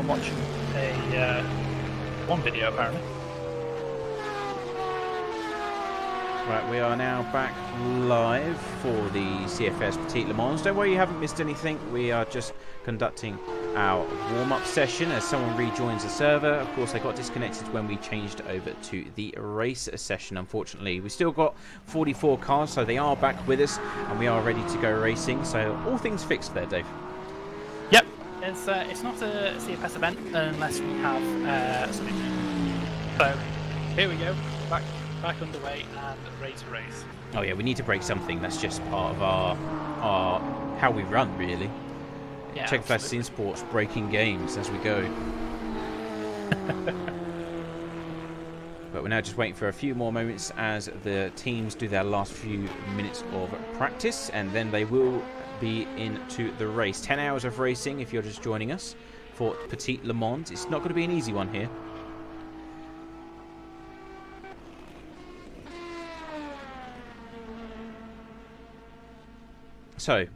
I'm watching a one video apparently. Right, we are now back live for the CFS Petit Le Mans. Don't worry, you haven't missed anything. We are just conducting our warm-up session as someone rejoins the server. Of course, they got disconnected when we changed over to the race session, unfortunately. We still got 44 cars, so they are back with us, and we are ready to go racing. So all things fixed there, Dave. Yep, it's not a CFS event unless we have something. So here we go, back underway and race. Oh yeah, we need to break something. That's just part of our how we run, really. Yeah, Chequered Flag Simsports, breaking games as we go. But we're now just waiting for a few more moments as the teams do their last few minutes of practice, and then they will be into the race. 10 hours of racing if you're just joining us for Petit Le Mans. It's not going to be an easy one here. So,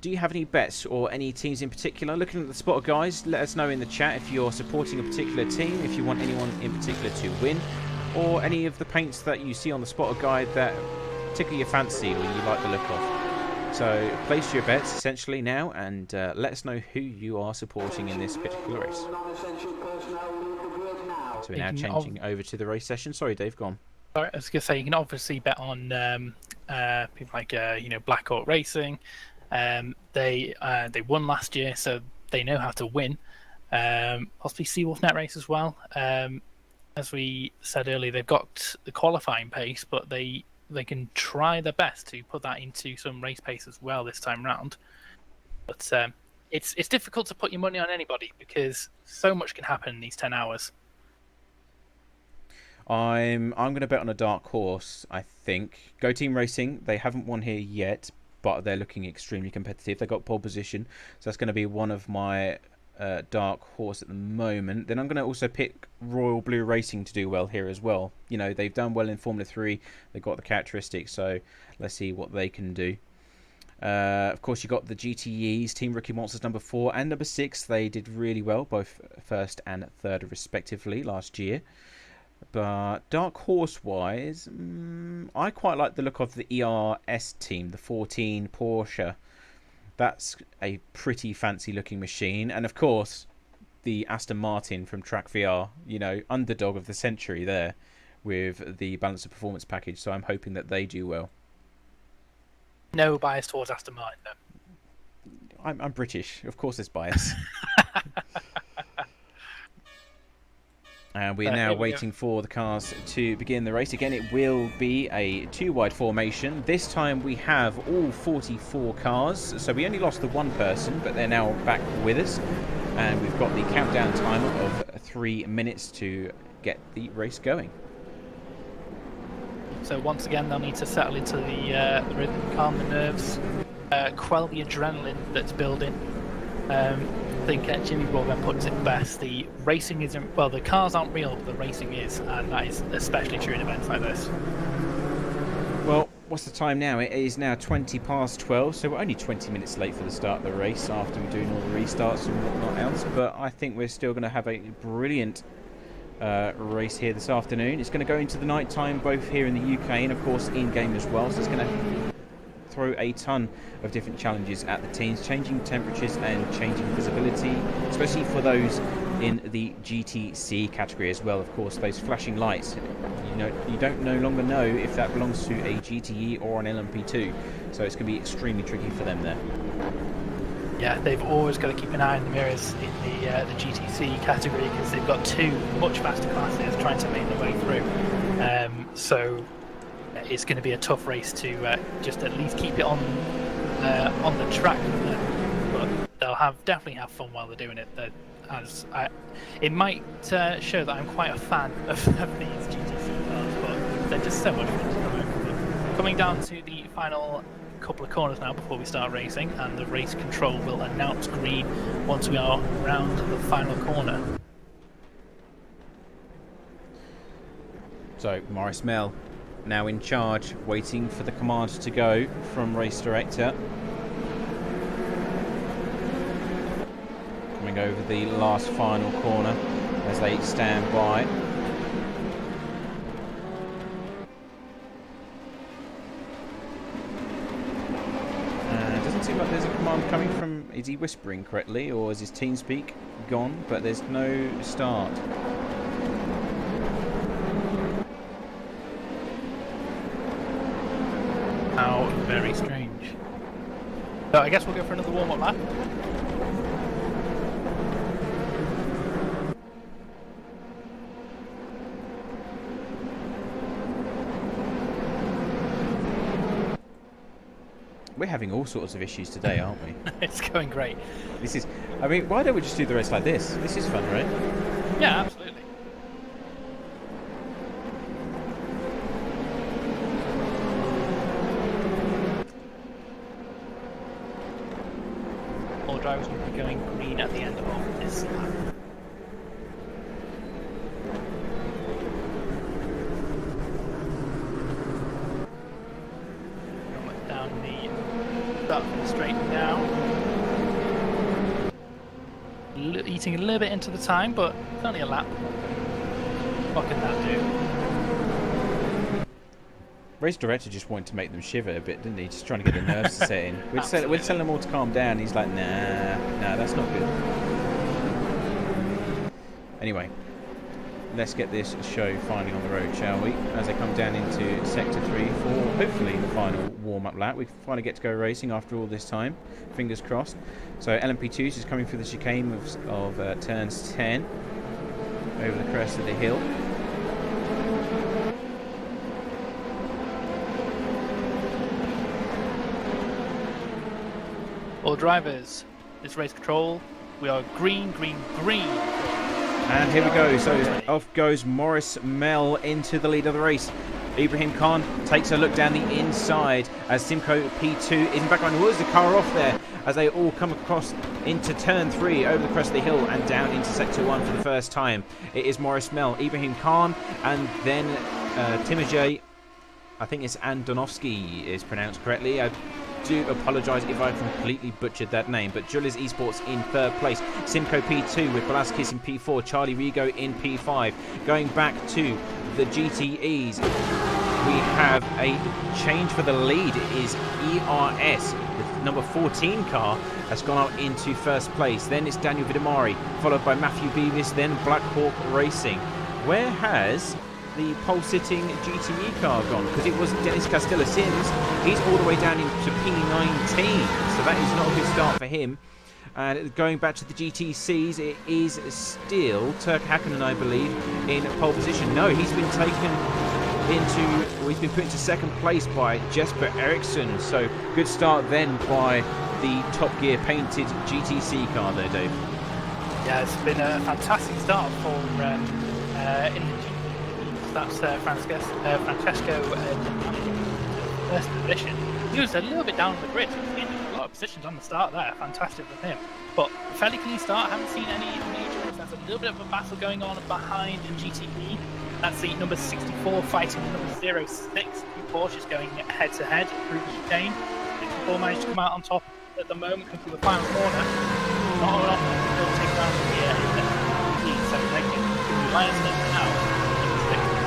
do you have any bets or any teams in particular? Looking at the spotter guys, let us know in the chat if you're supporting a particular team, if you want anyone in particular to win, or any of the paints that you see on the spotter guide that tickle your fancy or you like the look of. So place your bets essentially now and let us know who you are supporting in this particular race. So we're now changing over to the race session. Sorry Dave, go on. Sorry, I was going to say, you can obviously bet on people like Black Hawk Racing. They won last year, so they know how to win. Possibly Seawolf Net Race as well. As we said earlier, they've got the qualifying pace, but they can try their best to put that into some race pace as well this time round. But it's difficult to put your money on anybody because so much can happen in these 10 hours. I'm going to bet on a dark horse, I think. Go Team Racing, they haven't won here yet, but they're looking extremely competitive. They got pole position, so that's going to be one of my dark horse at the moment. Then I'm going to also pick Royal Blue Racing to do well here as well. You know, they've done well in Formula 3. They've got the characteristics, so let's see what they can do. Of course, you got the GTEs, Team Rookie Monsters number 4 and number 6. They did really well, both first and third respectively last year. But dark horse wise, I quite like the look of the ERS team, the 14 Porsche. That's a pretty fancy looking machine. And of course, the Aston Martin from Track VR, you know, underdog of the century there with the Balance of Performance package. So I'm hoping that they do well. No bias towards Aston Martin, though. I'm British. Of course there's bias. And we're now waiting for the cars to begin the race. Again, it will be a 2-wide formation. This time we have all 44 cars. So we only lost the one person, but they're now back with us. And we've got the countdown timer of 3 minutes to get the race going. So once again, they'll need to settle into the rhythm, calm the nerves, quell the adrenaline that's building. I think Jimmy Broadbent puts it best. The racing isn't, well, the cars aren't real, but the racing is, and that is especially true in events like this. Well, what's the time now? It is now 20 past 12, so we're only 20 minutes late for the start of the race after we're doing all the restarts and whatnot else, but I think we're still going to have a brilliant race here this afternoon. It's going to go into the night time, both here in the UK and, of course, in-game as well, so it's going to throw a ton of different challenges at the teams, changing temperatures and changing visibility, especially for those in the GTC category as well. Of course, those flashing lights, you don't no longer know if that belongs to a GTE or an LMP2, so it's going to be extremely tricky for them there. Yeah, they've always got to keep an eye on the mirrors in the GTC category because they've got two much faster classes trying to make their way through. So it's going to be a tough race to just at least keep it on the track. But they'll definitely have fun while they're doing it. It might show that I'm quite a fan of these GTC cars, but they're just so much fun to come over. Coming down to the final couple of corners now before we start racing, and the race control will announce green once we are round the final corner. So Maurice Mell now in charge, waiting for the command to go from race director. Coming coming over the last final corner as they stand by. It doesn't seem like there's a command coming from... Is he whispering correctly, or is his TeamSpeak gone? But there's no start. How very strange. So I guess we'll go for another warm-up lap. We're having all sorts of issues today, aren't we? It's going great. This is... I mean, why don't we just do the race like this? This is fun, right? Yeah, absolutely. All drivers will be going green at the end of this lap. Down the start from the straight now. Eating a little bit into the time, but it's only a lap. What can that do? Race director just wanted to make them shiver a bit, didn't he? Just trying to get the nerves to set in. We're telling them all to calm down. He's like, nah, that's not good. Anyway, let's get this show finally on the road, shall we? As they come down into Sector 3 for hopefully the final warm-up lap. We finally get to go racing after all this time. Fingers crossed. So LMP2 is just coming through the chicane of turns 10 over the crest of the hill. All drivers, this race control, we are green, green, green. And here we go, so off goes Maurice Mell into the lead of the race. Ibrahim Khan takes a look down the inside as Simco P2 is in background. Was the car off there as they all come across into turn 3 over the crest of the hill and down into sector 1 for the first time. It is Maurice Mell, Ibrahim Khan, and then Timotej, I think it's Andonovsky is pronounced correctly. I do apologise if I completely butchered that name, but Julius Esports in third place, Simco P2 with Balaskis in P4, Charlie Rigo in P5. Going back to the GTEs, we have a change for the lead. It is ERS, the number 14 car, has gone out into first place. Then it's Daniel Vidamari, followed by Matthew Beavis, then Black Hawk Racing. Where has the pole-sitting GTE car gone? Because it was Dennis Castilla-Sims. He's all the way down into P19, so that is not a good start for him. And going back to the GTCs, it is still Turk Hakkinen, I believe, in pole position. No, he's been put into second place by Jesper Eriksson. So good start then by the Top Gear painted GTC car there, Dave. Yeah, it's been a fantastic start for in the that's Francesco first position. He was a little bit down on the grid. He gained a lot of positions on the start there. Fantastic with him. But fairly clean start. Haven't seen any majors. There's a little bit of a battle going on behind in GTE. That's the number 64 fighting the number 06. Two Porsches going head to head through the chicane. 64 managed to come out on top at the moment, come through the final corner. Not a lot to take around here in the lead. So they can reliance on it now.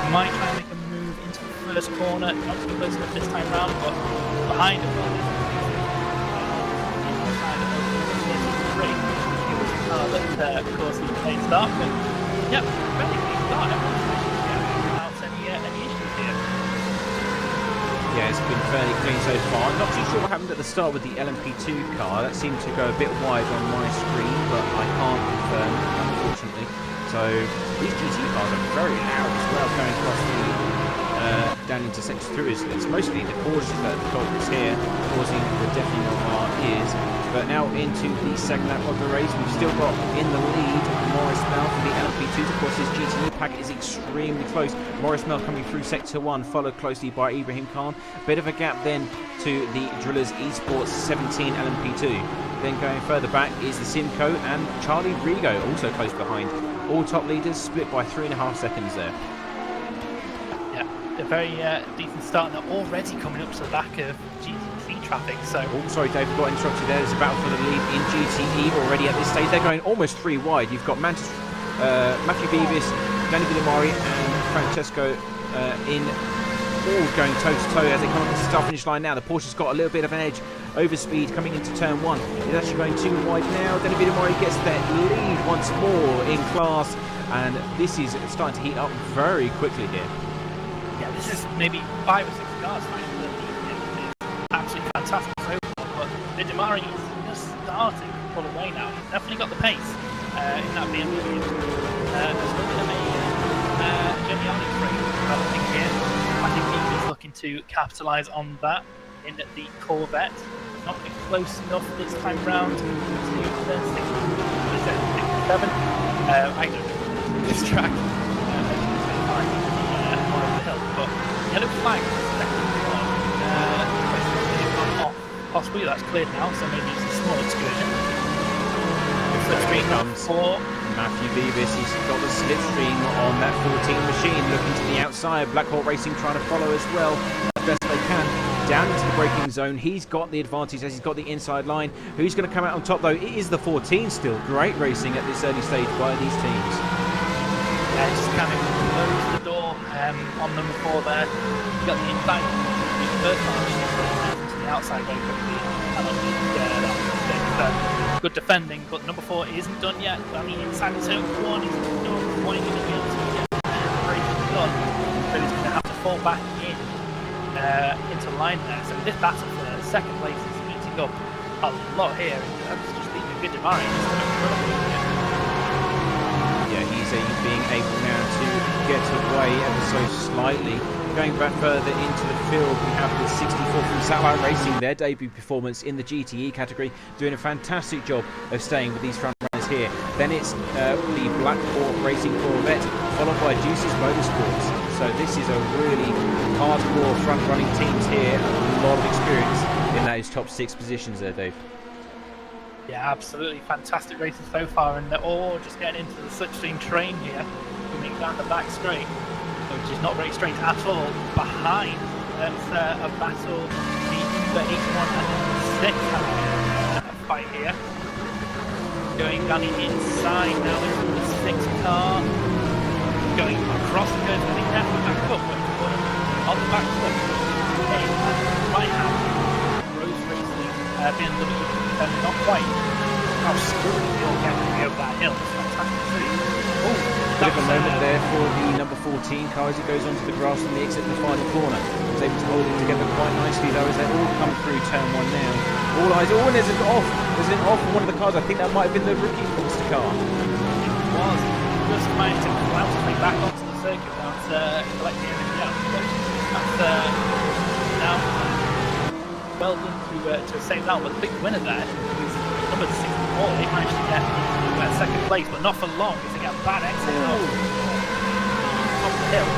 Might try and make a move into the first corner, not too close enough this time round, but behind him. That of course he played start, but yep, fairly clean start. Without any issues here. Yeah, it's been fairly clean so far. Not too sure what happened at the start with the LMP2 car. That seemed to go a bit wide on my screen, but I can't confirm, unfortunately. So these GT cars are very loud as well, going across the down into sector 2. It's mostly the Porsches that are the culprits here, causing the deafening of our ears. But now into the second lap of the race, we've still got in the lead Maurice Mell for the LMP2s. Of course, his GTE pack is extremely close. Maurice Mell coming through sector 1, followed closely by Ibrahim Khan. Bit of a gap then to the Drillers Esports 17 LMP2. Then going further back is the Simco and Charlie Rigo, also close behind. All top leaders split by 3.5 seconds there. Yeah, a very decent start, and they're already coming up to the back of GTC traffic. So, oh, sorry, David, got interrupted there. There's a battle for the lead in GTE already at this stage. They're going almost 3 wide. You've got Matthew Beavis, Danny Villamari, and Francesco in all going toe-to-toe as they come up to the start-finish line now. The Porsche's got a little bit of an edge over speed coming into turn 1. It's actually going too wide now. Danny Villamari gets that lead once more in class, and this is starting to heat up very quickly here. yeah, this is maybe 5 or 6 cars fighting for the lead. It's absolutely fantastic so far, but Villamari is just starting to pull away now. He's definitely got the pace in that BMW. There's a little bit of a Geniali frame developing here. I think he's looking to capitalise on that in the Corvette. Not been close enough this time round to the 67. I don't know this track. More over the hill, but yellow flag is the second one. Off. Possibly that's cleared now, so maybe it's a small excursion. Slipstream comes for Matthew Beavis. He's got the slipstream on that 14 machine, looking to the outside. Black Hawk Racing trying to follow as well as best they can. Down into the braking zone. He's got the advantage as he's got the inside line. Who's going to come out on top though? It is the 14 still. Great racing at this early stage by these teams. Yeah, just kind of close the door on number 4 there. You got the inside. The first one to the outside very quickly. Good defending, but number 4 isn't done yet. I mean, inside the turn 1, he's done. What are you going to be able to get breaking done? So he's going to have to fall back into line there. So this battle for second place is heating up a lot here. And that's just leaving good divine. Yeah, he's being able now to get away ever so slightly. Going back further into the field, we have the 64 from Satellite Racing, their debut performance in the GTE category, doing a fantastic job of staying with these front runners here. Then it's the Black Hawk Racing Corvette, followed by Juice's Motorsports. So this is a really hardcore front running teams here, a lot of experience in those top 6 positions there, Dave. Yeah, absolutely fantastic races so far, and they're all just getting into the slipstream train here, coming down the back straight, which is not very straight at all. Behind, that's a battle, the 81 and 6 having a fight here. Going down the inside now into the 6 car, going across the curve, I think that's the back up, on the back foot. Right hand, Rose Racing, BMW. Not quite how screwed the hill can be over that hill. It's fantastic to see. Bit of a moment there for the number 14 car as it goes onto the grass on the exit of the final corner. Was able to hold it together quite nicely though as they all come through turn 1 now. All eyes. Oh, and there's an off. There's an off on one of the cars. I think that might have been the rookie monster car. It was. Just trying to bounce me back onto the circuit without collecting anything else. But that's now well done to save that. But the big winner there is number 64. They managed to get into second place, but not for long because they got bad exit off the hill.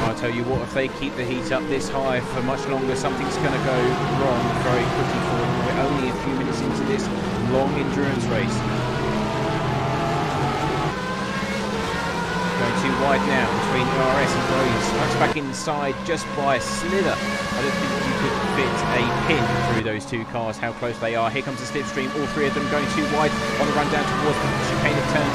I'll tell you what, if they keep the heat up this high for much longer, something's going to go wrong very quickly for them. We're only a few minutes into this long endurance race. Going too wide now between RS and Rose. That's back inside just by a slither. I don't think you could fit a pin through those 2 cars, how close they are. Here comes the slipstream, all 3 of them going too wide on the run down towards the chicane of turn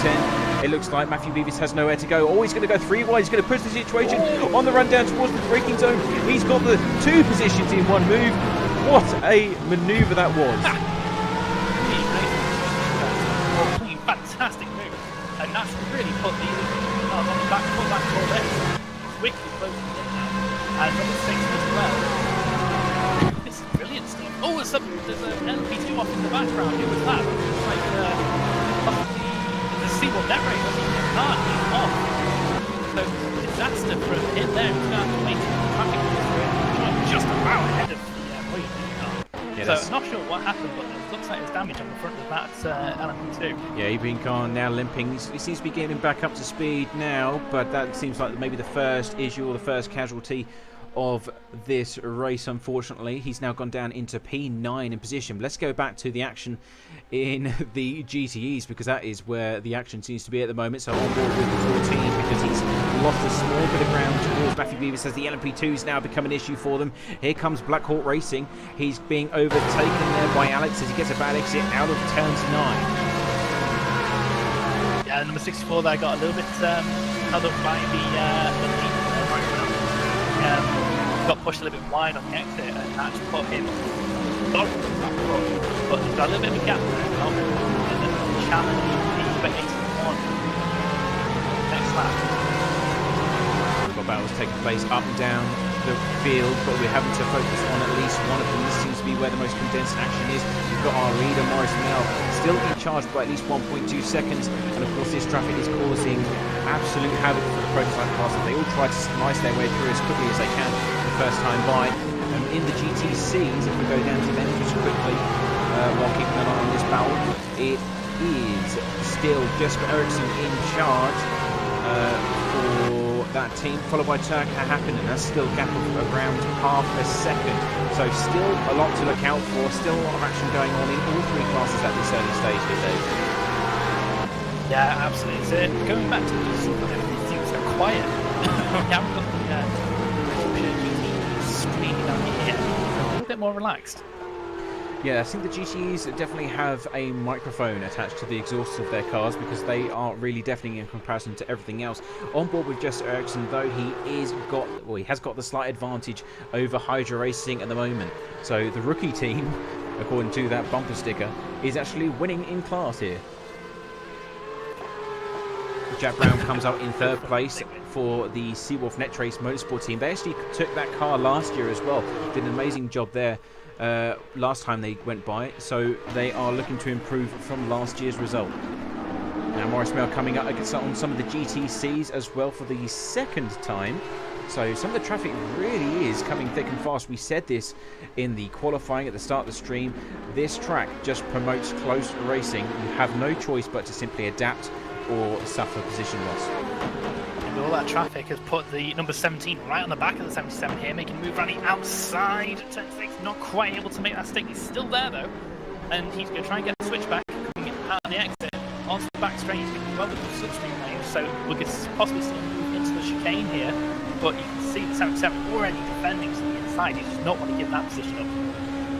10. It looks like Matthew Beavis has nowhere to go. Oh, he's going to go 3 wide. He's going to push the situation on the run down towards the braking zone. He's got the 2 positions in one move. What a manoeuvre that was. Fantastic move. And that's really put the on the back foot back Corvette. Quickly closing in now. And number 6 as well. This is brilliant stuff. Oh, there's an LMP2 off in the background. Who was that? It's like the Seawall net rate wasn't even hard. He's off. So disaster from him there. He's going to have to wait for the traffic to just about ahead of the wheel. Yeah, so I'm not sure what happened, but it looks like there's damage on the front of that LMP2. Yeah, Ebin Khan now limping. He seems to be getting back up to speed now, but that seems like maybe the first issue or the first casualty of this race, unfortunately. He's now gone down into P9 in position. Let's go back to the action in the GTEs, because that is where the action seems to be at the moment. So on board with the 14, because he's lost a small bit of ground towards Matthew Beaver. Says the LMP2 has now become an issue for them. Here comes Black Hawk Racing. He's being overtaken there by Alex as he gets a bad exit out of turns 9. Yeah, number 64 there got a little bit held up by the lead right now. Got pushed a little bit wide on the exit, and that's put him but he's got a little bit of a gap there now, and then challenge the 81 next lap. We've got battles taking place up and down the field, but we're having to focus on at least one of them. This seems to be where the most condensed action is. We've got our leader, Maurice Mel, still in charge by at least 1.2 seconds, and of course this traffic is causing absolute havoc for the prototype cars. They all try to slice their way through as quickly as they can the first time by. In the GTCs, if we go down to them just quickly, while keeping an eye on this battle, it is still Jesper Eriksson in charge for that team, followed by Turk Happen, and that's still a gap of around half a second. So still a lot to look out for, still a lot of action going on in all three classes at this early stage here, Dave. Yeah, absolutely. So going back to the sort of everything's so quiet. We haven't got the GT screaming down here. A little bit more relaxed. Yeah, I think the GTEs definitely have a microphone attached to the exhausts of their cars, because they are really deafening in comparison to everything else. On board with Jesper Eriksson, though, he has got the slight advantage over Hydra Racing at the moment. So the rookie team, according to that bumper sticker, is actually winning in class here. Jack Brown comes out in third place for the Seawolf Netrace Motorsport team. They actually took that car last year as well. Did an amazing job there last time they went by. So they are looking to improve from last year's result. Now Maurice Mel coming up against on some of the GTCs as well for the second time. So some of the traffic really is coming thick and fast. We said this in the qualifying at the start of the stream. This track just promotes close racing. You have no choice but to simply adapt or suffer position loss. And all that traffic has put the number 17 right on the back of the 77 here, making a move around the outside at turn 6, not quite able to make that stick. He's still there though, and he's going to try and get the switch back, coming out of the exit, onto the back straight. He's going to be well with the slipstream lane, so we could possibly see him move into the chicane here, but you can see the 77 already defending to the inside. He does not want to give that position up.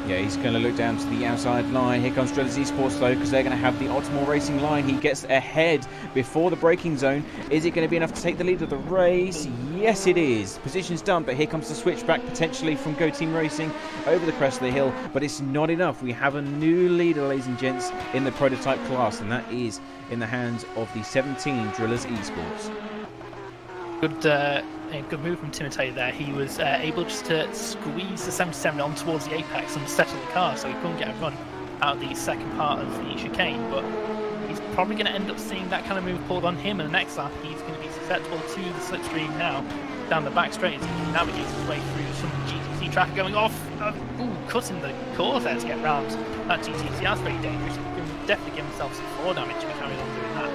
Yeah, he's going to look down to the outside line. Here comes Drillers Esports though, because they're going to have the optimal racing line. He gets ahead before the braking zone. Is it going to be enough to take the lead of the race? Yes, it is. Position's done, but here comes the switchback potentially from Go Team Racing over the crest of the hill, but it's not enough. We have a new leader, ladies and gents, in the prototype class, and that is in the hands of the 17 Drillers Esports. Good move from Timotei there. He was able just to squeeze the 77 on towards the apex and settle the car, so he couldn't get a run out of the second part of the chicane, but he's probably going to end up seeing that kind of move pulled on him, and the next lap he's going to be susceptible to the slipstream now down the back straight as he navigates his way through some GTC traffic going off. Cutting the course there to get round that GTC. That's very dangerous. He can definitely give himself some floor damage if he carries on doing that.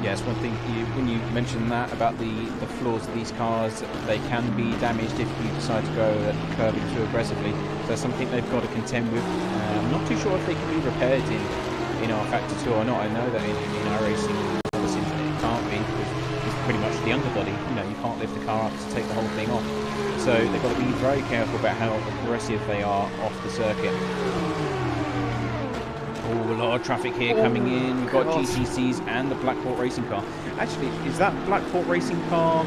Yes, one thing when you mentioned that about the flaws of these cars, they can be damaged if you decide to go curving too aggressively. So something they've got to contend with. I'm not too sure if they can be repaired in our Factor 2 or not. I know that in our racing, obviously it can't be, because it's pretty much the underbody. You know, you can't lift the car up to take the whole thing off. So they've got to be very careful about how aggressive they are off the circuit. Oh, a lot of traffic here coming in. We've got GTCs and the Black Hawk Racing car. Actually, is that Black Hawk Racing car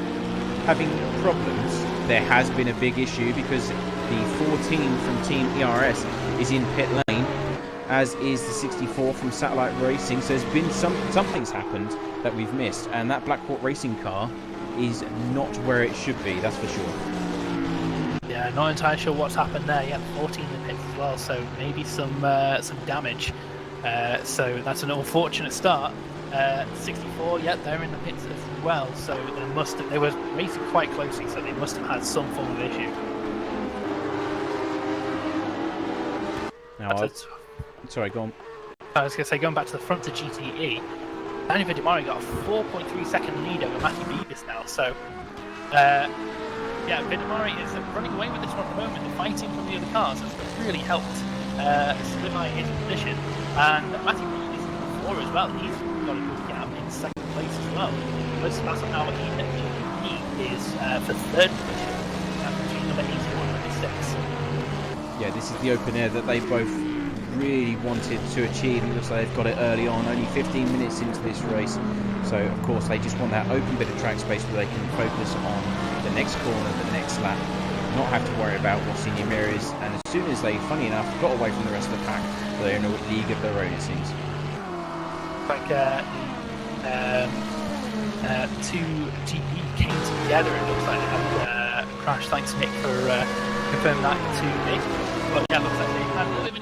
having problems? There has been a big issue because the 14 from Team ERS is in pit lane, as is the 64 from Satellite Racing. So there's been something's happened that we've missed, and that Black Hawk Racing car is not where it should be, that's for sure. Yeah, not entirely sure what's happened there. Yeah, 14 in the pits as well, so maybe some damage. So that's an unfortunate start. 64, yeah, they're in the pits as well, so they were racing quite closely, so they must have had some form of issue. Now, sorry, go on. I was going to say, going back to the front of GTE, Daniel Vidimari got a 4.3 second lead over Matthew Beavis now, so Yeah, Vinamari is running away with this one at the moment. The fighting from the other cars has really helped solidify his position. And Matthew Reed is in 4 as well. He's got a good gap in 2nd place as well. Most Sebastian Albert he is for 3rd position between number 81 and number 6. Yeah, this is the open air that they both really wanted to achieve. It looks like they've got it early on, only 15 minutes into this race. So, of course, they just want that open bit of track space where they can focus on the next corner, the next lap, not have to worry about what's in your mirrors. And as soon as they, funny enough, got away from the rest of the pack, they're in a league of their own, it seems. Like two GP came together. It looks like they had a crash. Thanks, Nick, for confirming that to me. But yeah, it looks like they had a little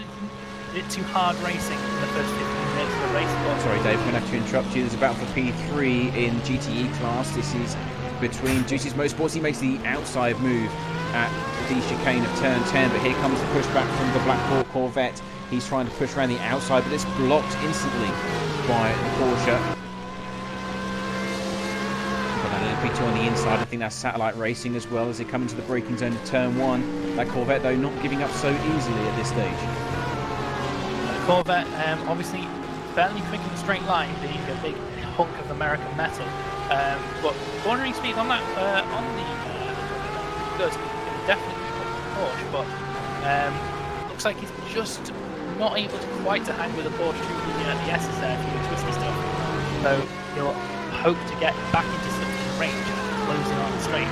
bit too hard racing in the first 15 minutes of the race. Sorry, Dave, I'm going to have to interrupt you. There's a battle for P3 in GTE class. This is between Juicy's Motorsports. He makes the outside move at the chicane of turn 10, but here comes the pushback from the Black Hawk Corvette. He's trying to push around the outside, but it's blocked instantly by the Porsche. Got that LMP2 on the inside. I think that's satellite racing as well as they come into the braking zone of turn 1. That Corvette, though, not giving up so easily at this stage. Corvette, obviously fairly quick in a straight line, being a big hunk of American metal. But cornering speed on that, on the good, definitely Porsche. But looks like he's just not able to quite to hang with the Porsche through the S's there, through the twisty stuff. So he'll hope to get back into sufficient range and closing on the straight.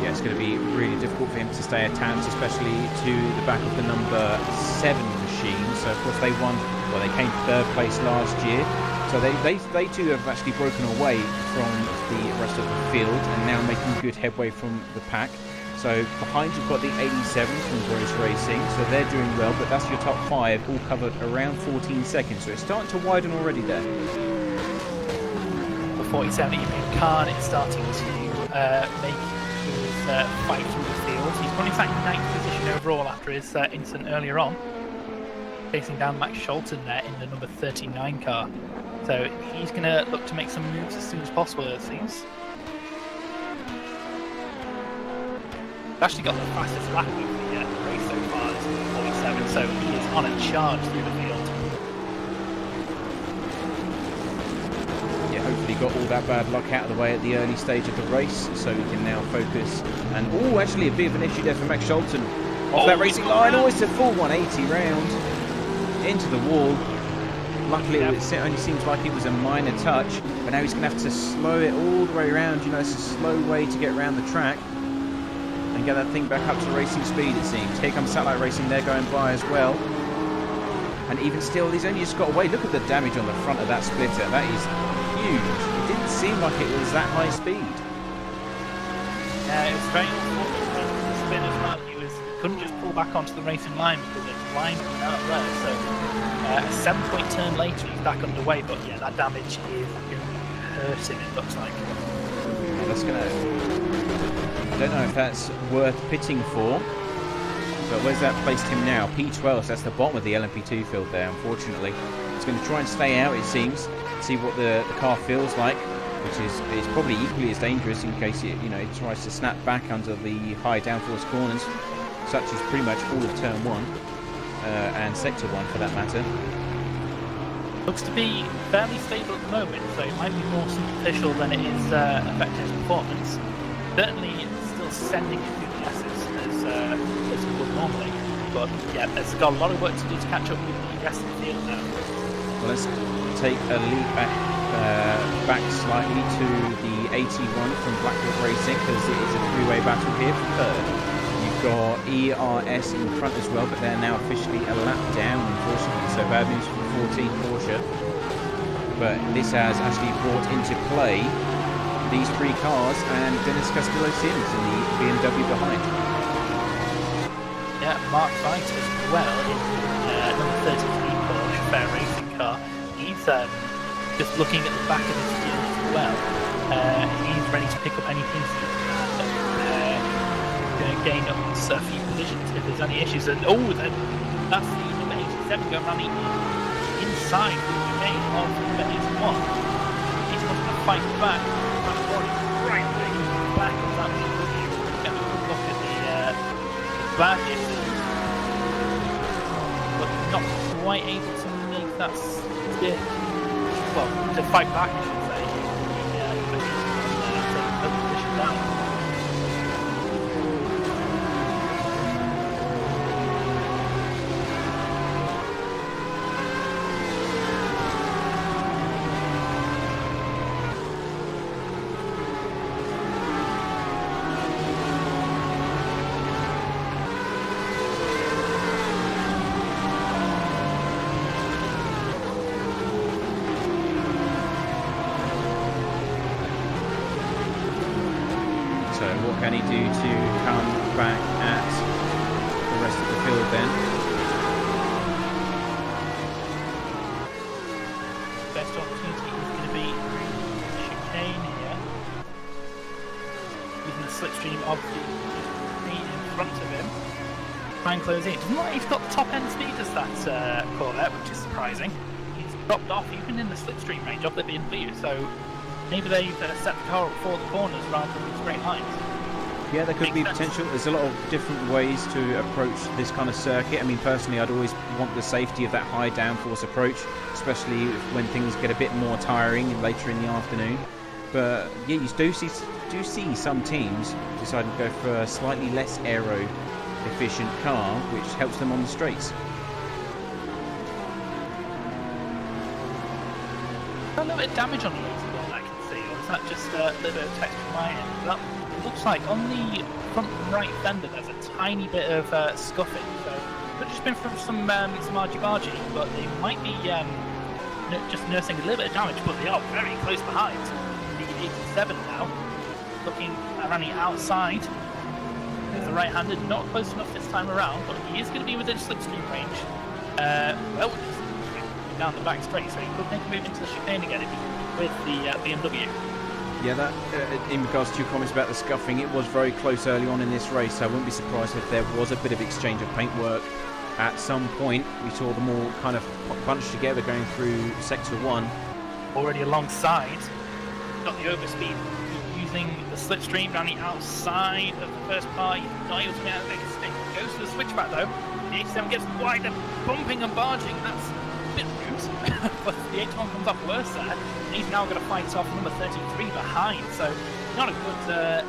Yeah, it's going to be really difficult for him to stay attached, especially to the back of the number 7 machine. So, of course, they won, well, they came 3rd place last year. So they too have actually broken away from the rest of the field and now making good headway from the pack. So behind you've got the 87 from Gross Racing, so they're doing well, but that's your top 5, all covered around 14 seconds. So it's starting to widen already there. The 47 Ibrahim Khan is starting to make fight through the field. He's running back in 9th position overall after his incident earlier on, facing down Max Scholten there in the number 39 car. So he's going to look to make some moves as soon as possible, it seems. Actually got the fastest lap of the race so far, this is 47, so he is on a charge through the field. Hopefully got all that bad luck out of the way at the early stage of the race, so we can now focus. And actually a bit of an issue there for Max Scholten off that racing line. It's a full 180 round into the wall. Luckily, it only seems like it was a minor touch, but now he's going to have to slow it all the way around. You know, it's a slow way to get around the track and get that thing back up to racing speed, it seems. Here comes Satellite Racing, they're going by as well. And even still, he's only just got away. Look at the damage on the front of that splitter. That is huge. It didn't seem like it was that high speed. It was very unfortunate for the spin as well. He couldn't just pull back onto the racing line because the line was out there. So a 7-point turn later, he's back underway. But yeah, that damage is hurting, it looks like. Yeah, that's gonna. I don't know if that's worth pitting for. But where's that placed him now? P12, so that's the bottom of the LMP2 field there, unfortunately. He's going to try and stay out, it seems, see what the car feels like, which is probably equally as dangerous in case it tries to snap back under the high downforce corners, such as pretty much all of turn 1 and sector 1 for that matter. Looks to be fairly stable at the moment, so it might be more superficial than it is affecting his performance. Certainly it's still sending it through the S's as it would normally, but yeah, there's got a lot of work to do to catch up with the rest of the field now. Well, let's take a leap back slightly to the 81 from Blackwood Racing, because it is a three-way battle here for third. You've got ERS in front as well, but they're now officially a lap down, unfortunately, so bad news for the 14 Porsche. But this has actually brought into play these 3 cars and Dennis Castillo-Sims in the BMW behind. Yeah, Mark Wright as well in number 33 Porsche Fair Racing car. He's just looking at the back of his field as well. He's ready to pick up any pieces and going to gain up a few positions if there's any issues. And that's the number 87 going around the alongside the chicane of the 81. He's going to fight back. Right back of that BMW. Get a good look at the badges. But not quite able to make that stick. Well, to fight back, I should say. The position down. What can he do to come back at the rest of the field then? Best opportunity is going to be chicane here. Using the slipstream of the in front of him. Try and close in. Doesn't look like he's got the top end speed as that Corvette, which is surprising. He's dropped off even in the slipstream range of the BMW, so maybe they've set the car up for the corners rather than straight lines. Yeah, there could be potential. There's a lot of different ways to approach this kind of circuit. I mean, personally, I'd always want the safety of that high downforce approach, especially when things get a bit more tiring later in the afternoon. But yeah, you do see some teams deciding to go for a slightly less aero efficient car, which helps them on the straights. A little bit of damage on the AC1 I can see, or is that just a little bit of text from my end? That looks like on the front right fender there's a tiny bit of scuffing, so it could have just been from some argy-bargy, but they might be just nursing a little bit of damage, but they are very close behind. The 87 now, looking around the outside. There's the right-handed, not close enough this time around, but he is going to be within slipstream range. Well, down the back straight, so he could make a move into the chicane again with the BMW. Yeah, that in regards to your comments about the scuffing, it was very close early on in this race, so I wouldn't be surprised if there was a bit of exchange of paintwork at some point. We saw them all kind of bunched together going through Sector 1. Already alongside, got the overspeed using the slipstream down the outside of the first car. He's not able to make out a big stick. Goes to the switchback though. The 87 gets wide and bumping and barging. That's a bit rude, but the 81 comes off worse there. And he's now going to fight off number 33 behind. So not a good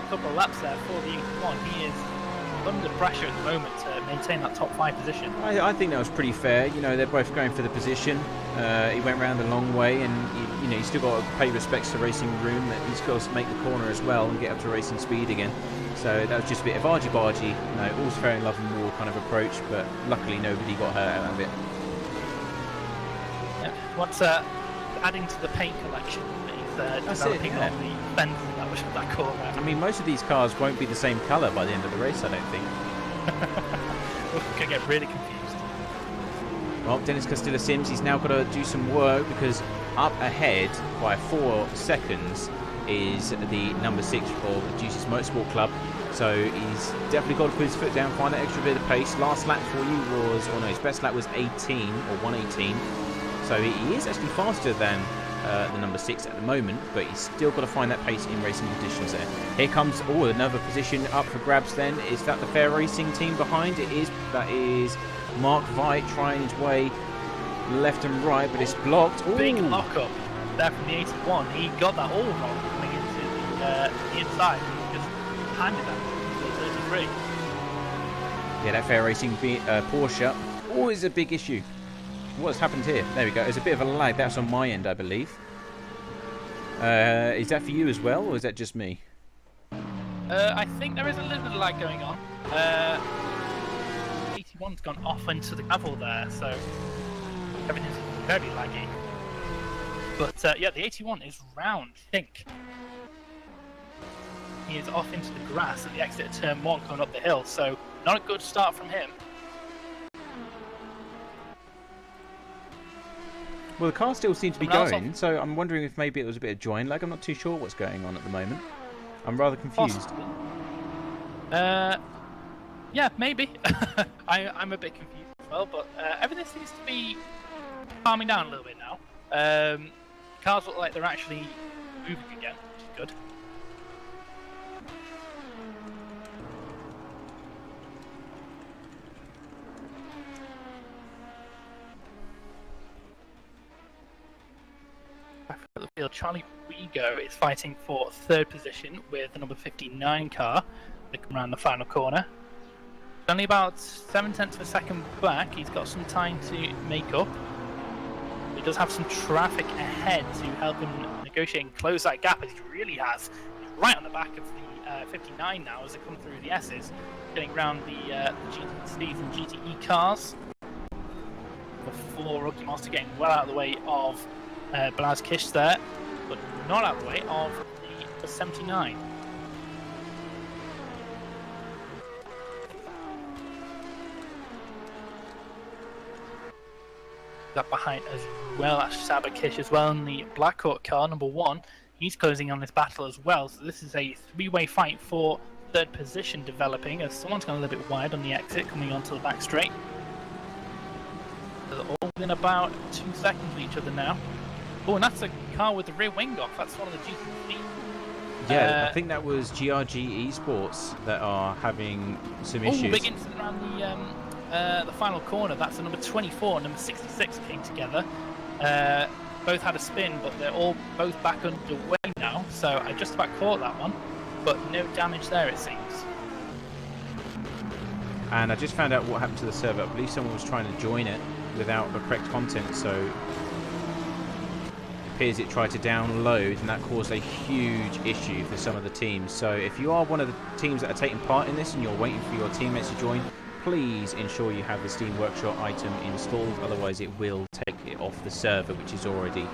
couple of laps there for the 81. He is under pressure at the moment to maintain that top 5 position. I think that was pretty fair. You know, they're both going for the position. He went round a long way, and he's still got to pay respects to Racing Room. That he's got to make the corner as well and get up to racing speed again. So that was just a bit of argy-bargy. All's fair in love and war kind of approach, but luckily nobody got hurt out of it. Yeah. What's adding to the paint collection? Developing on the fence that corner. I mean, most of these cars won't be the same colour by the end of the race, I don't think. We're going to get really confused. Well, Dennis Castilla-Sims, he's now got to do some work because up ahead by 4 seconds is the number 6 of the Juicy's Motorsport Club. So he's definitely got to put his foot down, find that extra bit of pace. Last lap for you was, his best lap was 18 or 1:18. So he is actually faster than the number 6 at the moment, but he's still got to find that pace in racing conditions there. Here comes another position up for grabs then. Is that the Fair Racing team behind? It is. That is Mark Veit trying his way left and right, but it's blocked. Ooh. Big lock-up there from the 81. He got that all wrong coming into the inside. He just handed that to the 33. Yeah, that Fair Racing Porsche always a big issue. What's happened here? There we go. There's a bit of a lag. That's on my end, I believe. Is that for you as well, or is that just me? I think there is a little bit of lag going on. 81's gone off into the gravel there, so everything's very laggy. But yeah, the 81 is round, I think. He is off into the grass at the exit of turn 1 coming up the hill, so not a good start from him. Well, the car still seems to be going, so I'm wondering if maybe it was a bit of join lag. I'm not too sure what's going on at the moment. I'm rather confused. Yeah, maybe. I'm a bit confused as well, but everything seems to be calming down a little bit now. Cars look like they're actually moving again, which is good. Back at the field, Charlie Rigo is fighting for third position with the number 59 car. They come around the final corner. Only about 7/10 of a second back. He's got some time to make up. He does have some traffic ahead to help him negotiate and close that gap, as he really has. He's right on the back of the 59 now as they come through the S's, getting around the GTCs and GTE cars. Before Rookie Monster getting well out of the way of Blaz Kish there, but not out of the way of the 79. That behind as well as Sabakish as well in the Blackhawk car, number 1. He's closing on this battle as well, so this is a three-way fight for third position developing as someone's gone a little bit wide on the exit coming onto the back straight. So they're all within about 2 seconds of each other now. Oh, and that's a car with the rear wing off. That's one of the GTC. Yeah, I think that was GRG Esports that are having some issues. Big incident around the final corner. That's the number 24 and number 66 came together. Both had a spin, but they're both back underway now. So I just about caught that one, but no damage there it seems. And I just found out what happened to the server. I believe someone was trying to join it without the correct content, so it appears it tried to download, and that caused a huge issue for some of the teams. So if you are one of the teams that are taking part in this and you're waiting for your teammates to join, please ensure you have the Steam Workshop item installed, otherwise it will take it off the server, which is already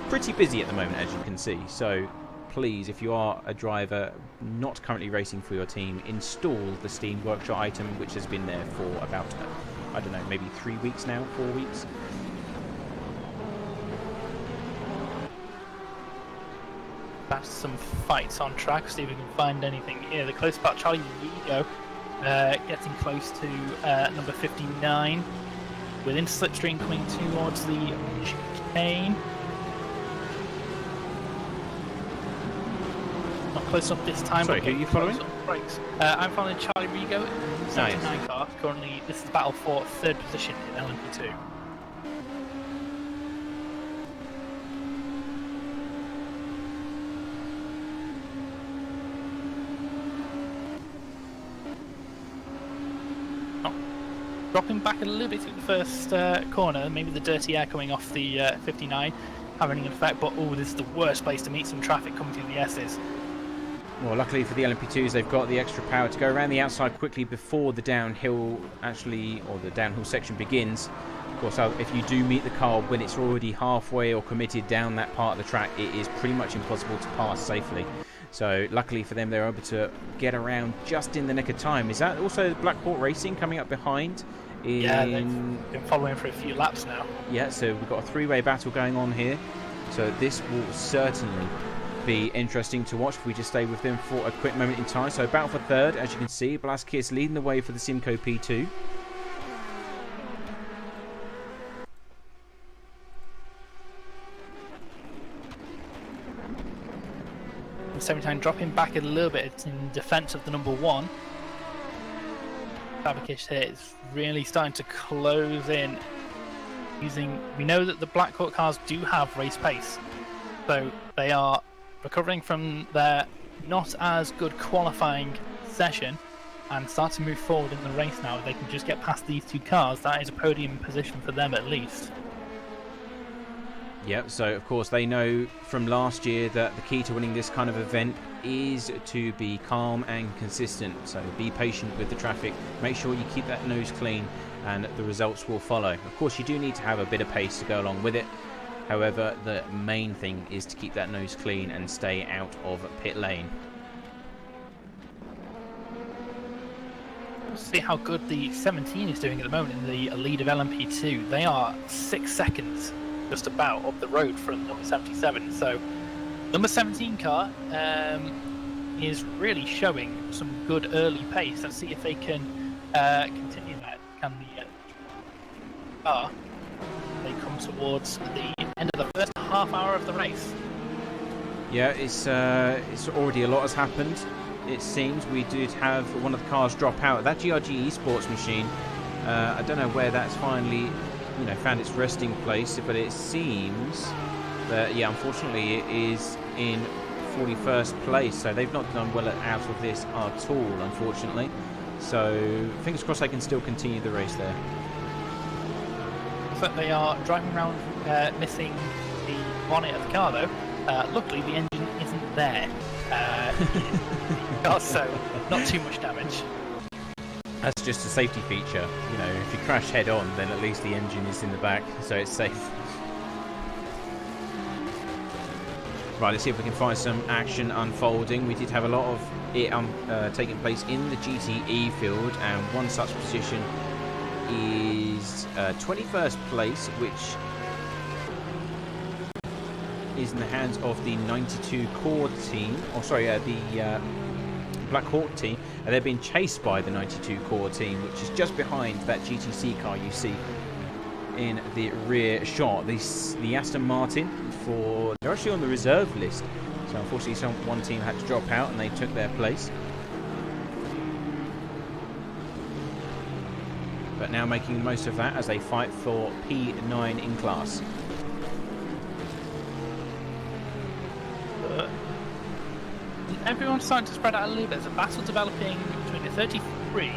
pretty busy at the moment, as you can see. So please, if you are a driver not currently racing for your team, install the Steam Workshop item, which has been there for about, I don't know, maybe 3 weeks now, 4 weeks. That's some fights on track, see if we can find anything here. The close part, Charlie Rigo getting close to number 59 within slipstream coming towards the chicane. Not close up this time. Sorry, who are you following? I'm following Charlie Rigo in the 79 car. Currently, this is the battle for third position in LMP2. Dropping back a little bit at the first corner, maybe the dirty air coming off the 59 having an effect, but oh, this is the worst place to meet some traffic coming through the S's. Well, luckily for the LMP2s, they've got the extra power to go around the outside quickly before the downhill the downhill section begins. Of course, if you do meet the car when it's already halfway or committed down that part of the track, it is pretty much impossible to pass safely. So luckily for them, they're able to get around just in the nick of time. Is that also Blackhawk Racing coming up behind? Yeah, they've been following for a few laps now. Yeah, so we've got a three-way battle going on here. So this will certainly be interesting to watch if we just stay with them for a quick moment in time. So battle for third, as you can see, Blaskis leading the way for the Simco P2. At the same time, dropping back a little bit in defence of the number 1. Fabrikish here is really starting to close in. We know that the Blackhawk cars do have race pace, so they are recovering from their not as good qualifying session and start to move forward in the race now. If they can just get past these two cars, that is a podium position for them at least. Yep, so of course they know from last year that the key to winning this kind of event is to be calm and consistent. So be patient with the traffic, make sure you keep that nose clean, and the results will follow. Of course, you do need to have a bit of pace to go along with it. However, the main thing is to keep that nose clean and stay out of pit lane. Let's see how good the 17 is doing at the moment in the lead of LMP2. They are 6 seconds just about up the road from number 77. So number 17 car is really showing some good early pace. Let's see if they can continue that. Can the car, they come on towards the end of the first half hour of the race. Yeah, it's already a lot has happened. It seems we did have one of the cars drop out. That GRG Esports machine, I don't know where that's finally, found its resting place, but it seems that, yeah, unfortunately it is in 41st place, so they've not done well out of this at all, unfortunately. So fingers crossed they can still continue the race there. But they are driving around missing the bonnet of the car, though. Luckily, the engine isn't there. So not too much damage. That's just a safety feature. If you crash head on, then at least the engine is in the back, so it's safe. Right, let's see if we can find some action unfolding. We did have a lot of it taking place in the GTE field, and one such position is 21st place, which is in the hands of the 92 Core team, the Black Hawk team, and they're being chased by the 92 Core team, which is just behind that GTC car you see in the rear shot. The Aston Martin, they're actually on the reserve list, so unfortunately one team had to drop out and they took their place. But now making the most of that as they fight for P9 in class. Everyone's starting to spread out a little bit. There's a battle developing between the 33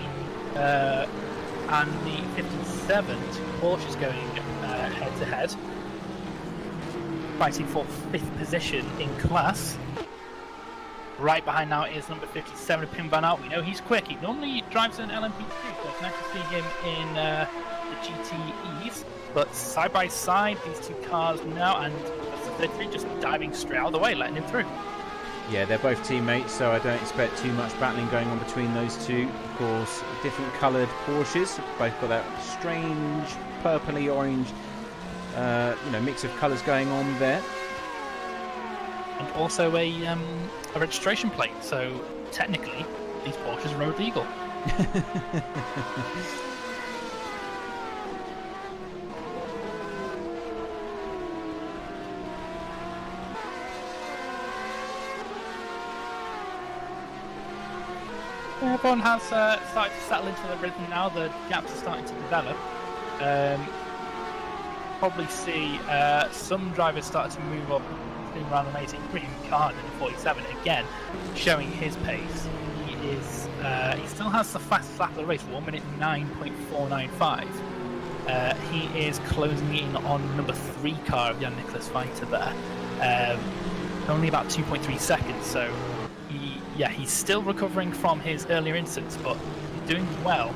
and the 57. Porsches going head to head, fighting for 5th position in class. Right behind now is number 57, Pim Van Aert. We know he's quick. He normally drives an LMP2, so it's nice to see him in the GTEs. But side by side, these two cars now, and the 33 just diving straight out of the way, letting him through. Yeah, they're both teammates, so I don't expect too much battling going on between those two. Of course, different coloured Porsches, both got that strange purpley orange, mix of colours going on there. And also a registration plate, so technically these Porsches are road legal. Everyone has started to settle into the rhythm now. The gaps are starting to develop. Probably see some drivers start to move up around the 18 green card in the 47 again, showing his pace. He still has the fastest lap of the race, 1 minute 9.495. He is closing in on number 3 car of Jan Nicholas Fighter there, only about 2.3 seconds. So he's still recovering from his earlier incidents, but doing well,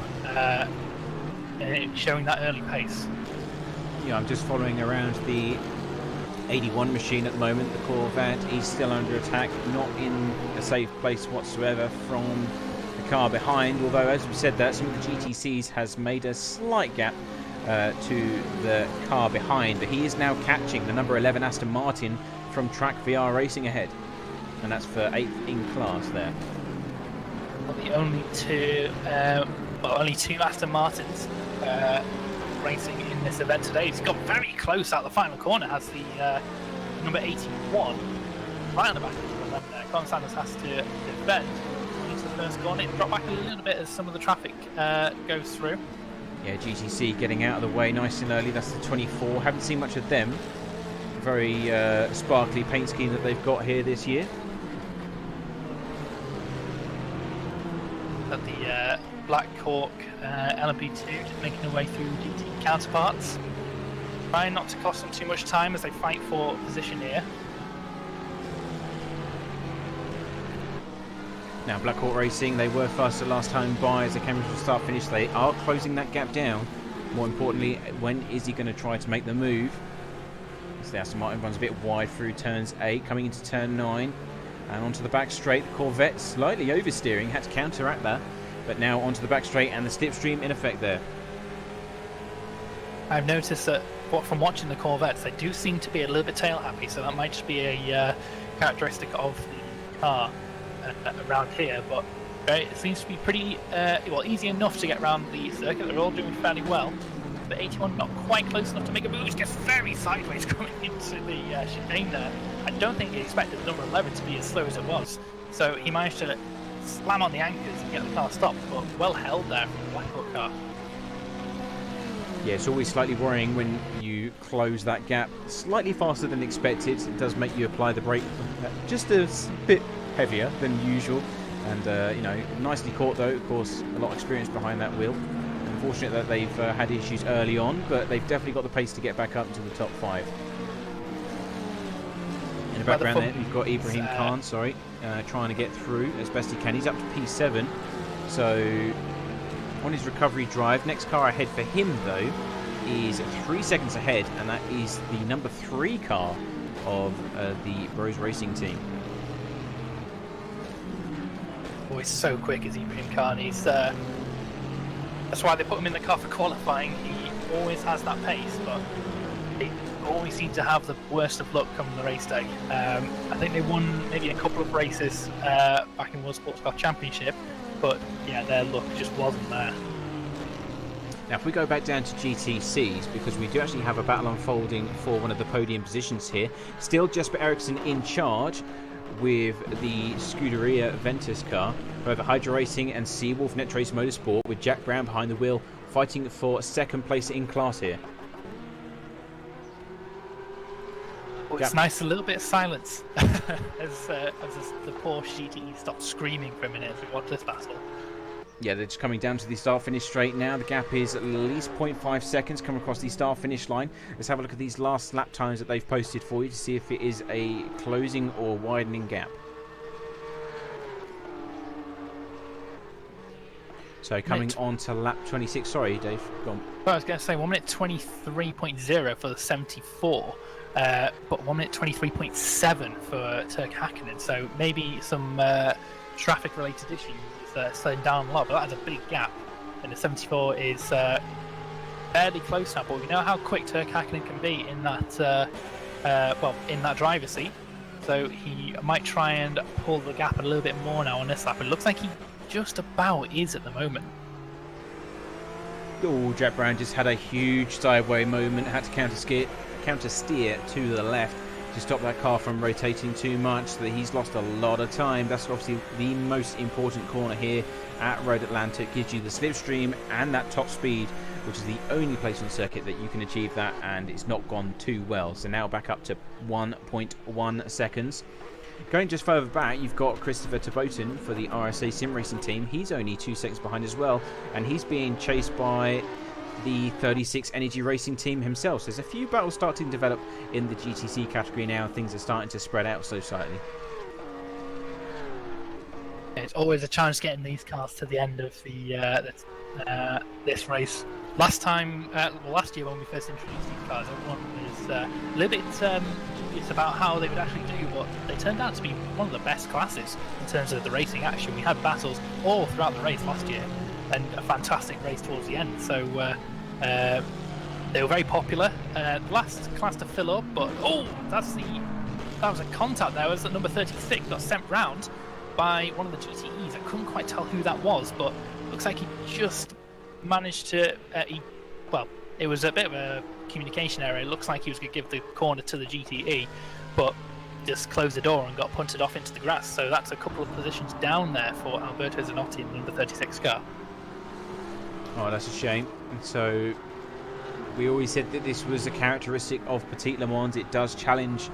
showing that early pace. Yeah, I'm just following around the 81 machine at the moment. The Corvette is still under attack, not in a safe place whatsoever from the car behind, although as we said that, some of the GTCs has made a slight gap to the car behind, but he is now catching the number 11 Aston Martin from Track VR Racing ahead, and that's for 8th in class there. Well, the only two Aston Martins racing in this event today. He's got very close out the final corner, has the number 81 right on the back of him, and Colin Sanders has to defend into the first corner. Drop back a little bit as some of the traffic goes through. Yeah, GTC getting out of the way nice and early. That's the 24. Haven't seen much of them. Very sparkly paint scheme that they've got here this year. But the Black Hawk LMP2 just making their way through GT counterparts. Trying not to cost them too much time as they fight for position here. Now Black Hawk Racing, they were faster last time by as they came from start finish. They are closing that gap down. More importantly, when is he going to try to make the move? As the Aston Martin runs a bit wide through turns 8, coming into turn 9. And onto the back straight, the Corvette slightly oversteering, had to counteract that. But now onto the back straight and the slipstream in effect there. I've noticed that from watching the Corvettes, they do seem to be a little bit tail happy, so that might just be a characteristic of the car around here. But it seems to be pretty easy enough to get around the circuit. They're all doing fairly well. but 81 not quite close enough to make a move. It gets very sideways coming into the chicane there. I don't think he expected the number 11 to be as slow as it was, so he managed to slam on the anchors and get the car stopped, but well held there from the Blackhawk car. Yeah, it's always slightly worrying when you close that gap slightly faster than expected. It does make you apply the brake just a bit heavier than usual. And, you know, nicely caught though. Of course, a lot of experience behind that wheel. Unfortunate that they've had issues early on, but they've definitely got the pace to get back up to the top 5. In the background there, you've got Ibrahim Khan, trying to get through as best he can. He's up to P7, so on his recovery drive. Next car ahead for him, though, is 3 seconds ahead, and that is the number 3 car of the Bros Racing team. Oh, he's so quick as Ibrahim Khan. He's that's why they put him in the car for qualifying. He always has that pace, but they always seem to have the worst of luck come the race day. I think they won maybe a couple of races back in World Sports Car Championship, but yeah, their luck just wasn't there. Now, if we go back down to GTCs, because we do actually have a battle unfolding for one of the podium positions here. Still Jesper Eriksson in charge with the Scuderia Ventus car. However, Hydra Racing and Seawolf Netrace Motorsport with Jack Brown behind the wheel fighting for second place in class here. Well, it's nice, a little bit of silence as the Porsche GTE stopped screaming for a minute as we watch this battle. Yeah, they're just coming down to the start-finish straight now. The gap is at least 0.5 seconds coming across the start-finish line. Let's have a look at these last lap times that they've posted for you to see if it is a closing or widening gap. So coming on to lap 26. Sorry, Dave, go on. Well, I was going to say 1 minute 23.0 for the 74, but 1 minute 23.7 for Turk Hakkinen. So maybe some traffic-related issues slowing down a lot, but that is a big gap. And the 74 is fairly close now. But we know how quick Turk Hakkinen can be in that, in that driver's seat. So he might try and pull the gap a little bit more now on this lap. It looks like he just about is at the moment. Oh, Jack Brown just had a huge sideway moment, had to counter steer to the left to stop that car from rotating too much, so that he's lost a lot of time. That's obviously the most important corner here at Road Atlantic. Gives you the slipstream and that top speed, which is the only place on the circuit that you can achieve that, and it's not gone too well. So now back up to 1.1 seconds. Going just further back, you've got Christopher Tabotin for the RSA Sim Racing team. He's only 2 seconds behind as well, and he's being chased by the 36 Energy Racing team himself. So there's a few battles starting to develop in the GTC category now. Things are starting to spread out so slightly. It's always a challenge getting these cars to the end of the this race. Last year when we first introduced these cars, everyone was a little bit dubious about how they would actually do, but they turned out to be one of the best classes in terms of the racing action. We had battles all throughout the race last year, and a fantastic race towards the end. So they were very popular. The last class to fill up, but that was a contact there. It was at number 36, got sent round by one of the GTEs. I couldn't quite tell who that was, but looks like he just managed to. It was a bit of a communication error. It looks like he was going to give the corner to the GTE, but just closed the door and got punted off into the grass. So that's a couple of positions down there for Alberto Zanotti in the number 36 car. Oh, that's a shame. And so we always said that this was a characteristic of Petit Le Mans. It does challenge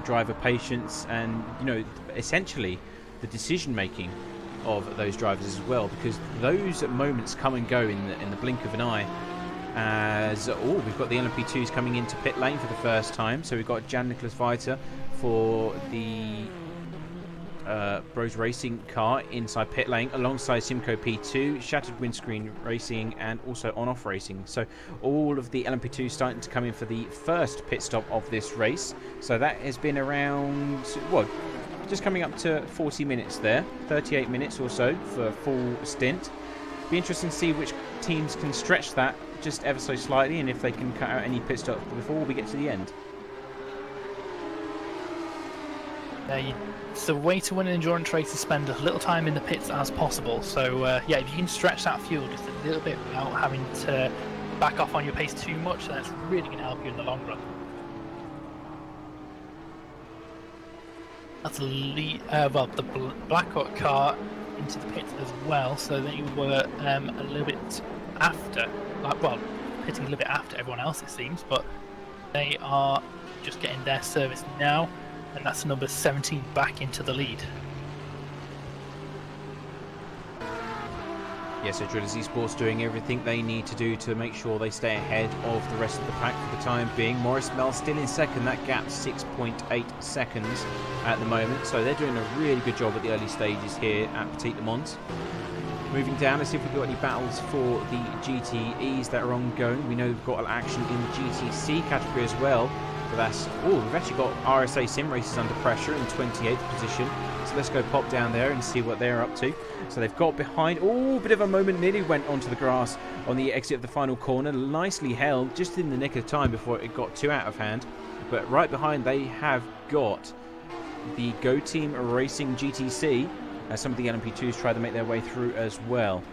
driver patience and, essentially the decision making of those drivers as well, because those moments come and go in the blink of an eye. As we've got the LMP2s coming into pit lane for the first time. So we've got Jan-Nicholas Viter for the Bros Racing car inside pit lane alongside Simco P2, Shattered Windscreen Racing, and also On-Off Racing. So all of the LMP2s starting to come in for the first pit stop of this race. So that has been around, just coming up to 40 minutes there, 38 minutes or so for a full stint. Be interesting to see which teams can stretch that just ever so slightly, and if they can cut out any pit stops before we get to the end. It's the way to win an endurance race to spend as little time in the pits as possible. So if you can stretch that fuel just a little bit without having to back off on your pace too much, that's really going to help you in the long run. That's the Blackhawk car into the pits as well, so they were a little bit after, pitting a little bit after everyone else it seems, but they are just getting their service now, and that's number 17 back into the lead. Yes, so Drillers Esports doing everything they need to do to make sure they stay ahead of the rest of the pack for the time being. Maurice Mel still in second, that gap's 6.8 seconds at the moment, so they're doing a really good job at the early stages here at Petit Le Mans. Moving down, let's see if we've got any battles for the GTEs that are ongoing. We know we've got action in the GTC category as well. But that's, we've actually got RSA Sim Races under pressure in 28th position. So let's go pop down there and see what they're up to. So they've got behind, bit of a moment, nearly went onto the grass on the exit of the final corner. Nicely held, just in the nick of time before it got too out of hand. But right behind they have got the Go Team Racing GTC. As some of the LMP2s try to make their way through as well.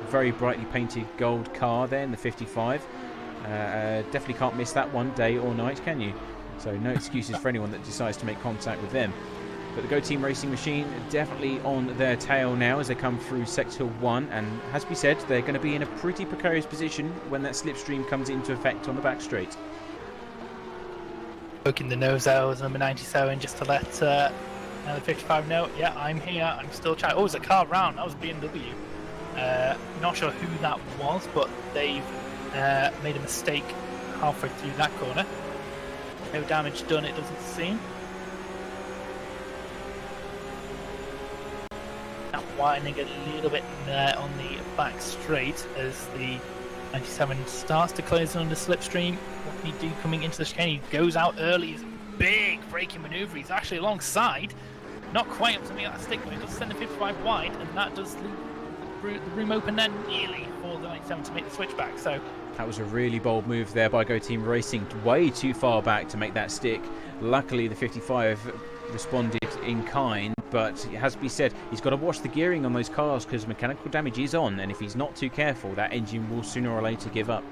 Very brightly painted gold car there in the 55. Definitely can't miss that one day or night, can you? So no excuses for anyone that decides to make contact with them. But the Go Team Racing machine definitely on their tail now as they come through Sector 1. And as we said, they're going to be in a pretty precarious position when that slipstream comes into effect on the back straight. Poking the nose out was number 97 just to let the 55 know, yeah, I'm here, I'm still chatting. Oh, it was a car round, that was BMW. Not sure who that was, but they've made a mistake halfway through that corner. No damage done, it doesn't seem. Now winding a little bit there on the back straight as the 97 starts to close under slipstream. What can he do coming into the chicane? He goes out early, he's big braking manoeuvre, he's actually alongside. Not quite up to me at that stick, but he does send the 55 wide, and that does leave the room open there nearly for the 97 to make the switchback. So that was a really bold move there by Go Team Racing, way too far back to make that stick. Luckily the 55 responded in kind, but it has to be said, he's got to watch the gearing on those cars because mechanical damage is on, and if he's not too careful, that engine will sooner or later give up.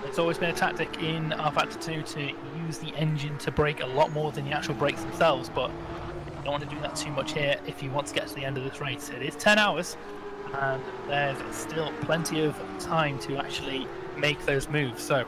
It's always been a tactic in Rf2 to use the engine to brake a lot more than the actual brakes themselves, but you don't want to do that too much here if you want to get to the end of this race. It is 10 hours, and there's still plenty of time to actually make those moves, so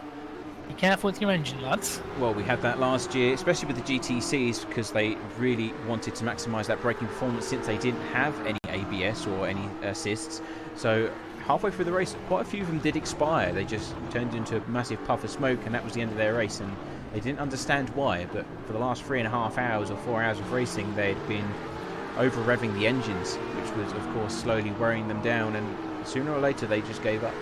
be careful with your engine, lads. Well, we had that last year, especially with the GTCs, because they really wanted to maximise that braking performance since they didn't have any ABS or any assists. So halfway through the race, quite a few of them did expire. They just turned into a massive puff of smoke, and that was the end of their race, and they didn't understand why. But for the last 3.5 hours or 4 hours of racing, they'd been over revving the engines, which was of course slowly wearing them down, and sooner or later they just gave up.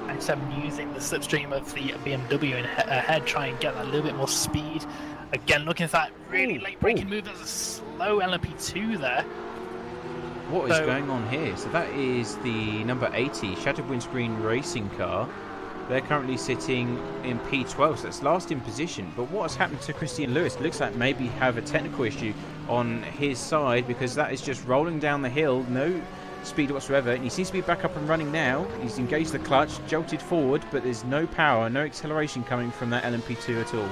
And 7 using the slipstream of the BMW in ahead, try and get that little bit more speed. Again, looking at that really late braking move, there's a slow LMP2 there. What is going on here? So that is the number 80 Shattered Windscreen racing car. They're currently sitting in P12, so that's last in position. But what has happened to Christian Lewis? Looks like maybe have a technical issue on his side, because that is just rolling down the hill, no speed whatsoever, and he seems to be back up and running now. He's engaged the clutch, jolted forward, but there's no power, no acceleration coming from that LMP2 at all.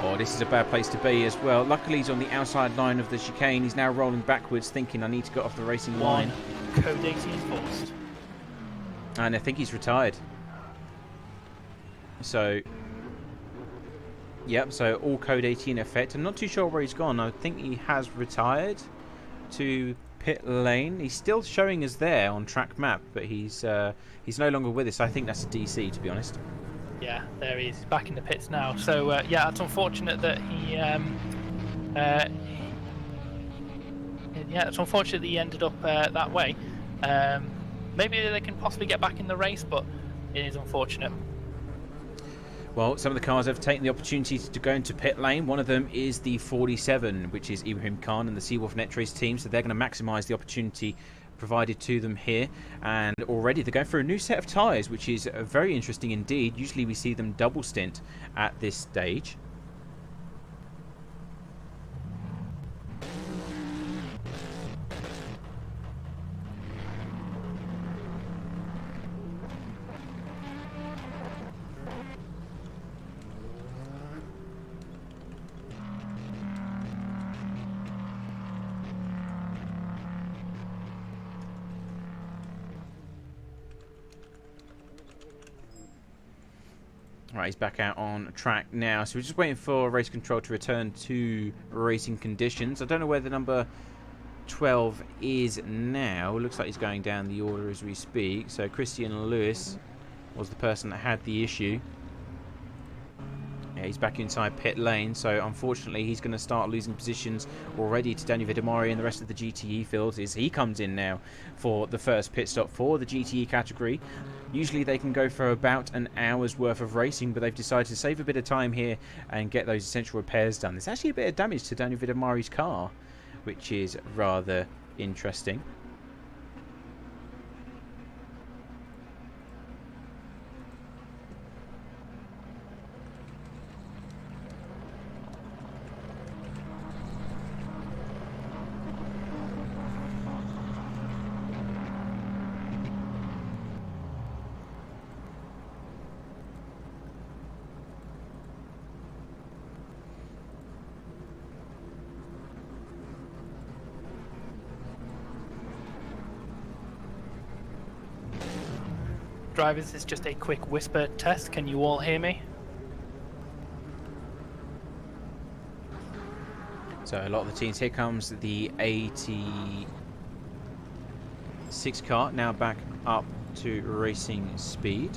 Oh, this is a bad place to be as well. Luckily he's on the outside line of the chicane. He's now rolling backwards, thinking I need to get off the racing line. Code 18 enforced. And I think he's retired. So, yep, so all code 18 effect. I'm not too sure where he's gone. I think he has retired to pit lane. He's still showing us there on track map, but he's no longer with us. I think that's a DC, to be honest. Yeah, there he is. He's back in the pits now. So, yeah, it's unfortunate that it's unfortunate that he ended up that way. Maybe they can possibly get back in the race, but it is unfortunate. Well, some of the cars have taken the opportunity to go into pit lane. One of them is the 47, which is Ibrahim Khan and the Seawolf Netrace team, so they're going to maximise the opportunity provided to them here, and already they're going for a new set of tyres, which is very interesting indeed. Usually we see them double stint at this stage. Right, he's back out on track now, so we're just waiting for race control to return to racing conditions. I don't know where the number 12 is now. Looks like he's going down the order as we speak. So Christian Lewis was the person that had the issue. Yeah, he's back inside pit lane, so unfortunately he's going to start losing positions already to Daniel Vidamari and the rest of the GTE field as he comes in now for the first pit stop for the GTE category. Usually they can go for about an hour's worth of racing, but they've decided to save a bit of time here and get those essential repairs done. There's actually a bit of damage to Daniel Vidamari's car, which is rather interesting. Drivers, it's just a quick whisper test. Can you all hear me? So a lot of the teams, here comes the 86 car, now back up to racing speed.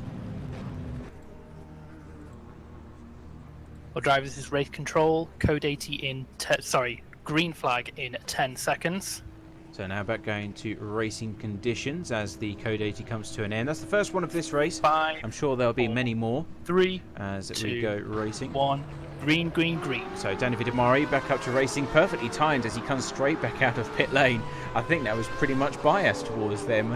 Well, drivers, is race control, code 80 in, green flag in 10 seconds. So now back going to racing conditions as the code 80 comes to an end. That's the first one of this race. 5, I'm sure there'll be 4, many more 3, as 2, we go racing. 1, green, green, green. So Daniel Vidamari back up to racing, perfectly timed as he comes straight back out of pit lane. I think that was pretty much biased towards them.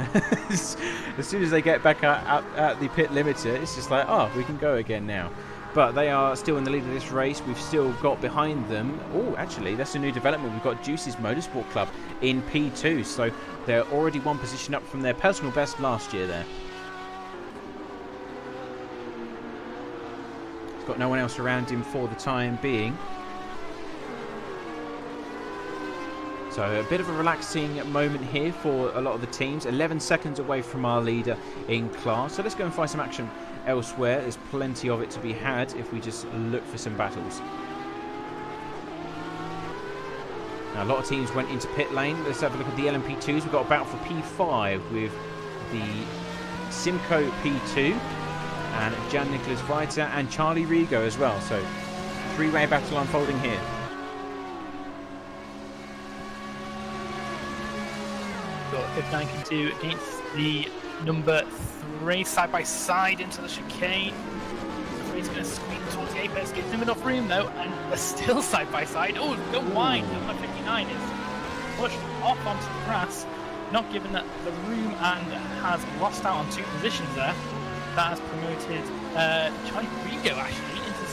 As soon as they get back out at the pit limiter, it's just like, oh, we can go again now. But they are still in the lead of this race. We've still got behind them. Oh, actually, that's a new development. We've got Juice's Motorsport Club in P2. So they're already one position up from their personal best last year there. He's got no one else around him for the time being. So a bit of a relaxing moment here for a lot of the teams. 11 seconds away from our leader in class. So let's go and find some action elsewhere. There's plenty of it to be had if we just look for some battles. Now, a lot of teams went into pit lane. Let's have a look at the LMP2s. We've got a battle for P5 with the Simco P2 and Jan Nicholas Viter and Charlie Rigo as well. So three-way battle unfolding here. Got F9 can do against the number 3 side by side into the chicane. The 3's going to squeeze towards the apex, gives him enough room though, and they're still side by side. Oh, go wide. Number 59 is pushed off onto the grass, not given that the room, and has lost out on 2 positions there. That has promoted Charlie Rigo actually into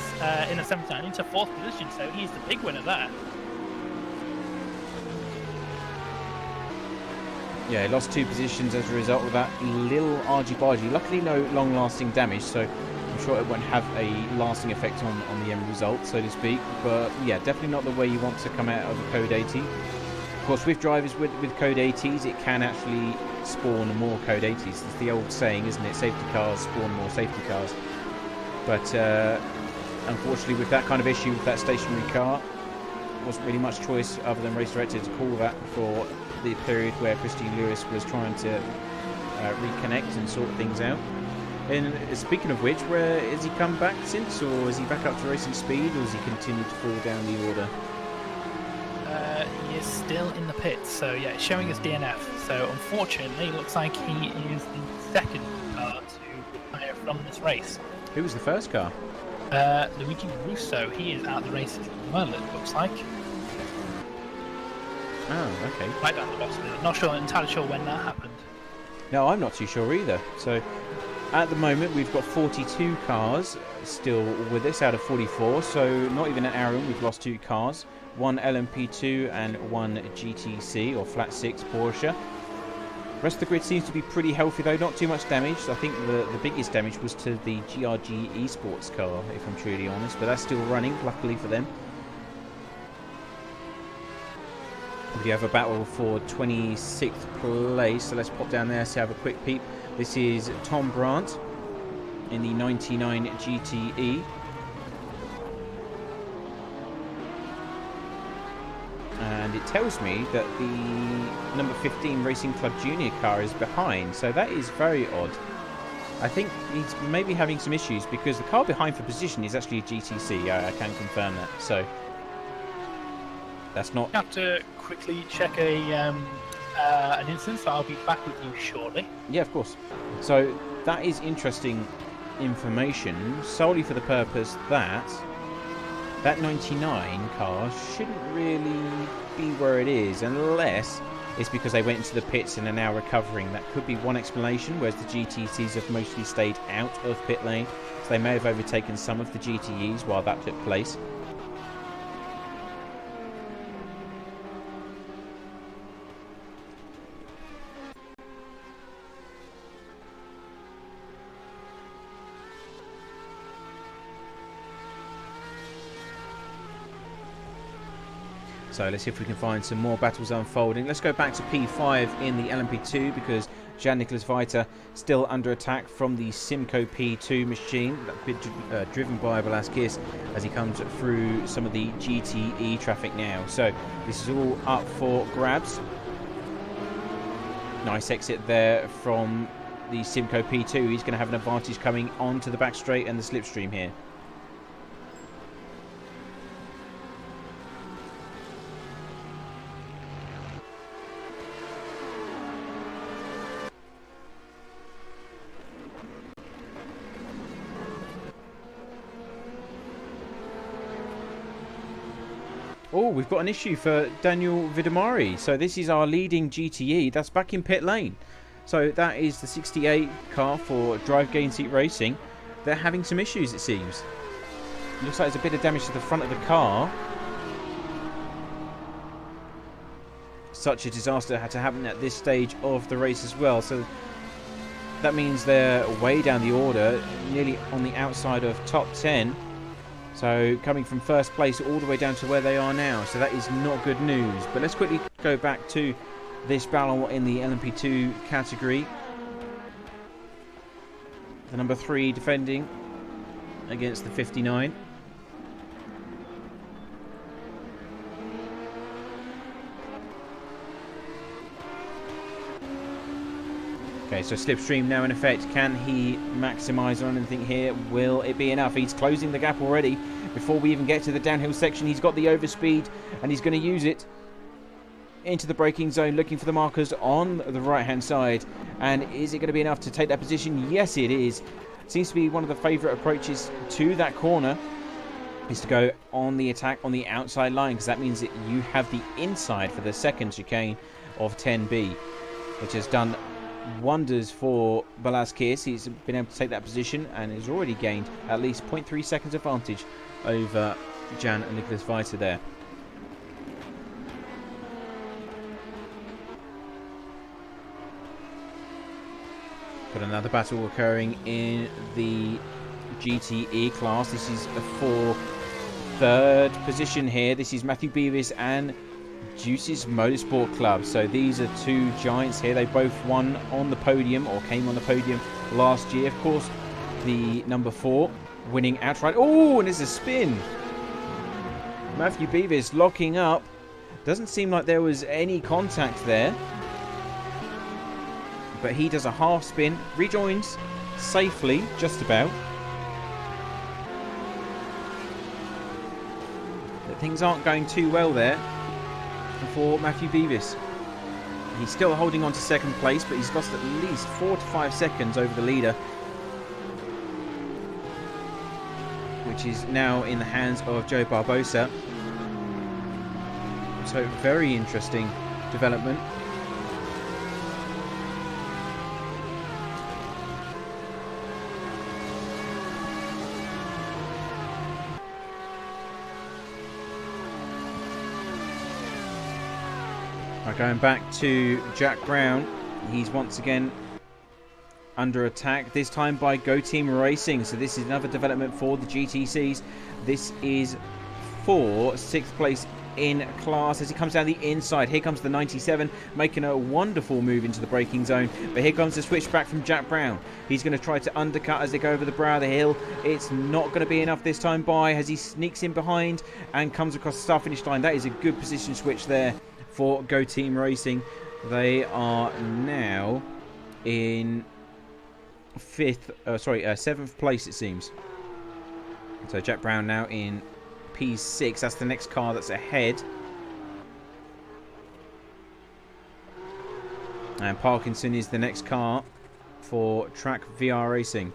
in the 79 into 4th position, so he's the big winner there. Yeah, he lost 2 positions as a result of that little argy-bargy. Luckily, no long-lasting damage, so I'm sure it won't have a lasting effect on the end result, so to speak. But yeah, definitely not the way you want to come out of a Code 80. Of course, with drivers with Code 80s, it can actually spawn more Code 80s. It's the old saying, isn't it? Safety cars spawn more safety cars. But unfortunately, with that kind of issue with that stationary car, wasn't really much choice other than race director to call that for the period where Christian Lewis was trying to reconnect and sort things out. And speaking of which, where has he come back since, or is he back up to racing speed, or has he continued to fall down the order? He is still in the pits, so yeah, it's showing us DNF. So unfortunately, it looks like he is the second car to retire from this race. Who was the first car? Luigi Russo. He is out of the race as well, it looks like. Oh, okay. Right down the bottom. I'm not entirely sure when that happened. No, I'm not too sure either. So at the moment, we've got 42 cars still with us out of 44. So not even an hour in, we've lost 2 cars. One LMP2 and one GTC or flat 6 Porsche. Rest of the grid seems to be pretty healthy though, not too much damage. I think the biggest damage was to the GRG Esports car, if I'm truly honest, but that's still running, luckily for them. We have a battle for 26th place, so let's pop down there to have a quick peep. This is Tom Brandt in the 99 GTE. And it tells me that the number 15 Racing Club Junior car is behind, so that is very odd. I think he's maybe having some issues because the car behind for position is actually a GTC. I can confirm that, so that's not... I have to quickly check an instance, so I'll be back with you shortly. Yeah, of course. So that is interesting information solely for the purpose that that 99 car shouldn't really be where it is unless it's because they went into the pits and are now recovering. That could be one explanation, whereas the GTCs have mostly stayed out of pit lane, so they may have overtaken some of the GTEs while that took place. So let's see if we can find some more battles unfolding. Let's go back to P5 in the LMP2 because Jan-Nicolas Viter still under attack from the Simco P2 machine, driven by Velasquez as he comes through some of the GTE traffic now. So this is all up for grabs. Nice exit there from the Simco P2. He's going to have an advantage coming onto the back straight and the slipstream here. Oh, we've got an issue for Daniel Vidamari. So this is our leading GTE. That's back in pit lane. So that is the 68 car for Drive Gain Seat Racing. They're having some issues, it seems. Looks like there's a bit of damage to the front of the car. Such a disaster had to happen at this stage of the race as well. So that means they're way down the order, nearly on the outside of top 10. So coming from first place all the way down to where they are now. So that is not good news. But let's quickly go back to this battle in the LMP2 category. The number 3 defending against the 59. Okay, so slipstream now in effect. Can he maximise on anything here? Will it be enough? He's closing the gap already. Before we even get to the downhill section, he's got the overspeed and he's going to use it into the braking zone, looking for the markers on the right-hand side. And is it going to be enough to take that position? Yes, it is. Seems to be one of the favourite approaches to that corner is to go on the attack on the outside line, because that means that you have the inside for the second chicane of 10B, which has done wonders for Velasquez. He's been able to take that position and has already gained at least 0.3 seconds advantage over Jan and Nicolas Viter there. Got another battle occurring in the GTE class. This is for third position here. This is Matthew Beavis and Juices Motorsport Club. So these are two giants here. They both won on the podium, or came on the podium last year. Of course, the number 4 winning outright. Oh, and there's a spin. Matthew Beavis locking up. Doesn't seem like there was any contact there, but he does a half spin, rejoins safely, just about. But things aren't going too well there for Matthew Beavis. He's still holding on to second place, but he's lost at least 4 to 5 seconds over the leader, which is now in the hands of Joe Barbosa. So very interesting development. Going back to Jack Brown, he's once again under attack, this time by Go Team Racing. So this is another development for the GTCs. This is for 6th place in class as he comes down the inside. Here comes the 97, making a wonderful move into the braking zone. But here comes the switchback from Jack Brown. He's going to try to undercut as they go over the brow of the hill. It's not going to be enough this time by as he sneaks in behind and comes across the start finish line. That is a good position switch there for Go Team Racing. They are now in 7th place, it seems. So Jack Brown now in P6. That's the next car that's ahead. And Parkinson is the next car for Track VR Racing.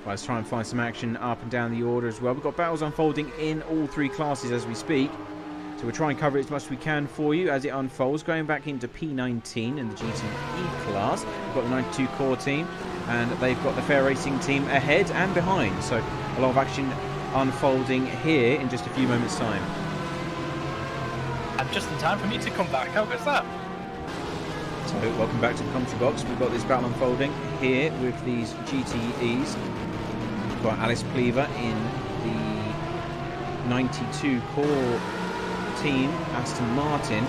Let's try and find some action up and down the order as well. We've got battles unfolding in all 3 classes as we speak. So we'll try and cover it as much as we can for you as it unfolds. Going back into P19 in the GTE class, we've got the 92 core team, and they've got the Fair Racing team ahead and behind. So a lot of action unfolding here in just a few moments' time. And just in time for me to come back. How good's that? So welcome back to the commentary box. We've got this battle unfolding here with these GTEs. We've got Alice Cleaver in the 92 core team, Aston Martin,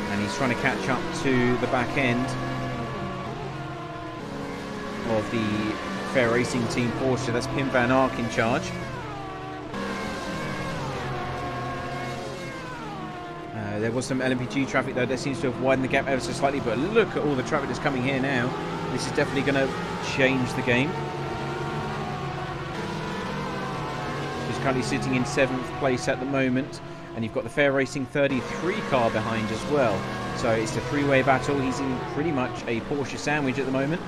and he's trying to catch up to the back end of the Fair Racing team Porsche. That's Pim van Ark in charge. There was some LMP2 traffic though. That seems to have widened the gap ever so slightly, but look at all the traffic that's coming here now. This is definitely going to change the game. He's currently sitting in 7th place at the moment, and you've got the Fair Racing 33 car behind as well. So it's a 3-way battle. He's in pretty much a Porsche sandwich at the moment.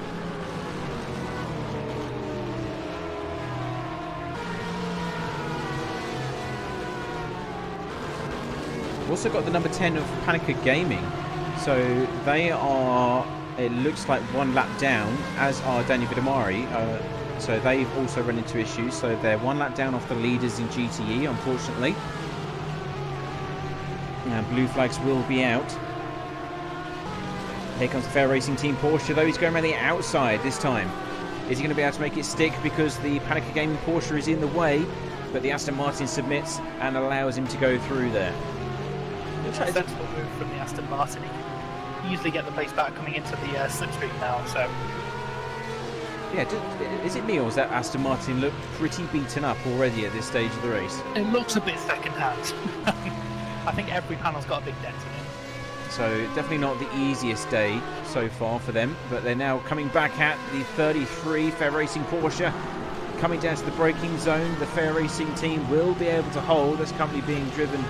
We've also got the number 10 of Panica Gaming. So they are, it looks like 1 lap down, as are Daniel Vidamari. So they've also run into issues. So they're 1 lap down off the leaders in GTE, unfortunately. And blue flags will be out. Here comes the Fair Racing team Porsche, though. He's going around the outside this time. Is he going to be able to make it stick because the Panica Gaming Porsche is in the way? But the Aston Martin submits and allows him to go through there. It's a sensible move from the Aston Martin. He can easily get the pace back coming into the slipstream now. So, yeah, is it me or does that Aston Martin look pretty beaten up already at this stage of the race? It looks a bit second-hand. I think every panel's got a big dent in it. So definitely not the easiest day so far for them, but they're now coming back at the 33 Fair Racing Porsche. Coming down to the braking zone, the Fair Racing team will be able to hold. That's currently being driven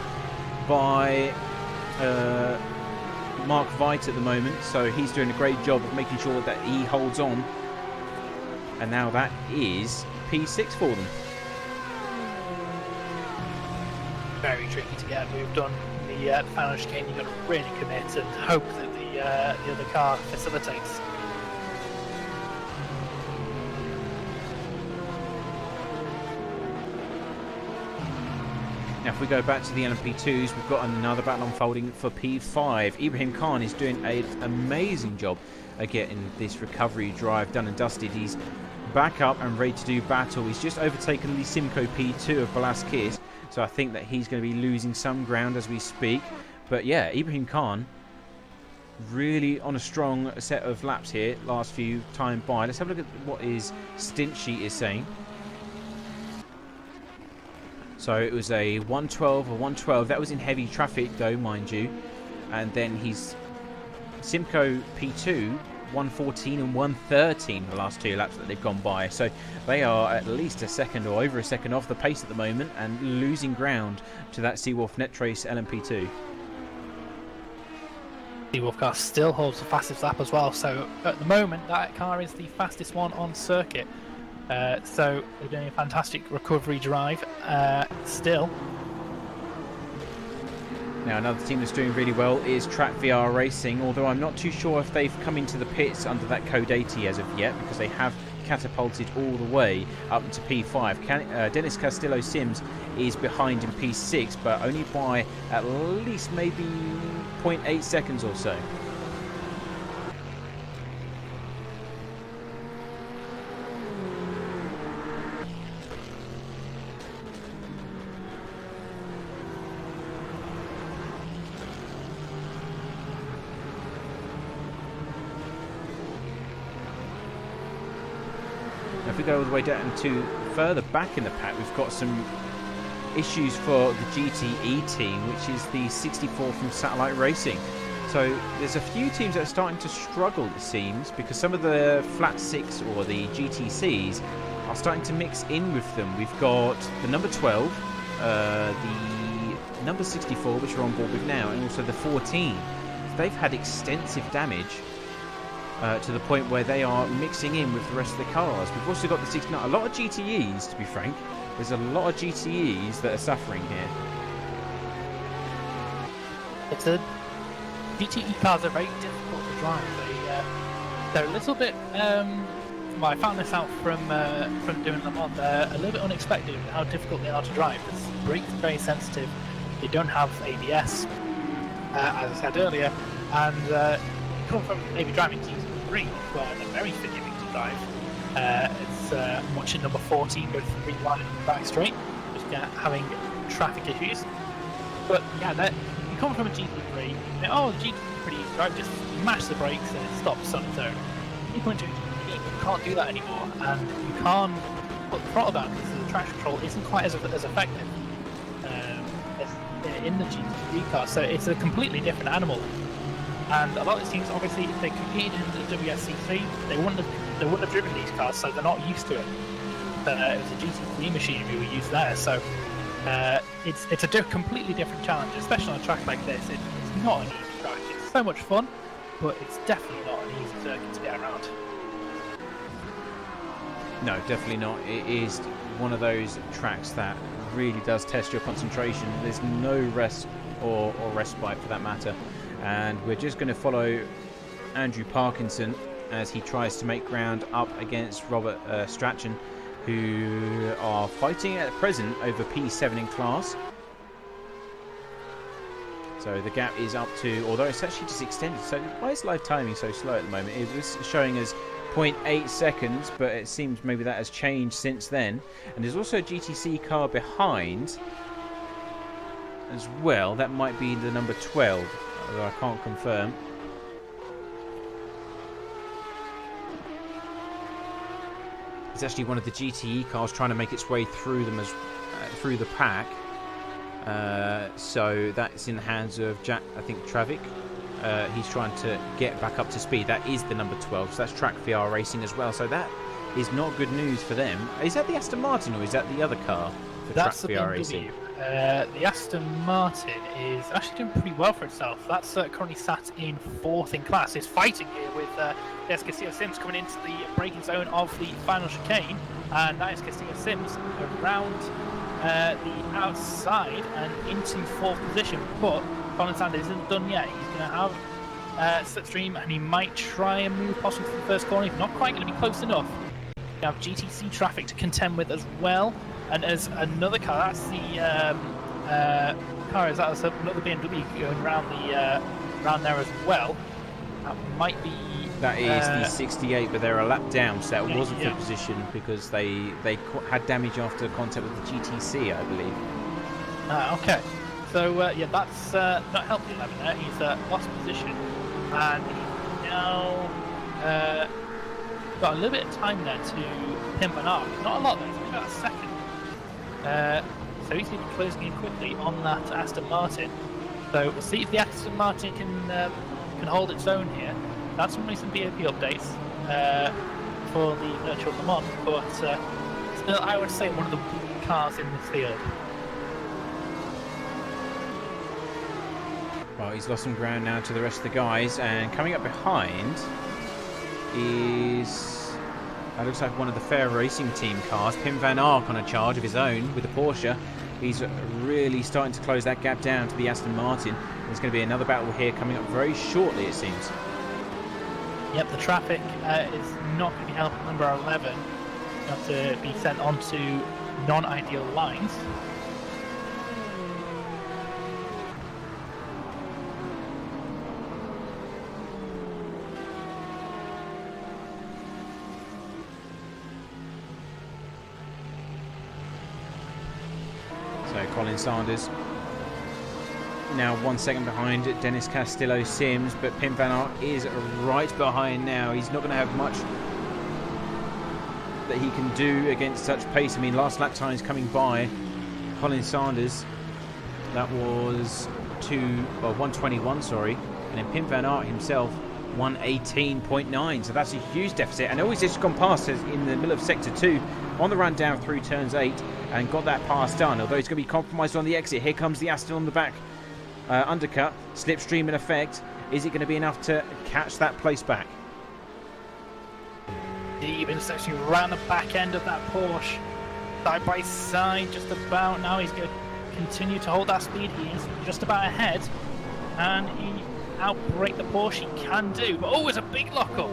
by Mark Veit at the moment, so he's doing a great job of making sure that he holds on, and now that is P6 for them. Very tricky to get a move done in the final chicane. You've got to really commit and hope that the other car facilitates. Now if we go back to the LMP2s, we've got another battle unfolding for P5. Ibrahim Khan is doing an amazing job at getting this recovery drive done and dusted. He's back up and ready to do battle. He's just overtaken the Simco P2 of Balaskis, so I think that he's going to be losing some ground as we speak. But yeah, Ibrahim Khan really on a strong set of laps here last few time by. Let's have a look at what his stint sheet is saying. So it was a 112 or 112. That was in heavy traffic though, mind you. And then he's Simco P2, 114 and 113 the last 2 laps that they've gone by. So they are at least a second or over a second off the pace at the moment and losing ground to that Seawolf Netrace LMP2. The Wolf car still holds the fastest lap as well, so at the moment that car is the fastest one on circuit. So they're doing a fantastic recovery drive still. Now another team that's doing really well is Track VR Racing, although I'm not too sure if they've come into the pits under that code 80 as of yet, because they have catapulted all the way up into P5. Dennis Castillo Sims is behind in P6, but only by at least maybe 0.8 seconds or so. If we go all the way down to further back in the pack, we've got some issues for the GTE team, which is the 64 from Satellite Racing. So there's a few teams that are starting to struggle, it seems, because some of the flat 6 or the GTCs are starting to mix in with them. We've got the number 12, the number 64, which we're on board with now, and also the 14. So they've had extensive damage. To the point where they are mixing in with the rest of the cars. We've also got the 69. A lot of GTEs, to be frank. There's a lot of GTEs that are suffering here. GTE cars are very difficult to drive. They're a little bit. Well, I found this out from doing them on. They're a little bit unexpected how difficult they are to drive. The brakes are very sensitive. They don't have ABS, as I said earlier, and come from maybe driving teams 3, where they're very forgiving to drive. It's watching number 14 go 3 wide in the back straight, just having traffic issues. But yeah, you come from a GT3, you think, oh, the GT3 is pretty easy to drive, just mash the brakes and it stops on its own. You come into a GT3, you can't do that anymore, and you can't put the throttle down because the traction control isn't quite as effective as in the GT3 car. So it's a completely different animal. And a lot of these teams, obviously, if they competed in the WSC3, they wouldn't have driven these cars, so they're not used to it. It was a GT3 machinery we used there, so it's a completely different challenge, especially on a track like this. It's not an easy track. It's so much fun, but it's definitely not an easy circuit to get around. No, definitely not. It is one of those tracks that really does test your concentration. There's no rest or respite for that matter. And we're just going to follow Andrew Parkinson as he tries to make ground up against Robert Strachan, who are fighting at present over P7 in class. So the gap is up to, although it's actually just extended. So why is live timing so slow at the moment? It was showing us 0.8 seconds, but it seems maybe that has changed since then. And there's also a GTC car behind as well. That might be the number 12. Although I can't confirm. It's actually one of the GTE cars trying to make its way through them through the pack. So that's in the hands of Jack, I think, Travick. He's trying to get back up to speed. That is the number 12. So that's Track VR Racing as well. So that is not good news for them. Is that the Aston Martin or is that the other car for That's Track VR Racing? The Aston Martin is actually doing pretty well for itself. That's currently sat in 4th in class. It's fighting here with Des Castillo Sims coming into the braking zone of the final chicane, and that is Castillo Sims around the outside and into 4th position. But Colin Sanders isn't done yet. He's going to have slipstream, and he might try and move possibly to the first corner. He's not quite going to be close enough. You have GTC traffic to contend with as well. And as another car, that's the car. That's another BMW going around around there as well. That might be. That is the 68, but they're a lap down, so that wasn't the position because they had damage after contact with the GTC, I believe. Okay. So yeah, that's not helped 11 there. He's lost position, and he's now got a little bit of time there to pimp an arc. Not a lot though. He's got a second. So he's going to be closing in quickly on that Aston Martin. So we'll see if the Aston Martin can hold its own here. That's some recent BOP updates for the virtual Le Mans, but still, I would say one of the weak cars in this field. Well, he's lost some ground now to the rest of the guys, and coming up behind is, that looks like one of the Fair Racing Team cars, Pim van Ark on a charge of his own with the Porsche. He's really starting to close that gap down to the Aston Martin. There's going to be another battle here coming up very shortly, it seems. Yep, the traffic is not going to be helping number 11. You have to be sent onto non-ideal lines. So Colin Sanders now 1 second behind Dennis Castillo-Sims, but Pim van Ark is right behind now. He's not going to have much that he can do against such pace. I mean, last lap times coming by Colin Sanders, that was 121, sorry, and then Pim van Ark himself 118.9, so that's a huge deficit. And always just gone past us in the middle of sector 2 on the run down through turns 8 and got that pass done, although it's going to be compromised on the exit. Here comes the Aston on the back. Undercut, slipstream in effect. Is it going to be enough to catch that place back? Deep intersection around the back end of that Porsche, side by side, just about. Now he's going to continue to hold that speed. He is just about ahead, and he outbrake the Porsche. He can do, but oh, it's a big lockup.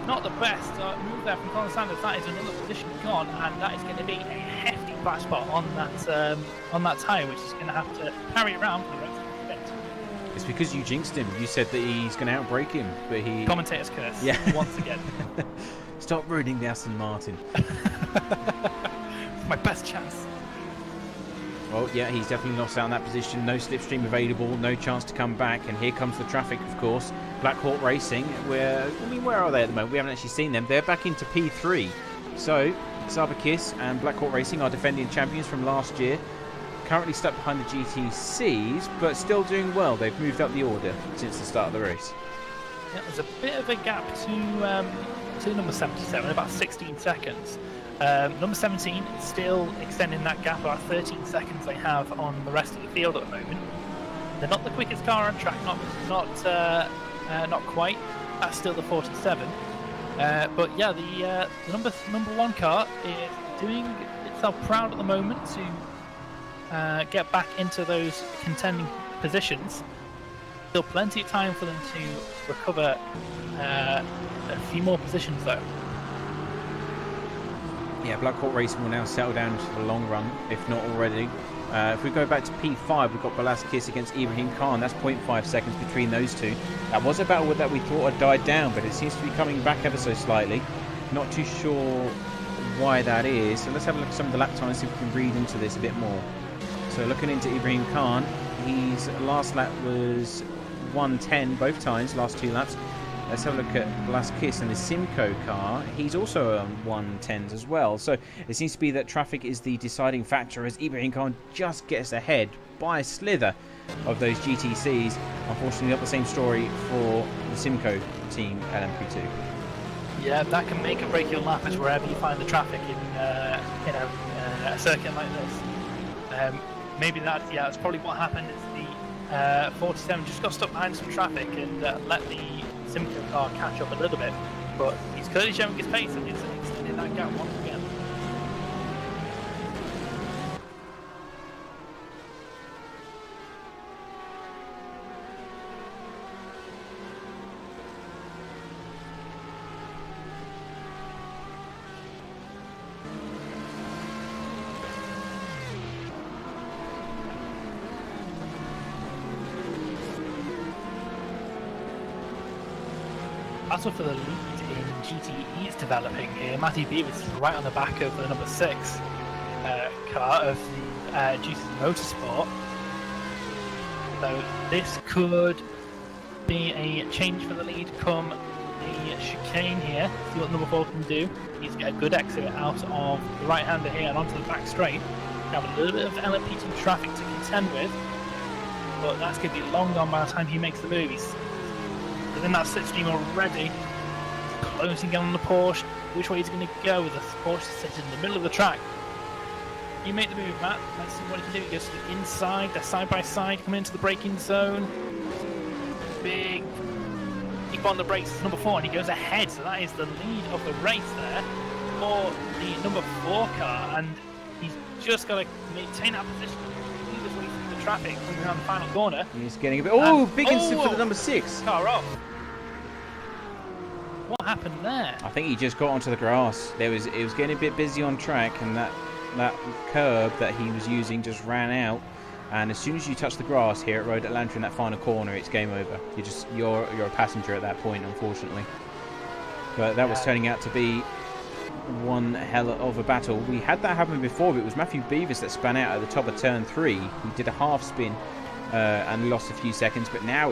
Not the best move there from Colin Sanders. That is another position gone, and that is going to be a hefty black spot on that tyre, which is going to have to carry around for the rest of the event. It's because you jinxed him. You said that he's going to outbrake him, but he... Commentator's curse, yeah. Once again. Stop ruining the Aston Martin. My best chance. Well, yeah, he's definitely lost out on that position. No slipstream available, no chance to come back. And here comes the traffic, of course. Black Hawk Racing, where are they at the moment? We haven't actually seen them. They're back into P3. So, Sabakis and Black Hawk Racing are defending champions from last year. Currently stuck behind the GTCs, but still doing well. They've moved up the order since the start of the race. Yeah, there's a bit of a gap to number 77, about 16 seconds. Number 17 still extending that gap, about 13 seconds they have on the rest of the field at the moment. They're not the quickest car on track, not quite. That's still the 47. But yeah, the number one car is doing itself proud at the moment to get back into those contending positions. Still plenty of time for them to recover a few more positions though. Yeah, Black Hawk Racing will now settle down into the long run, if not already. If we go back to P5, we've got Balaskis against Ibrahim Khan. That's 0.5 seconds between those two. That was a battle that we thought had died down, but it seems to be coming back ever so slightly. Not too sure why that is. So let's have a look at some of the lap times, see if we can read into this a bit more. So looking into Ibrahim Khan, his last lap was 110 both times, last two laps. Let's have a look at Balaskis and the Simco car. He's also on 110s as well. So it seems to be that traffic is the deciding factor as Ibrahim Khan just gets ahead by a slither of those GTCs. Unfortunately, not the same story for the Simco team LMP2. Yeah, that can make or break your lap as wherever you find the traffic in a circuit like this. Maybe that's probably what happened. Is the 47 just got stuck behind some traffic and let the Simco car catch up a little bit, but he's clearly showing his pace and he's extending that gap once again. Battle for the lead in GTE is developing here. Matty Beavis is right on the back of the number 6 car of the GTC Motorsport. So this could be a change for the lead come the chicane here. See what number 4 can do. He's got a good exit out of the right-hander here and onto the back straight. Have a little bit of LMP2 traffic to contend with, but that's going to be long gone by the time he makes the move. He's within that slipstream already, closing in on the Porsche. Which way he's going to go with the Porsche sitting in the middle of the track? You make the move, Matt. Let's see what he can do. He goes to the inside. They're side by side, coming into the braking zone. Big. Keep on the brakes. It's number 4, and he goes ahead. So that is the lead of the race there for the number 4 car, and he's just got to maintain that position. Lead his way through the traffic, coming around the final corner. He's getting a bit. Oh, big incident for the number 6. Car off. What happened there? I think he just got onto the grass. It was getting a bit busy on track, and that curb that he was using just ran out. And as soon as you touch the grass here at Road Atlanta in that final corner, it's game over. You're a passenger at that point, unfortunately. But that was turning out to be one hell of a battle. We had that happen before, but it was Matthew Beavis that span out at the top of turn 3. He did a half spin and lost a few seconds, but now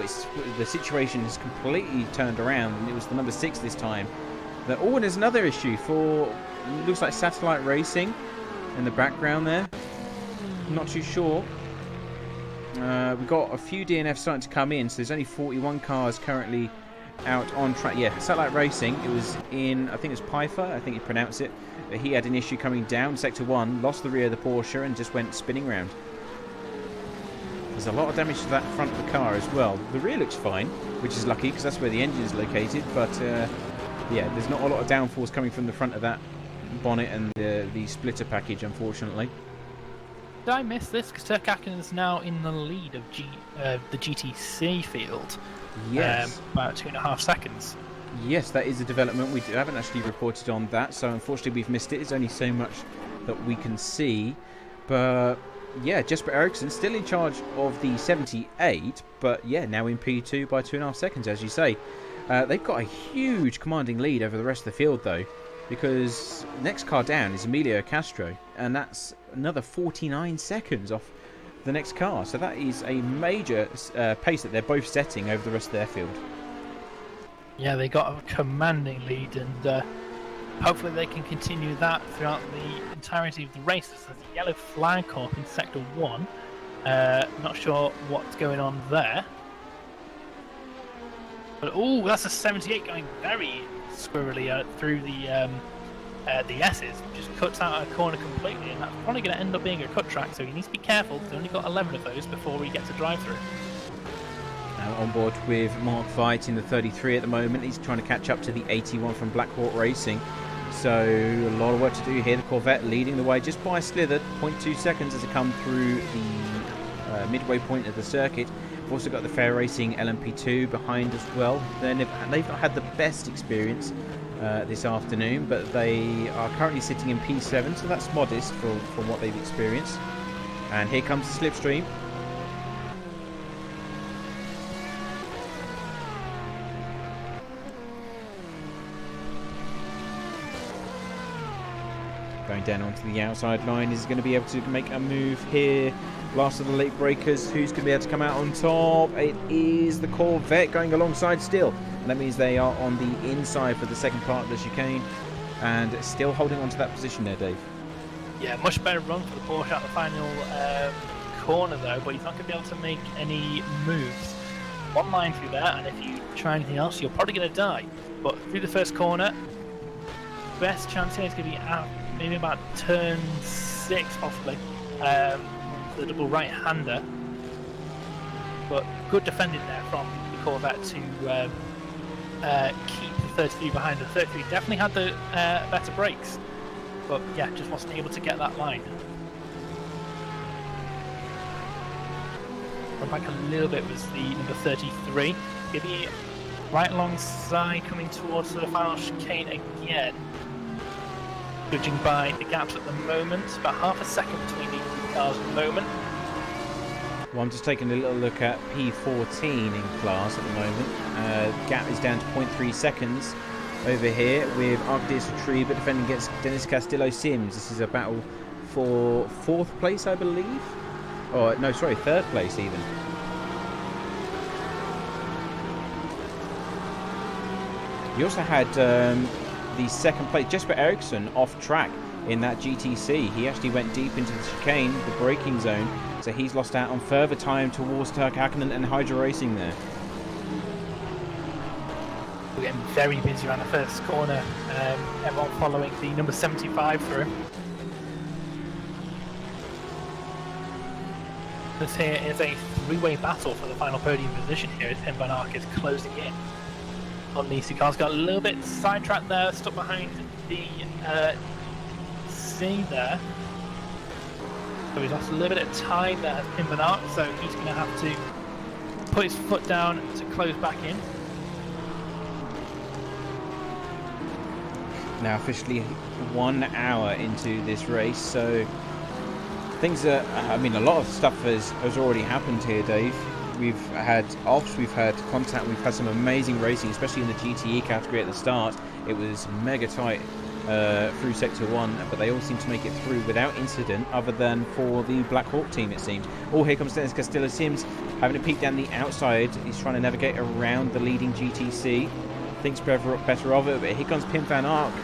the situation has completely turned around, and it was the number 6 this time. And there's another issue for, it looks like Satellite Racing in the background there. I'm not too sure. We've got a few DNFs starting to come in, so there's only 41 cars currently out on track. Yeah, Satellite Racing, it was in, I think it was Pfeiffer, I think you pronounce it. He had an issue coming down Sector 1, lost the rear of the Porsche and just went spinning round. There's a lot of damage to that front of the car as well. The rear looks fine, which is lucky because that's where the engine is located, but yeah, there's not a lot of downforce coming from the front of that bonnet and the splitter package, unfortunately. Did I miss this? Because Turk Hakkinen is now in the lead of the GTC field. Yes. About 2.5 seconds. Yes, that is a development. We haven't actually reported on that, so unfortunately we've missed it. There's only so much that we can see. But yeah, Jesper Eriksson still in charge of the 78, but yeah, now in P2 by 2.5 seconds, as you say. They've got a huge commanding lead over the rest of the field, though, because next car down is Emilio Castro, and that's another 49 seconds off the next car. So that is a major pace that they're both setting over the rest of their field. Yeah, they got a commanding lead, and hopefully they can continue that throughout the entirety of the race. There's a yellow flag corp in Sector 1. Not sure what's going on there. But oh, that's a 78 going very squirrely through the S's. Just cuts out a corner completely, and that's probably going to end up being a cut track, so he needs to be careful. He's only got 11 of those before he gets a drive-through. On board with Mark Veit in the 33 at the moment. He's trying to catch up to the 81 from Black Hawk Racing. So a lot of work to do here. The Corvette leading the way just by a slither, 0.2 seconds as it comes through the midway point of the circuit. We've also got the Fair Racing LMP2 behind as well. They've not had the best experience this afternoon, but they are currently sitting in P7, so that's modest from what they've experienced. And here comes the slipstream. Going down onto the outside line, is going to be able to make a move here. Last of the late breakers, who's going to be able to come out on top? It is the Corvette going alongside still. And that means they are on the inside for the second part of the chicane, and still holding on to that position there, Dave. Yeah, much better run for the Porsche at the final corner though, but he's not going to be able to make any moves. One line through there, and if you try anything else, you're probably going to die. But through the first corner, best chance here is going to be out maybe about turn 6 possibly, the double right-hander, but good defending there from the Corvette to keep the 33 behind. The 33 definitely had the better brakes, but yeah, just wasn't able to get that line. Run back a little bit was the number 33, maybe right alongside, coming towards the final chicane again. Judging by the gaps at the moment, about half a second between these two cars at the moment. Well, I'm just taking a little look at P14 in class at the moment. Gap is down to 0.3 seconds over here with Arcadius Retriever defending against Dennis Castillo Sims. This is a battle for 4th place, I believe. Oh, no, sorry, 3rd place even. You also had the second place, Jesper Eriksson, off track in that GTC. He actually went deep into the chicane, the braking zone, so he's lost out on further time towards Turk Hakkinen and Hydra Racing there. We're getting very busy around the first corner. Everyone following the number 75 through. This here is a three-way battle for the final podium position here as Tim Van Ark is closing in on these two cars. Got a little bit sidetracked there, stuck behind the C there. So he's lost a little bit of time there as Tim Van Ark, so he's going to have to put his foot down to close back in. Now officially 1 hour into this race, so things are, I mean, a lot of stuff has already happened here, Dave. We've had offs, we've had contact, we've had some amazing racing, especially in the GTE category at the start. It was mega tight through Sector 1, but they all seem to make it through without incident, other than for the Black Hawk team, it seems. Oh, here comes Dennis Castillo-Sims, having a peek down the outside. He's trying to navigate around the leading GTC. Thinks better of it, but here comes Pim Van Ark.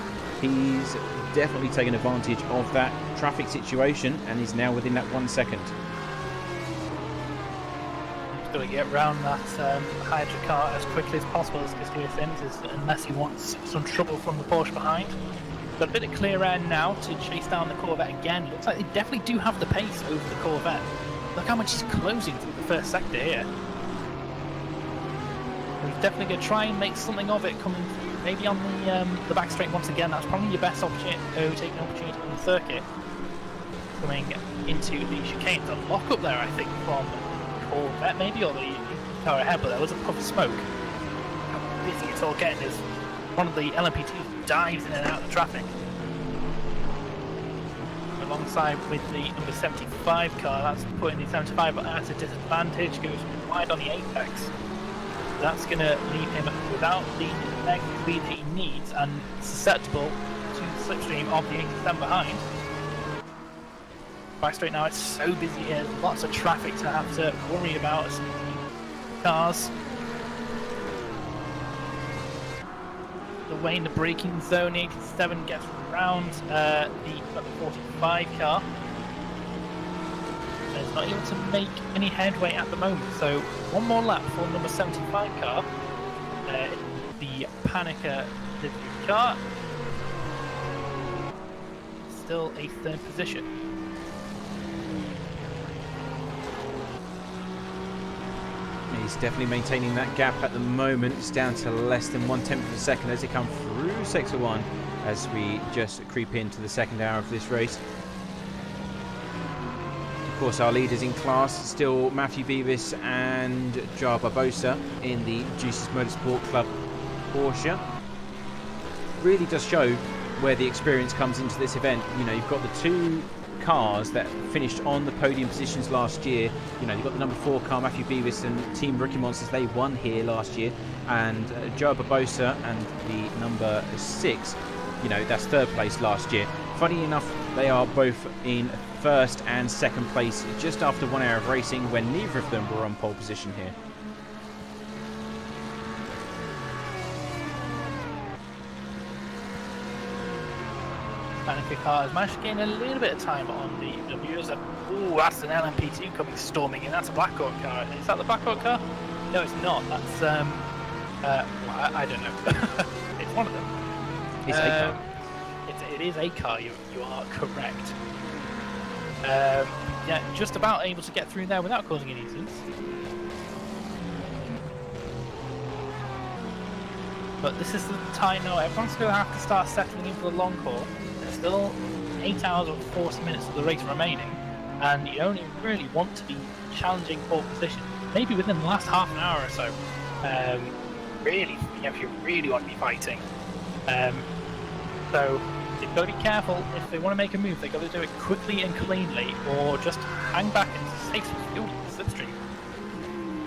He's definitely taken advantage of that traffic situation, and he's now within that 1 second. He's got to get around that Hydra car as quickly as possible as Castillo Sims, unless he wants some trouble from the Porsche behind. Got a bit of clear air now to chase down the Corvette again. Looks like they definitely do have the pace over the Corvette. Look how much he's closing through the first sector here. He's definitely going to try and make something of it coming through. Maybe on the back straight once again. That's probably your best opportunity, taking opportunity on the circuit. Coming into the chicane. The lock up there, I think, from Corvette maybe, or the car ahead, but there was a puff of smoke. How busy it's all getting as one of the LMP2s dives in and out of the traffic. Alongside with the number 75 car, that's putting the 75 at a disadvantage, goes wide on the apex. That's going to leave him without the negative speed that he needs and susceptible to the slipstream of the 87 behind. Back straight now, it's so busy here, lots of traffic to have to worry about. Some cars. The way in the braking zone, 87 gets around the 45 car. It's not able to make any headway at the moment, so one more lap for number 75 car, the Panica car, still a third position. He's definitely maintaining that gap at the moment. It's down to less than 1/10 of a second as they come through Sector 1 as we just creep into the second hour of this race. Of course, our leaders in class still Matthew Beavis and Jar Barbosa in the Jesus Motorsport Club Porsche. Really does show where the experience comes into this event. You know, you've got the two cars that finished on the podium positions last year. You know, you've got the number 4 car, Matthew Beavis, and Team Rookie Monsters. They won here last year, and Joe Barbosa and the number 6. You know, that's third place last year. Funny enough, they are both in first and second place just after 1 hour of racing, when neither of them were on pole position here. Panica car has managed to gain a little bit of time on the W's. Ooh, that's an LMP2 coming storming in. That's a Black Hawk car. Is that the Black Hawk car? No, it's not. That's well, I don't know. It's one of them. It's a car. It is a car. You are correct. Yeah, just about able to get through there without causing any incidents. But this is the time now. Everyone's going to have to start settling in for the long haul. There's still 8 hours and 40 minutes of the race remaining, and you only really want to be challenging pole position, maybe within the last half an hour or so. Really, if you really want to be fighting. So they've got to be careful. If they want to make a move, they've got to do it quickly and cleanly, or just hang back and save some fuel to the slipstream.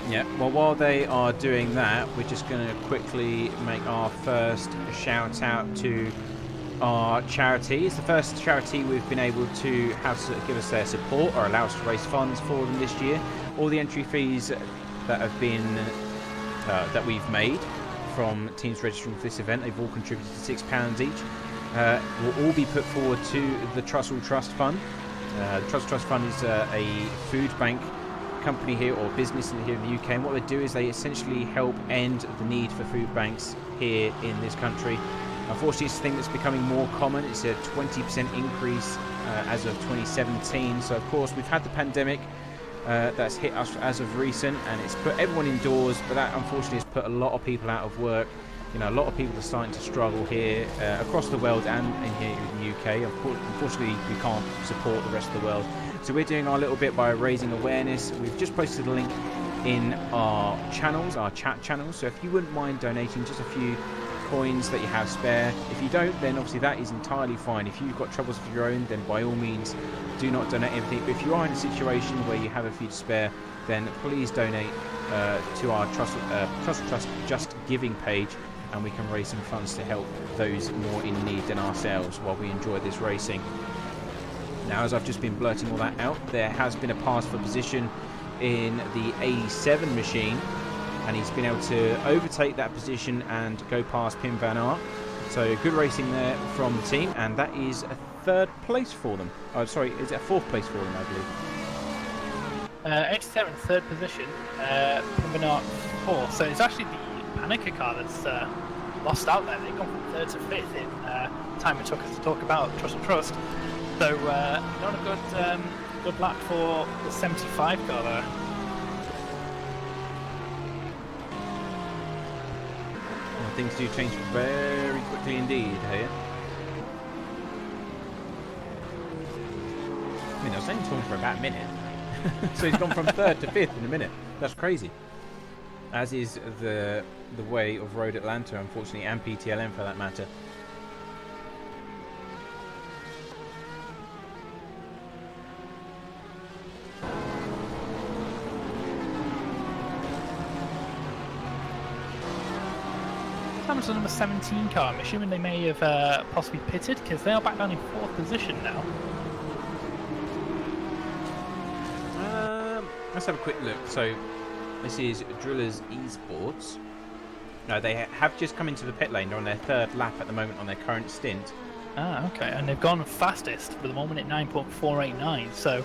Yeah, well, while they are doing that, we're just going to quickly make our first shout out to our charity. It's the first charity we've been able to have to give us their support or allow us to raise funds for them this year. All the entry fees that have been that we've made from teams registering for this event, they've all contributed £6 each. Will all be put forward to the Trussell Trust Fund. The Trussell Trust Fund is a food bank company here, or business here in the UK, and what they do is they essentially help end the need for food banks here in this country. Unfortunately, it's a thing that's becoming more common. It's a 20% increase as of 2017. So of course we've had the pandemic, that's hit us as of recent, and it's put everyone indoors, but that unfortunately has put a lot of people out of work. You know, a lot of people are starting to struggle here across the world and in here in the UK. Unfortunately, we can't support the rest of the world. So we're doing our little bit by raising awareness. We've just posted a link in our channels, our chat channels. So if you wouldn't mind donating just a few coins that you have spare. If you don't, then obviously that is entirely fine. If you've got troubles of your own, then by all means do not donate anything. But if you are in a situation where you have a few to spare, then please donate to our Trust Just Giving page, and we can raise some funds to help those more in need than ourselves while we enjoy this racing. Now, as I've just been blurting all that out, there has been a pass for position in the 87 machine, and he's been able to overtake that position and go past Pim van Aert. So good racing there from the team, and that is a third place for them. Oh, sorry, is it a fourth place for them, I believe? 87 third position, Pim van Aert fourth. So it's actually the Panica car that's lost out there. They've gone from third to fifth in time it took us to talk about Trust. So not a good lap for the 75 car there. Well, things do change very quickly indeed here. I mean, I was only talking for about a minute. So he's gone from third to fifth in a minute. That's crazy. As is the way of Road Atlanta, unfortunately, and PTLM for that matter. Happens to number 17 car. I'm assuming they may have possibly pitted because they are back down in fourth position now. Let's have a quick look. So this is Drillers Esports. No, they have just come into the pit lane. They're on their third lap at the moment on their current stint. Ah, okay. And they've gone fastest for the moment at 9.489. So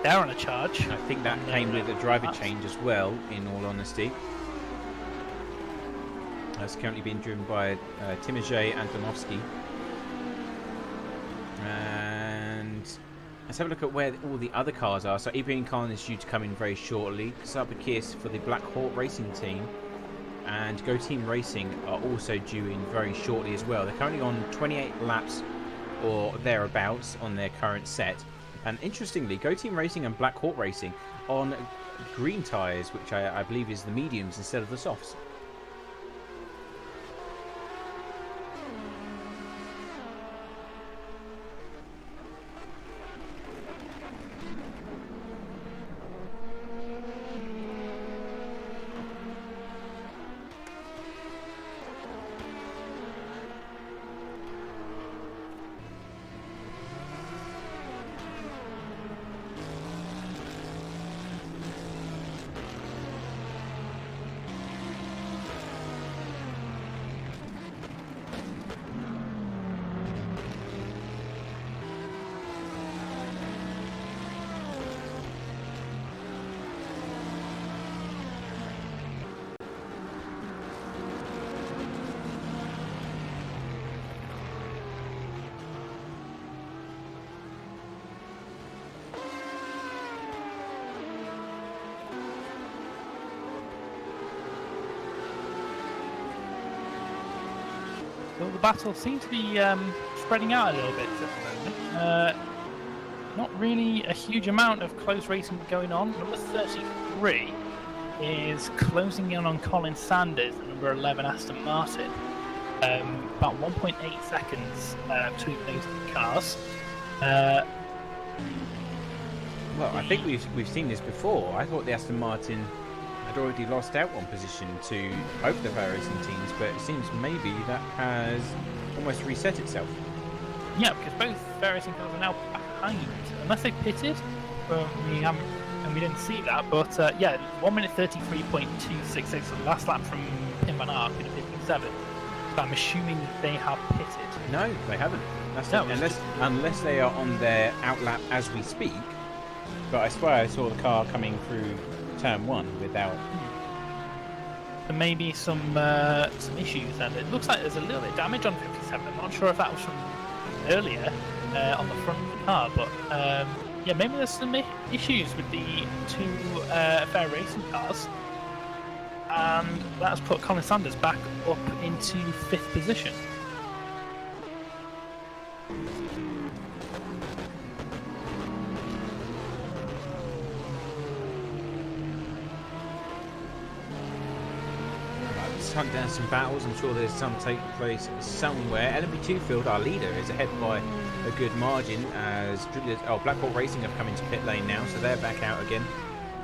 they're on a charge. I think that came with a driver change as well, in all honesty. It's currently being driven by Timotej Antonovsky. And let's have a look at where all the other cars are. So Ibrahim Khan is due to come in very shortly. Sabakis for the Black Hawk Racing team and Go Team Racing are also due in very shortly as well. They're currently on 28 laps or thereabouts on their current set. And interestingly, Go Team Racing and Black Hawk Racing on green tyres, which I believe is the mediums instead of the softs. Well, the battle seems to be spreading out a little bit at the moment. Not really a huge amount of close racing going on. Number 33 is closing in on Colin Sanders, and number 11 Aston Martin. About 1.8 seconds between those two cars. Well, I think we've seen this before. I thought the Aston Martin had already lost out one position to both the Fire Racing teams, but it seems maybe that has almost reset itself. Yeah, because both Fire Racing cars are now behind, unless they pitted. Well, we didn't see that. But yeah, 1 minute 33.266, the last lap from Pim van Aert in 57. So I'm assuming that they have pitted. No, they haven't. Unless they are on their outlap as we speak. But I swear I saw the car coming through turn 1 without. There may be some issues, and it looks like there's a little bit of damage on 57. I'm not sure if that was from earlier on the front of the car, but Yeah, maybe there's some issues with the two fair racing cars, and that's put Colin Sanders back up into 5th position. Let's hunt down some battles. I'm sure there's some taking place somewhere. LMP2 field, our leader, is ahead by a good margin as Black Hawk Racing have come into pit lane now, so they're back out again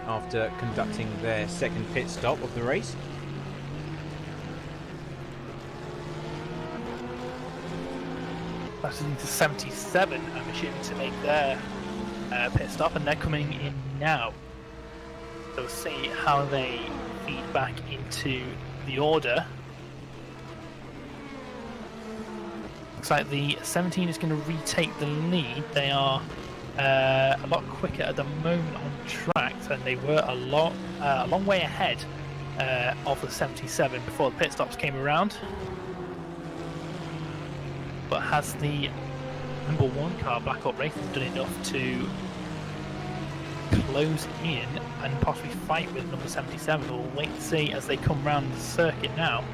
after conducting their second pit stop of the race. That's into 77, I'm assuming, to make their pit stop, and they're coming in now. So we'll see how they feed back into the order. Looks like the 17 is going to retake the lead. They are a lot quicker at the moment on track, and they were a long way ahead of the 77 before the pit stops came around. But has the number 1 car, Black Hawk Racing, done enough to close in and possibly fight with number 77? We'll wait and see as they come round the circuit now.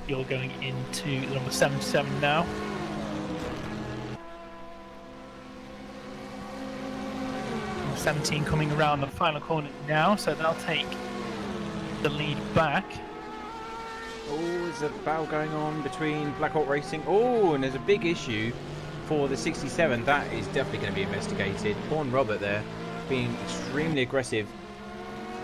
You're going into the number 77 now. Number 17 coming around the final corner now, so they'll take the lead back. Oh, there's a battle going on between Black Hawk Racing. Oh, and there's a big issue for the 67. That is definitely going to be investigated. Pawn Robert there being extremely aggressive,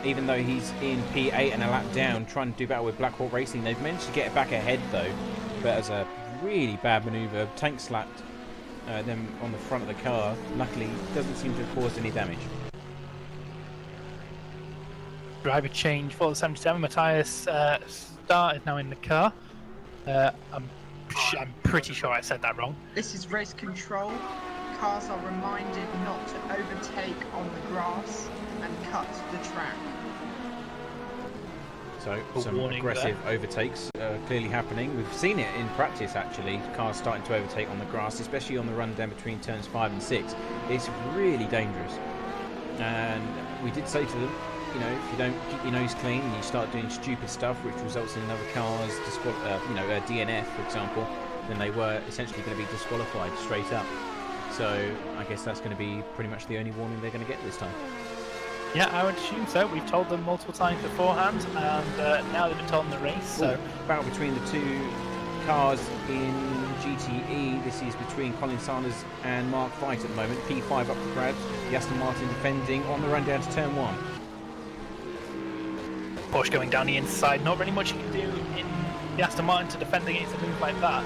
even though he's in P8 and a lap down, trying to do battle with Black Hawk Racing. They've managed to get back ahead though, but as a really bad manoeuvre, tank slapped them on the front of the car. Luckily, doesn't seem to have caused any damage. Driver change for the 77. Matthias Starr is now in the car. I'm pretty sure I said that wrong. This is race control. Cars are reminded not to overtake on the grass and cut the track. So some aggressive overtakes clearly happening. We've seen it in practice actually. Cars starting to overtake on the grass, especially on the run down between turns 5 and 6. It's really dangerous. And we did say to them, you know, if you don't keep your nose clean and you start doing stupid stuff which results in other cars, DNF for example, then they were essentially going to be disqualified straight up. So I guess that's going to be pretty much the only warning they're going to get this time. Yeah, I would assume so. We've told them multiple times beforehand, and now they've been told in the race. So battle between the two cars in GTE. This is between Colin Sanders and Mark Fight at the moment. P5 up for grabs. The Aston Martin defending on the run down to turn 1. Porsche going down the inside. Not really much you can do in the Aston Martin to defend against a move like that.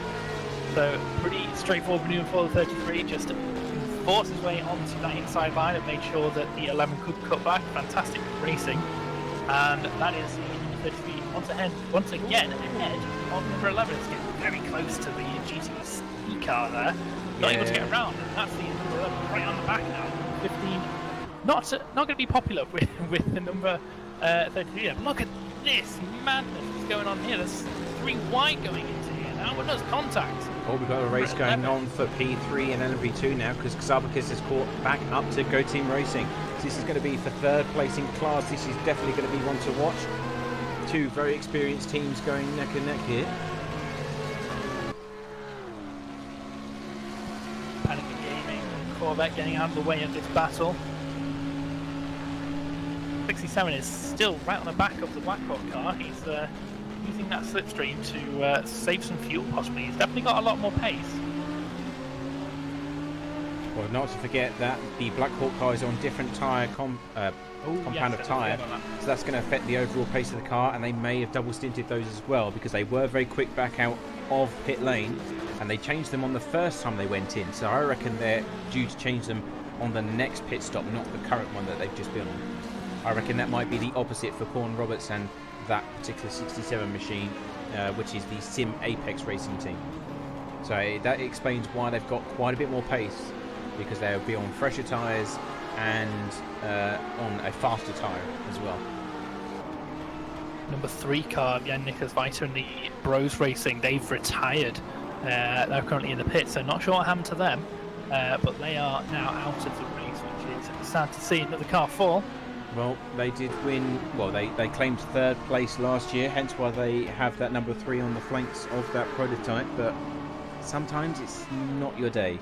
So pretty straightforward manoeuvre for the 33. Just forced his way onto that inside line and made sure that the 11 could cut back. Fantastic racing, and that is the 33 once again ahead of number 11. It's getting very close to the GTC car there. Not able to get around, and that's the number 11 right on the back now. 15, not going to be popular with the number 33. Look at this madness that's going on here. There's 3 wide going into here now, but there's contact. Oh, we've got a race going on for P3 and LMP2 now because Xabakis has caught back up to Go Team Racing. So this is going to be for 3rd placing class. This is definitely going to be one to watch. 2 very experienced teams going neck and neck here. Panic Gaming, Corvette getting out of the way of this battle. 67 is still right on the back of the Black Hawk car. He's using that slipstream to save some fuel possibly. He's definitely got a lot more pace. Well, not to forget that the Black Hawk car is on different tyre compound of tyre, so that's going to affect the overall pace of the car, and they may have double stinted those as well because they were very quick back out of pit lane and they changed them on the first time they went in, so I reckon they're due to change them on the next pit stop, not the current one that they've just been on. I reckon that might be the opposite for Pawn Roberts and that particular 67 machine, which is the Sim Apex racing team. So that explains why they've got quite a bit more pace, because they'll be on fresher tyres and on a faster tyre as well. number 3 car, Nicholas Viter and the Bros Racing, they've retired. They're currently in the pit, so not sure what happened to them, but they are now out of the race, which is sad to see. Another car fall. Well, they did win. Well, they claimed 3rd place last year, hence why they have that number 3 on the flanks of that prototype, but sometimes it's not your day.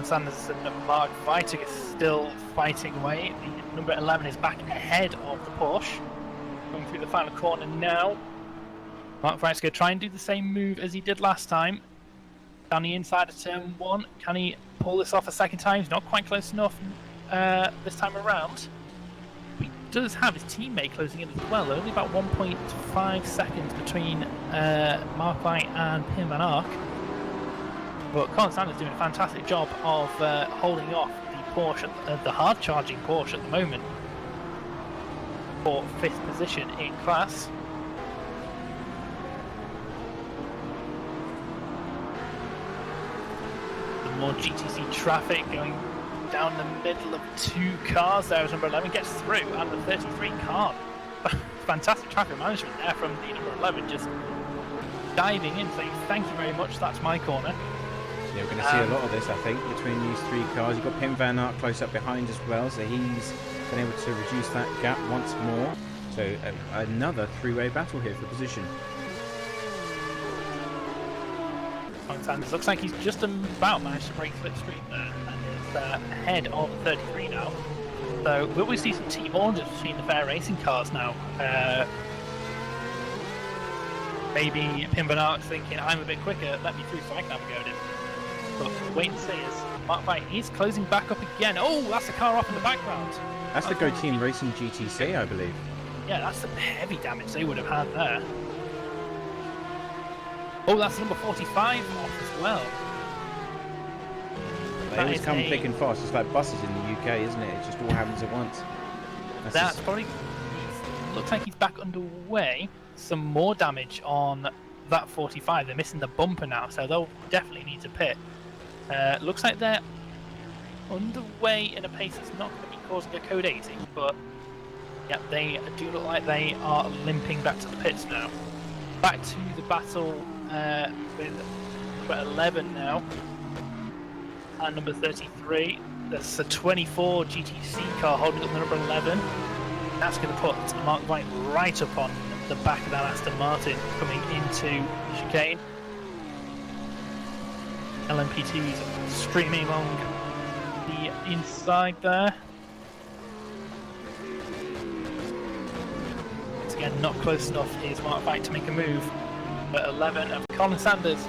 Sanders and Mark Viter is still fighting away. The number 11 is back ahead of the Porsche. Going through the final corner now. Mark Viter's going to try and do the same move as he did last time. Down the inside of turn 1. Can he pull this off a second time? He's not quite close enough this time around. He does have his teammate closing in as well. Only about 1.5 seconds between Mark Viter and Pim Van Ark. But Colin Sanders doing a fantastic job of holding off the Porsche, the hard-charging Porsche at the moment, for 5th position in class. The more GTC traffic going down the middle of 2 cars there as number 11 gets through, and the 33 car. Fantastic traffic management there from the number 11, just diving in, saying thank you very much, that's my corner. Yeah, we're going to see a lot of this, I think, between these 3 cars. You've got Pim Van Ark close up behind as well, so he's been able to reduce that gap once more. So another 3-way battle here for position. Sanders looks like he's just about managed to break slipstream there, and is ahead of 33 now. So will we see some team orders between the fair racing cars now? Maybe Pim Van Ark's thinking, I'm a bit quicker, let me through so I can have a go at him. But wait and see as Mark Viter is closing back up again. Oh, that's the car off in the background. That's the Go Team Racing GTC, I believe. Yeah, that's some heavy damage they would have had there. Oh, that's number 45 off as well. They always come thick and fast. It's like buses in the UK, isn't it? It just all happens at once. That's probably... Looks like he's back underway. Some more damage on that 45. They're missing the bumper now, so they'll definitely need to pit. Looks like they're underway in a pace that's not going to be causing a code 80, but yeah, they do look like they are limping back to the pits now. Back to the battle with number 11 now, and number 33. That's a 24 GTC car holding up the number 11. That's going to put Mark White right up on the back of that Aston Martin coming into the chicane. LMP2 is streaming along the inside there. Once again, not close enough is Mark White to make a move. But 11 of Colin Sanders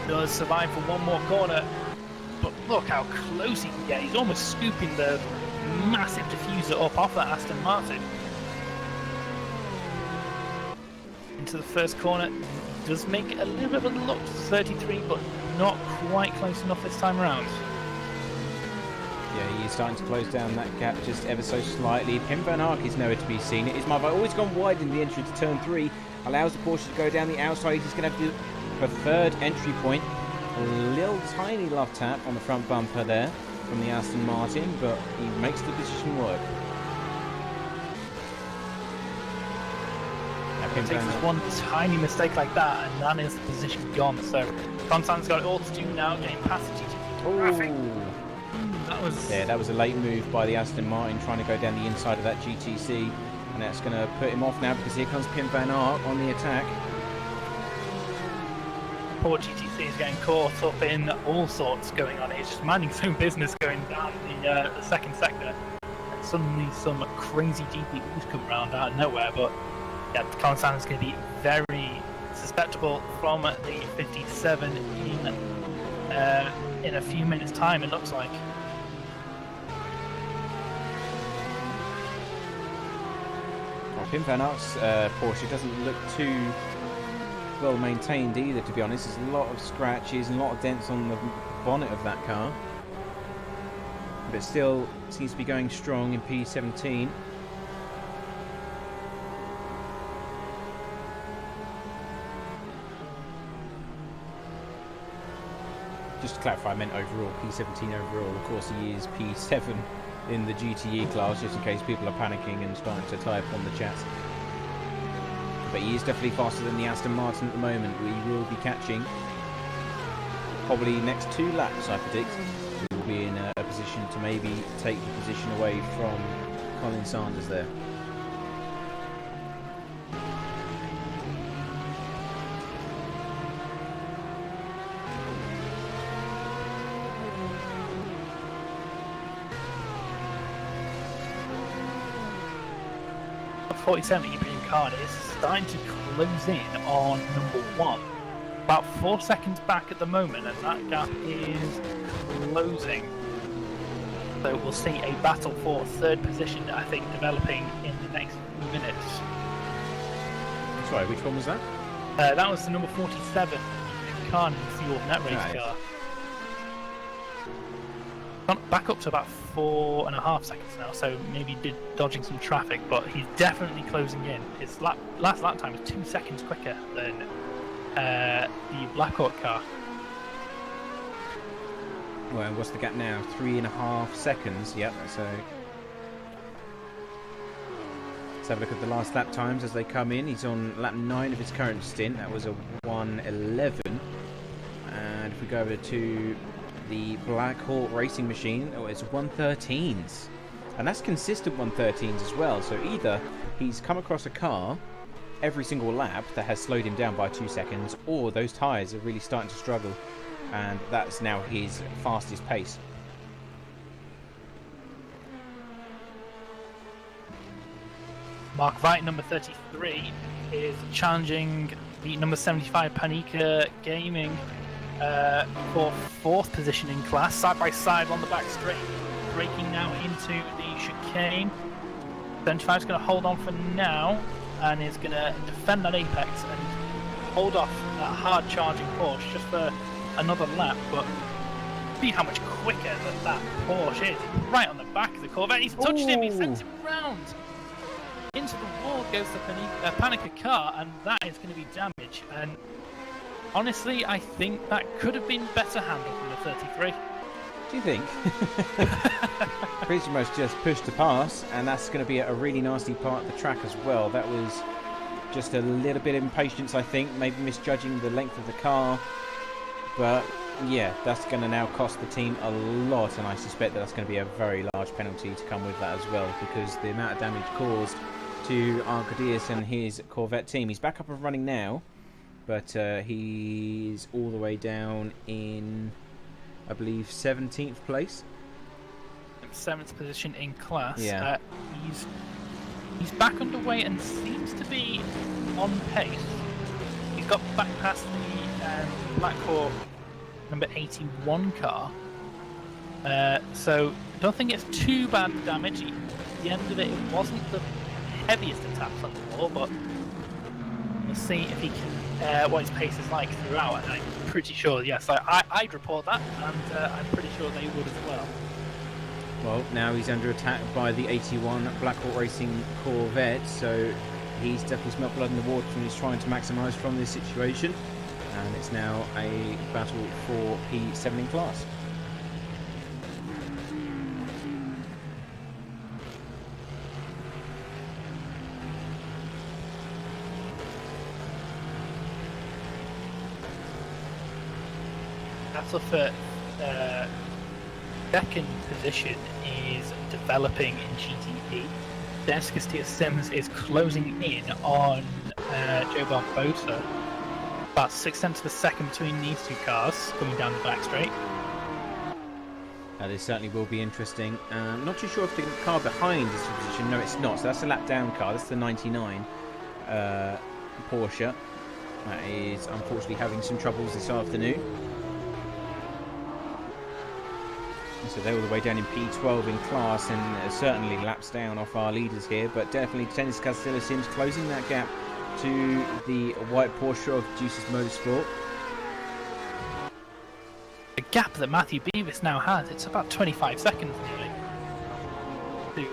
does survive for one more corner. But look how close he can get. He's almost scooping the massive diffuser up off that Aston Martin. Into the first corner. Does make a little bit of a look to 33, but not quite close enough this time around. Yeah, he's starting to close down that gap just ever so slightly. Pim Van Ark is nowhere to be seen. It is Marvite always gone wide in the entry to turn 3. Allows the Porsche to go down the outside. He's going to have the preferred entry point. A little tiny love tap on the front bumper there from the Aston Martin, but he makes the position work. It takes us one tiny mistake like that, and that is the position gone. So Constan's got it all to do now, getting past the GTC traffic. That was a late move by the Aston Martin, trying to go down the inside of that GTC, and that's going to put him off now because here comes Pim Van Ark on the attack. Poor GTC is getting caught up in all sorts going on. He's just minding his own business going down the second sector, and suddenly some crazy GPUs come around out of nowhere. But yeah, Constantin is going to be very susceptible from the 57 in a few minutes' time, it looks like. Well, Pim Van Ark's Porsche doesn't look too well maintained either, to be honest. There's a lot of scratches and a lot of dents on the bonnet of that car. but still seems to be going strong in P17. Just to clarify, I meant overall, P17 overall. Of course, he is P7 in the GTE class, just in case people are panicking and starting to type on the chat. But he is definitely faster than the Aston Martin at the moment. We will be catching probably next 2 laps, I predict. We will be in a position to maybe take the position away from Colin Sanders there. The 47 European car is starting to close in on number 1. About 4 seconds back at the moment, and that gap is closing. So we'll see a battle for 3rd position, I think, developing in the next few minutes. Sorry, which one was that? That was the number 47 car, fuel net race Nice. car. Gone back up to about 4.5 seconds now, so maybe dodging some traffic, but he's definitely closing in. His last lap time was 2 seconds quicker than the Blackhawk car. Well, what's the gap now? 3.5 seconds. Yep, so let's have a look at the last lap times as they come in. He's on lap 9 of his current stint. That was a 1:11. And if we go over to the Black Hawk racing machine, oh, it's 1:13s, and that's consistent 1:13s as well. So either he's come across a car every single lap that has slowed him down by 2 seconds, or those tyres are really starting to struggle, and that's now his fastest pace. Mark Wright, number 33, is challenging the number 75 Panika Gaming for 4th position in class, side by side on the back straight, braking now into the chicane. 75 is going to hold on for now and is going to defend that apex and hold off that hard charging Porsche just for another lap. But see how much quicker that Porsche is. Right on the back of the Corvette. He's touched him. He sent him round. Into the wall goes the Panika car, and that is going to be damage. And honestly, I think that could have been better handled from the 33. Do you think? Pretty much just pushed to pass, and that's going to be a really nasty part of the track as well. That was just a little bit of impatience, I think, maybe misjudging the length of the car. But yeah, that's going to now cost the team a lot, and I suspect that that's going to be a very large penalty to come with that as well, because the amount of damage caused to Arcadius and his Corvette team. He's back up and running now, but he's all the way down in, I believe, 17th place. 7th position in class. Yeah. He's back underway and seems to be on pace. He's got back past the Black Hawk number 81 car. So I don't think it's too bad damage. At the end of it, it wasn't the heaviest attacks on the wall, but we'll see if he can, what his pace is like throughout. And I'm pretty sure, yes, I'd report that, and I'm pretty sure they would as well. Well, now he's under attack by the 81 Black Hawk Racing Corvette, so he's definitely smelt blood in the water and he's trying to maximise from this situation. And it's now a battle for P7 in class. Battle for second position is developing in GTE. Dennis Castillo Sims is closing in on Joe Barbosa. About 6 tenths of a second between these two cars coming down the back straight. This certainly will be interesting. I'm not too sure if the car behind is in position. No, it's not. So that's the lap down car. That's the 99 Porsche. That is unfortunately having some troubles this afternoon. So they're all the way down in P12 in class, and certainly laps down off our leaders here. But definitely Dennis Castillo Sims closing that gap to the white Porsche of Juices Motorsport. gap that Matthew Beavis now has, it's about 25 seconds nearly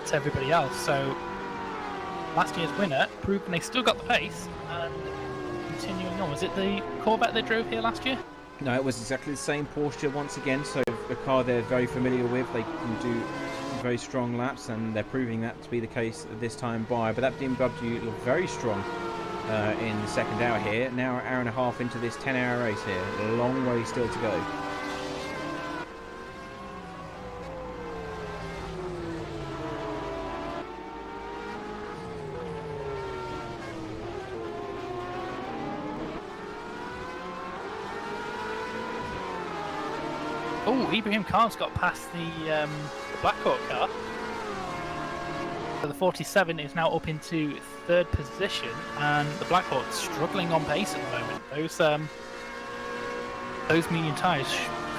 to everybody else. So last year's winner, proving they still got the pace and continuing on. Was it the Corvette they drove here last year? No, it was exactly the same Porsche once again, so a car they're very familiar with. They can do very strong laps, and they're proving that to be the case this time by. But that BMW looked very strong in the second hour here. Now an hour and a half into this 10-hour race here. A long way still to go. Oh, Ibrahim Khan's got past the Blackhawk car. So the 47 is now up into third position, and the Blackhawk's struggling on pace at the moment. Those medium tyres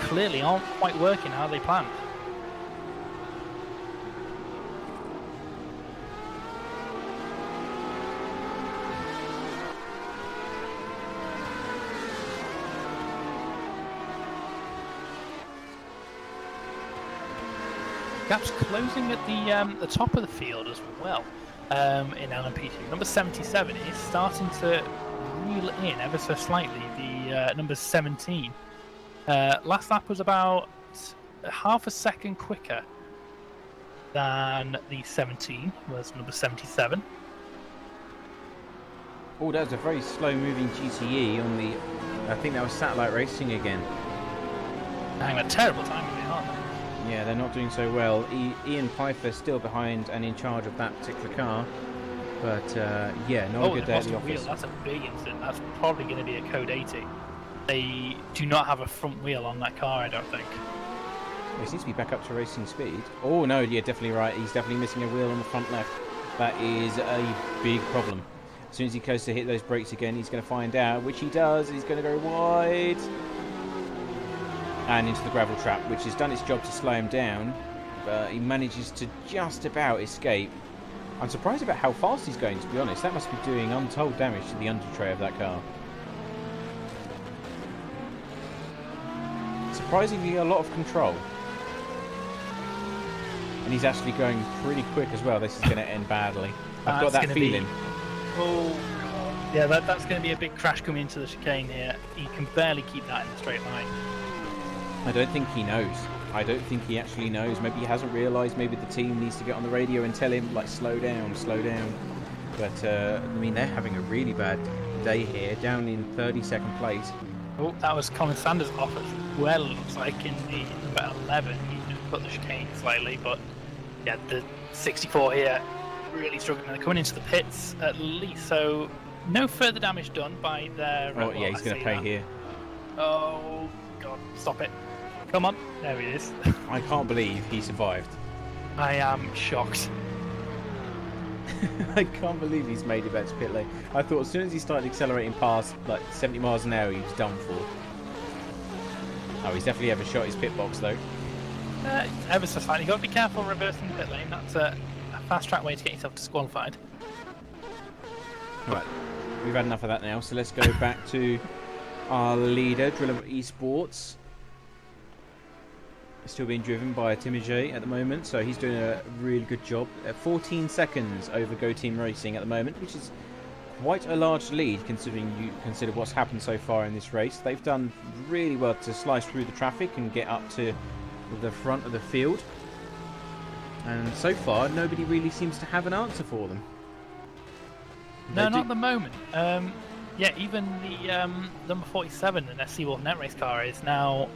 clearly aren't quite working how they planned. Gap's closing at the top of the field as well in LMP2. Number 77 is starting to reel in ever so slightly. The number 17. Last lap was about half a second quicker than the 17, was number 77. Oh, that was a very slow-moving GTE on the... I think that was satellite racing again. Having a terrible time with it, aren't they? Yeah, they're not doing so well. Ian Pfeiffer still behind and in charge of that particular car. But, yeah, not a good day at the office. Wheel, that's a big incident. That's probably going to be a Code 80. They do not have a front wheel on that car, I don't think. He seems to be back up to racing speed. Oh, no, yeah, definitely right. He's definitely missing a wheel on the front left. That is a big problem. As soon as he goes to hit those brakes again, he's going to find out, which he does. He's going to go wide. And into the gravel trap, which has done its job to slow him down, but he manages to just about escape. I'm surprised about how fast he's going, to be honest. That must be doing untold damage to the undertray of that car. Surprisingly, a lot of control. And he's actually going pretty quick as well. This is going to end badly. I've got that feeling. Oh, God. Yeah, that's going to be a big crash coming into the chicane here. He can barely keep that in a straight line. I don't think he knows. I don't think he actually knows. Maybe he hasn't realised. Maybe the team needs to get on the radio and tell him, like, slow down, slow down. But, I mean, they're having a really bad day here, down in 32nd place. Oh, that was Colin Sanders off as well, looks like, in the number 11. He just put the chicane slightly, but, yeah, the 64 here really struggling. They're coming into the pits, at least, so no further damage done by their... Oh, yeah, he's going to pay here. Oh, God, stop it. Come on, there he is. I can't believe he survived. I am shocked. I can't believe he's made it back to pit lane. I thought as soon as he started accelerating past like 70 miles an hour, he was done for. Oh, he's definitely ever shot his pit box though. Ever so slightly. You've got to be careful reversing the pit lane. That's a fast track way to get yourself disqualified. Right, we've had enough of that now, so let's go back to our leader, Driller Esports. Still being driven by Timothy at the moment, so he's doing a really good job. 14 seconds over Go Team Racing at the moment, which is quite a large lead considering you consider what's happened so far in this race. They've done really well to slice through the traffic and get up to the front of the field, and so far nobody really seems to have an answer for them. No, not at the moment. Yeah, even the number 47, the SC Wolf Net Race car, is now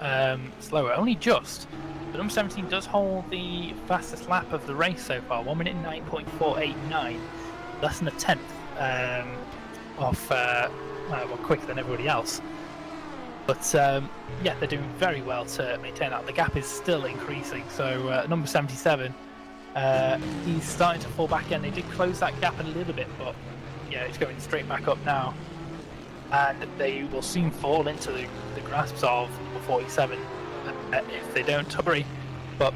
slower, only just. But number 17 does hold the fastest lap of the race so far, 1 minute 9.489, less than a tenth off, well, quicker than everybody else. But yeah, they're doing very well to maintain that. The gap is still increasing, so number 77, he's starting to fall back again. They did close that gap a little bit, but yeah, it's going straight back up now. And they will soon fall into the grasps of number 47 if they don't hurry. But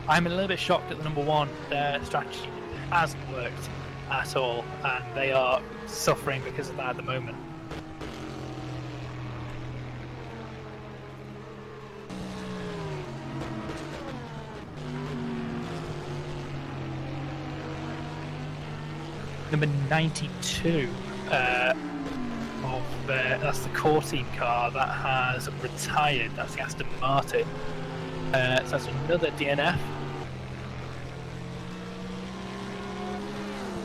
I'm a little bit shocked at the number 1. Their strategy hasn't worked at all, and they are suffering because of that at the moment. number 92 that's the core team car that has retired. That's the Aston Martin. So that's another DNF.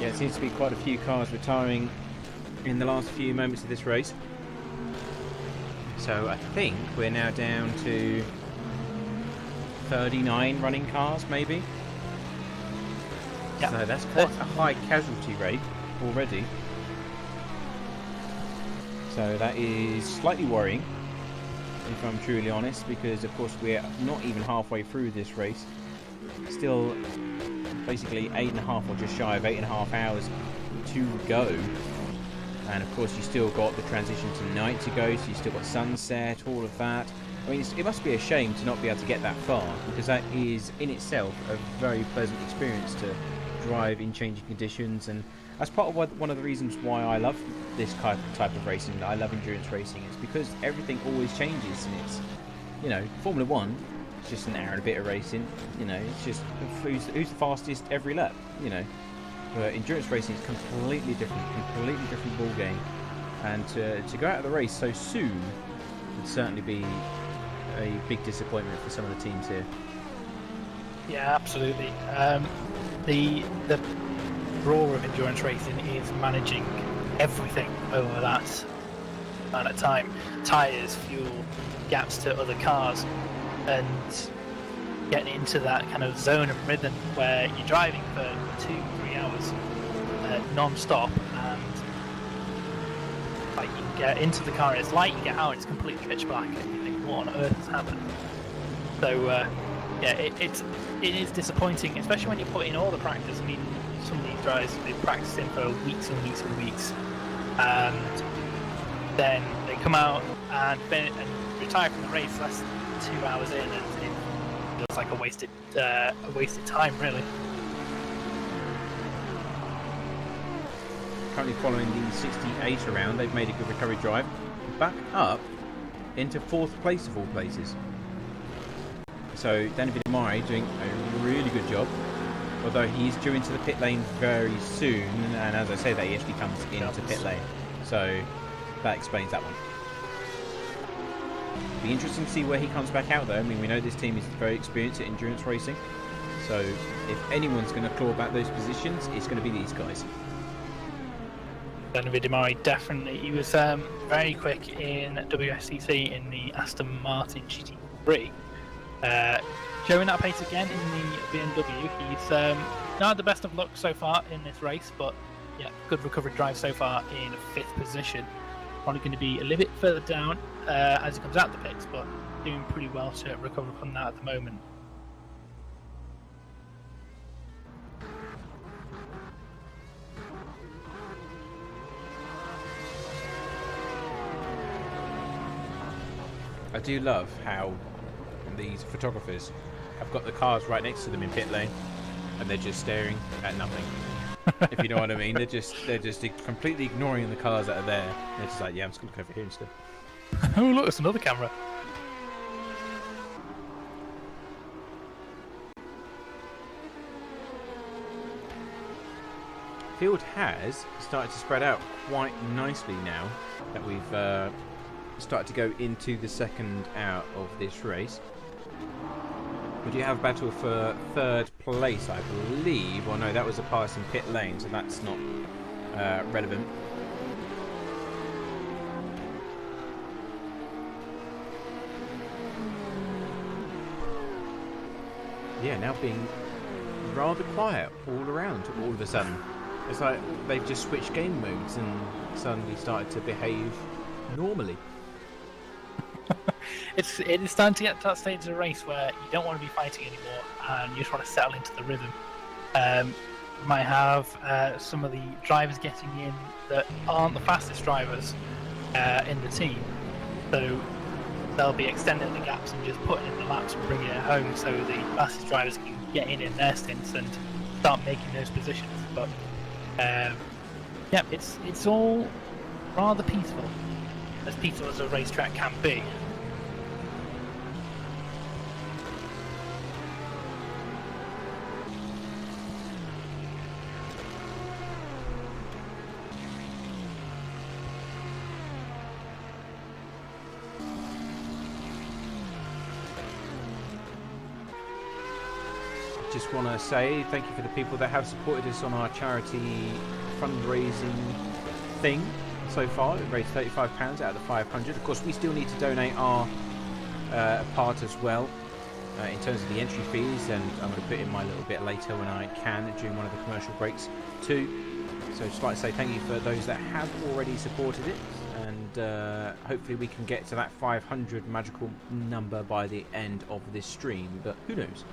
Yeah, it seems to be quite a few cars retiring in the last few moments of this race. So I think we're now down to 39 running cars, maybe. Yep. So that's quite a high casualty rate already. So that is slightly worrying, if I'm truly honest, because of course we're not even halfway through this race. Still basically 8.5 or just shy of 8.5 hours to go. And of course you still got the transition to night to go, so you still got sunset, all of that. I mean, it must be a shame to not be able to get that far, because that is in itself a very pleasant experience to drive in changing conditions. And that's part of one of the reasons why I love this type of racing. I love endurance racing. It's because everything always changes, and it's, you know, Formula 1, it's just an hour and a bit of racing. You know, it's just who's the fastest every lap, you know. But endurance racing is completely different ball game, and to go out of the race so soon would certainly be a big disappointment for some of the teams here. Yeah, absolutely. The draw of endurance racing is managing everything over that amount of time. Tyres, fuel, gaps to other cars, and getting into that kind of zone of rhythm where you're driving for 2-3 hours non-stop, and like you can get into the car and it's light, you get out and it's completely pitch black, and you think, what on earth has happened? So yeah, it is disappointing, especially when you put in all the practice. I mean, some of these drivers, they've practiced in for weeks and weeks and weeks, and then they come out and retire from the race less than 2 hours in, and it feels like a wasted time, really. Currently following the 68 around, they've made a good recovery drive, back up into 4th place of all places. So David Amari doing a really good job, although he's due into the pit lane very soon, and as I say that, he actually comes into pit lane, so that explains that one. Be interesting to see where he comes back out though. I mean, we know this team is very experienced at endurance racing, so if anyone's going to claw back those positions, it's going to be these guys. David Amari, definitely. He was very quick in WSCC in the Aston Martin GT3. Showing that pace again in the BMW. He's not had the best of luck so far in this race, but yeah, good recovery drive so far in 5th position. Probably going to be a little bit further down as he comes out the pits, but doing pretty well to recover from that at the moment. I do love how these photographers have got the cars right next to them in pit lane, and they're just staring at nothing. If you know what I mean, they're just completely ignoring the cars that are there. They're just like, yeah, I'm just gonna look over here instead. Oh look, it's another camera. Field has started to spread out quite nicely now that we've started to go into the second out of this race. We do have a battle for 3rd place, I believe. Well, no, that was a pass in pit lane, so that's not relevant. Yeah, now being rather quiet all around all of a sudden. It's like they've just switched game modes and suddenly started to behave normally. It is starting to get to that stage of the race where you don't want to be fighting anymore, and you just want to settle into the rhythm. You might have some of the drivers getting in that aren't the fastest drivers in the team, so they'll be extending the gaps and just putting in the laps and bringing it home, so the fastest drivers can get in their stints and start making those positions. But yeah, it's all rather peaceful as a racetrack can be. just want to say thank you for the people that have supported us on our charity fundraising thing so far. We've raised £35 out of the 500. Of course, we still need to donate our part as well in terms of the entry fees, and I'm going to put in my little bit later when I can during one of the commercial breaks too. So just like to say thank you for those that have already supported it, and hopefully we can get to that 500 magical number by the end of this stream, but who knows.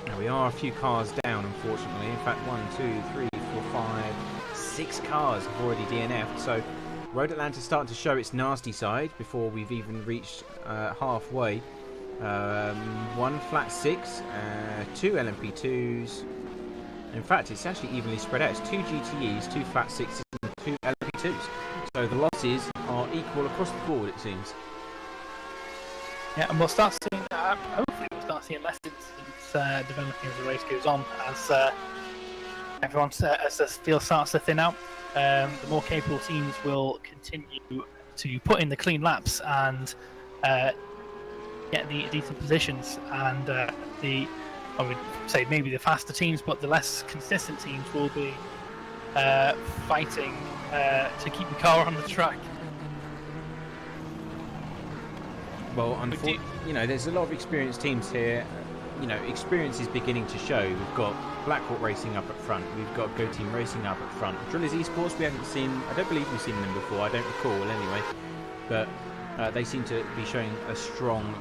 Now we are a few cars down, unfortunately. In fact, 1, 2, 3, 4, 5, 6 cars have already DNF'd. So Road Atlanta's starting to show its nasty side before we've even reached halfway. 1 flat 6, 2 LMP2s. In fact, it's actually evenly spread out. It's 2 GTEs, 2 flat 6s, and 2 LMP2s. So the losses are equal across the board, it seems. Yeah, and we'll start seeing, hopefully we'll start seeing less incidents developing as the race goes on, as everyone, as the field starts to thin out. The more capable teams will continue to put in the clean laps and get the decent positions, and I would say maybe the faster teams, but the less consistent teams will be fighting to keep the car on the track. Well, unfortunately, you know, there's a lot of experienced teams here. You know, experience is beginning to show. We've got Blackhawk Racing up at front. We've got Go Team Racing up at front. Drillers Esports, we haven't seen. I don't believe we've seen them before. I don't recall, anyway. But they seem to be showing a strong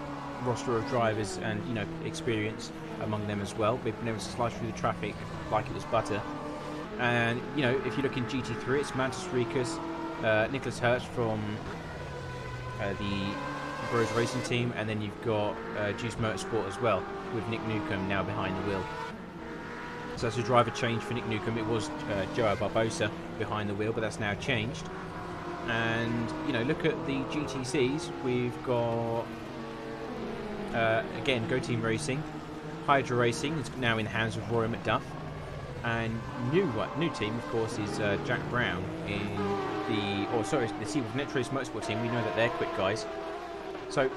roster of drivers and, you know, experience among them as well. They've been able to slice through the traffic like it was butter. And, you know, if you look in GT3, it's Mantis Rikus, Nicholas Hertz from the Bros Racing team, and then you've got Juice Motorsport as well, with Nick Newcomb now behind the wheel. So that's a driver change for Nick Newcomb. It was Joao Barbosa behind the wheel, but that's now changed. And, you know, look at the GTCs. We've got, again, Go Team Racing. Hydra Racing is now in the hands of Rory McDuff. And new team, of course, is Jack Brown in the Seaworth Netros Motorsport team. We know that they're quick guys. So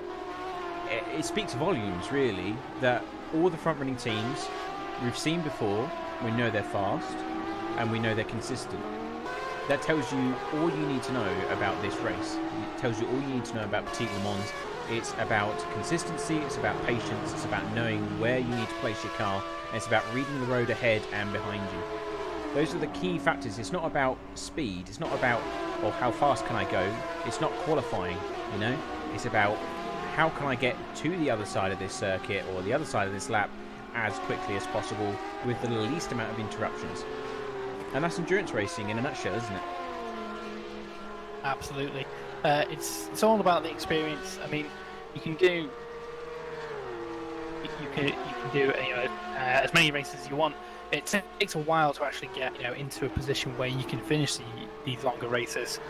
it speaks volumes, really, that all the front-running teams we've seen before, we know they're fast, and we know they're consistent. That tells you all you need to know about this race. It tells you all you need to know about Petit Le Mans. It's about consistency, it's about patience, it's about knowing where you need to place your car, and it's about reading the road ahead and behind you. Those are the key factors. It's not about speed, it's not about, oh, how fast can I go? It's not qualifying, you know? It's about how can I get to the other side of this circuit or the other side of this lap as quickly as possible with the least amount of interruptions. And that's endurance racing in a nutshell, isn't it? Absolutely. It's all about the experience. I mean, you can do as many races as you want. It takes a while to actually get into a position where you can finish these longer races.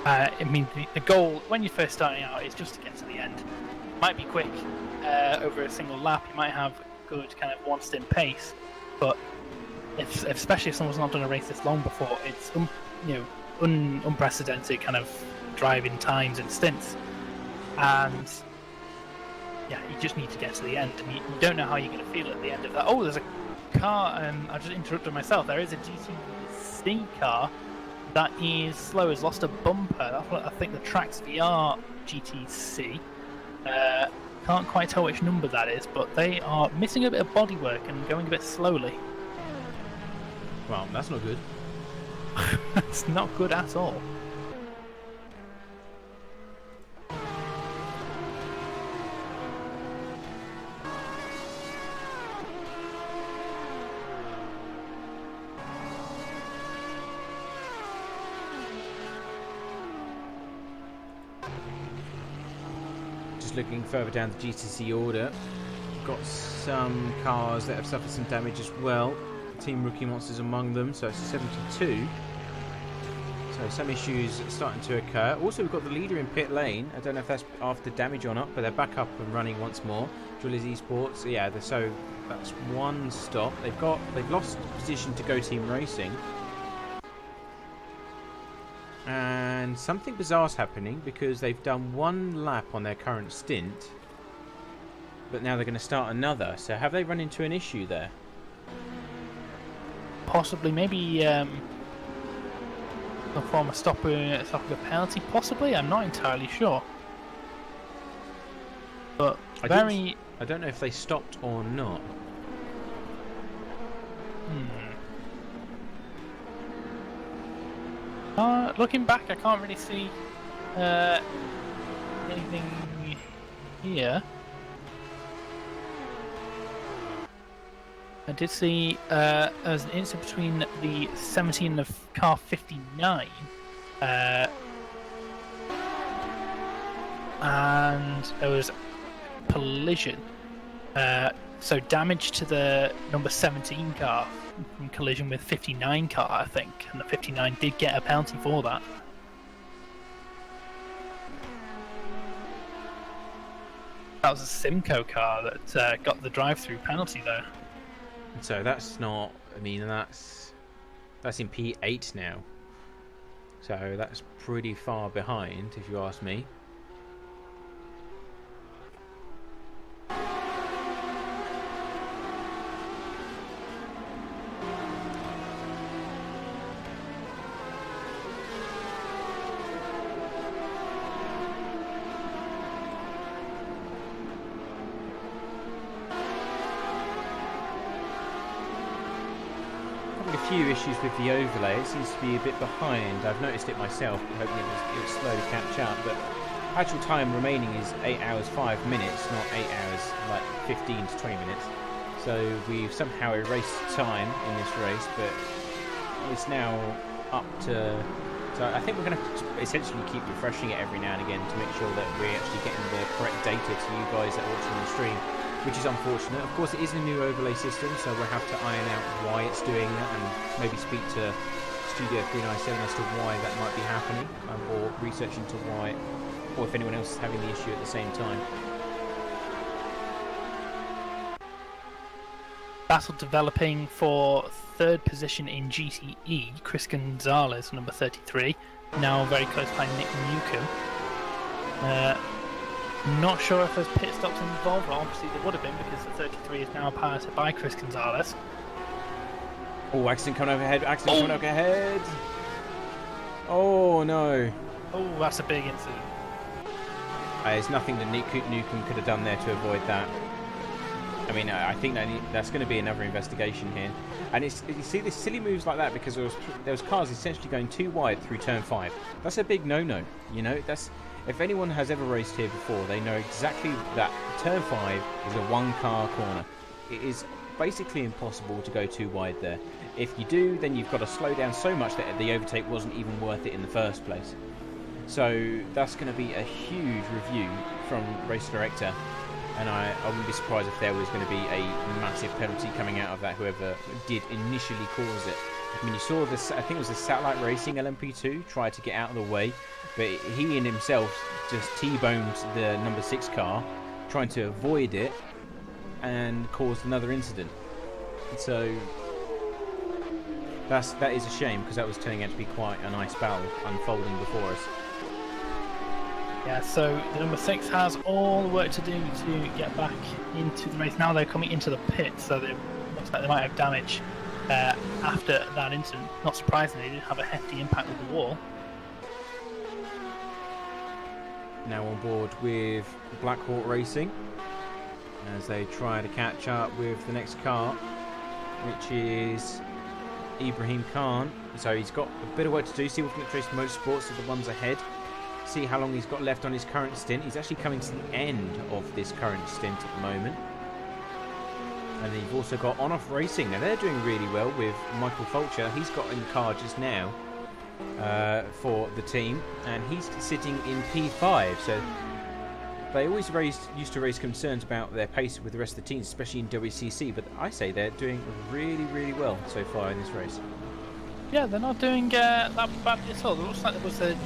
I mean, the goal when you're first starting out is just to get to the end. It might be quick over a single lap. You might have good kind of one-stint pace, but especially if someone's not done a race this long before, it's unprecedented kind of driving times and stints, and yeah, you just need to get to the end, and you don't know how you're going to feel at the end of that. Oh, there's a car, and I just interrupted myself. There is a GTC car that is slow, has lost a bumper. I think the Trax VR GTC. Can't quite tell which number that is, but they are missing a bit of bodywork and going a bit slowly. Well, that's not good. It's not good at all. Just looking further down the GTC order, we've got some cars that have suffered some damage as well. Team Rookie Monsters among them, so it's 72. So some issues starting to occur. Also, we've got the leader in pit lane. I don't know if that's after damage or not, but they're back up and running once more. Drillers Esports, yeah. So that's one stop. They've lost position to Go Team Racing, and and something bizarre's happening because they've done one lap on their current stint, but now they're going to start another. So have they run into an issue there? Possibly, maybe some form of stopping a penalty. Possibly, I'm not entirely sure. But I don't know if they stopped or not. Looking back, I can't really see anything here. I did see as an incident between the 17 and the car 59, and there was a collision. So damage to the number 17 car from collision with 59 car, I think, and the 59 did get a penalty for that. That was a Simcoe car that got the drive-through penalty there. So that's not. I mean, that's in P8 now. So that's pretty far behind, if you ask me. Few issues with the overlay. It seems to be a bit behind. I've noticed it myself, hoping it would slowly catch up, but actual time remaining is 8 hours 5 minutes, not 8 hours like 15 to 20 minutes. So we've somehow erased time in this race, but it's now up to... So I think we're going to essentially keep refreshing it every now and again to make sure that we're actually getting the correct data to you guys that are watching the stream, which is unfortunate. Of course, it is a new overlay system, so we'll have to iron out why it's doing that and maybe speak to Studio 397 as to why that might be happening, or research into why, or if anyone else is having the issue at the same time. Battle developing for third position in GTE, Chris Gonzalez, number 33, now very close by Nick Newcomb. Not sure if there's pit stops involved. Well, obviously there would have been because the 33 is now piloted by Chris Gonzalez. Oh, accident coming overhead, coming overhead! Oh no! Oh, that's a big incident. There's nothing that Nick Newcomb could have done there to avoid that. I mean, I think that's going to be another investigation here. And you see this silly moves like that because there was cars essentially going too wide through turn 5. That's a big no-no, you know. If anyone has ever raced here before, they know exactly that turn 5 is a one-car corner. It is basically impossible to go too wide there. If you do, then you've got to slow down so much that the overtake wasn't even worth it in the first place. So that's going to be a huge review from race director. And I wouldn't be surprised if there was going to be a massive penalty coming out of that, whoever did initially cause it. I mean, you saw this, I think it was the Satellite Racing LMP2 tried to get out of the way, but he in himself just T-boned the number 6 car, trying to avoid it, and caused another incident. So that is a shame, because that was turning out to be quite a nice battle unfolding before us. Yeah, so the number 6 has all the work to do to get back into the race. Now they're coming into the pit, so it looks like they might have damage after that incident. Not surprisingly, they did have a hefty impact with the wall. Now on board with Black Hawk Racing as they try to catch up with the next car, which is Ibrahim Khan. So he's got a bit of work to do. See what Trace Motorsports are the ones ahead. See how long he's got left on his current stint. He's actually coming to the end of this current stint at the moment. And then you've also got On-Off Racing. Now they're doing really well with Michael Fulcher. He's got in the car just now for the team, and he's sitting in P5. So they always used to raise concerns about their pace with the rest of the teams, especially in WCC. But I say they're doing really, really well so far in this race. Yeah, they're not doing that badly at all. It looks like there was a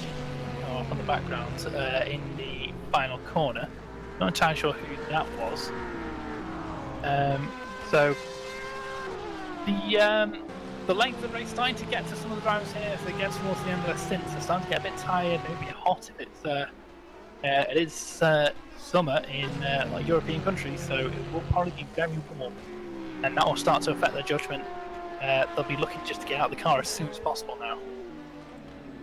on the background in the final corner. Not entirely sure who that was. So the the length of the race starting to get to some of the drivers here as they get towards the end of their stints. They're starting to get a bit tired, maybe a bit hot if it's it is summer in like European countries, so it will probably be very warm, and that will start to affect their judgment. They'll be looking just to get out of the car as soon as possible now.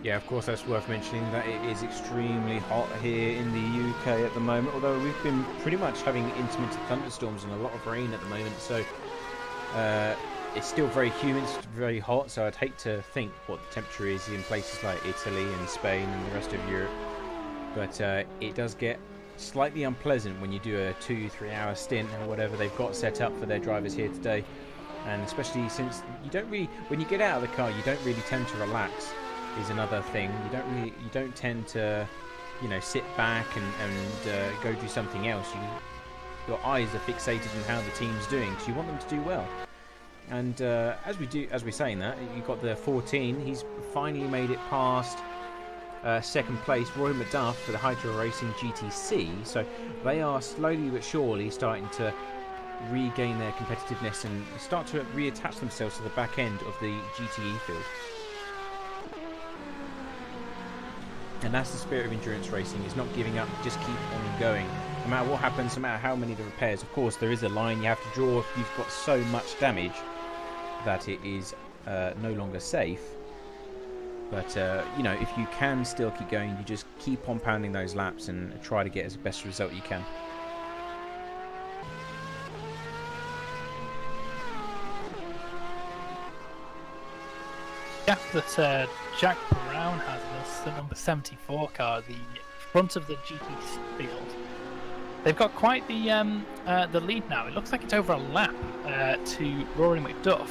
Yeah, of course, that's worth mentioning that it is extremely hot here in the UK at the moment, although we've been pretty much having intermittent thunderstorms and a lot of rain at the moment, so it's still very humid, it's very hot, so I'd hate to think what the temperature is in places like Italy and Spain and the rest of Europe. But it does get slightly unpleasant when you do a 2-3 hour stint or whatever they've got set up for their drivers here today, and especially since you don't really, when you get out of the car, you don't really tend to relax. Is another thing. You don't tend to, you know, sit back and go do something else. Your eyes are fixated on how the team's doing, because you want them to do well. And as we're saying that, you've got the 14. He's finally made it past. Second place, Roy McDuff for the Hydro Racing GTC. So they are slowly but surely starting to regain their competitiveness and start to reattach themselves to the back end of the GTE field. And that's the spirit of endurance racing, is not giving up, just keep on going. No matter what happens, no matter how many the repairs, of course there is a line you have to draw if you've got so much damage that it is no longer safe. But, you know, if you can still keep going, you just keep on pounding those laps and try to get as best result you can. Yeah, that Jack Brown has this, the number 74 car, the front of the GTC field. They've got quite the lead now. It looks like it's over a lap to Rory McDuff.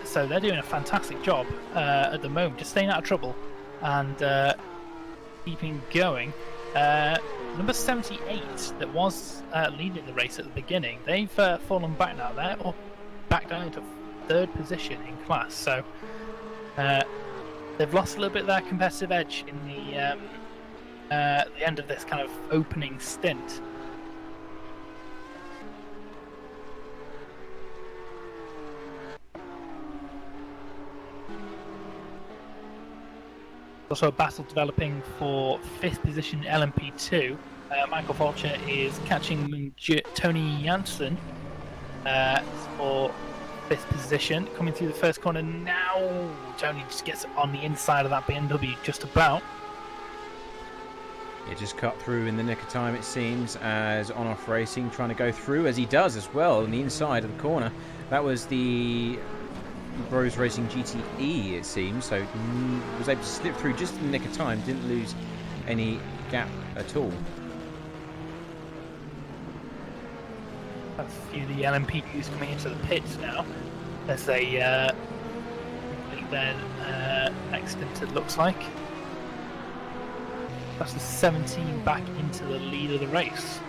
So they're doing a fantastic job at the moment, just staying out of trouble and keeping going. Number 78 that was leading the race at the beginning, they've fallen back now. They're back down into third position in class. So they've lost a little bit of their competitive edge in the end of this kind of opening stint. Also a battle developing for 5th position LMP2. Michael Fulcher is catching Tony Janssen for 5th position. Coming through the first corner now. Tony just gets on the inside of that BMW just about. It just cut through in the nick of time, it seems, as On-Off Racing trying to go through, as he does as well, on the inside of the corner. That was the Rose Racing GTE, it seems, so was able to slip through just in the nick of time, didn't lose any gap at all. A few of the LMP2s coming into the pits now as they complete their next stint, it looks like. That's the 17 back into the lead of the race.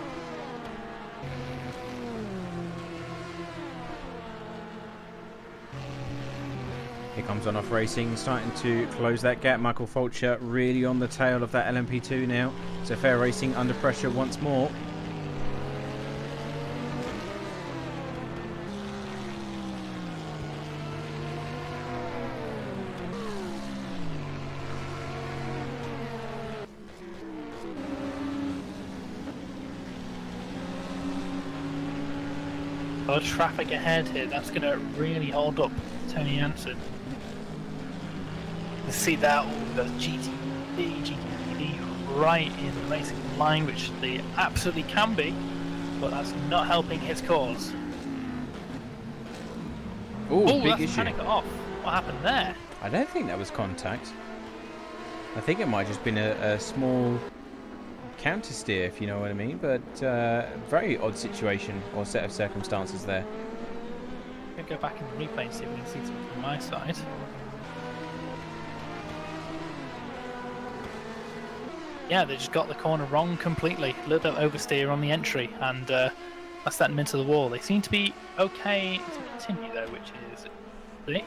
Here comes On-Off Racing, starting to close that gap. Michael Fulcher really on the tail of that LMP2 now. So Fair Racing under pressure once more. A lot of traffic ahead here. That's going to really hold up Tony Janssen. You see that all the GTE right in the racing line, which they absolutely can be, but that's not helping his cause. Oh, big that's issue. panic off. What happened there? I don't think that was contact. I think it might have just been a small counter steer, if you know what I mean, but very odd situation or set of circumstances there. I'm going to go back in the replay and see if we can see something from my side. Yeah, they just got the corner wrong completely. A little bit of oversteer on the entry, and that sent them into the wall. They seem to be okay to continue though, which is great.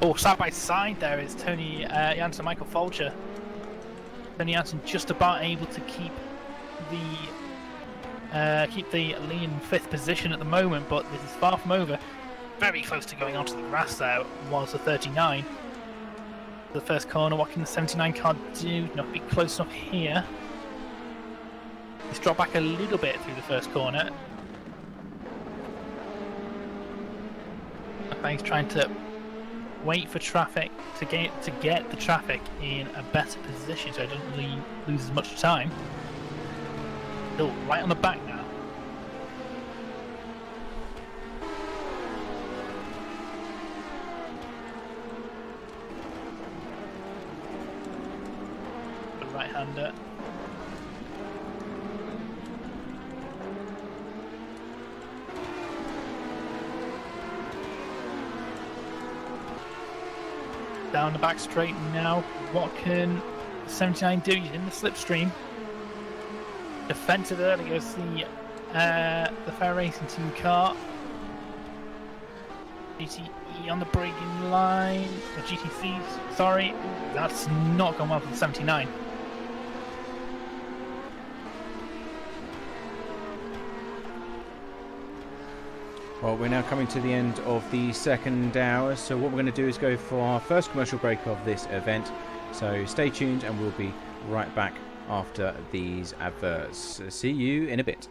Oh, side by side there is Tony Janssen, Michael Fulcher. Tony Janssen just about able to keep the keep the lead in 5th position at the moment, but this is far from over. Very close to going onto the grass there was the 39. The first corner, what can the 79 car do? Not be close enough here. He's dropped back a little bit through the first corner. I think he's trying to wait for traffic to get the traffic in a better position so he doesn't really lose as much time. Still right on the back now. The right-hander. Down the back straight now. What can 79 do? He's in the slipstream. Defensive early goes the Fair Racing Team car. GTE on the braking line. The GTC, sorry. That's not gone well for the 79. Well, we're now coming to the end of the second hour, so what we're going to do is go for our first commercial break of this event. So stay tuned and we'll be right back after these adverts. See you in a bit.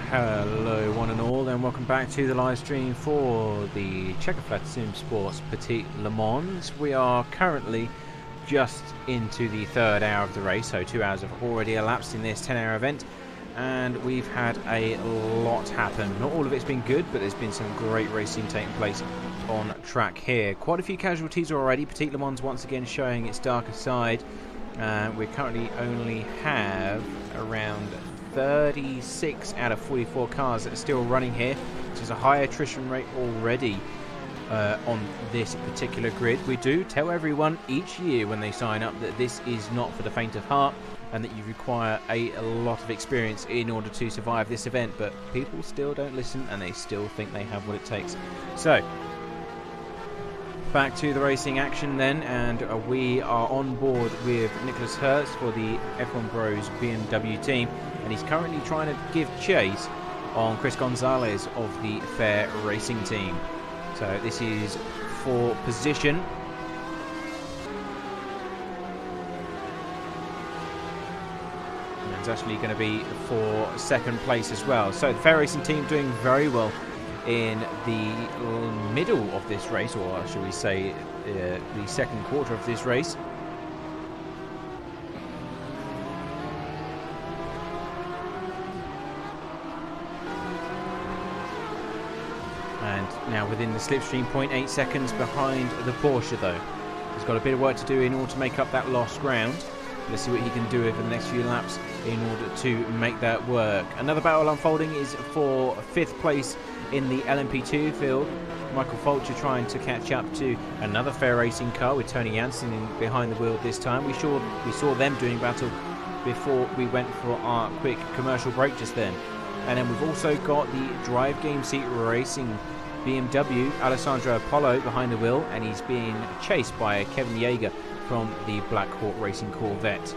Hello one and all, and welcome back to the live stream for the Chequered Flag Simsports Petit Le Mans. We are currently just into the third hour of the race, so 2 hours have already elapsed in this 10-hour event, and we've had a lot happen. Not all of it's been good, but there's been some great racing taking place on track here. Quite a few casualties already. Petit Le Mans once again showing its darker side. We currently only have around 36 out of 44 cars that are still running here, which is a high attrition rate already on this particular grid. We do tell everyone each year when they sign up that this is not for the faint of heart and that you require a lot of experience in order to survive this event, but people still don't listen and they still think they have what it takes. So back to the racing action then, and we are on board with Nicholas Hertz for the F1 Bros BMW team, and he's currently trying to give chase on Chris Gonzalez of the Fair Racing team. So this is for position. And it's actually going to be for second place as well. So the Fair Racing team doing very well in the middle of this race, or shall we say the second quarter of this race. And now within the slipstream, 0.8 seconds behind the Porsche though. He's got a bit of work to do in order to make up that lost ground. Let's see what he can do over the next few laps in order to make that work. Another battle unfolding is for 5th place in the LMP2 field. Michael Fulcher trying to catch up to another Fair Racing car with Tony Jansen behind the wheel this time. We saw them doing battle before we went for our quick commercial break just then. And then we've also got the Drive Game Seat Racing BMW, Alessandro Apollo behind the wheel, and he's being chased by Kevin Yeager from the Black Hawk Racing Corvette.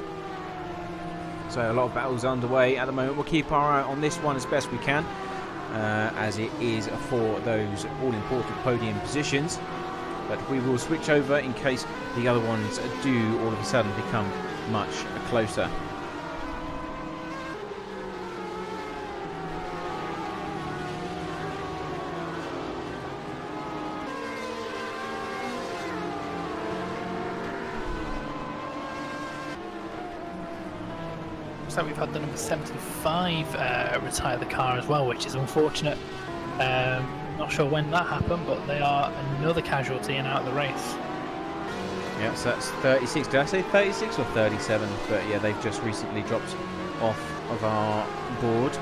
So a lot of battles underway at the moment. We'll keep our eye on this one as best we can, as it is for those all-important podium positions. But we will switch over in case the other ones do all of a sudden become much closer. So we've had the number 75 retire the car as well, which is unfortunate. Not sure when that happened, but they are another casualty and out of the race. Yeah, so that's 36. Did I say 36 or 37? But yeah, they've just recently dropped off of our board.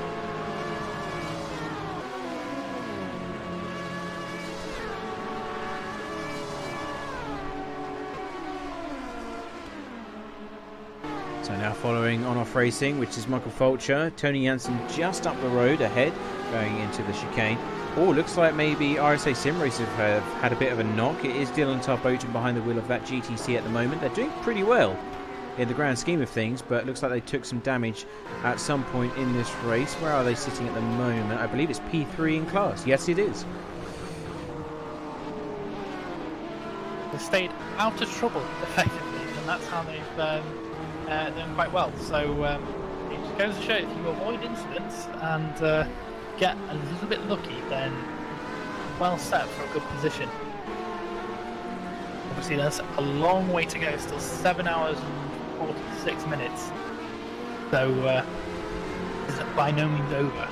So now following on-off racing, which is Michael Fulcher, Tony Jansen just up the road ahead, going into the chicane. Oh, looks like maybe RSA Sim Racers have had a bit of a knock. It is Dylan Tarboten behind the wheel of that GTC at the moment. They're doing pretty well in the grand scheme of things, but it looks like they took some damage at some point in this race. Where are they sitting at the moment? I believe it's P3 in class. Yes, it is. They stayed out of trouble, effectively, and that's how they've done quite well. So it just goes to show if you avoid incidents and get a little bit lucky, then well set for a good position. Obviously there's a long way to go, still 7 hours and 46 minutes, so it's by no means over.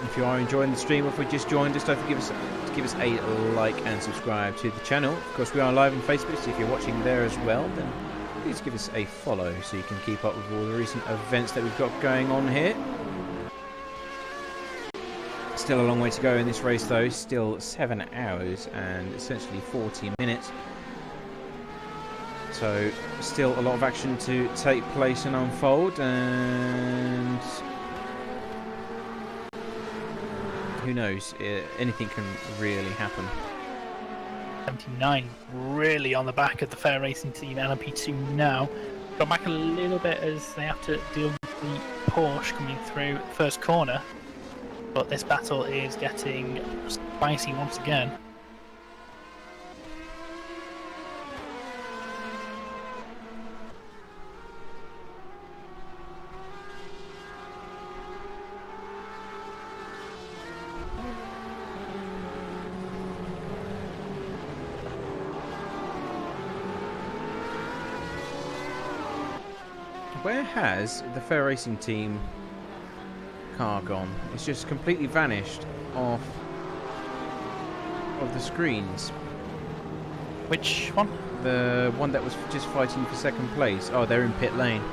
If you are enjoying the stream, or if we just joined us, don't forget to give us a like and subscribe to the channel. Of course, we are live on Facebook, so if you're watching there as well, then please give us a follow so you can keep up with all the recent events that we've got going on here. Still a long way to go in this race though, still 7 hours and essentially 40 minutes. So still a lot of action to take place and unfold, and who knows, anything can really happen. 79 really on the back of the Fair Racing team LMP2 now. Got back a little bit as they have to deal with the Porsche coming through the first corner, but this battle is getting spicy once again. Where has the Fair Racing Team car gone? It's just completely vanished off of the screens. Which one? The one that was just fighting for second place. Oh, they're in pit lane.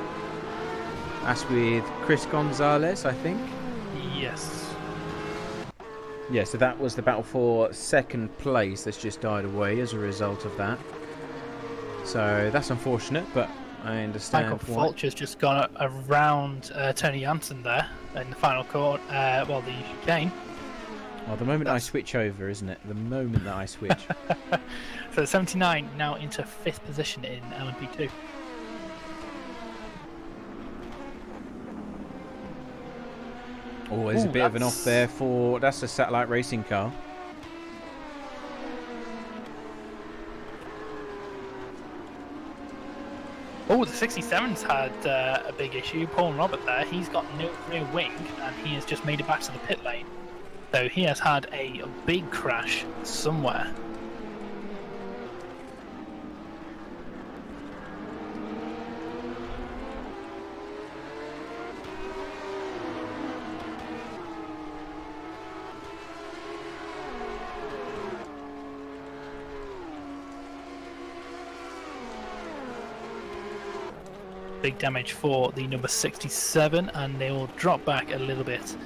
That's with Chris Gonzalez, I think. Yes. Yeah, so that was the battle for second place that's just died away as a result of that. So that's unfortunate, but I understand Michael why. Fulcher's just gone around Tony Jansen there in the final court. Well, the chicane. Well, the moment I switch over, isn't it? The moment that I switch. So 79 now into 5th position in LMP2. Oh, there's a bit of an off there for... That's a satellite racing car. Oh, the 67's had a big issue. Paul Robert there, he's got no rear wing and he has just made it back to the pit lane. So he has had a big crash somewhere. Big damage for the number 67, and they will drop back a little bit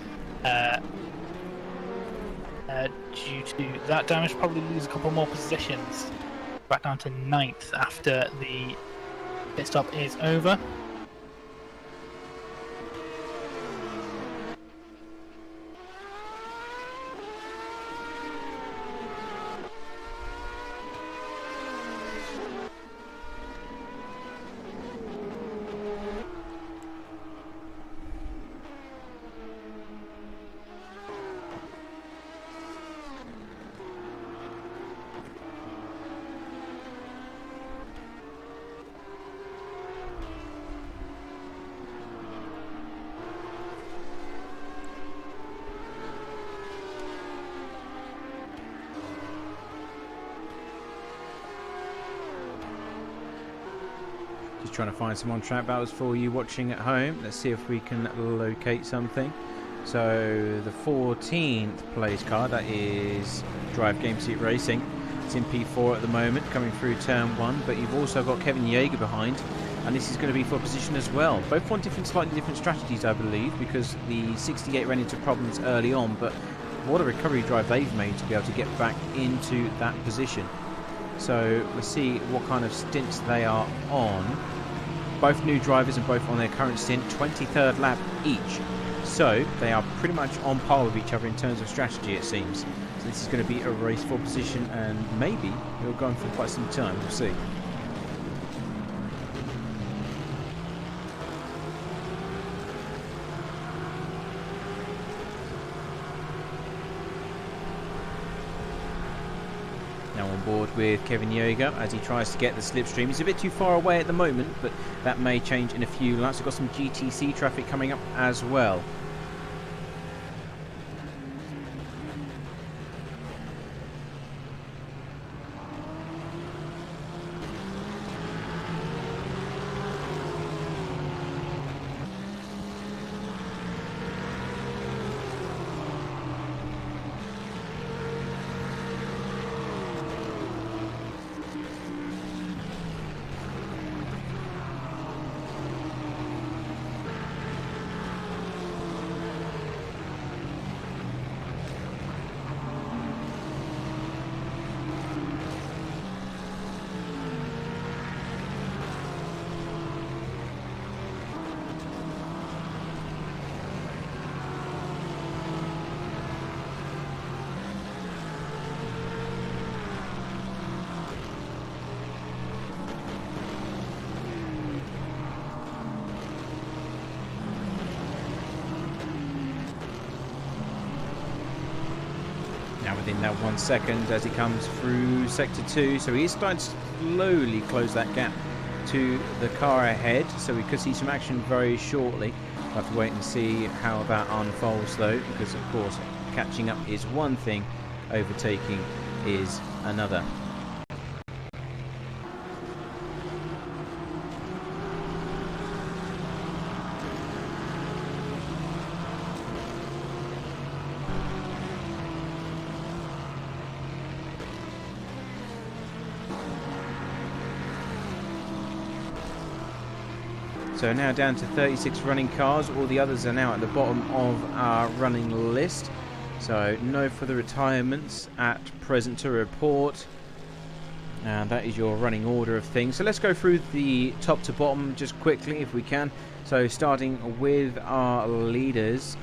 due to that damage. Probably lose a couple more positions, back down to 9th after the pit stop is over. Just trying to find some on-track battles for you watching at home. Let's see if we can locate something. So the 14th place car, that is Drive Game Seat Racing. It's in P4 at the moment, coming through turn 1, but you've also got Kevin Yeager behind, and this is going to be for position as well. Both want slightly different strategies, I believe, because the 68 ran into problems early on, but what a recovery drive they've made to be able to get back into that position. So let's see what kind of stints they are on. Both new drivers and both on their current stint, 23rd lap each. So they are pretty much on par with each other in terms of strategy, it seems. So this is going to be a race for position, and maybe it'll go on for quite some time. We'll see. Now on board with Kevin Yeager as he tries to get the slipstream. He's a bit too far away at the moment, but that may change in a few laps. We've got some GTC traffic coming up as well. Now within that 1 second as he comes through sector 2, so he is starting to slowly close that gap to the car ahead, so we could see some action very shortly. We'll have to wait and see how that unfolds though, because of course catching up is one thing, overtaking is another. So now down to 36 running cars. All the others are now at the bottom of our running list. So no further retirements at present to report. And that is your running order of things. So let's go through the top to bottom just quickly if we can. So starting with our leaders,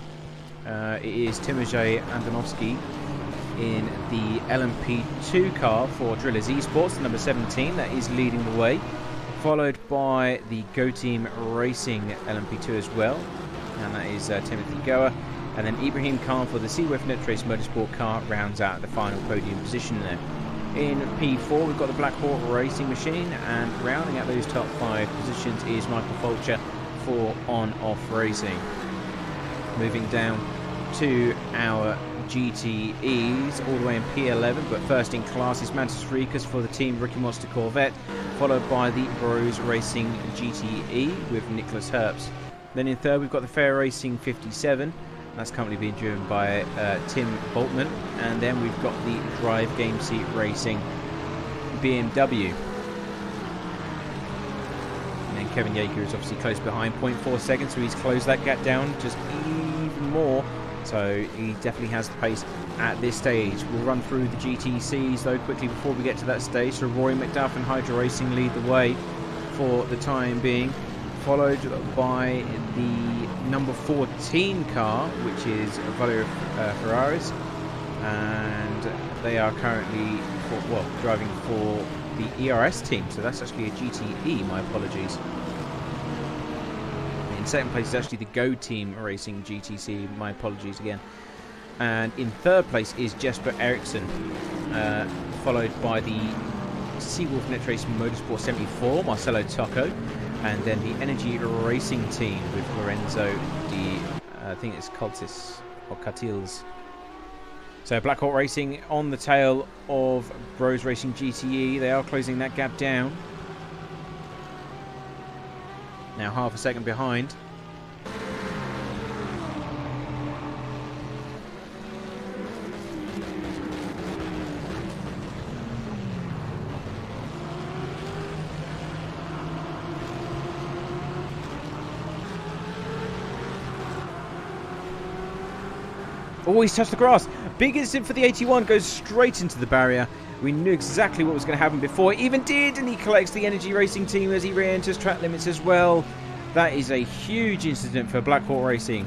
it is Timotej Andonovski in the LMP2 car for Drillers Esports, number 17, that is leading the way, followed by the Go Team Racing LMP2 as well, and that is Timothy Goa, and then Ibrahim Khan for the CFS Netrace Motorsport car rounds out the final podium position there. In P4 we've got the Black Hawk Racing Machine, and rounding out those top 5 positions is Michael Fulcher for On-Off Racing. Moving down to our GTEs, all the way in P11, but first in class is Mantis Rikas for the Team Rookie Monster Corvette, followed by the Bros Racing GTE with Nicholas Herbst. Then in third we've got the Fair Racing 57, that's currently being driven by Tim Boltman, and then we've got the Drive Game Seat Racing BMW. And then Kevin Yeager is obviously close behind, 0.4 seconds, so he's closed that gap down just even more. So he definitely has the pace at this stage. We'll run through the GTCs though quickly before we get to that stage. So Rory McDuff and Hydra Racing lead the way for the time being, followed by the number 14 car, which is Valerio Ferraris, and they are currently driving for the ERS team. So that's actually a GTE. My apologies. In second place is actually the Go Team Racing GTC. My apologies again. And in third place is Jesper Eriksson, followed by the Seawolf Netrace Motorsport 74, Marcelo Tocco, and then the Energy Racing team with Lorenzo I think it's Coltis or Catils. So Black Hawk Racing on the tail of Bros Racing GTE. They are closing that gap down. Now half a second behind. Oh, he's touched the grass. Big incident for the 81, goes straight into the barrier. We knew exactly what was going to happen before it even did, and he collects the Energy Racing team as he re-enters track limits as well. That is a huge incident for Black Hawk Racing.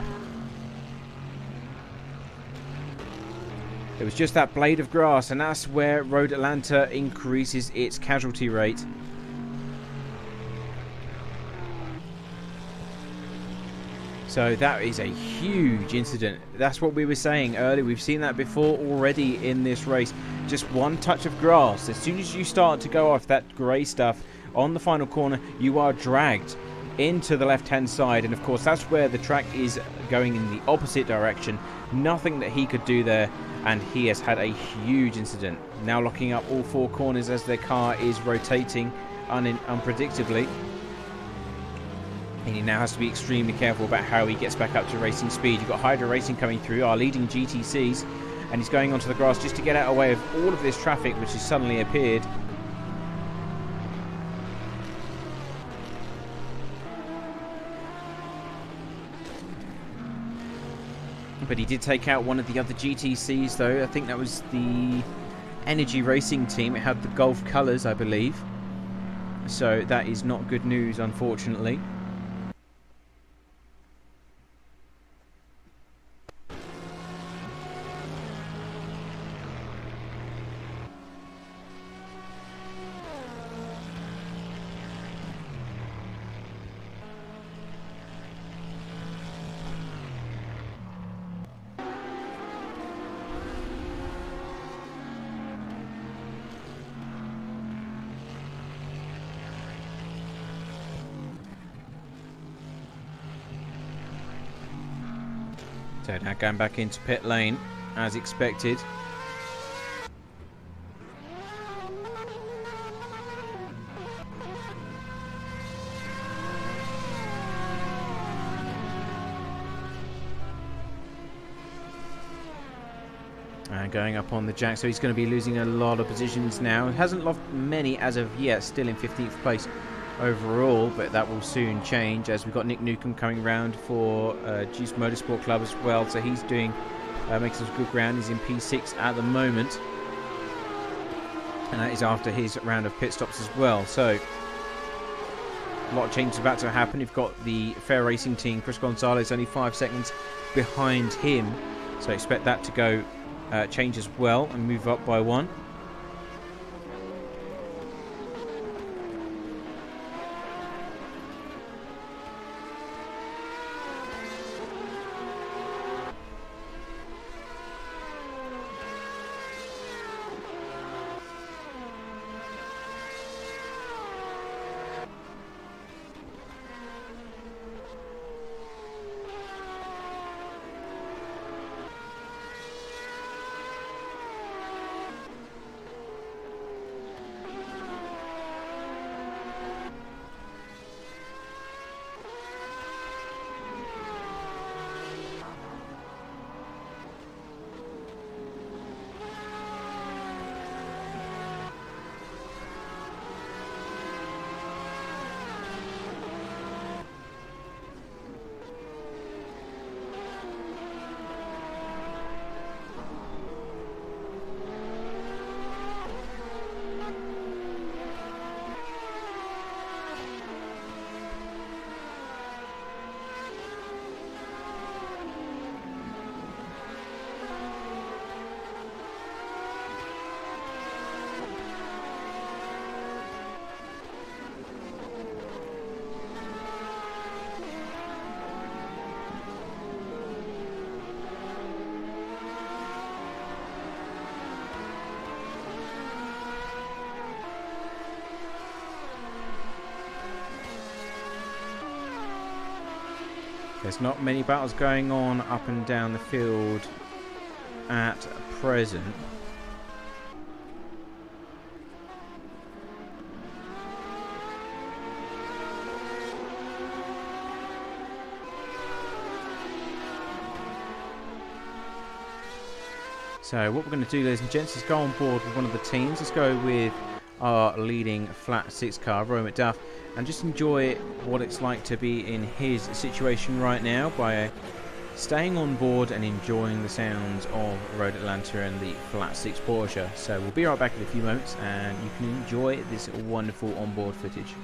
It was just that blade of grass, and that's where Road Atlanta increases its casualty rate. So that is a huge incident. That's what we were saying earlier. We've seen that before already in this race. Just one touch of grass. As soon as you start to go off that grey stuff on the final corner, you are dragged into the left-hand side. And of course, that's where the track is going in the opposite direction. Nothing that he could do there. And he has had a huge incident. Now locking up all 4 corners as their car is rotating unpredictably. And he now has to be extremely careful about how he gets back up to racing speed. You've got Hydra Racing coming through, our leading GTCs, and he's going onto the grass just to get out of the way of all of this traffic which has suddenly appeared. But he did take out one of the other GTCs though. I think that was the Energy Racing team. It had the Golf colours, I believe. So that is not good news, unfortunately. So now going back into pit lane as expected. And going up on the jack, so he's going to be losing a lot of positions now. He hasn't lost many as of yet, still in 15th place overall, but that will soon change as we've got Nick Newcomb coming round for Juice Motorsport Club as well. So he's doing making some good ground. He's in P6 at the moment, and that is after his round of pit stops as well. So a lot of changes about to happen. You've got the Fair Racing team, Chris Gonzalez, only 5 seconds behind him, so expect that to go change as well and move up by 1. There's not many battles going on up and down the field at present. So what we're going to do, ladies and gents, is go on board with one of the teams. Let's go with our leading flat 6 car, Roy McDuff, and just enjoy what it's like to be in his situation right now by staying on board and enjoying the sounds of Road Atlanta and the flat 6 Porsche. So we'll be right back in a few moments and you can enjoy this wonderful onboard footage.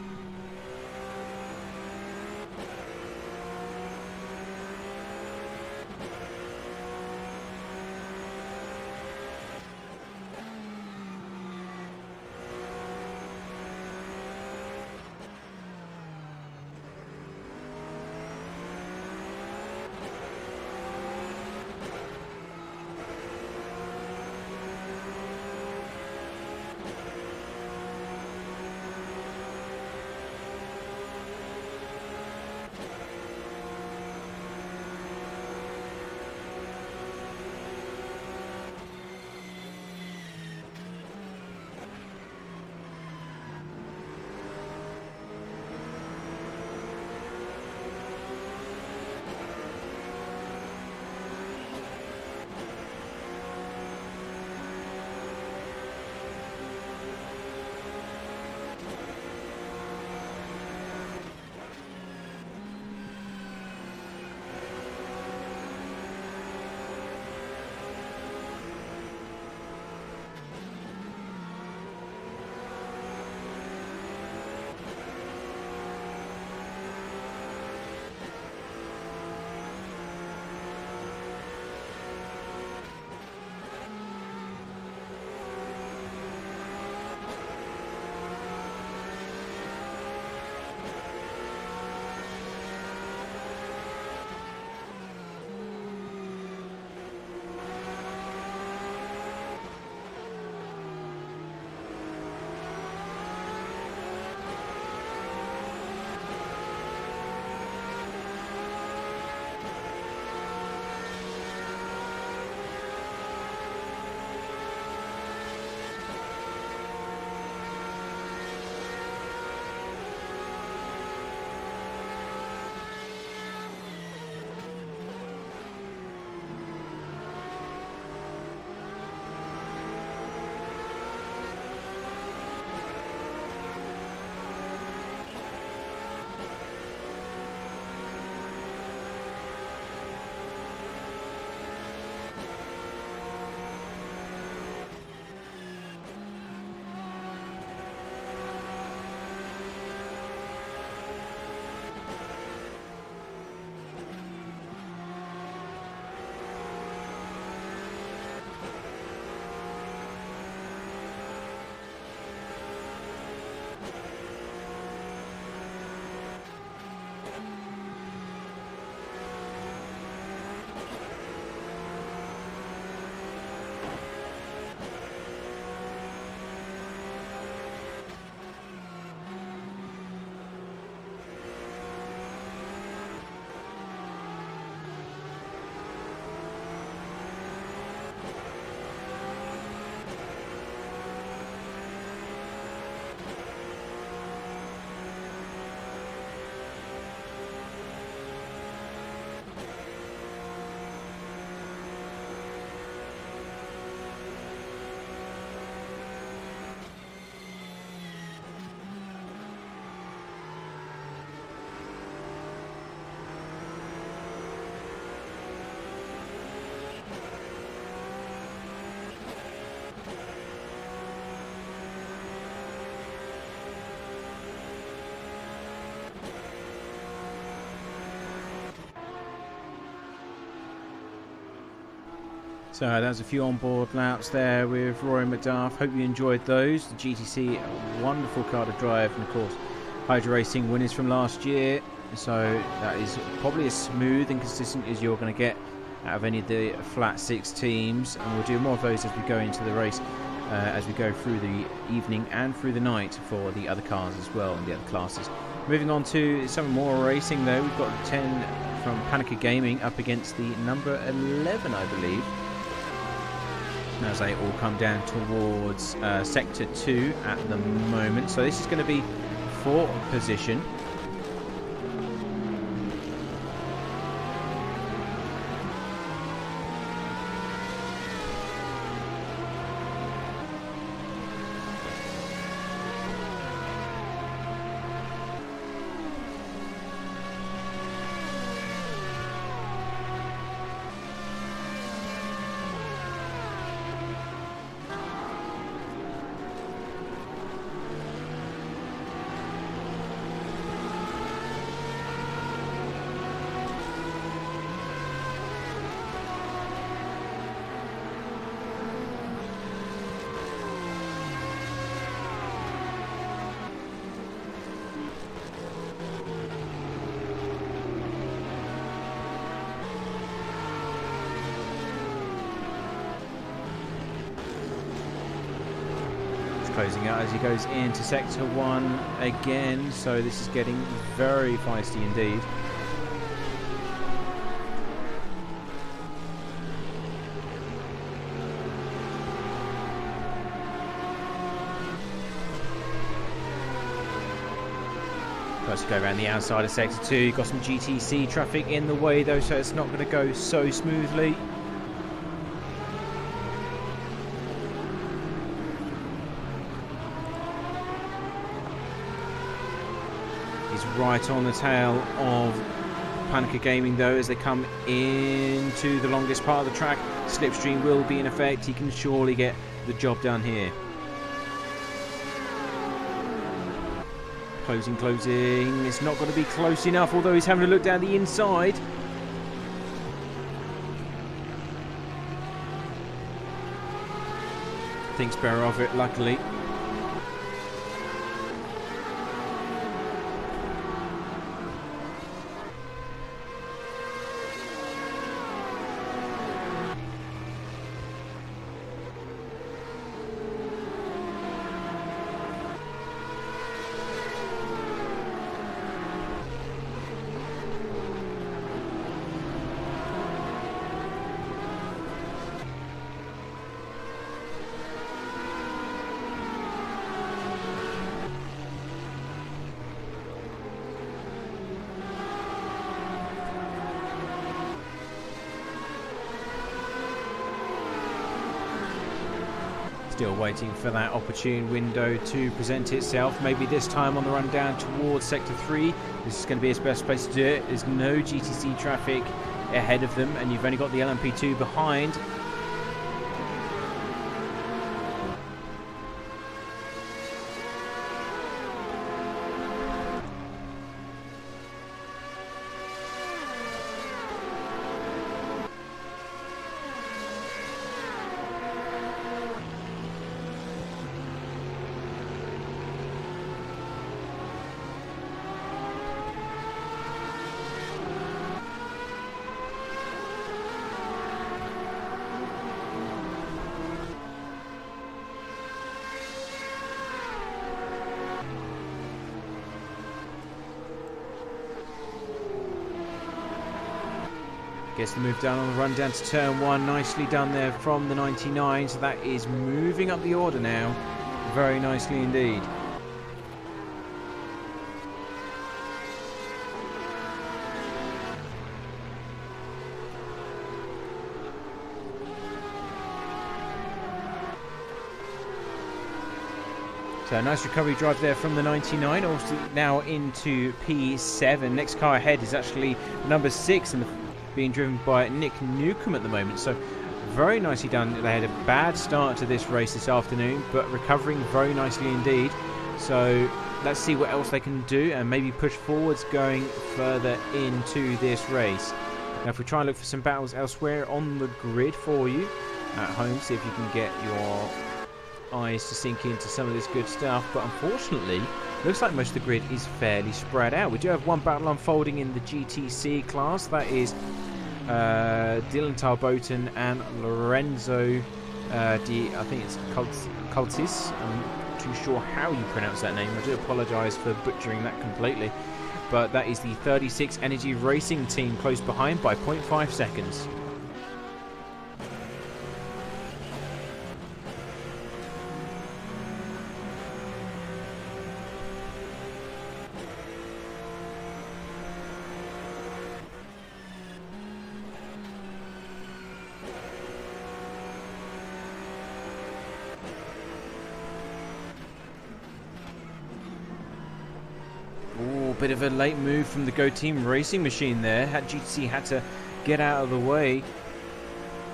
So there's a few onboard laps there with Rory McDuff. Hope you enjoyed those. The GTC, a wonderful car to drive, and of course Hydra Racing winners from last year. So that is probably as smooth and consistent as you're going to get out of any of the flat 6 teams, and we'll do more of those as we go into the race, as we go through the evening and through the night for the other cars as well and the other classes. Moving on to some more racing though, we've got 10 from Panica Gaming up against the number 11, I believe, as they all come down towards sector 2 at the moment. So this is going to be 4th position. Closing out as he goes into sector 1 again, so this is getting very feisty indeed. Tries to go around the outside of sector 2. You've got some GTC traffic in the way though, so it's not going to go so smoothly. Right on the tail of Panica Gaming though as they come into the longest part of the track. Slipstream will be in effect. He can surely get the job done here. Closing. It's not going to be close enough, although he's having a look down the inside. Thinks better of it, luckily. Still waiting for that opportune window to present itself. Maybe this time on the run down towards sector 3. This is going to be his best place to do it. There's no GTC traffic ahead of them, and you've only got the LMP2 behind. Gets the move down on the run down to turn 1. Nicely done there from the 99. So that is moving up the order now. Very nicely indeed. So a nice recovery drive there from the 99. Also now into P7. Next car ahead is actually number 6 and being driven by Nick Newcomb at the moment. So very nicely done. They had a bad start to this race this afternoon, but recovering very nicely indeed. So let's see what else they can do and maybe push forwards going further into this race. Now if we try and look for some battles elsewhere on the grid for you, at home, see if you can get your eyes to sink into some of this good stuff. But unfortunately, looks like most of the grid is fairly spread out. We do have one battle unfolding in the GTC class. That is Dylan Tarboten and Lorenzo I think it's Cultis. I'm not too sure how you pronounce that name. I do apologise for butchering that completely. But that is the 36 Energy Racing team close behind by 0.5 seconds. Bit of a late move from the Go Team Racing machine there. GTC had to get out of the way,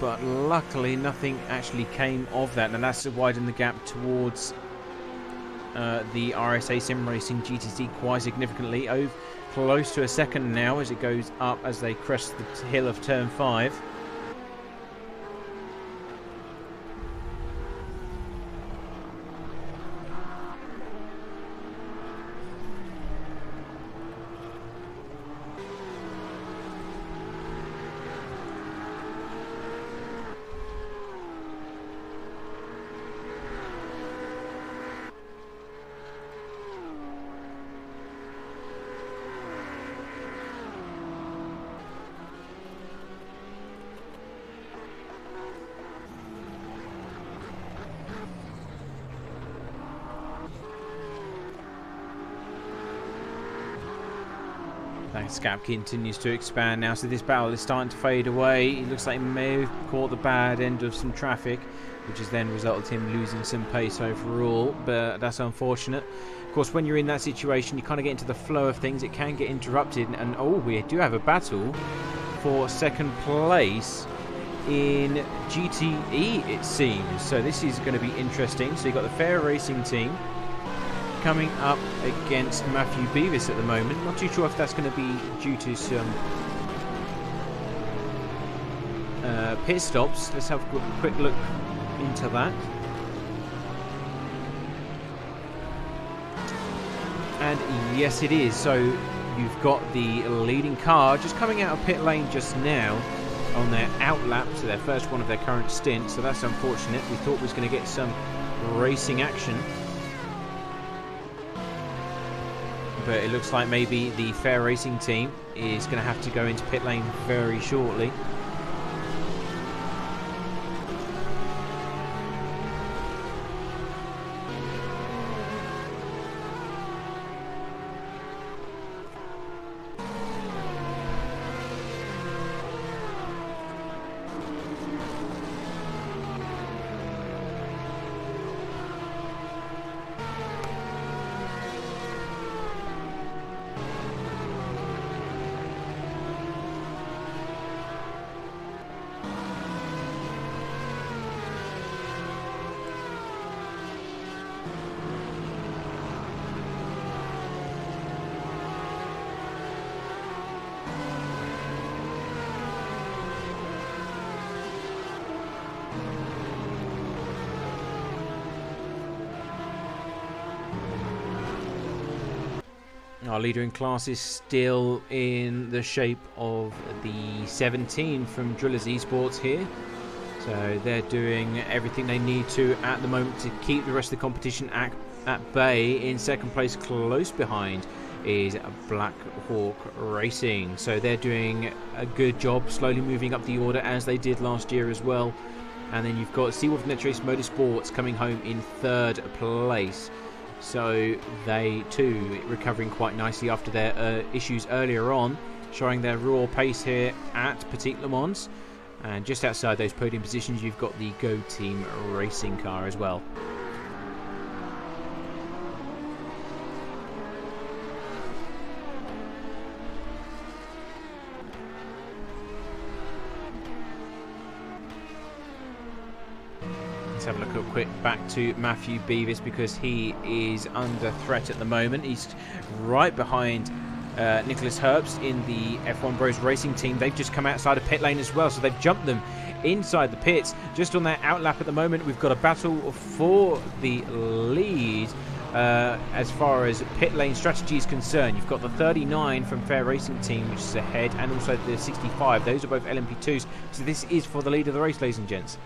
but luckily nothing actually came of that, and that's to widen the gap towards the RSA Sim Racing GTC quite significantly. Close to a second now as it goes up as they crest the hill of turn 5. That gap continues to expand now, so this battle is starting to fade away. It looks like he may have caught the bad end of some traffic, which has then resulted in him losing some pace overall, but that's unfortunate. Of course, when you're in that situation, you kind of get into the flow of things. It can get interrupted, and oh, we do have a battle for second place in GTE, it seems. So this is going to be interesting. So you've got the Fair Racing team coming up against Matthew Beavis at the moment. Not too sure if that's going to be due to some pit stops. Let's have a quick look into that. And yes, it is. So you've got the leading car just coming out of pit lane just now on their out lap, so their first one of their current stint. So that's unfortunate. We thought we was going to get some racing action, but it looks like maybe the Fair Racing team is going to have to go into pit lane very shortly. Our leader in class is still in the shape of the 17 from Drillers Esports here. So they're doing everything they need to at the moment to keep the rest of the competition at bay. In second place, close behind, is Black Hawk Racing. So they're doing a good job slowly moving up the order as they did last year as well. And then you've got Seawolf Netrace Motorsports coming home in third place. So they too recovering quite nicely after their issues earlier on, showing their raw pace here at Petit Le Mans. And just outside those podium positions, you've got the Go Team Racing car as well. Let's have a look quick back to Matthew Beavis, because he is under threat at the moment. He's right behind Nicholas Herbst in the F1 Bros Racing team. They've just come outside of pit lane as well, so they've jumped them inside the pits. Just on that outlap at the moment, we've got a battle for the lead. As far as pit lane strategy is concerned, you've got the 39 from Fair Racing Team, which is ahead, and also the 65. Those are both LMP2s, so this is for the lead of the race, ladies and gents.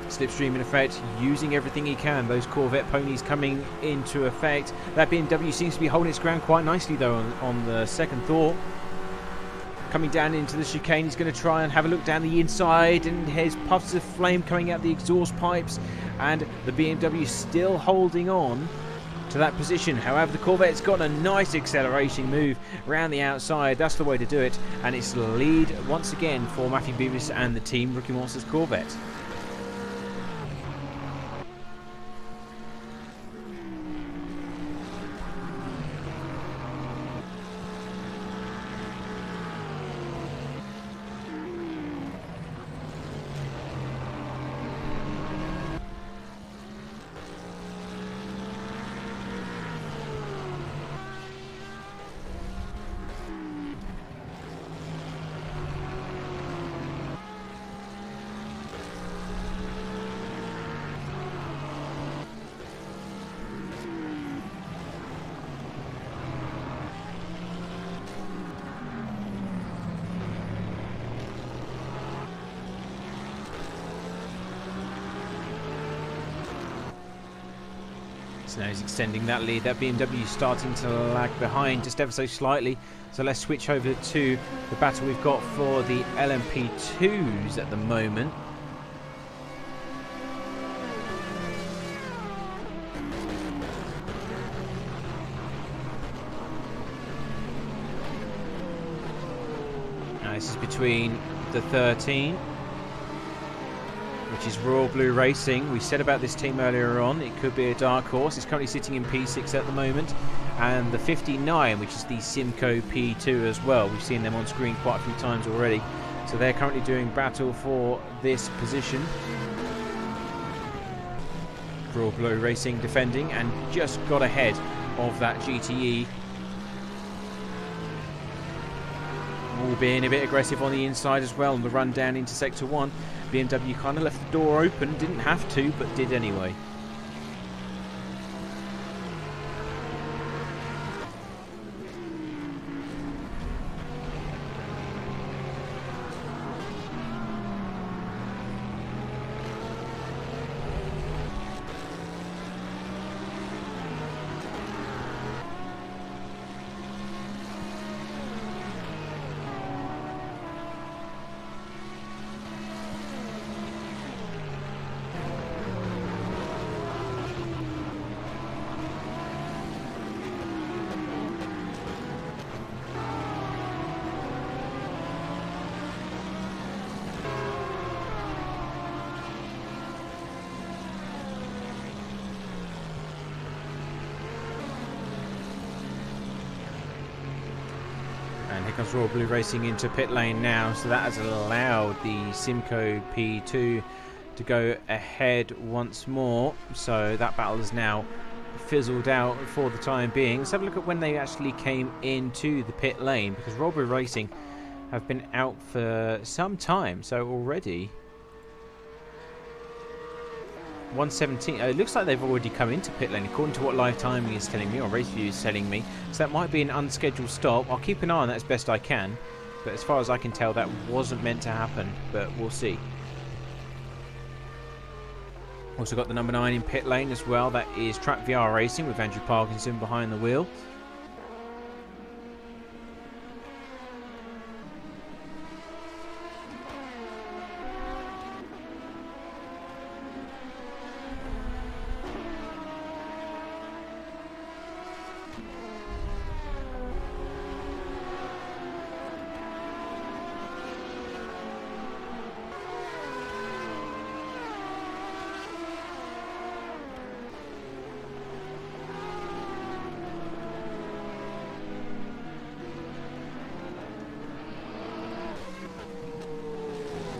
Slipstream in effect, using everything he can. Those Corvette ponies coming into effect. That BMW seems to be holding its ground quite nicely, though, on the second thought. Coming down into the chicane, he's going to try and have a look down the inside, and there's puffs of flame coming out the exhaust pipes, and the BMW still holding on to that position. However, the Corvette's got a nice acceleration move around the outside. That's the way to do it, and it's the lead once again for Matthew Beavis and the team Rookie Monsters Corvette. So now he's extending that lead. That BMW starting to lag behind just ever so slightly. So let's switch over to the battle we've got for the LMP2s at the moment. Now this is between the 13, which is Royal Blue Racing. We said about this team earlier on, it could be a dark horse. It's currently sitting in P6 at the moment. And the 59, which is the Simco P2 as well. We've seen them on screen quite a few times already. So they're currently doing battle for this position. Royal Blue Racing defending and just got ahead of that GTE. All being a bit aggressive on the inside as well on the run down into Sector 1. BMW kind of left the door open, didn't have to, but did anyway. And here comes Royal Blue Racing into pit lane now, so that has allowed the Simco P2 to go ahead once more. So that battle is now fizzled out for the time being. Let's have a look at when they actually came into the pit lane, because Royal Blue Racing have been out for some time, so already 1:17. It looks like they've already come into pit lane according to what live timing is telling me, or race view is telling me. So that might be an unscheduled stop. I'll keep an eye on that as best I can, but as far as I can tell, that wasn't meant to happen, but we'll see. Also got the number 9 in pit lane as well. That is Track VR Racing with Andrew Parkinson behind the wheel.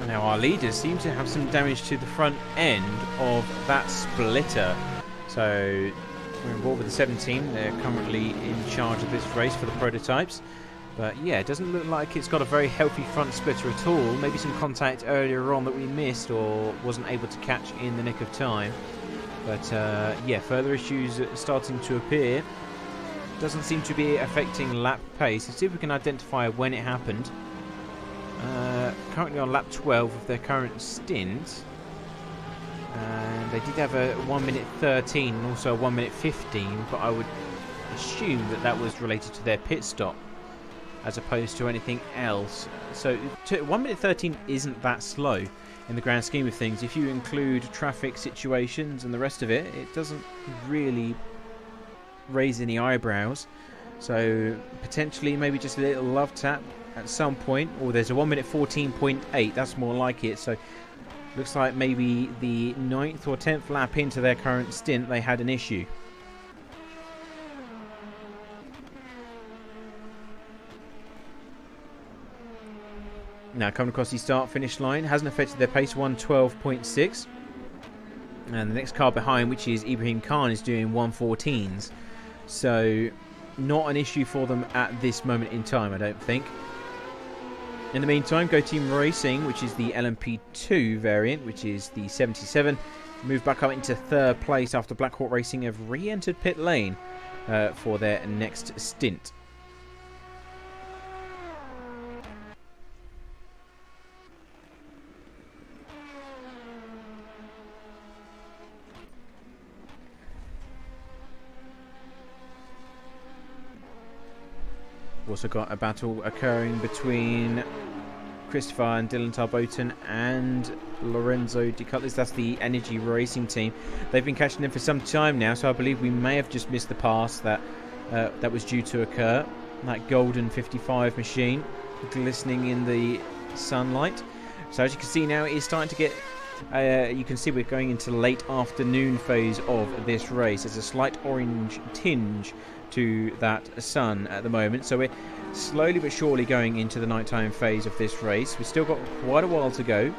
Now our leaders seem to have some damage to the front end of that splitter. So we're involved with the 17. They're currently in charge of this race for the prototypes. But yeah, it doesn't look like it's got a very healthy front splitter at all. Maybe some contact earlier on that we missed or wasn't able to catch in the nick of time. But yeah, further issues are starting to appear. Doesn't seem to be affecting lap pace. Let's see if we can identify when it happened. Currently on lap 12 of their current stint. And they did have a 1 minute 13 and also a 1 minute 15, but I would assume that that was related to their pit stop as opposed to anything else. So 1 minute 13 isn't that slow in the grand scheme of things. If you include traffic situations and the rest of it, it doesn't really raise any eyebrows. So potentially maybe just a little love tap at some point, or there's a 1 minute 14.8, that's more like it. So looks like maybe the 9th or 10th lap into their current stint they had an issue. Now coming across the start finish line, hasn't affected their pace, 112.6. And the next car behind, which is Ibrahim Khan, is doing 114s. So not an issue for them at this moment in time, I don't think. In the meantime, Go Team Racing, which is the LMP2 variant, which is the 77, moved back up into 3rd place after Black Hawk Racing have re-entered pit lane for their next stint. Also got a battle occurring between Christopher and Dylan Tarboton and Lorenzo Di Cutlis. That's the Energy Racing team. They've been catching them for some time now, so I believe we may have just missed the pass that that was due to occur. That golden 55 machine glistening in the sunlight. So as you can see now, it is starting to get you can see we're going into the late afternoon phase of this race. There's a slight orange tinge to that sun at the moment, so we're slowly but surely going into the nighttime phase of this race. We've still got quite a while to go,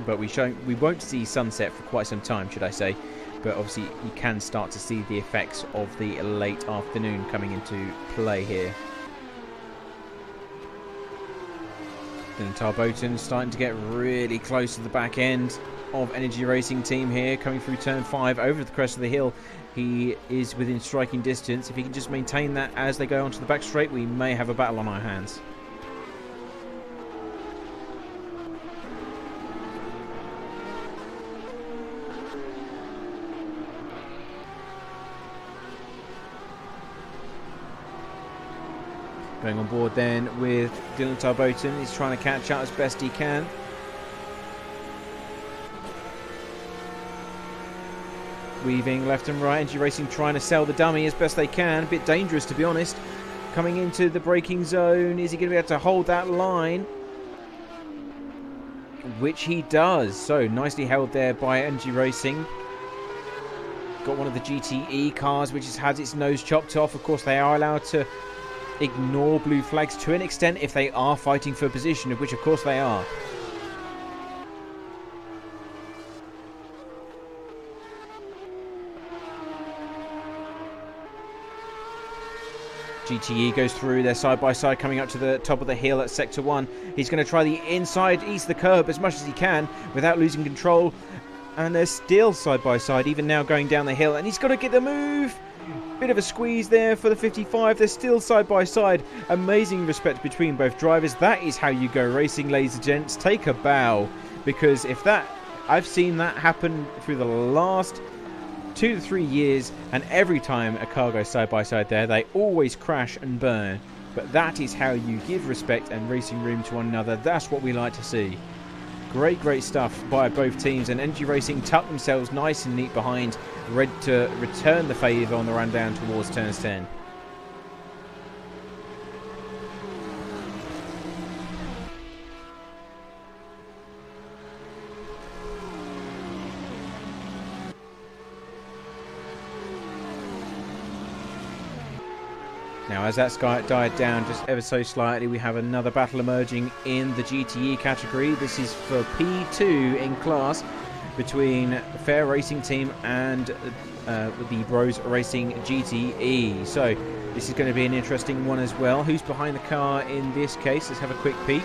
but we won't see sunset for quite some time, should I say. But obviously you can start to see the effects of the late afternoon coming into play here. Dylan Tarboton starting to get really close to the back end of Energy Racing team here, coming through turn 5 over the crest of the hill. He is within striking distance. If he can just maintain that as they go onto the back straight, we may have a battle on our hands. Going on board then with Dylan Tarboton. He's trying to catch up as best he can. Weaving left and right. Energy Racing trying to sell the dummy as best they can. A bit dangerous, to be honest. Coming into the braking zone. Is he going to be able to hold that line? Which he does. So nicely held there by Energy Racing. Got one of the GTE cars which has had its nose chopped off. Of course, they are allowed to ignore blue flags to an extent if they are fighting for position, of which of course they are. GTE goes through, they're side by side coming up to the top of the hill at sector 1. He's going to try the inside east the curb as much as he can without losing control, and they're still side by side even now going down the hill, and he's got to get the move. Bit of a squeeze there for the 55. They're still side by side. Amazing respect between both drivers. That is how you go racing, ladies and gents. Take a bow, because if that, I've seen that happen through the last 2 to 3 years, and every time a car goes side by side there, they always crash and burn. But that is how you give respect and racing room to one another. That's what we like to see. Great stuff by both teams, and Energy Racing tucked themselves nice and neat behind, ready to return the favour on the run down towards turns 10. Now, as that sky died down just ever so slightly, we have another battle emerging in the GTE category. This is for P2 in class. between Fair Racing Team and the Bros Racing GTE. So this is going to be an interesting one as well. Who's behind the car in this case? Let's have a quick peek.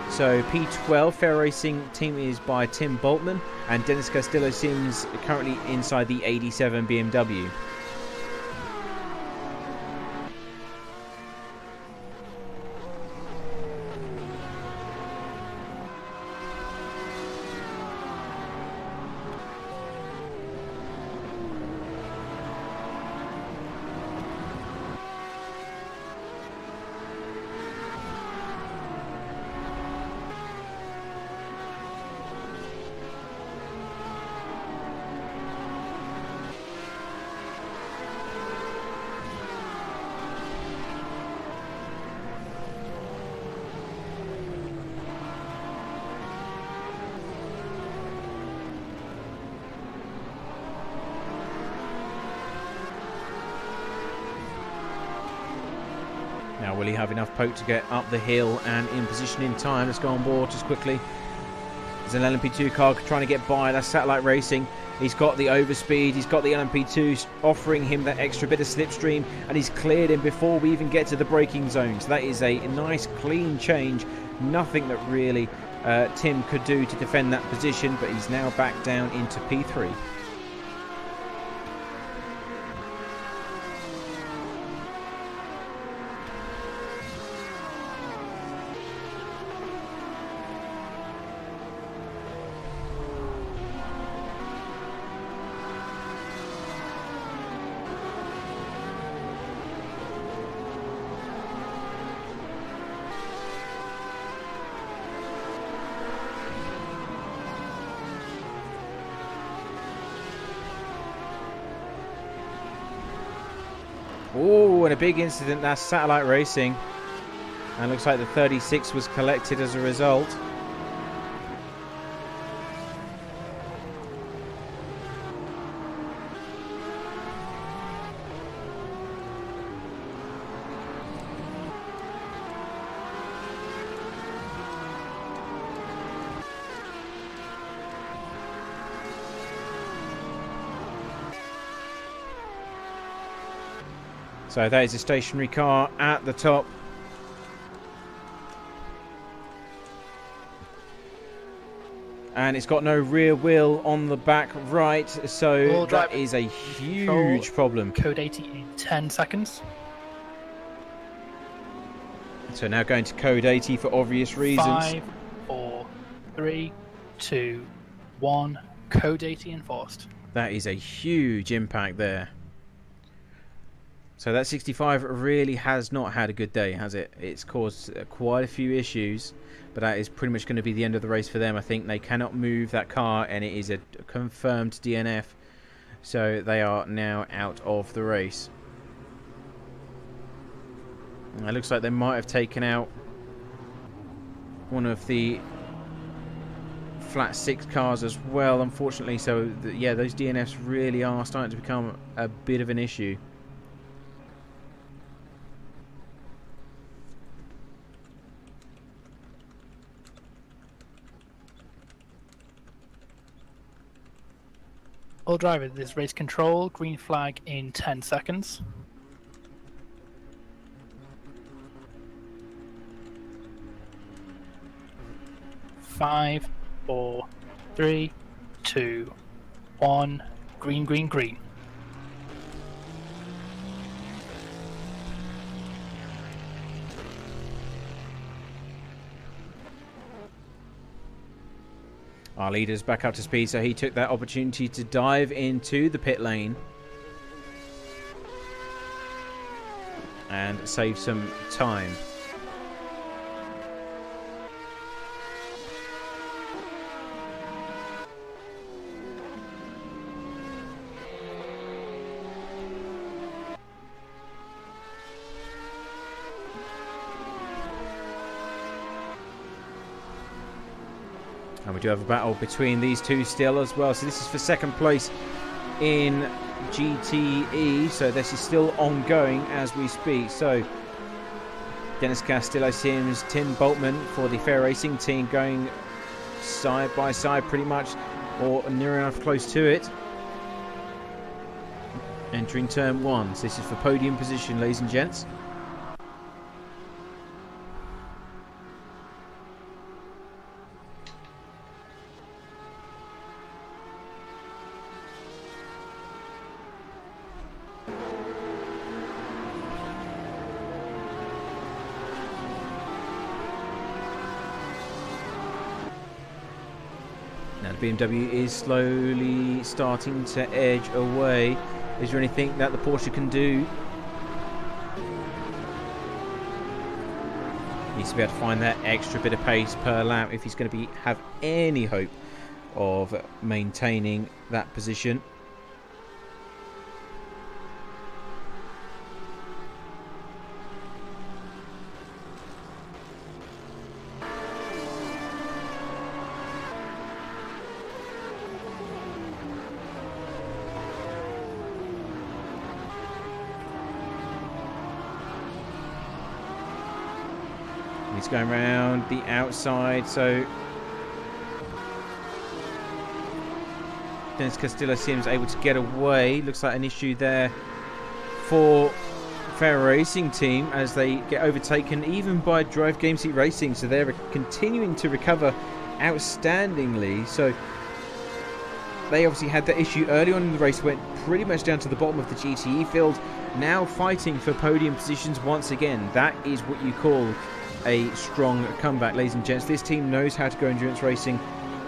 So P12 Fair Racing Team is by Tim Boltman, and Dennis Castillo Sims currently inside the 87 BMW. Now, will he have enough poke to get up the hill and in position in time? Let's go on board just quickly. There's an LMP2 car trying to get by. That's Satellite Racing. He's got the overspeed. He's got the LMP2 offering him that extra bit of slipstream, and he's cleared him before we even get to the braking zone. So that is a nice clean change. Nothing that really Tim could do to defend that position, but he's now back down into P3. Oh, and a big incident. That's Satellite Racing. And looks like the 36 was collected as a result. So that is a stationary car at the top. And it's got no rear wheel on the back right, so that is a huge problem. Code 80 in 10 seconds. So now going to code 80 for obvious reasons. 5, 4, 3, 2, 1. Code 80 enforced. That is a huge impact there. So that 65 really has not had a good day, has it? It's caused quite a few issues, but that is pretty much going to be the end of the race for them. I think they cannot move that car, and it is a confirmed DNF. So they are now out of the race. And it looks like they might have taken out one of the flat 6 cars as well, unfortunately. So yeah, those DNFs really are starting to become a bit of an issue. All drivers, this race control, green flag in 10 seconds. Five, 4, 3, 2, 1. Green, green, green. Our leader's back up to speed, so he took that opportunity to dive into the pit lane and save some time. And we do have a battle between these two still as well. So this is for second place in GTE. So this is still ongoing as we speak. So Dennis Castillo Sims, Tim Boltman for the Fair Racing Team going side by side pretty much. or near enough close to it. Entering turn 1. So this is for podium position, ladies and gents. Now the BMW is slowly starting to edge away. Is there anything that the Porsche can do? Needs to be able to find that extra bit of pace per lap if he's going to have any hope of maintaining that position. He's going around the outside, so Dennis Castillo seems able to get away. Looks like an issue there for Fair Racing Team as they get overtaken even by Drive Game Seat Racing, so they're continuing to recover outstandingly. So they obviously had that issue early on in the race, went pretty much down to the bottom of the GTE field, now fighting for podium positions once again. That is what you call a strong comeback, ladies and gents. This team knows how to go endurance racing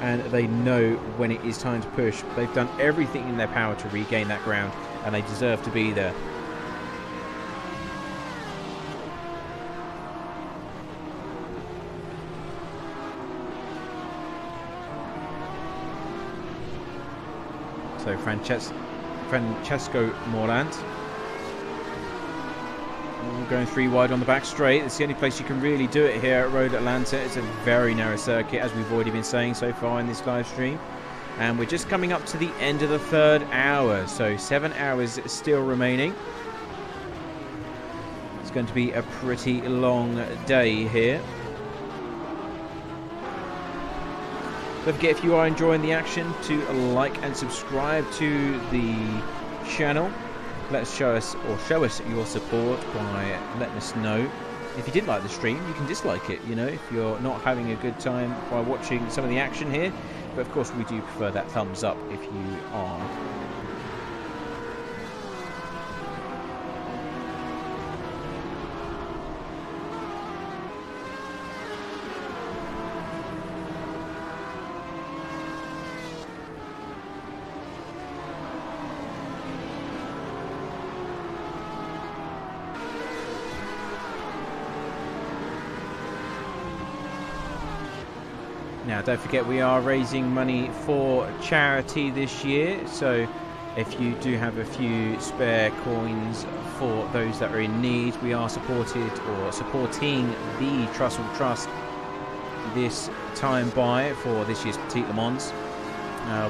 and they know when it is time to push. They've done everything in their power to regain that ground and they deserve to be there. So Francesco Morlant going 3 wide on the back straight. It's the only place you can really do it here at Road Atlanta. It's a very narrow circuit, as we've already been saying so far in this live stream. And we're just coming up to the end of the 3rd hour, so 7 hours still remaining. It's going to be a pretty long day here. Don't forget, if you are enjoying the action, to like and subscribe to the channel. Show us your support by letting us know. If you didn't like the stream, you can dislike it, you know, if you're not having a good time by watching some of the action here. But of course we do prefer that thumbs up if you are. Now, don't forget, we are raising money for charity this year, so if you do have a few spare coins for those that are in need, we are supporting the Trussell Trust this time for this year's Petit Le Mans.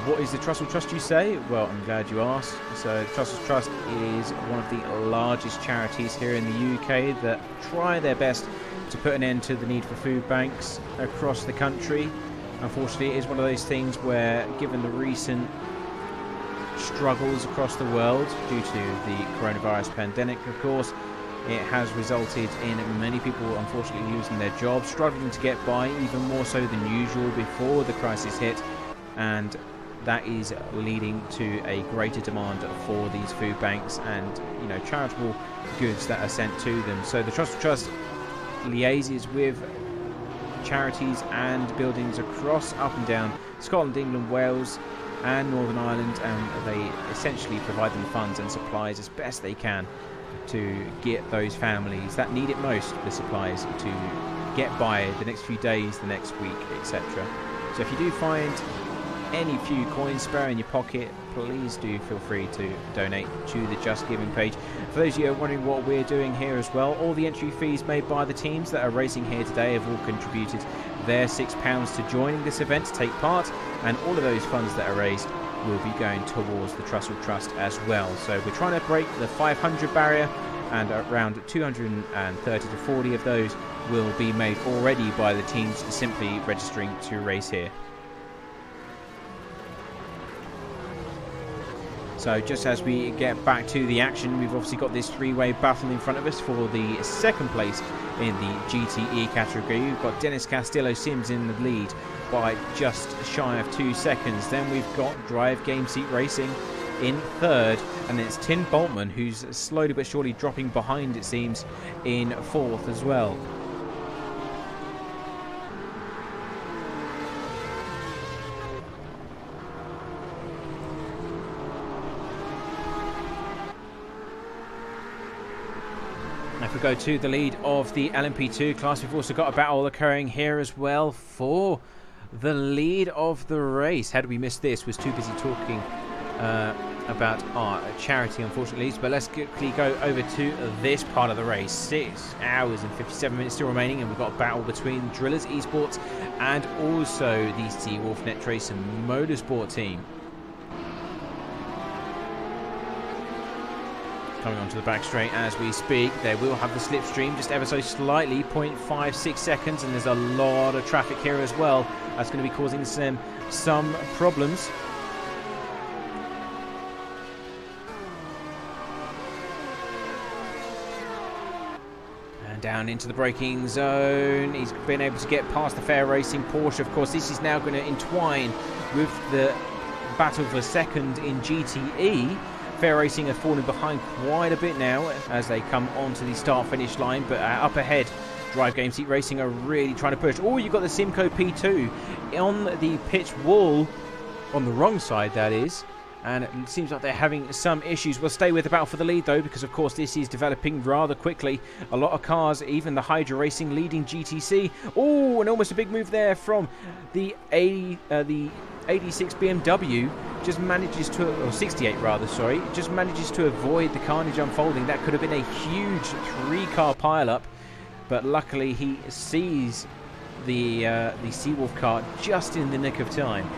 What is the Trussell Trust, you say? Well, I'm glad you asked. So the Trussell Trust is one of the largest charities here in the UK that try their best to put an end to the need for food banks across the country. Unfortunately, it is one of those things where, given the recent struggles across the world due to the coronavirus pandemic, of course, it has resulted in many people unfortunately losing their jobs, struggling to get by, even more so than usual before the crisis hit, and that is leading to a greater demand for these food banks and, you know, charitable goods that are sent to them. So the Trussell Trust liaises with charities and buildings across up and down Scotland, England, Wales and Northern Ireland, and they essentially provide them funds and supplies as best they can to get those families that need it most, the supplies, to get by the next few days, the next week, etc. So if you do find any few coins spare in your pocket, please do feel free to donate to the Just Giving page. For those of you who are wondering what we're doing here as well, all the entry fees made by the teams that are racing here today have all contributed their £6 to joining this event to take part, and all of those funds that are raised will be going towards the Trussell Trust as well. So we're trying to break the 500 barrier, and around 230 to 40 of those will be made already by the teams simply registering to race here. So just as we get back to the action, we've obviously got this three-way battle in front of us for the second place in the GTE category. We've got Dennis Castillo Sims in the lead by just shy of 2 seconds. Then we've got Drive Game Seat Racing in third, and then it's Tim Boltman who's slowly but surely dropping behind, it seems, in fourth as well. If we go to the lead of the LMP2 class, we've also got a battle occurring here as well for the lead of the race. How did we miss this? Was too busy talking about our charity, unfortunately. But let's quickly go over to this part of the race. 6 hours and 57 minutes still remaining, and we've got a battle between Drillers Esports and also the Seawolf Netrace and Motorsport team. Coming onto the back straight as we speak. They will have the slipstream just ever so slightly, 0.56 seconds, and there's a lot of traffic here as well. That's going to be causing some problems. And down into the braking zone. He's been able to get past the Fair Racing Porsche. Of course, this is now going to entwine with the battle for second in GTE. Fair Racing have fallen behind quite a bit now as they come onto the start-finish line, but up ahead, Drive Game Seat Racing are really trying to push. Oh, you've got the Simco P2 on the pitch wall, on the wrong side, that is, and it seems like they're having some issues. We'll stay with the battle for the lead, though, because, of course, this is developing rather quickly. A lot of cars, even the Hydra Racing leading GTC. Oh, and almost a big move there from the 86 BMW. Just manages to, or 68 rather, sorry, just manages to avoid the carnage unfolding. That could have been a huge 3-car pile-up, but luckily he sees the Seawolf car just in the nick of time.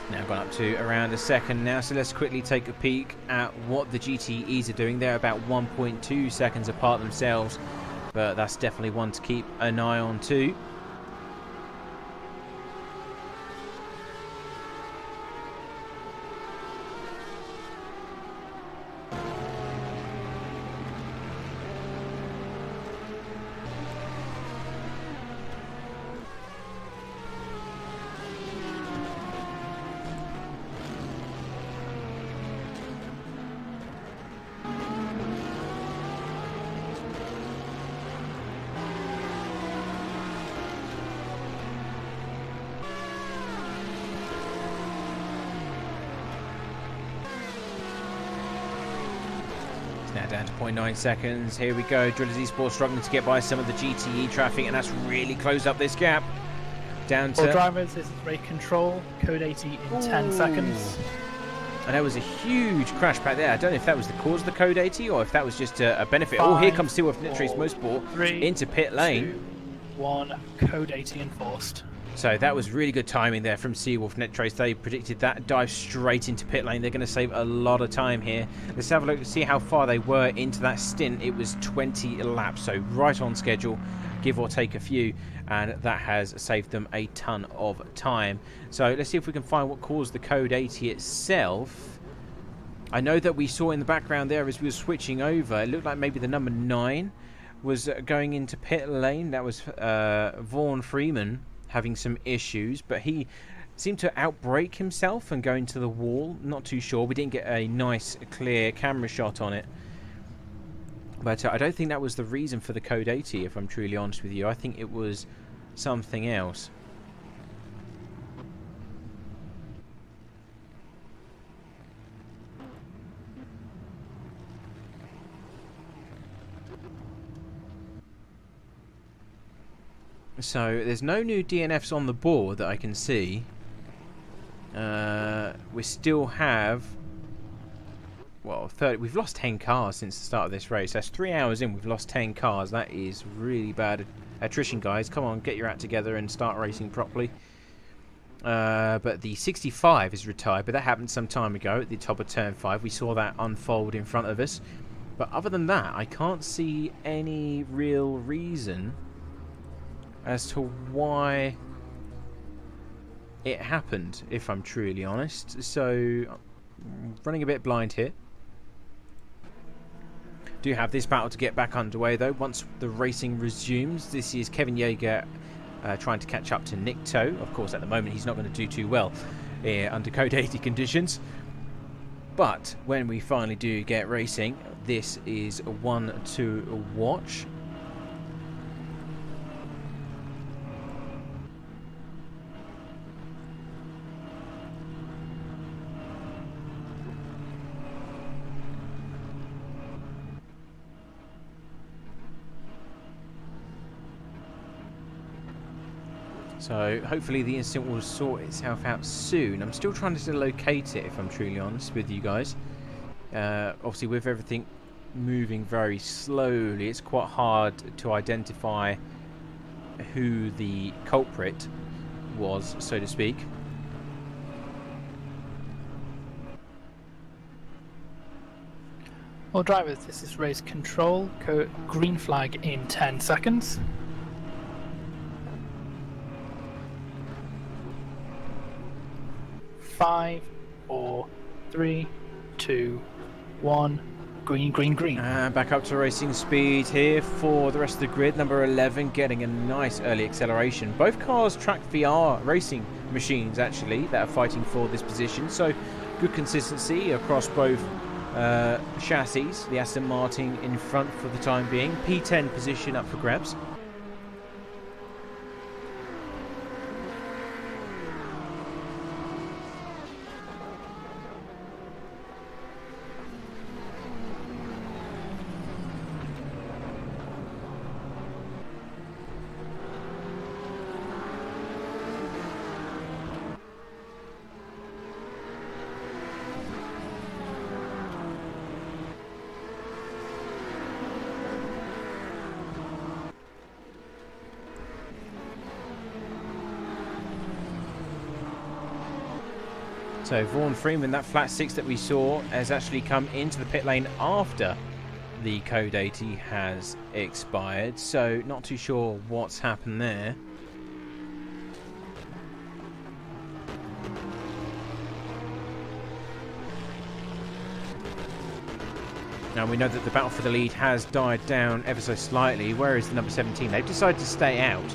Now gone up to around a second now, so let's quickly take a peek at what the GTEs are doing. They're about 1.2 seconds apart themselves, but that's definitely one to keep an eye on too. Now down to 0.9 seconds. Here we go. Drillers Esports struggling to get by some of the GTE traffic, and that's really closed up this gap. Down to... All drivers, this is brake control, code 80 in 10 seconds. And there was a huge crash back there. I don't know if that was the cause of the code 80 or if that was just a benefit. 5, here comes Seawolf Netrace Motorsport 3, into pit lane. 2, 1, code 80 enforced. So that was really good timing there from Seawolf Netrace. They predicted that dive straight into pit lane. They're going to save a lot of time here. Let's have a look and see how far they were into that stint. It was 20 laps, so right on schedule, give or take a few, and that has saved them a ton of time. So let's see if we can find what caused the code 80 itself. I know that we saw in the background there as we were switching over, it looked like maybe the number 9 was going into pit lane. That was Vaughan Freeman having some issues, but he seemed to outbrake himself and go into the wall. Not too sure. We didn't get a nice clear camera shot on it, but I don't think that was the reason for the code 80, if I'm truly honest with you. I think it was something else. So there's no new DNFs on the board that I can see. We still have, well, 30. We've lost 10 cars since the start of this race. That's 3 hours in. We've lost 10 cars. That is really bad attrition, guys. Come on, get your act together and start racing properly. But the 65 is retired, but that happened some time ago at the top of turn 5. We saw that unfold in front of us. But other than that, I can't see any real reason as to why it happened, if I'm truly honest. So, I'm running a bit blind here. Do have this battle to get back underway, though, once the racing resumes. This is Kevin Yeager trying to catch up to Nick Toe. Of course, at the moment, he's not going to do too well under Code 80 conditions. But when we finally do get racing, this is one to watch. So hopefully the incident will sort itself out soon. I'm still trying to locate it, if I'm truly honest with you guys. Obviously with everything moving very slowly, it's quite hard to identify who the culprit was, so to speak. Well, drivers, this is race control. Green flag in 10 seconds. 5, 4, 3, 2, 1. Green, green, green. And back up to racing speed here for the rest of the grid. Number 11 getting a nice early acceleration. Both cars track VR racing machines, actually, that are fighting for this position. So good consistency across both chassis. The Aston Martin in front for the time being. P10 position up for grabs. So Vaughan Freeman, that flat 6 that we saw, has actually come into the pit lane after the Code 80 has expired. So not too sure what's happened there. Now we know that the battle for the lead has died down ever so slightly. Where is the number 17? They've decided to stay out.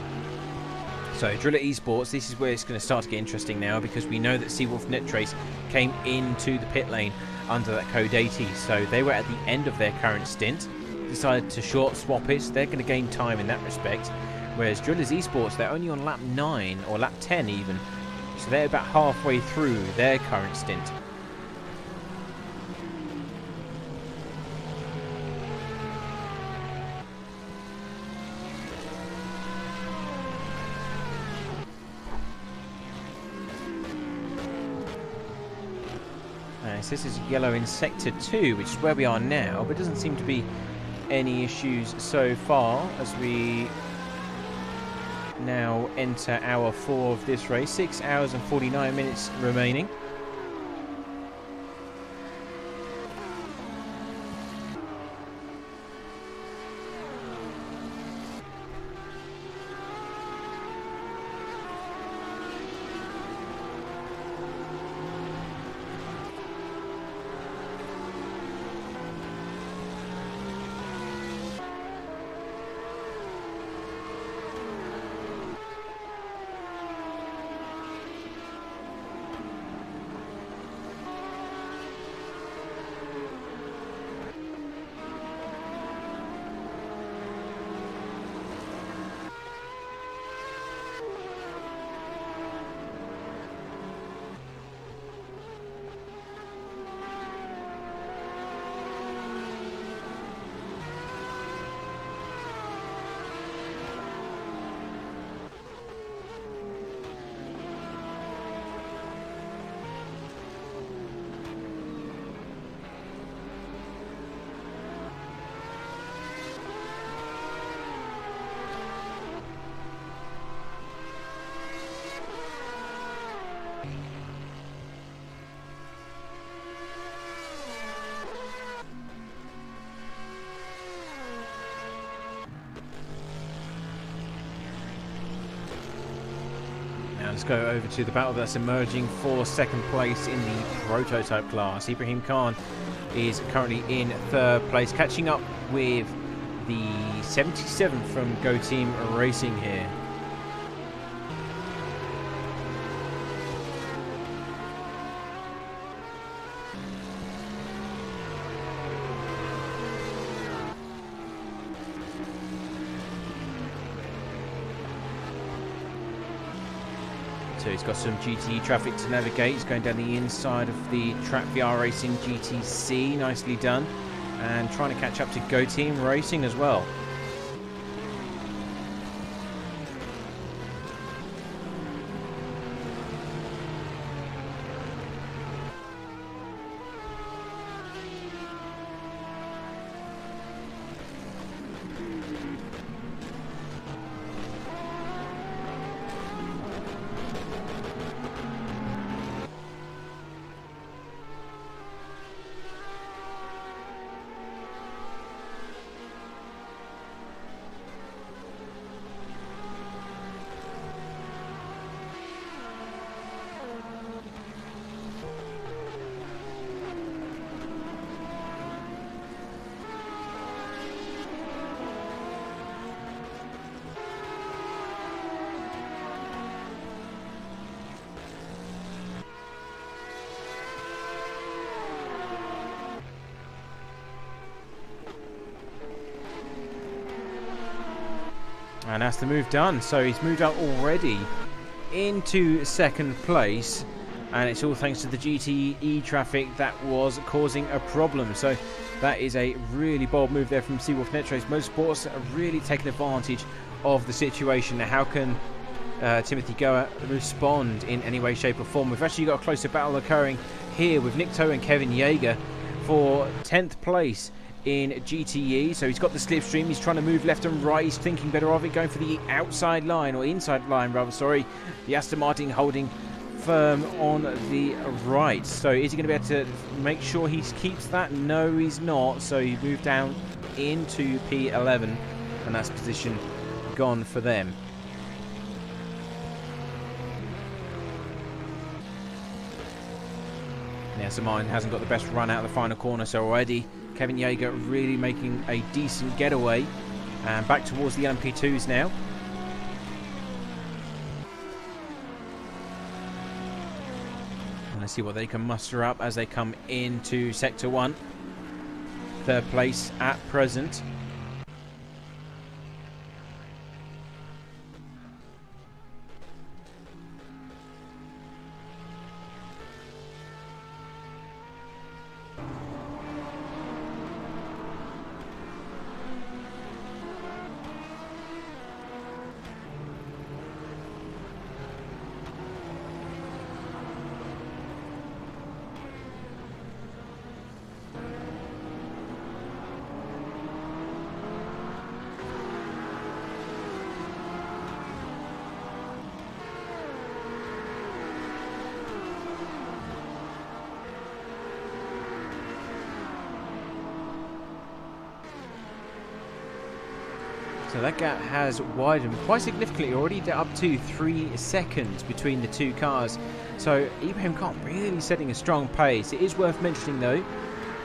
So Driller Esports, this is where it's going to start to get interesting now, because we know that Seawolf Netrace came into the pit lane under that Code 80. So they were at the end of their current stint, decided to short swap it. So they're going to gain time in that respect. Whereas Drillers Esports, they're only on lap 9 or lap 10 even. So they're about halfway through their current stint. This is yellow in sector 2, which is where we are now, but doesn't seem to be any issues so far as we now enter hour 4 of this race. 6 hours and 49 minutes remaining. let's go over to the battle that's emerging for second place in the prototype class. Ibrahim Khan is currently in third place, catching up with the 77 from Go Team Racing here. So he's got some GTE traffic to navigate. He's going down the inside of the Track VR Racing GTC. Nicely done. And trying to catch up to Go Team Racing as well. And that's the move done. So he's moved up already into second place. And it's all thanks to the GTE traffic that was causing a problem. So that is a really bold move there from Seawolf Netrace Motorsports. Really taking advantage of the situation. Now, how can Timothy Goa respond in any way, shape or form? We've actually got a closer battle occurring here with Nick Toe and Kevin Yeager for 10th place in GTE. So he's got the slipstream, he's trying to move left and right, he's thinking better of it, going for the outside line, or inside line rather, sorry. The Aston Martin holding firm on the right. So is he going to be able to make sure he keeps that? No, he's not. So he moved down into P11 and that's position gone for them. Now, Aston Martin hasn't got the best run out of the final corner, so already Kevin Yeager really making a decent getaway. And back towards the LMP2s now. And let's see what they can muster up as they come into Sector 1. Third place at present. So that gap has widened quite significantly, already up to 3 seconds between the two cars. So Ibrahim Khan really setting a strong pace. It is worth mentioning though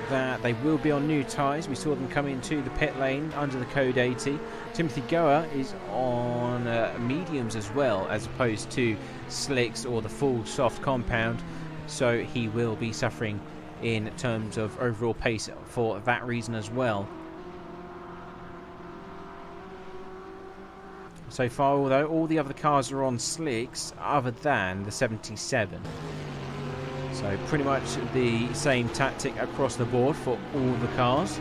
that they will be on new tyres. We saw them come into the pit lane under the code 80. Timothy Goa is on mediums as well, as opposed to slicks or the full soft compound. So he will be suffering in terms of overall pace for that reason as well. So far, although all the other cars are on slicks other than the 77. So pretty much the same tactic across the board for all the cars.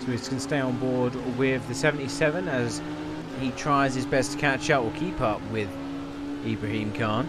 So he's going to stay on board with the 77 as he tries his best to catch up or keep up with Ibrahim Khan.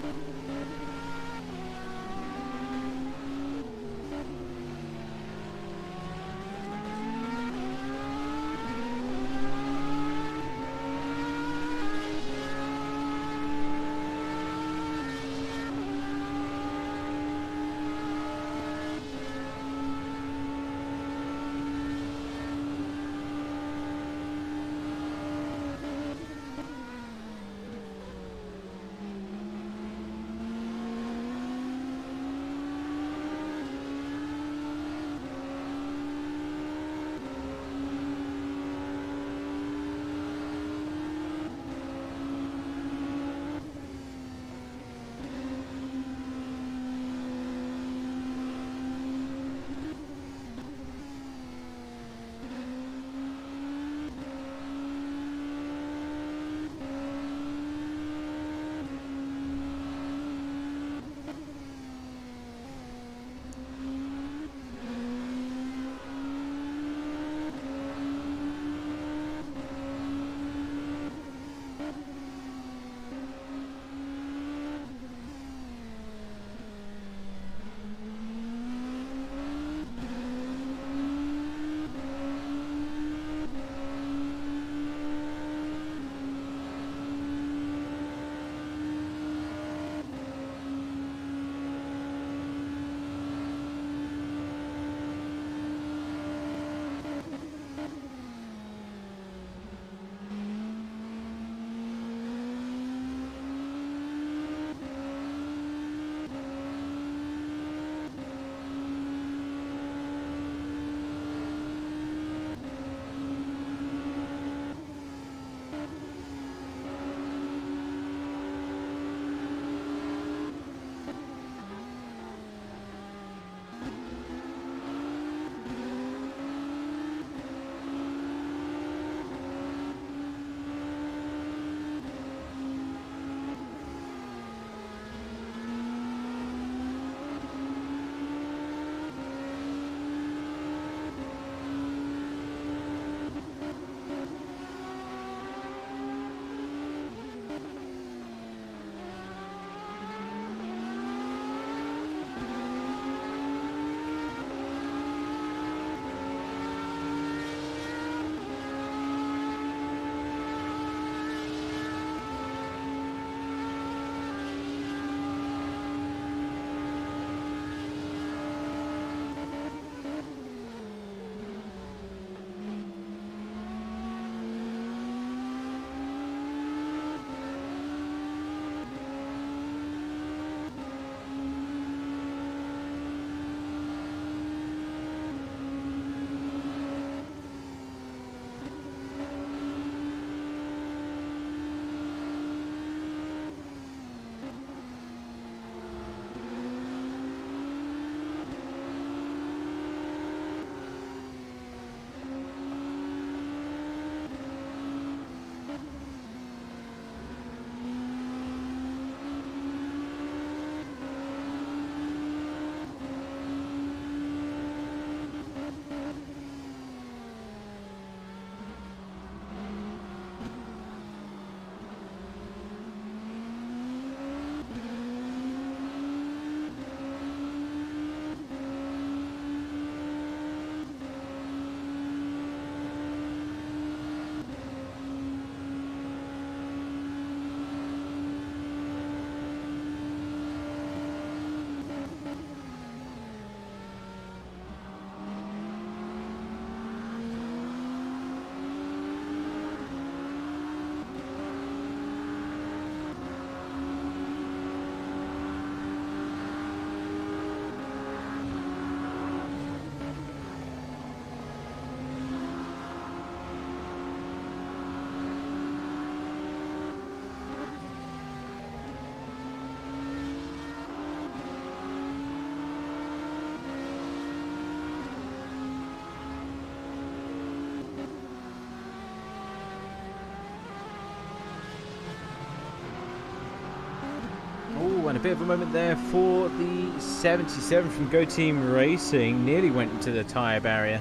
And a bit of a moment there for the 77 from Go Team Racing. Nearly went into the tyre barrier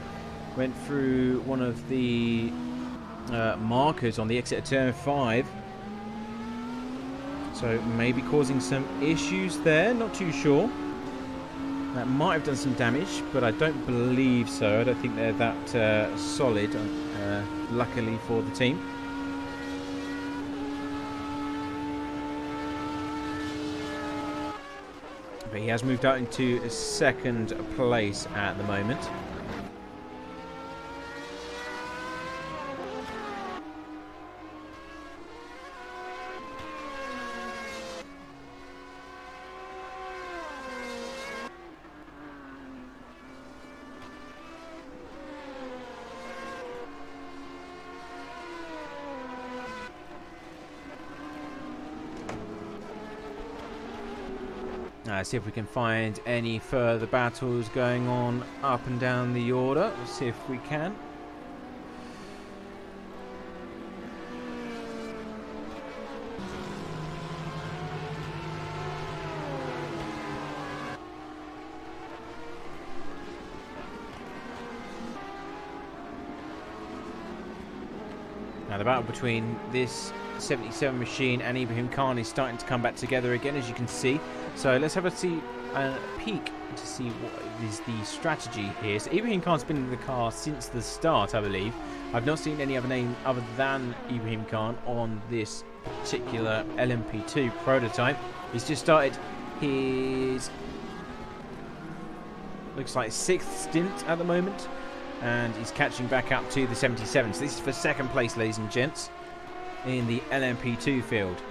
Went through one of the markers on the exit of turn 5. So maybe causing some issues there, not too sure. That might have done some damage, but I don't believe so. I don't think they're that solid, luckily for the team. But he has moved out into 2nd place at the moment. See if we can find any further battles going on up and down the order. Let's see if we can. Now the battle between this 77 machine and Ibrahim Khan is starting to come back together again, as you can see. So let's have a peek to see what is the strategy here. So Ibrahim Khan's been in the car since the start, I believe. I've not seen any other name other than Ibrahim Khan on this particular LMP2 prototype. He's just started his, looks like 6th stint at the moment, and he's catching back up to the 77. So this is for 2nd place, ladies and gents, in the LMP2 field.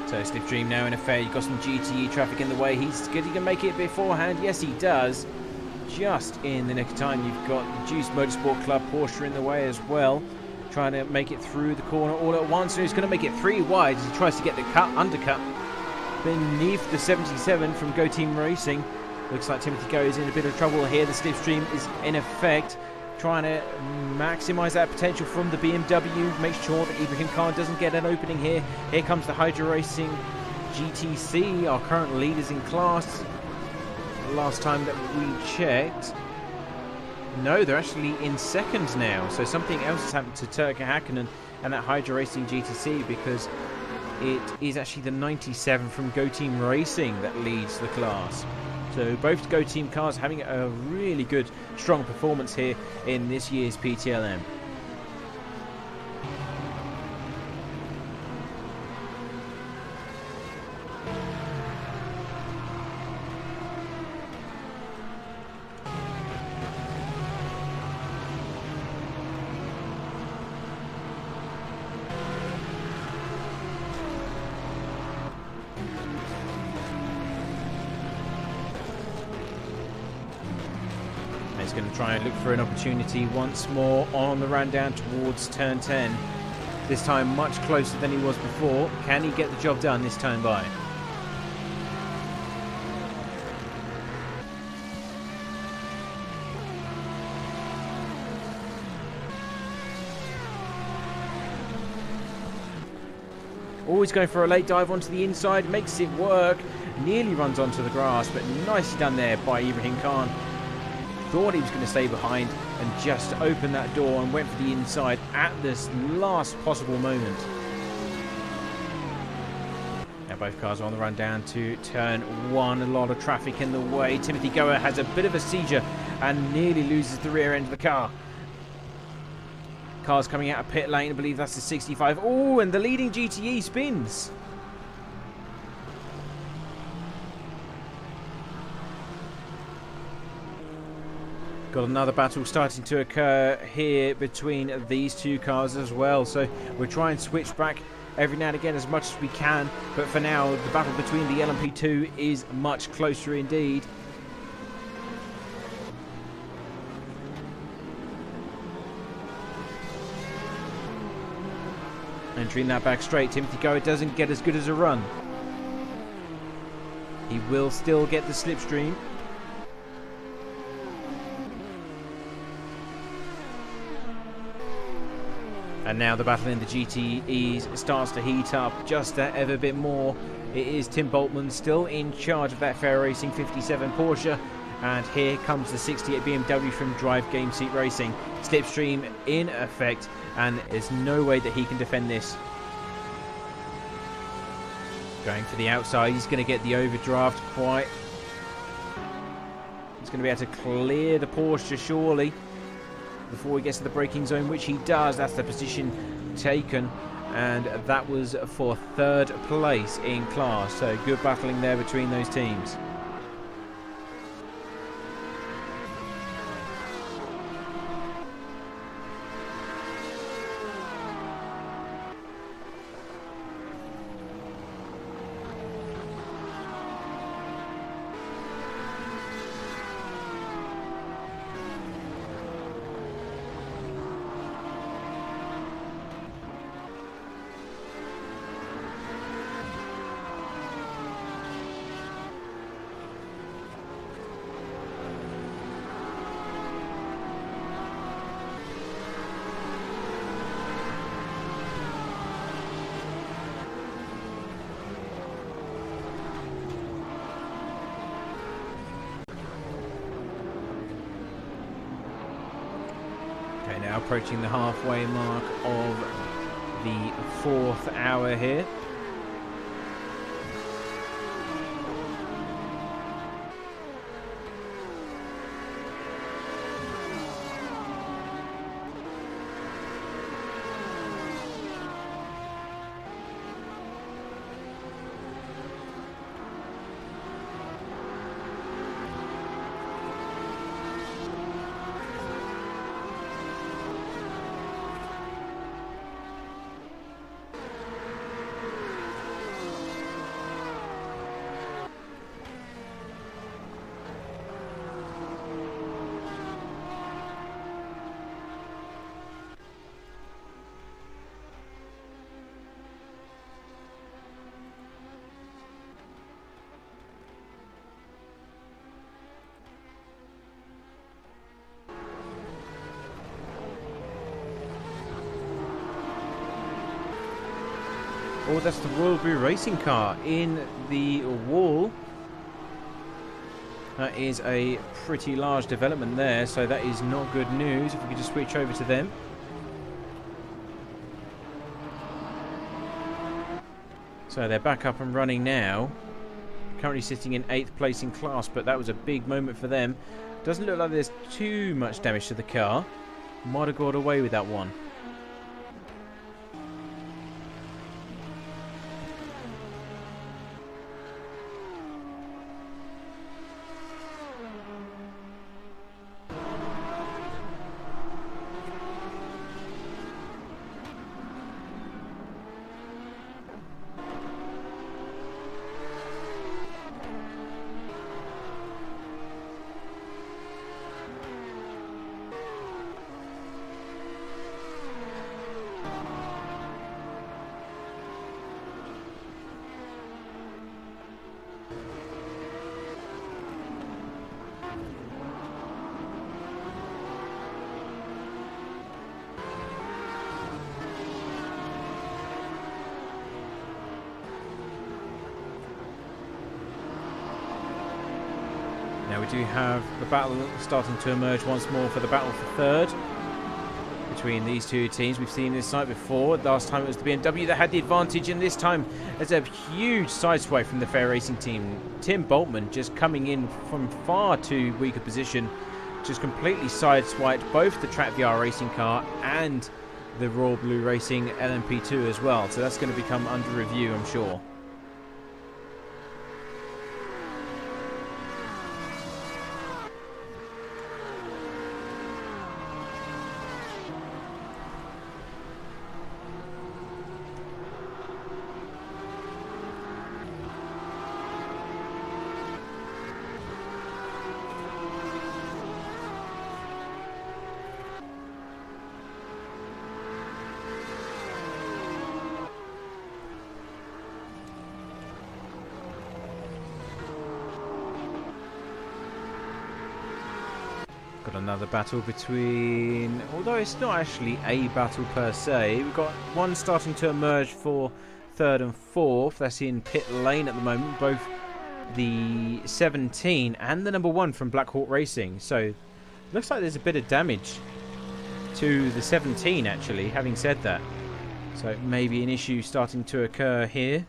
So Slipstream now in affair. You've got some GTE traffic in the way. He's going to make it beforehand. Yes, he does. Just in the nick of time. You've got the Juice Motorsport Club Porsche in the way as well, trying to make it through the corner all at once. And he's going to make it 3 wide as he tries to get the undercut beneath the 77 from Go Team Racing. Looks like Timothy Go is in a bit of trouble here. The Slipstream is in effect trying to maximise that potential from the BMW. Make sure that Ibrahim Khan doesn't get an opening here. Here comes the Hydro Racing GTC, our current leaders in class. Last time that we checked, no, they're actually in 2nd now. So something else has happened to Turka Hakkinen and that Hydro Racing GTC, because it is actually the 97 from Go Team Racing that leads the class. So both Go Team cars having a really good, strong performance here in this year's PTLM. He's going to try and look for an opportunity once more on the run down towards turn 10. This time much closer than he was before. Can he get the job done this time by? Always going for a late dive onto the inside, makes it work. Nearly runs onto the grass, but nicely done there by Ibrahim Khan. Thought he was going to stay behind and just open that door and went for the inside at this last possible moment. Now both cars are on the run down to turn 1. A lot of traffic in the way. Timothy Goer has a bit of a seizure and nearly loses the rear end of the car. Car's coming out of pit lane. I believe that's the 65. Oh, and the leading GTE spins. Got another battle starting to occur here between these two cars as well. So we'll try and switch back every now and again as much as we can. But for now, the battle between the LMP2 is much closer indeed. entering that back straight. Timothy Goa doesn't get as good as a run. He will still get the slipstream. And now the battle in the GTEs starts to heat up just that ever bit more. It is Tim Boltman still in charge of that Fair Racing 57 Porsche. And here comes the 68 BMW from Drive Game Seat Racing. Slipstream in effect, and there's no way that he can defend this. Going for the outside, he's going to get the overdraft quite. He's going to be able to clear the Porsche surely before he gets to the braking zone, which he does. That's the position taken, and that was for third place in class. So good battling there between those teams. Okay, now approaching the halfway mark of the 4th hour here. Oh, that's the Royal Blue Racing car in the wall. That is a pretty large development there, so that is not good news. If we could just switch over to them. So they're back up and running now. Currently sitting in 8th place in class, but that was a big moment for them. Doesn't look like there's too much damage to the car. Might have got away with that one. Now we do have the battle starting to emerge once more for the battle for third between these two teams. We've seen this site before. Last time it was the BMW that had the advantage, and this time there's a huge sideswipe from the Fair Racing team. Tim Boltman just coming in from far too weak a position, just completely sideswiped both the Track VR racing car and the Royal Blue Racing LMP2 as well. So that's going to become under review, I'm sure. Got another battle between, although it's not actually a battle per se, we've got one starting to emerge for third and fourth. That's in pit lane at the moment, both the 17 and the number 1 from Black Hawk Racing. So looks like there's a bit of damage to the 17 actually, having said that. So maybe an issue starting to occur here.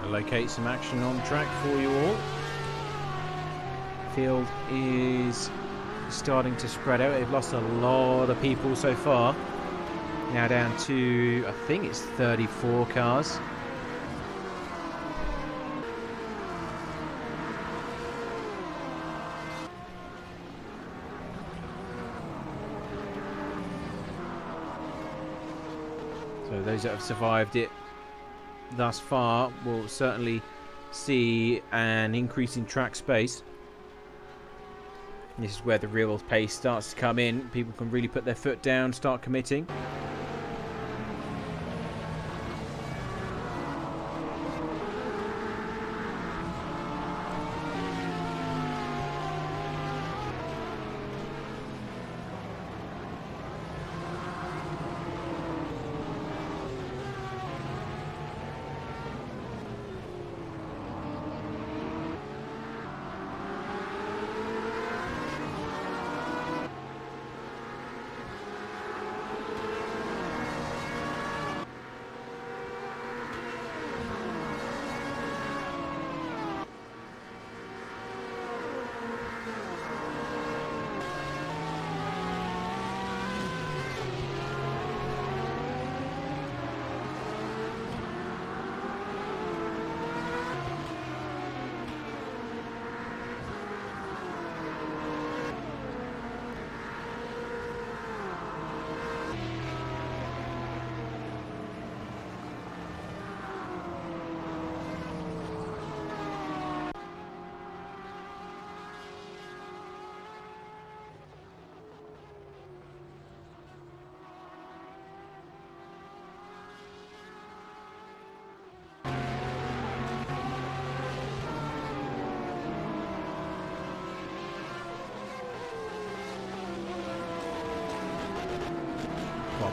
Locate some action on track for you all. Field is starting to spread out. They've lost a lot of people so far. Now down to, I think it's 34 cars. So those that have survived it thus far will certainly see an increase in track space. This is where the real pace starts to come in. People can really put their foot down, start committing.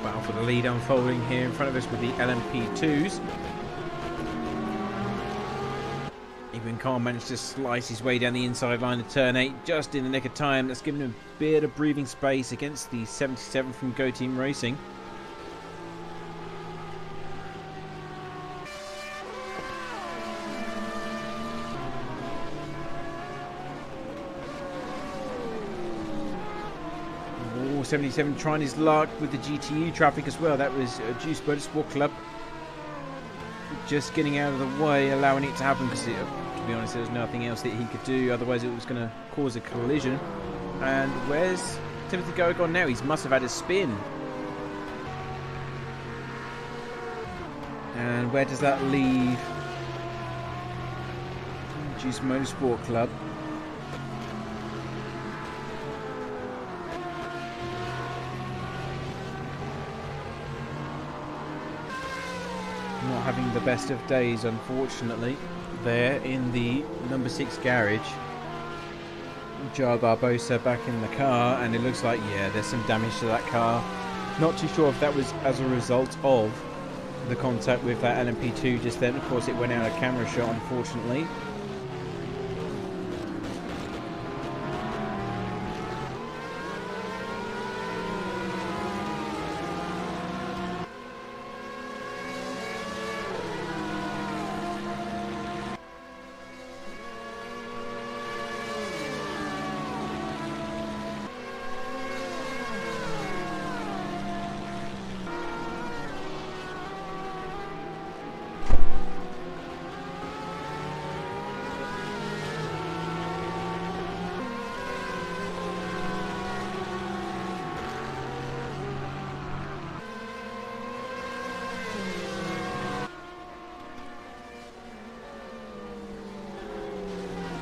Battle for the lead unfolding here in front of us with the LMP2s. Even Khan managed to slice his way down the inside line of turn 8 just in the nick of time. That's given him a bit of breathing space against the 77 from Go Team Racing. Oh, 77 trying his luck with the GTE traffic as well. That was Juice Motorsport Club just getting out of the way, allowing it to happen, because to be honest, there was nothing else that he could do, otherwise it was going to cause a collision. And where's Timothy Goa gone now? He must have had a spin. And where does that leave Juice Motorsport Club? Not having the best of days, unfortunately. There in the number 6 garage. Joe Barbosa back in the car, and it looks like, yeah, there's some damage to that car. Not too sure if that was as a result of the contact with that LMP2 just then. Of course, it went out of camera shot, unfortunately.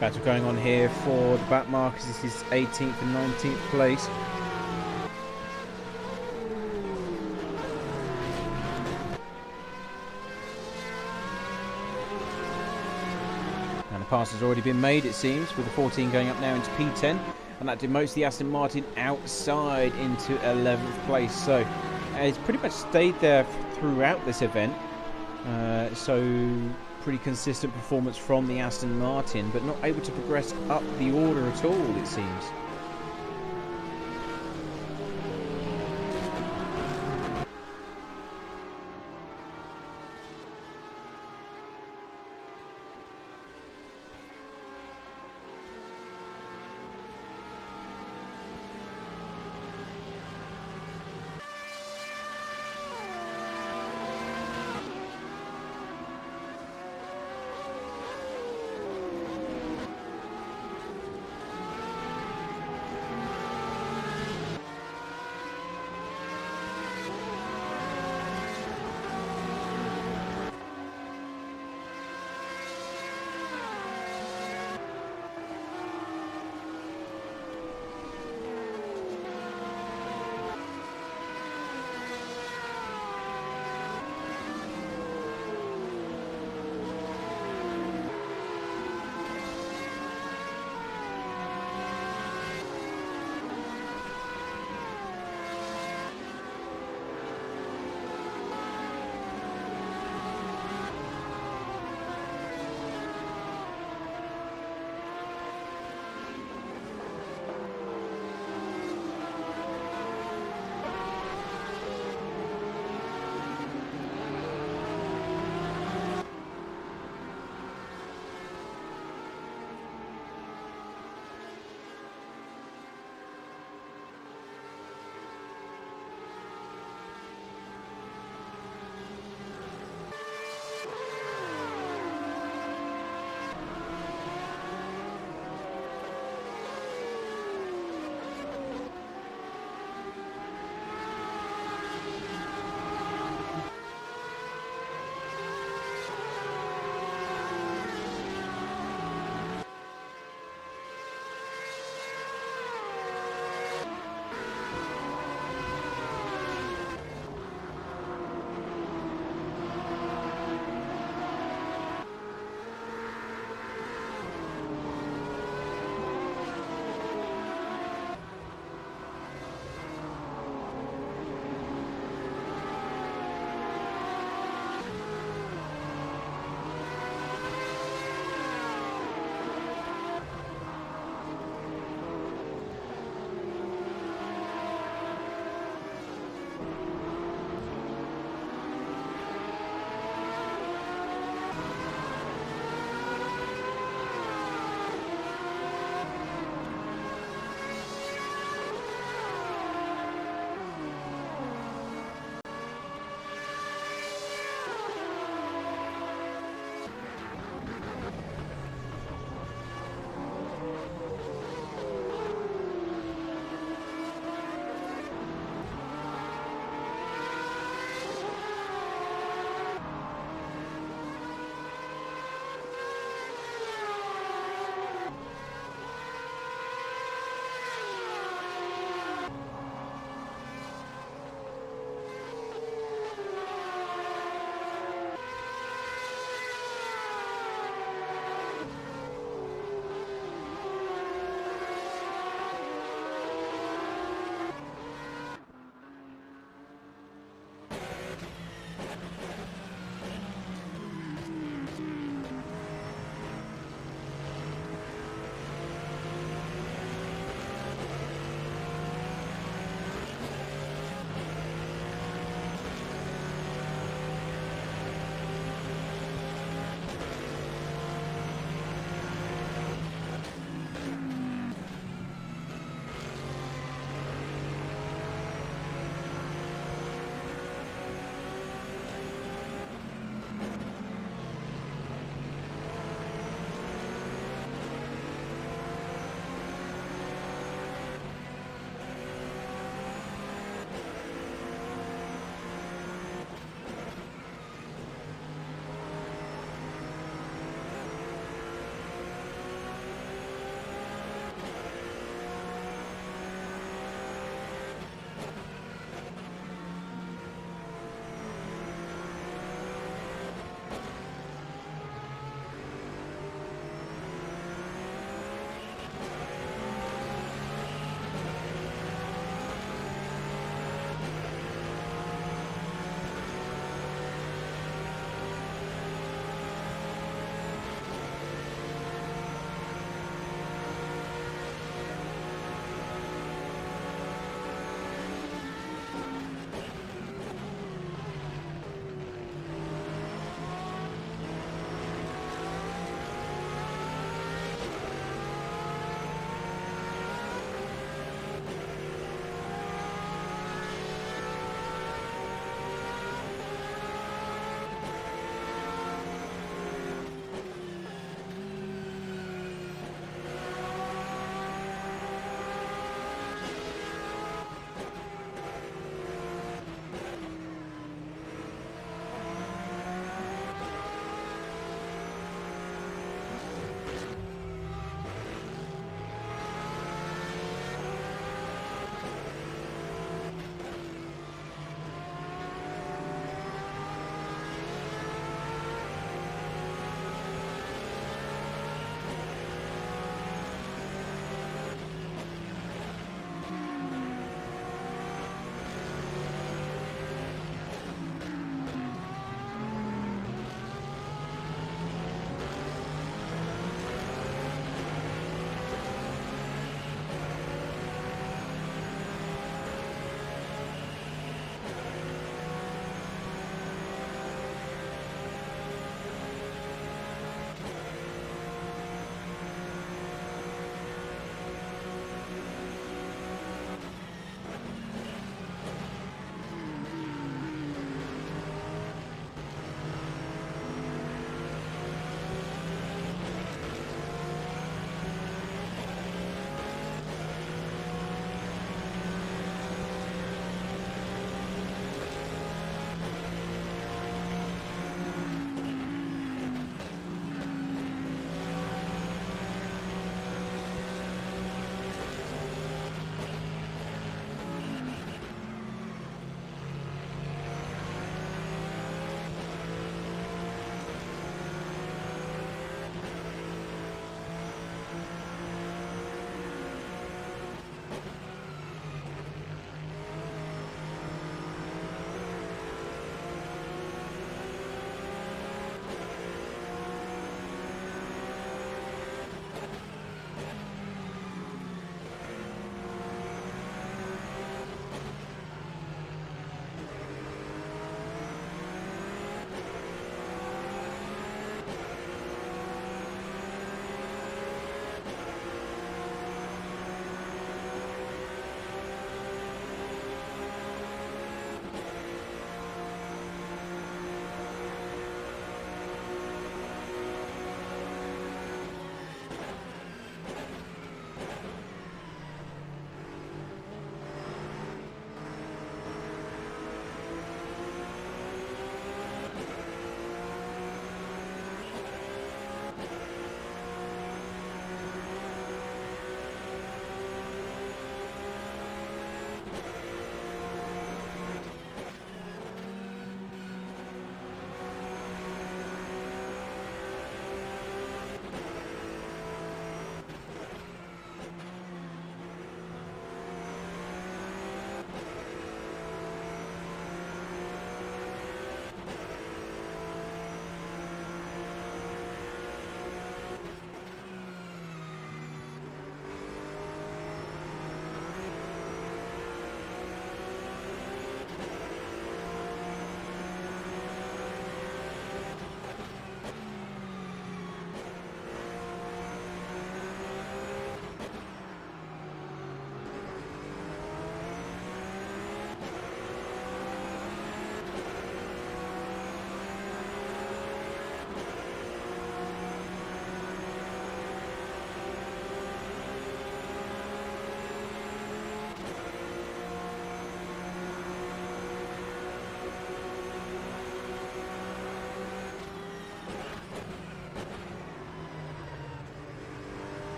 Battle going on here for the back markers. This is 18th and 19th place. And the pass has already been made, it seems, with the 14 going up now into P10. And that demotes the Aston Martin outside into 11th place. So it's pretty much stayed there throughout this event. So pretty consistent performance from the Aston Martin, but not able to progress up the order at all, it seems.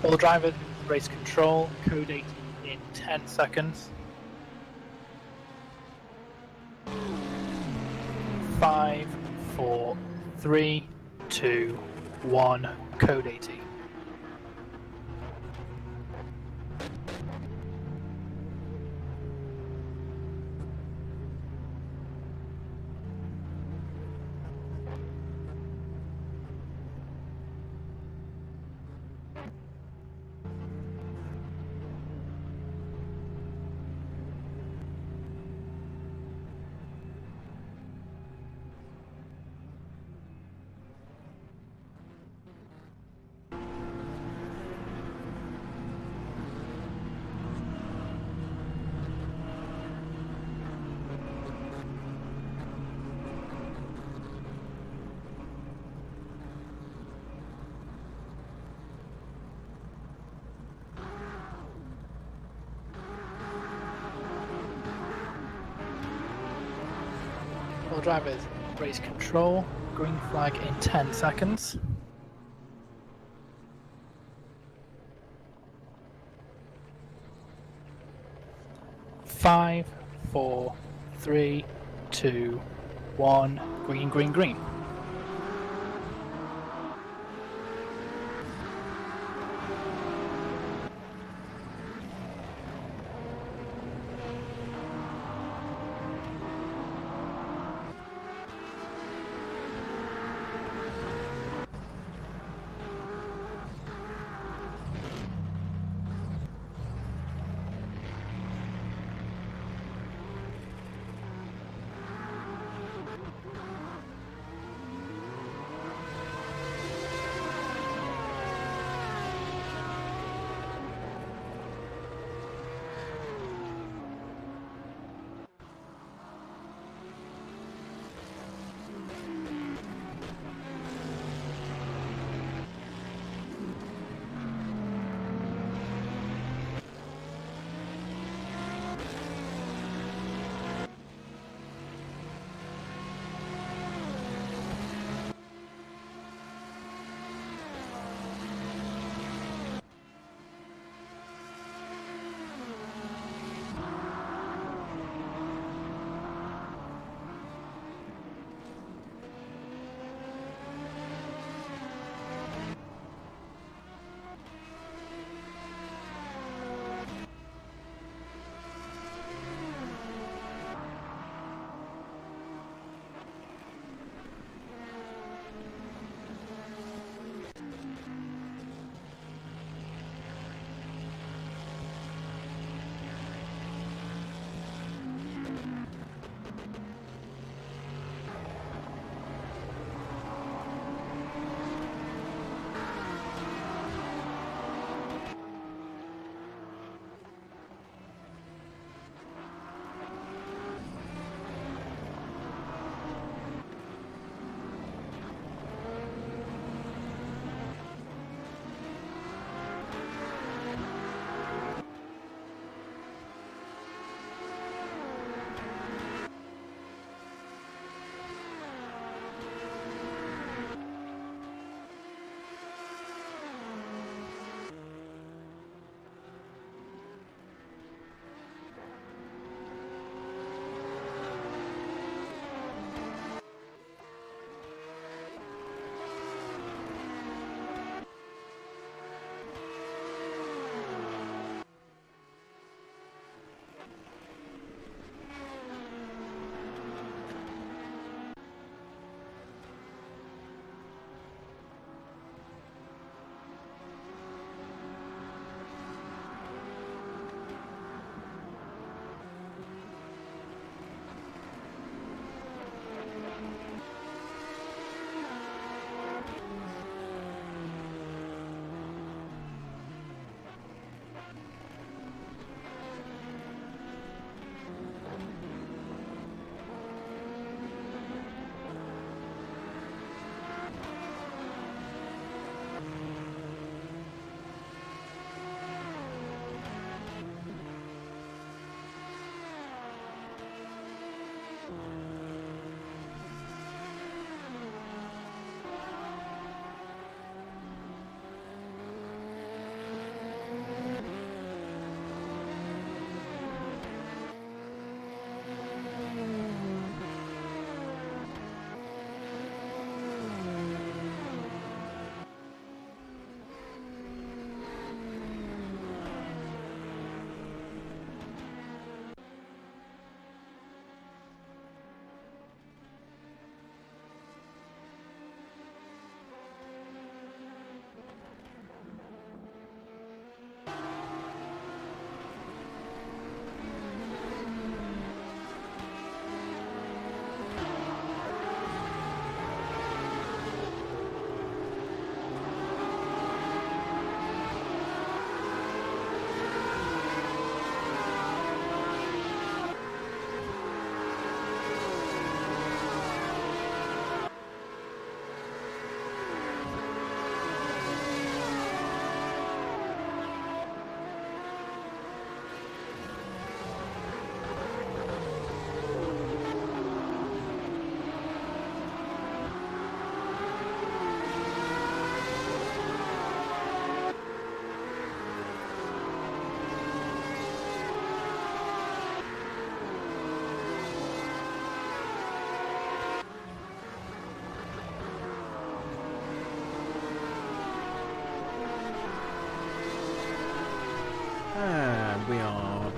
All drivers, race control, code 8 in 10 seconds. 5, 4, 3, 2, 1, code 80. All drivers, race control, green flag in 10 seconds. 5, 4, 3, 2, 1, green, green, green.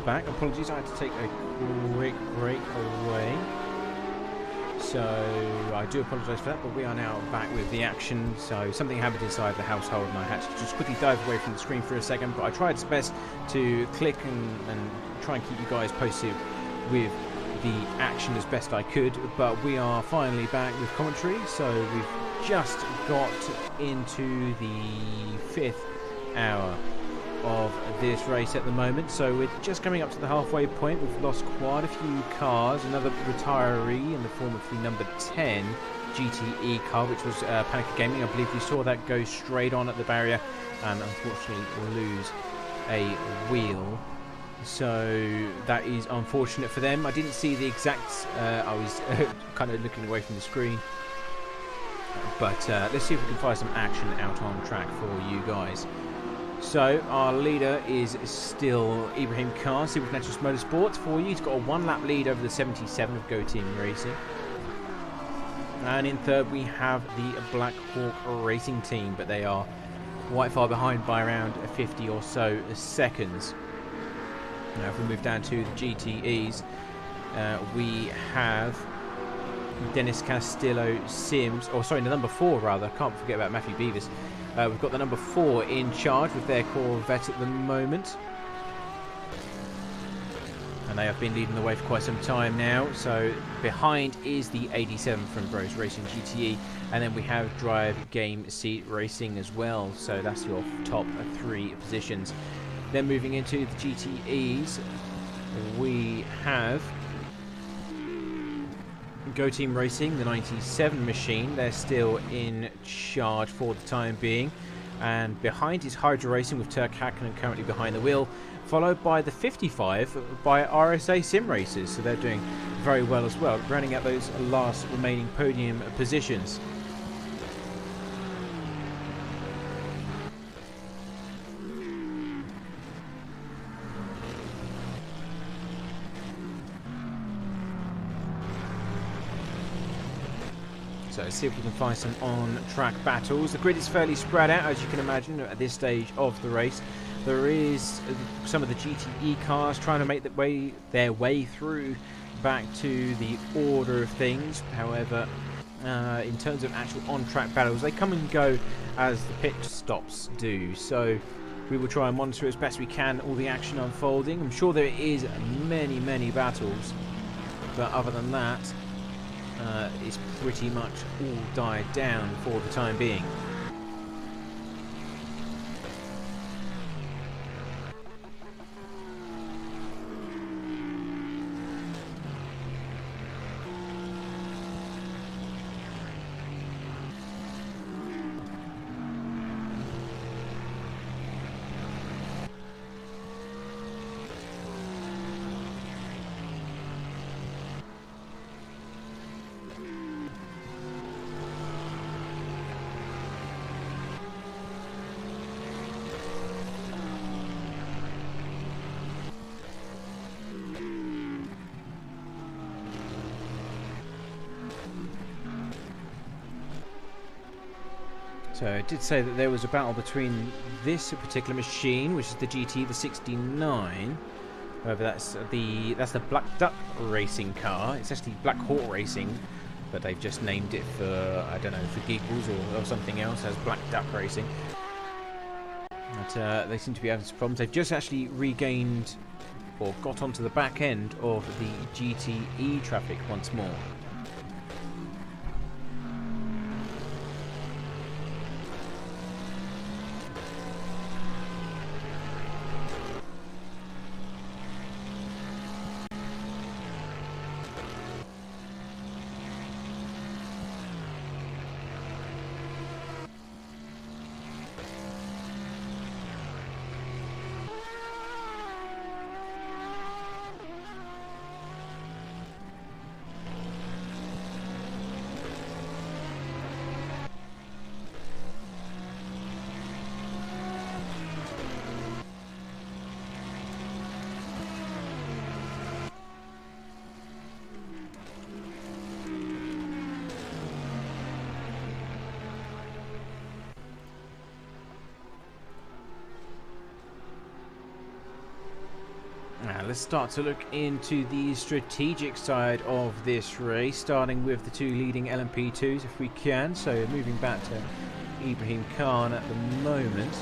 back. Apologies, I had to take a quick break away. So I do apologise for that, but we are now back with the action. So something happened inside the household and I had to just quickly dive away from the screen for a second, but I tried my best to click and try and keep you guys posted with the action as best I could. But we are finally back with commentary. So we've just got into the 5th hour of this race at the moment, so we're just coming up to the halfway point. We've lost quite a few cars. Another retiree in the form of the number 10 GTE car, which was Panic Gaming. I believe we saw that go straight on at the barrier and unfortunately lose a wheel, so that is unfortunate for them. I didn't see the exact I was kind of looking away from the screen, but let's see if we can find some action out on track for you guys. So our leader is still Ibrahim Khan, Supernatural Motorsports for you. He's got a 1-lap lead over the 77 of Go Team Racing. And in third we have the Black Hawk Racing Team, but they are quite far behind by around 50 or so seconds. Now if we move down to the GTEs, we have Dennis Castillo Sims, or sorry, the number 4 rather, can't forget about Matthew Beavis. We've got the number 4 in charge with their Corvette at the moment. And they have been leading the way for quite some time now. So behind is the 87 from Bros Racing GTE. And then we have Drive Game Seat Racing as well. So that's your top 3 positions. Then moving into the GTEs, we have Go Team Racing, the 97 machine. They're still in charge for the time being, and behind is Hydra Racing with Turk Hakkinen currently behind the wheel, followed by the 55 by RSA Sim Racers. So they're doing very well as well, running out those last remaining podium positions. So let's see if we can find some on-track battles. The grid is fairly spread out, as you can imagine, at this stage of the race. There is some of the GTE cars trying to make their way through back to the order of things. However, in terms of actual on-track battles, they come and go as the pit stops do. So we will try and monitor as best we can all the action unfolding. I'm sure there is many battles, but other than that, it's pretty much all died down for the time being. So it did say that there was a battle between this particular machine, which is the GT, the 69. However, that's the Black Duck Racing car. It's actually Black Hawk Racing, but they've just named it for, I don't know, for giggles or something else as Black Duck Racing. But they seem to be having some problems. They've just actually regained or got onto the back end of the GTE traffic once more. let's start to look into the strategic side of this race, starting with the two leading LMP2s if we can. So moving back to Ibrahim Khan at the moment.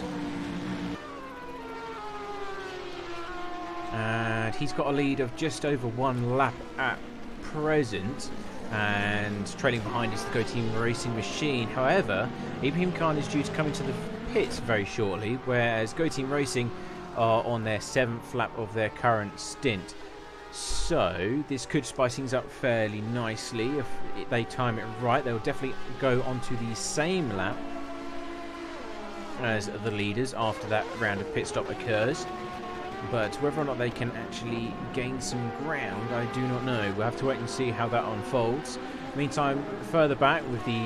And he's got a lead of just over 1 lap at present. And trailing behind is the Go Team Racing Machine. However, Ibrahim Khan is due to come into the pits very shortly, whereas Go Team Racing are on their 7th lap of their current stint. So this could spice things up fairly nicely if they time it right. They'll definitely go onto the same lap as the leaders after that round of pit stop occurs. But whether or not they can actually gain some ground, I do not know. We'll have to wait and see how that unfolds. Meantime, further back with the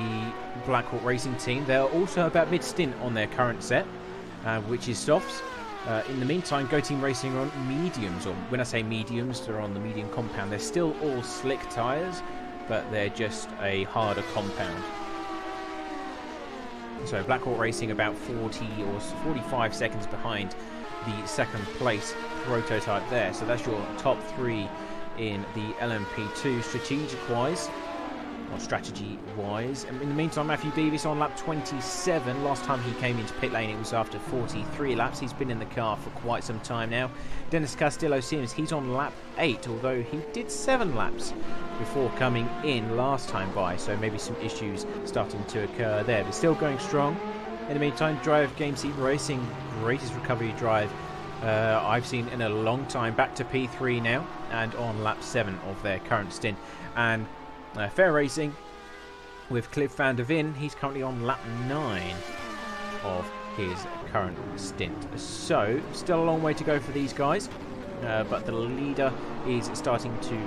Black Hawk Racing team, they're also about mid-stint on their current set, which is softs. In the meantime, Go Team Racing are on mediums, or when I say mediums, they're on the medium compound. They're still all slick tyres, but they're just a harder compound. So Black Hawk Racing about 40 or 45 seconds behind the second place prototype there. So that's your top 3 in the LMP2 strategic-wise. Or strategy-wise. In the meantime, Matthew Beavis on lap 27. Last time he came into pit lane, it was after 43 laps. He's been in the car for quite some time now. Dennis Castillo Sims, he's on lap 8, although he did 7 laps before coming in last time by, so maybe some issues starting to occur there, but still going strong. In the meantime, Drive Game Seat Racing, greatest recovery drive I've seen in a long time, back to P3 now, and on lap 7 of their current stint. And Fair Racing with Cliff van der Vin, he's currently on lap 9 of his current stint. So, still a long way to go for these guys, but the leader is starting to,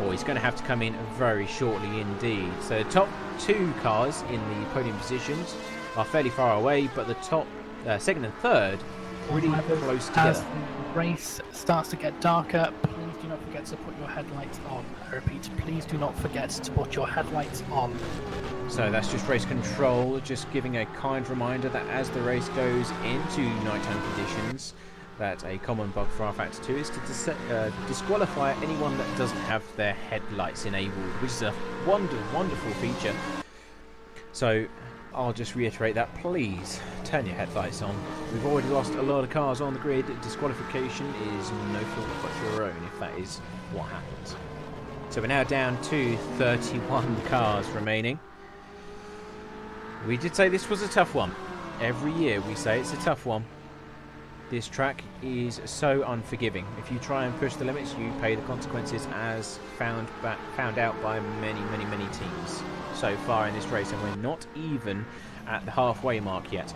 or he's going to have to come in very shortly indeed. So the top 2 cars in the podium positions are fairly far away, but the top second and third really close together. As the race starts to get darker, please do not forget to put your headlights on. I repeat, please do not forget to put your headlights on. So that's just race control, just giving a kind reminder that as the race goes into nighttime conditions, that a common bug for Rf2 is to disqualify anyone that doesn't have their headlights enabled, which is a wonderful feature. So I'll just reiterate that, please turn your headlights on. We've already lost a lot of cars on the grid. Disqualification is no fault but your own if that is what happens. So we're now down to 31 cars remaining. We did say this was a tough one. Every year we say it's a tough one. This track is so unforgiving. If you try and push the limits, you pay the consequences, as found out by many teams so far in this race, and we're not even at the halfway mark yet.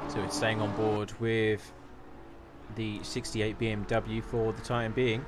So it's staying on board with the 68 BMW for the time being.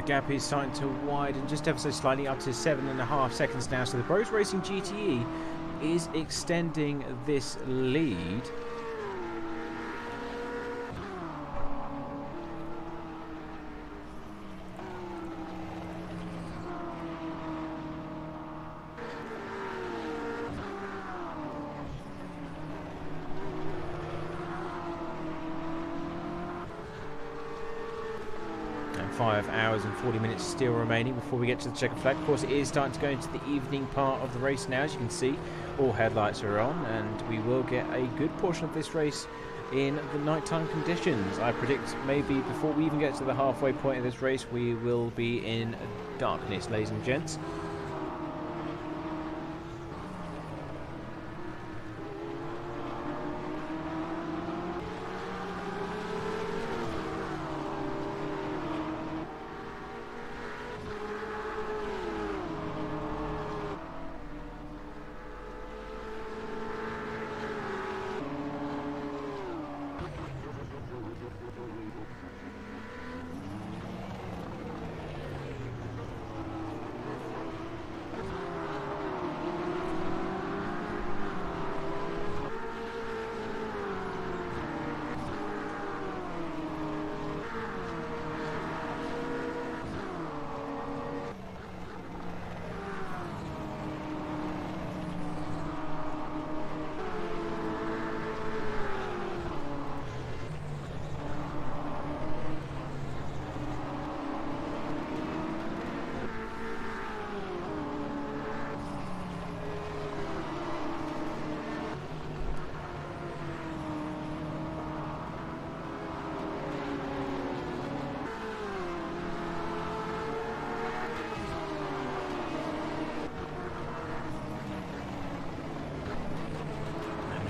gap is starting to widen just ever so slightly, up to 7.5 seconds now. So the Bros Racing GTE is extending this lead. And 5 hours and 40 minutes still remaining before we get to the checkered flag. Of course, it is starting to go into the evening part of the race now. As you can see, all headlights are on, and we will get a good portion of this race in the nighttime conditions. I predict maybe before we even get to the halfway point of this race, we will be in darkness, ladies and gents.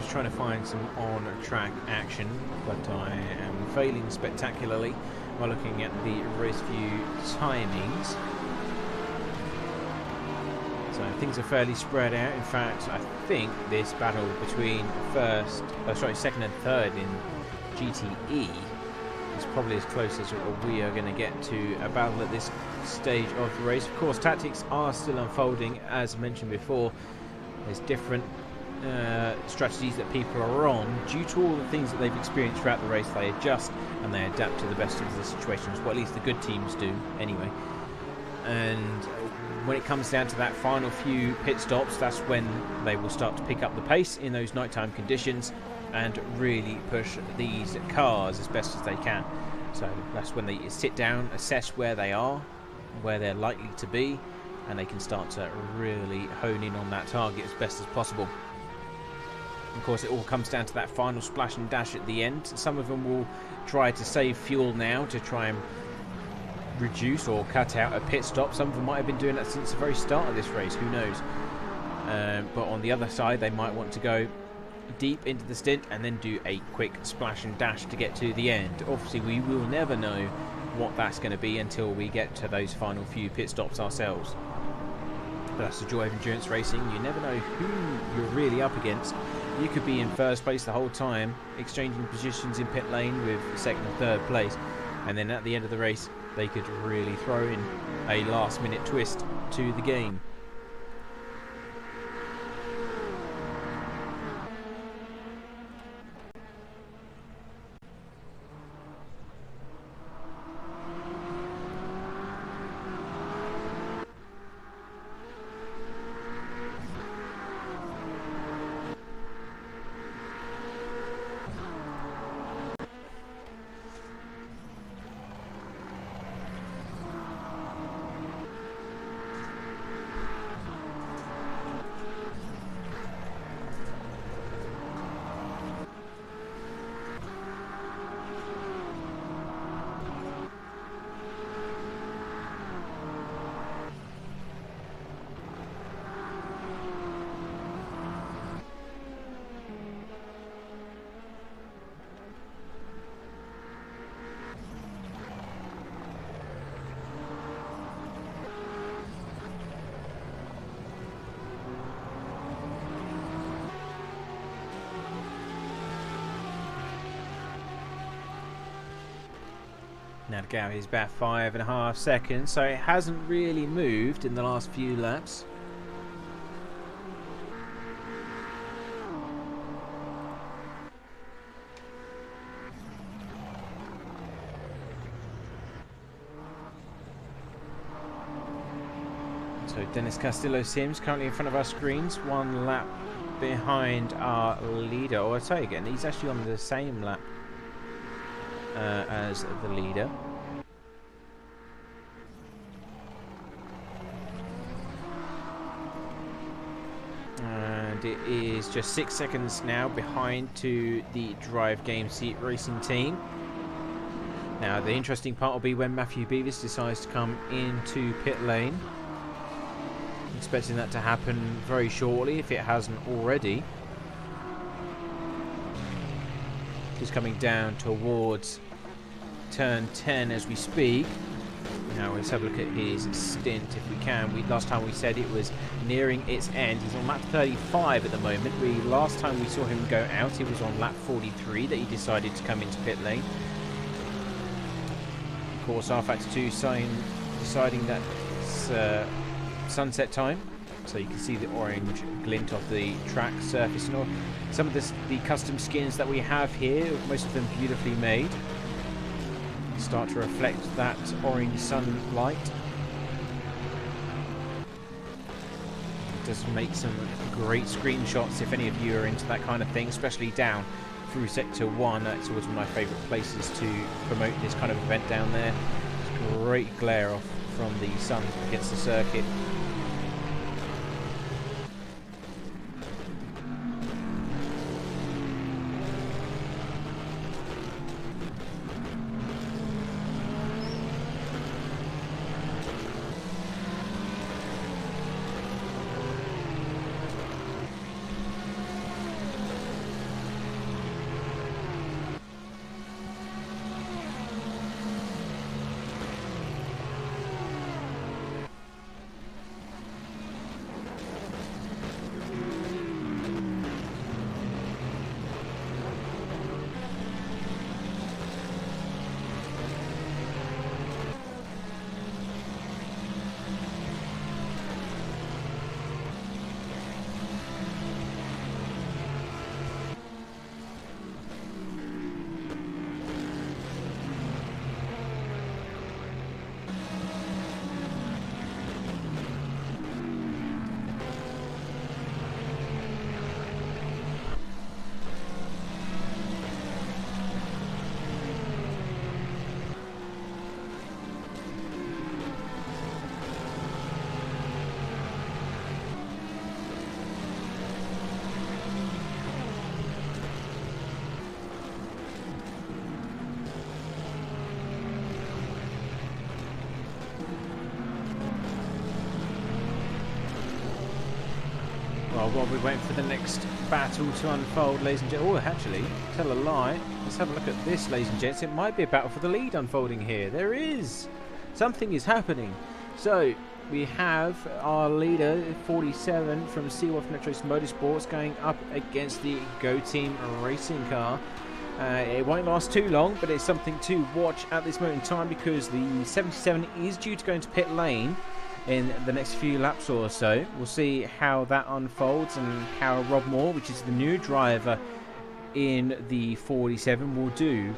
Trying to find some on-track action, but I am failing spectacularly while looking at the race view timings. So things are fairly spread out. In fact, I think this battle between second and third in GTE is probably as close as we are going to get to a battle at this stage of the race. Of course, tactics are still unfolding, as mentioned before. There's different strategies that people are on due to all the things that they've experienced throughout the race. They adjust and they adapt to the best of the situations, well, at least the good teams do anyway. And when it comes down to that final few pit stops, that's when they will start to pick up the pace in those nighttime conditions and really push these cars as best as they can. So that's when they sit down, assess where they are, where they're likely to be, and they can start to really hone in on that target as best as possible. Of course, it all comes down to that final splash and dash at the end. Some of them will try to save fuel now to try and reduce or cut out a pit stop. Some of them might have been doing that since the very start of this race, who knows. But on the other side, they might want to go deep into the stint and then do a quick splash and dash to get to the end. Obviously, we will never know what that's going to be until we get to those final few pit stops ourselves. But that's the joy of endurance racing. You never know who you're really up against. You could be in first place the whole time, exchanging positions in pit lane with second and third place, and then at the end of the race they could really throw in a last minute twist to the game. Now the gap is about 5.5 seconds, so it hasn't really moved in the last few laps. So Dennis Castillo Sims currently in front of our screens, 1 lap behind our leader. Or I'll tell you again, he's actually on the same lap as the leader. And it is just 6 seconds now behind to the Drive Game Seat Racing team. Now the interesting part will be when Matthew Beavis decides to come into pit lane. Expecting that to happen very shortly if it hasn't already. He's coming down towards turn 10 as we speak. Now let's have a look at his stint if we can. Last time we said it was nearing its end. He's on lap 35 at the moment. Last time we saw him go out, it was on lap 43 that he decided to come into pit lane. Of course, Rf2 deciding that it's sunset time, so you can see the orange glint of the track surface. And some of the custom skins that we have here, most of them beautifully made, start to reflect that orange sunlight. It does make some great screenshots if any of you are into that kind of thing, especially down through sector 1. That's always one of my favourite places to promote this kind of event down there. It's great glare off from the sun against the circuit. While we're waiting for the next battle to unfold, ladies and gents. Oh, actually, tell a lie. Let's have a look at this, ladies and gents. It might be a battle for the lead unfolding here. There is. Something is happening. So, we have our leader, 47, from Seaworth Netros Motorsports, going up against the Go Team racing car. It won't last too long, but it's something to watch at this moment in time because the 77 is due to go into pit lane in the next few laps or so. We'll see how that unfolds and how Rob Moore, which is the new driver in the 47, will do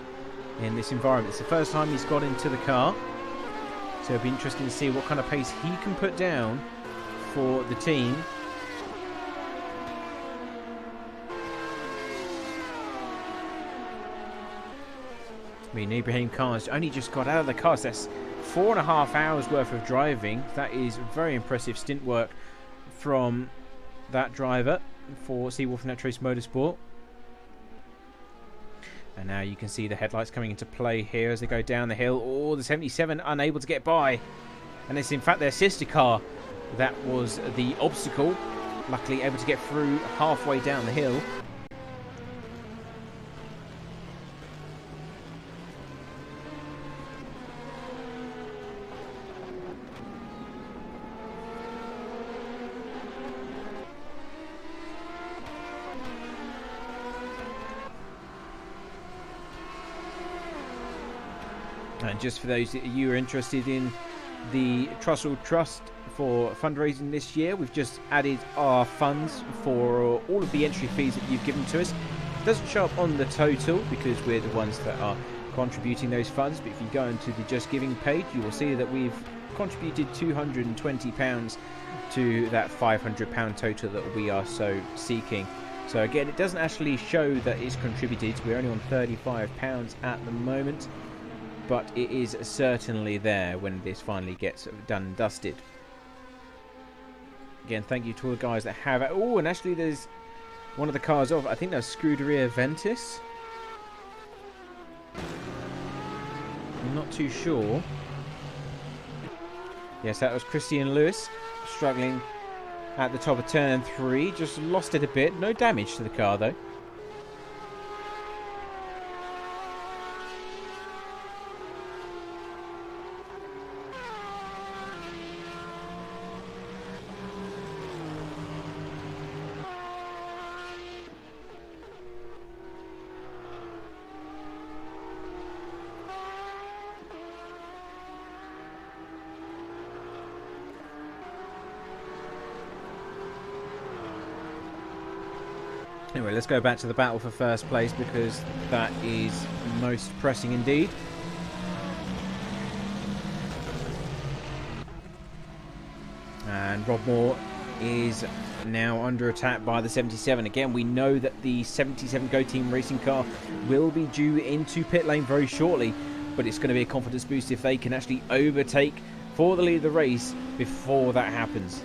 in this environment. It's the first time he's got into the car, so it'll be interesting to see what kind of pace he can put down for the team. I mean, Ibrahim Khan's only just got out of the car, so that's 4.5 hours worth of driving. That is very impressive stint work from that driver for Seaworth Netros Motorsport. And now you can see the headlights coming into play here as they go down the hill. Oh, the 77 unable to get by. And it's in fact their sister car that was the obstacle. Luckily able to get through halfway down the hill. And just for those of you who are interested in the Trussell Trust for fundraising this year, we've just added our funds for all of the entry fees that you've given to us. It doesn't show up on the total because we're the ones that are contributing those funds, but if you go into the Just Giving page, you will see that we've contributed £220 to that £500 total that we are so seeking. So again, it doesn't actually show that it's contributed. We're only on £35 at the moment, but it is certainly there when this finally gets done and dusted. Again, thank you to all the guys that have it. Oh, and actually there's one of the cars off. I think that's Scuderia Ventus. I'm not too sure. Yes, that was Christian Lewis struggling at the top of turn 3. Just lost it a bit. No damage to the car though. Anyway, let's go back to the battle for first place because that is most pressing indeed. And Rob Moore is now under attack by the 77. Again, we know that the 77 Go Team racing car will be due into pit lane very shortly, but it's going to be a confidence boost if they can actually overtake for the lead of the race before that happens.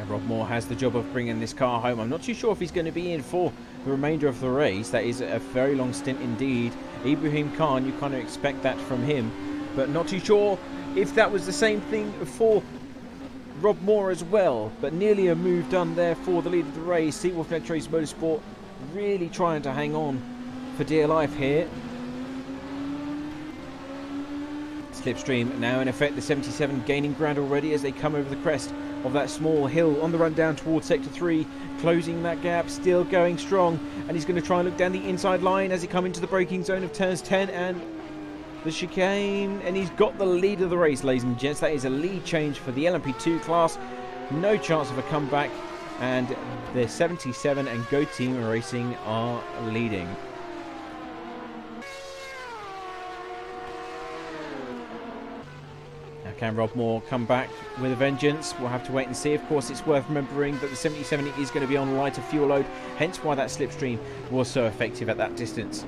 Rob Moore has the job of bringing this car home. I'm not too sure if he's going to be in for the remainder of the race. That is a very long stint indeed. Ibrahim Khan, you kind of expect that from him, but not too sure if that was the same thing for Rob Moore as well. But nearly a move done there for the lead of the race. Seawolf Net Trace Motorsport really trying to hang on for dear life here. Slipstream now in effect. The 77 gaining ground already as they come over the crest of that small hill on the run down towards sector 3, closing that gap, still going strong, and he's going to try and look down the inside line as he come into the braking zone of turns 10 and the chicane, and he's got the lead of the race, ladies and gents. That is a lead change for the LMP2 class. No chance of a comeback, and the 77 and Go Team Racing are leading. Can Rob Moore come back with a vengeance? We'll have to wait and see. Of course, it's worth remembering that the 77 is going to be on lighter fuel load, hence why that slipstream was so effective at that distance.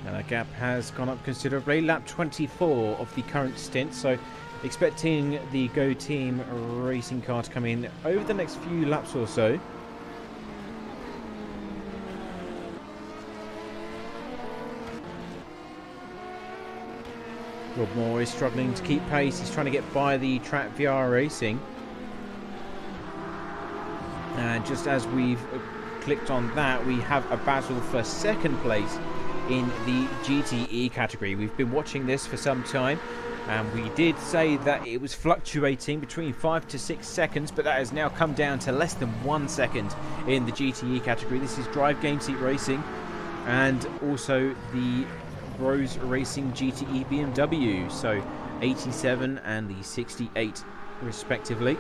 And that gap has gone up considerably. Lap 24 of the current stint, so expecting the Go Team racing car to come in over the next few laps or so. Rob Moore is struggling to keep pace. He's trying to get by the Track VR Racing. And just as we've clicked on that, we have a battle for second place in the GTE category. We've been watching this for some time, and we did say that it was fluctuating between 5 to 6 seconds, but that has now come down to less than 1 second in the GTE category. This is Drive Game Seat Racing, and also the Bros Racing GTE BMW. So 87 and the 68 respectively.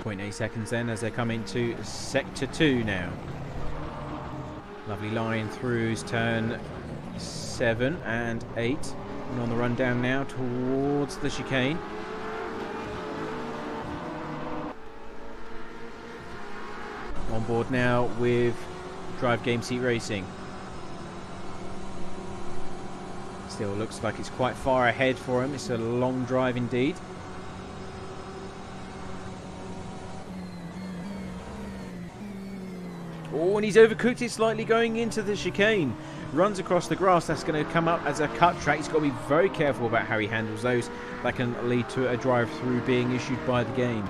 .8 seconds then as they come into sector 2 now. Lovely line throughs turn 7 and 8, and on the run down now towards the chicane. On board now with Drive Game Seat Racing. Still looks like it's quite far ahead for him. It's a long drive indeed. Oh, and he's overcooked it slightly going into the chicane. Runs across the grass. That's going to come up as a cut track. He's got to be very careful about how he handles those. That can lead to a drive-through being issued by the game.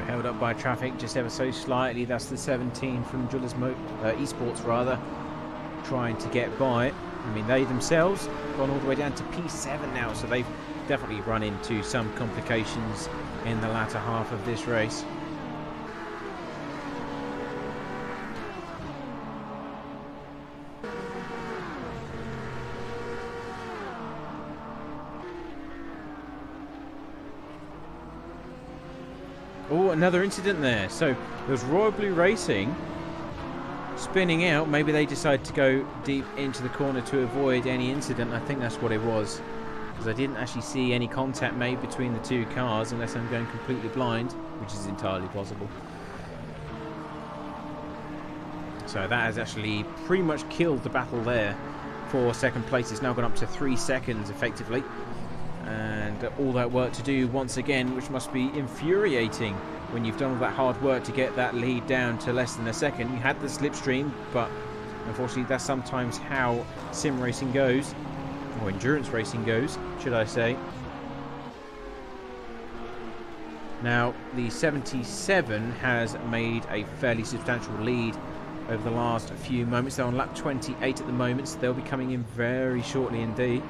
Held up by traffic just ever so slightly. That's the 17 from Jullers Esports rather, trying to get by. I mean, they themselves gone all the way down to P7 now, so they've definitely run into some complications in the latter half of this race. Oh, another incident there. So there's Royal Blue Racing spinning out. Maybe they decided to go deep into the corner to avoid any incident. I think that's what it was, because I didn't actually see any contact made between the two cars, unless I'm going completely blind, which is entirely possible. So that has actually pretty much killed the battle there for second place. It's now gone up to 3 seconds effectively. And all that work to do once again, which must be infuriating when you've done all that hard work to get that lead down to less than a second. You had the slipstream, but unfortunately that's sometimes how sim racing goes, or endurance racing goes, should I say. Now the 77 has made a fairly substantial lead over the last few moments. They're on lap 28 at the moment, so they'll be coming in very shortly indeed.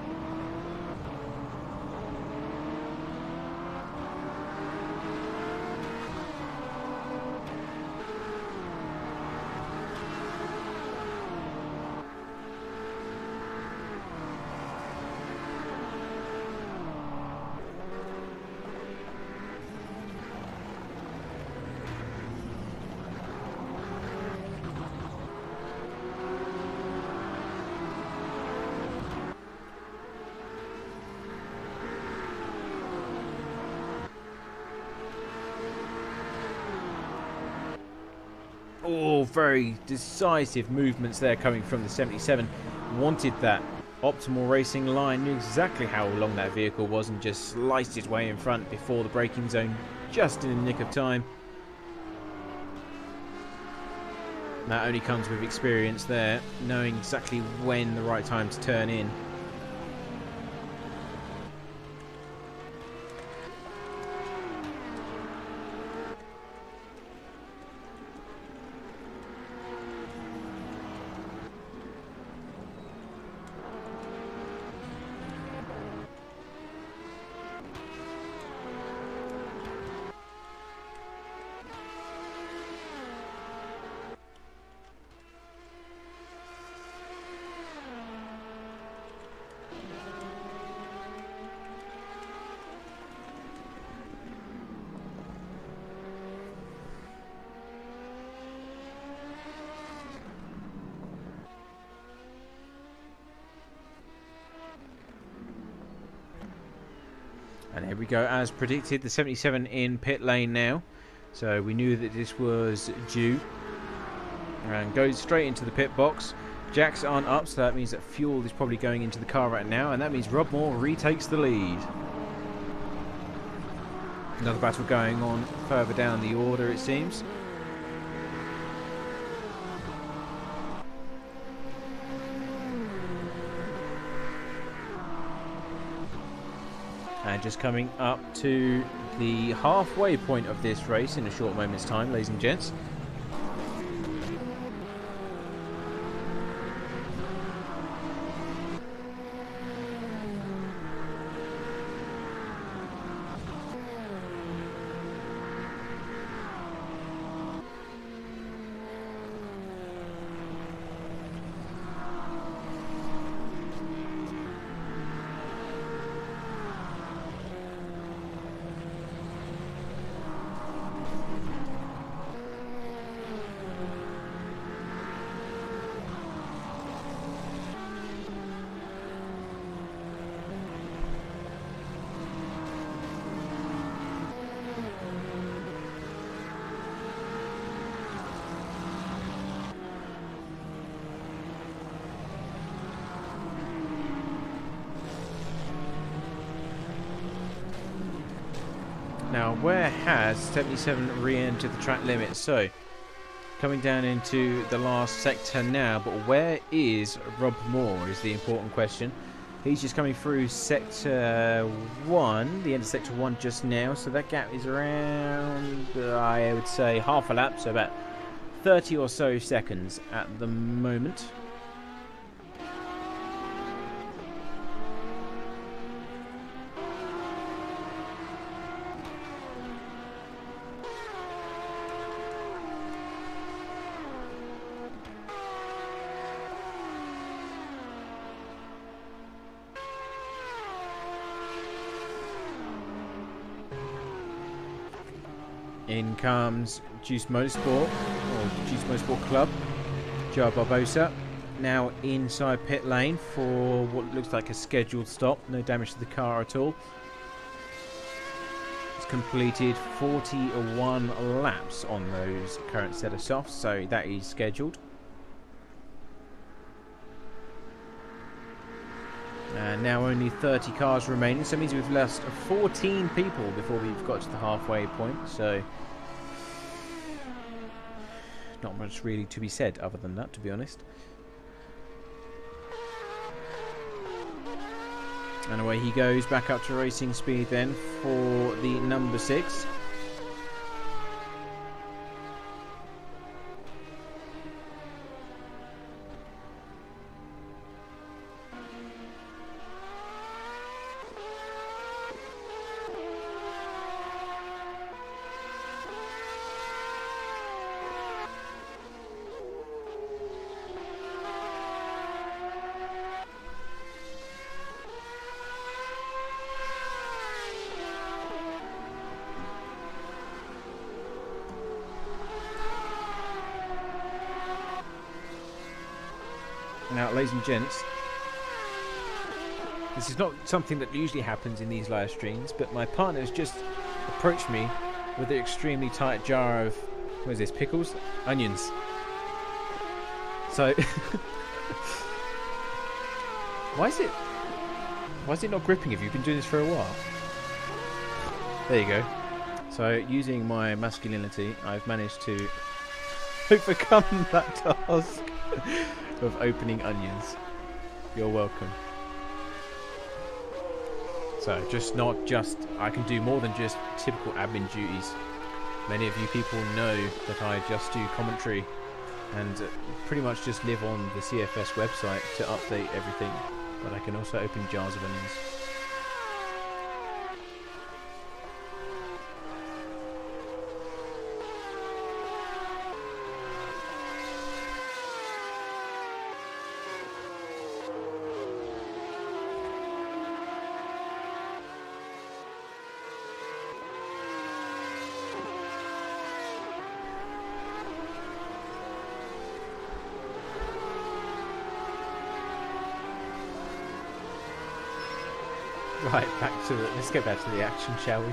very decisive movements there coming from the 77. Wanted that optimal racing line, knew exactly how long that vehicle was, and just sliced his way in front before the braking zone, just in the nick of time. That only comes with experience there, knowing exactly when the right time to turn in. And here we go, as predicted, the 77 in pit lane now. So we knew that this was due. And goes straight into the pit box. Jacks aren't up, so that means that fuel is probably going into the car right now. And that means Rob Moore retakes the lead. Another battle going on further down the order, it seems. And just coming up to the halfway point of this race in a short moment's time, ladies and gents. Now, where has 77 re-entered the track limit? So, coming down into the last sector now, but where is Rob Moore is the important question. He's just coming through sector 1, the end of sector 1 just now, so that gap is around, I would say, half a lap, so about 30 or so seconds at the moment. In comes Juice Motorsport, or Juice Motorsport Club, Joe Barbosa, now inside pit lane for what looks like a scheduled stop. No damage to the car at all. It's completed 41 laps on those current set of softs, so that is scheduled. And now only 30 cars remaining, so it means we've lost 14 people before we've got to the halfway point, so not much really to be said other than that, to be honest. And away he goes, back up to racing speed then for the number 6. Now, ladies and gents, this is not something that usually happens in these live streams, but my partner has just approached me with an extremely tight jar of, what is this, pickles? Onions. So why is it not gripping if you've been doing this for a while? There you go. So using my masculinity, I've managed to overcome that task of opening onions. You're welcome. So I can do more than just typical admin duties. Many of you people know that I just do commentary and pretty much just live on the CFS website to update everything, but I can also open jars of onions. Right, let's get back to the action, shall we?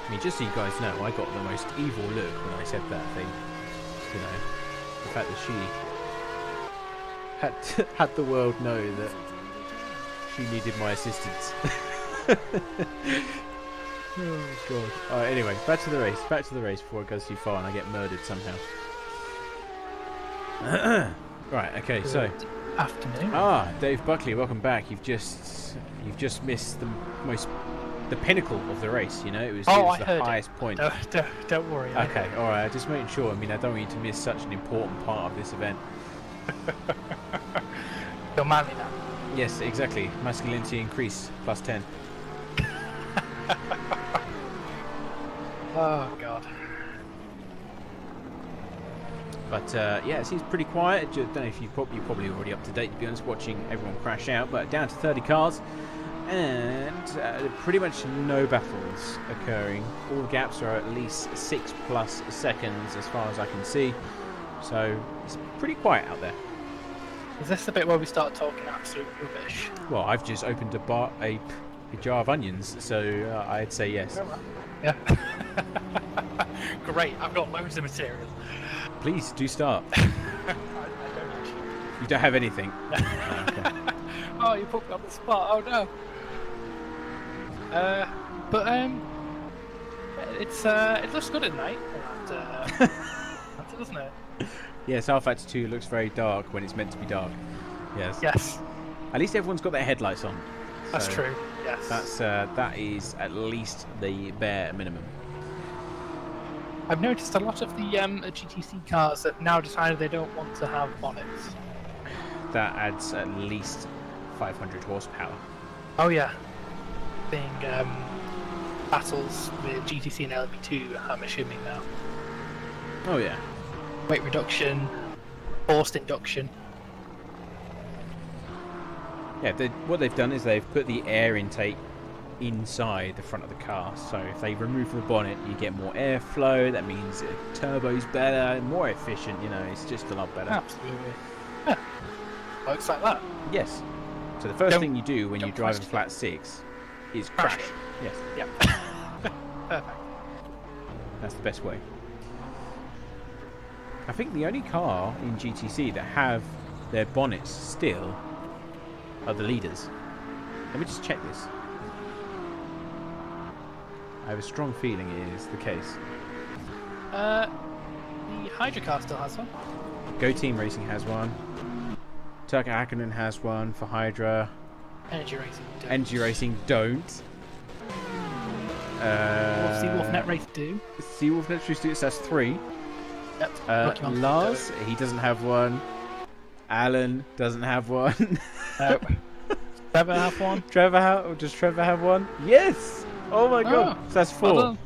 I mean, just so you guys know, I got the most evil look when I said that thing. You know, the fact that she had the world know that she needed my assistance. Oh god. Alright, anyway, back to the race before it goes too far and I get murdered somehow. Right, okay, so Afternoon. Dave Buckley, welcome back. You've just missed the pinnacle of the race, you know, it was the highest point. Don't worry. Okay, alright, just making sure. I mean, I don't want you to miss such an important part of this event. You're manly now. Yes, exactly. Masculinity increase, +10. Oh god. But yeah, it seems pretty quiet. I don't know if you're probably already up to date, to be honest, watching everyone crash out. But down to 30 cars, and pretty much no battles occurring. All the gaps are at least 6+ seconds, as far as I can see. So it's pretty quiet out there. Is this the bit where we start talking absolute rubbish? Well, I've just opened a jar of onions, so I'd say yes. Yeah. Great, I've got loads of material. Please do start. I don't actually. You don't have anything. Oh, okay. Oh, you put me on the spot. Oh no. It looks good at night. And, doesn't it? Yes, Rf2 looks very dark when it's meant to be dark. Yes. Yes. At least everyone's got their headlights on. That's So true. Yes. that is at least the bare minimum. I've noticed a lot of the GTC cars have now decided they don't want to have bonnets. That adds at least 500 horsepower. Oh yeah. Being battles with GTC and LMP2, I'm assuming now. Oh yeah. Weight reduction, forced induction. Yeah, what they've done is they've put the air intake inside the front of the car. So if they remove the bonnet, you get more airflow. That means the turbo's better, more efficient. You know, it's just a lot better. Absolutely. Yeah. Works like that. Yes. So the first thing you do when you drive in flat 6 is crash. Yes. Yep. Perfect. That's the best way. I think the only car in GTC that have their bonnets still are the leaders. Let me just check this. I have a strong feeling it is the case. The Hydra car still has one. Go Team Racing has one. Turka Hakkinen has one for Hydra. Energy Racing. Energy Racing don't. Seawolf Race do. Seawolf Race do, so that's 3. Yep. Lars, he doesn't have one. Alan doesn't have one. No. Trevor have one? Does Trevor have one? Yes! Oh my god, so that's 4. Well,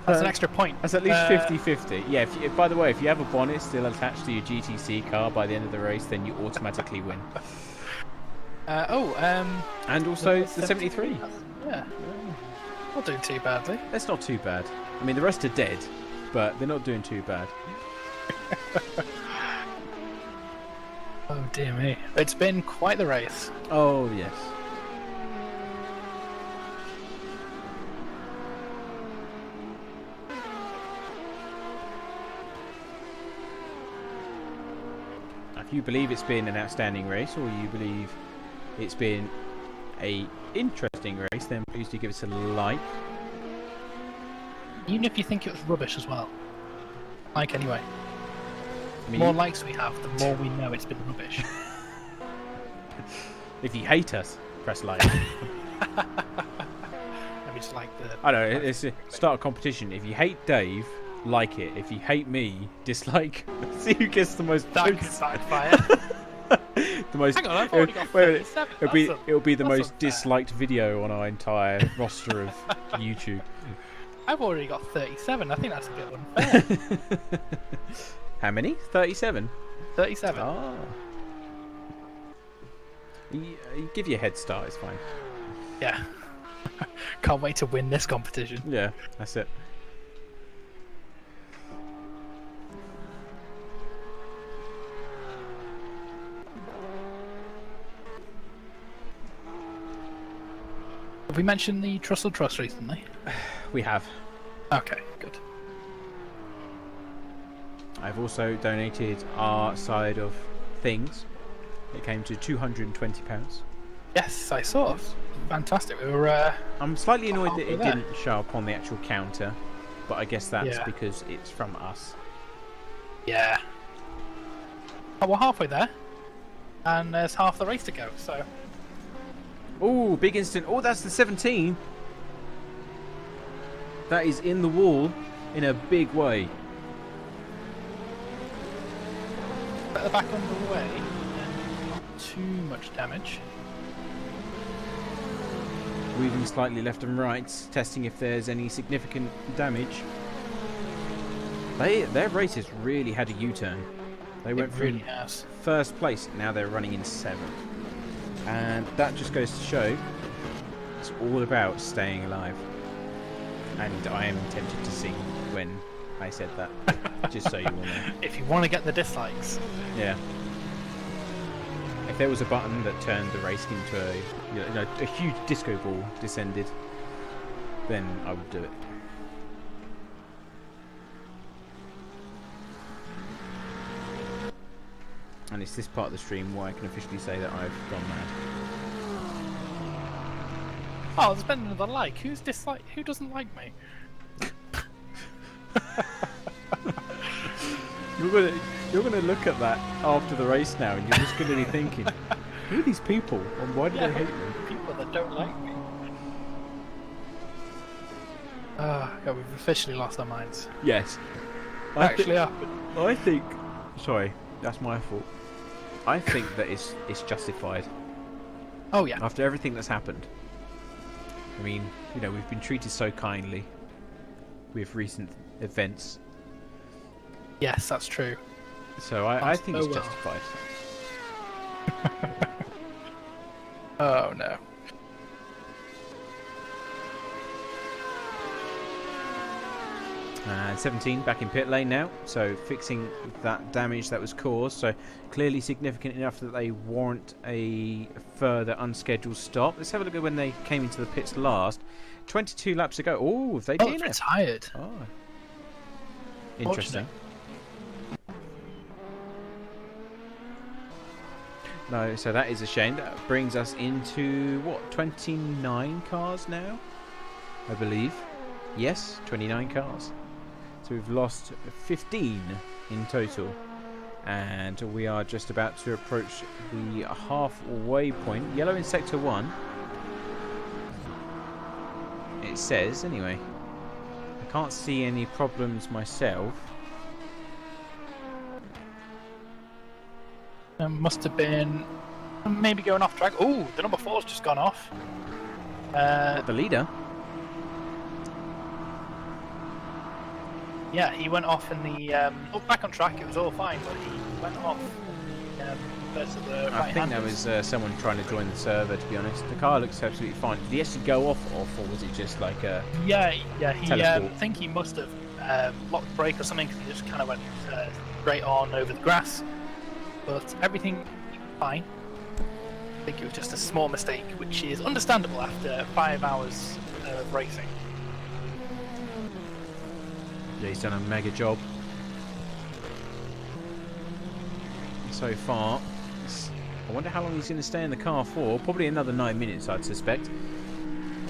that's an extra point. That's at least 50-50. Yeah, by the way, if you have a bonnet still attached to your GTC car by the end of the race, then you automatically win. And also the 73. Yeah. Not doing too badly. That's not too bad. I mean, the rest are dead, but they're not doing too bad. Oh dear me. It's been quite the race. Oh, yes. If you believe it's been an outstanding race, or you believe it's been a interesting race, then please do give us a like. Even if you think it was rubbish as well. Like anyway. I The mean, more likes we have, the more we know it's been rubbish. if you hate us, press like. Let me just like the... I don't know, it's a start a competition. If you hate Dave, like it. If you hate me, dislike. See who gets the most That could votes. backfire. The most. Hang on, I've already got wait a minute. 37. It'll be the that's most unfair. disliked video on our entire roster of YouTube. I've already got 37. I think that's a bit unfair. How many? 37. 37. Ah. You give you a head start. It's fine. Yeah. Can't wait to win this competition. Yeah, that's it. Have we mentioned the Trussell Trust recently? We have. Okay, good. I've also donated our side of things. It came to £220. Yes, I saw. Fantastic. We were. I'm slightly annoyed that it there. didn't show up on the actual counter, but I guess that's Yeah. because it's from us. Yeah. Oh, we're halfway there, and there's half the race to go. So. Oh, big instant. Oh, that's the 17. That is in the wall in a big way. At the back underway, and not too much damage. Weaving slightly left and right, testing if there's any significant damage. Their races really had a U-turn. They went It really from has. first place, now they're running in 7th. And that just goes to show it's all about staying alive. And I am tempted to sing when I said that, just so you all know. If you want to get the dislikes. Yeah. If there was a button that turned the race into a huge disco ball descended, then I would do it. And it's this part of the stream where I can officially say that I've gone mad. Oh, there's been another like. Who doesn't like me? You're gonna look at that after the race now, and you're just gonna be thinking, who are these people, and why do they hate me? People that don't like me. Yeah, we've officially lost our minds. Yes. Actually, I think. Sorry, that's my fault. I think that it's justified Oh yeah. after everything that's happened. I mean, we've been treated so kindly with recent events, Yes, that's true. so I think it's so well. justified. Oh no. And 17 back in pit lane now, so fixing that damage that was caused. So clearly significant enough that they warrant a further unscheduled stop. Let's have a look at when they came into the pits last. 22 laps ago. Oh, have they Oh, DNF? retired. Oh, interesting. No, so that is a shame. That brings us into what, 29 cars now, I believe. Yes, 29 cars. So we've lost 15 in total, and we are just about to approach the halfway point. Yellow in sector 1. It says, anyway. I can't see any problems myself. Must have been maybe going off track. Oh, the number 4's just gone off. The leader. Yeah, he went off in the back on track. It was all fine, but he went off versus the right. I think that was someone trying to join the server, to be honest. The car looks absolutely fine. Did he actually go off, or was it just like a... Yeah. He teleport? I think he must have locked brake or something, because he just kind of went straight on over the grass. but everything fine. I think it was just a small mistake, which is understandable after 5 hours of racing. Yeah, he's done a mega job so far. I wonder how long he's going to stay in the car for. Probably another 9 minutes, I'd suspect.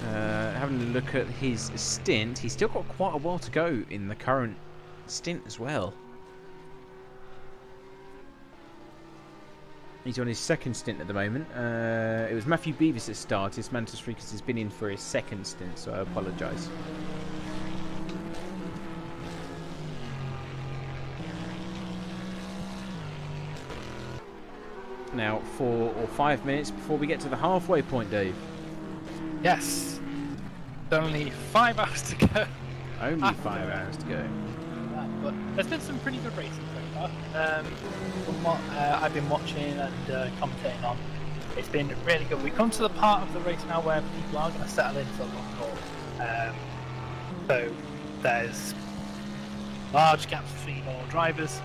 Having a look at his stint, he's still got quite a while to go in the current stint as well. He's on his second stint at the moment. It was Matthew Beavis that started. Mantis Freakers has been in for his second stint, so I apologise. Now 4 or 5 minutes before we get to the halfway point, Dave. Yes. Only 5 hours to go. Only 5 hours to go. But there's been some pretty good racing so far. From what I've been watching and commentating on, it's been really good. We come to the part of the race now where people are going to settle in for a long haul. So there's large gaps between all drivers,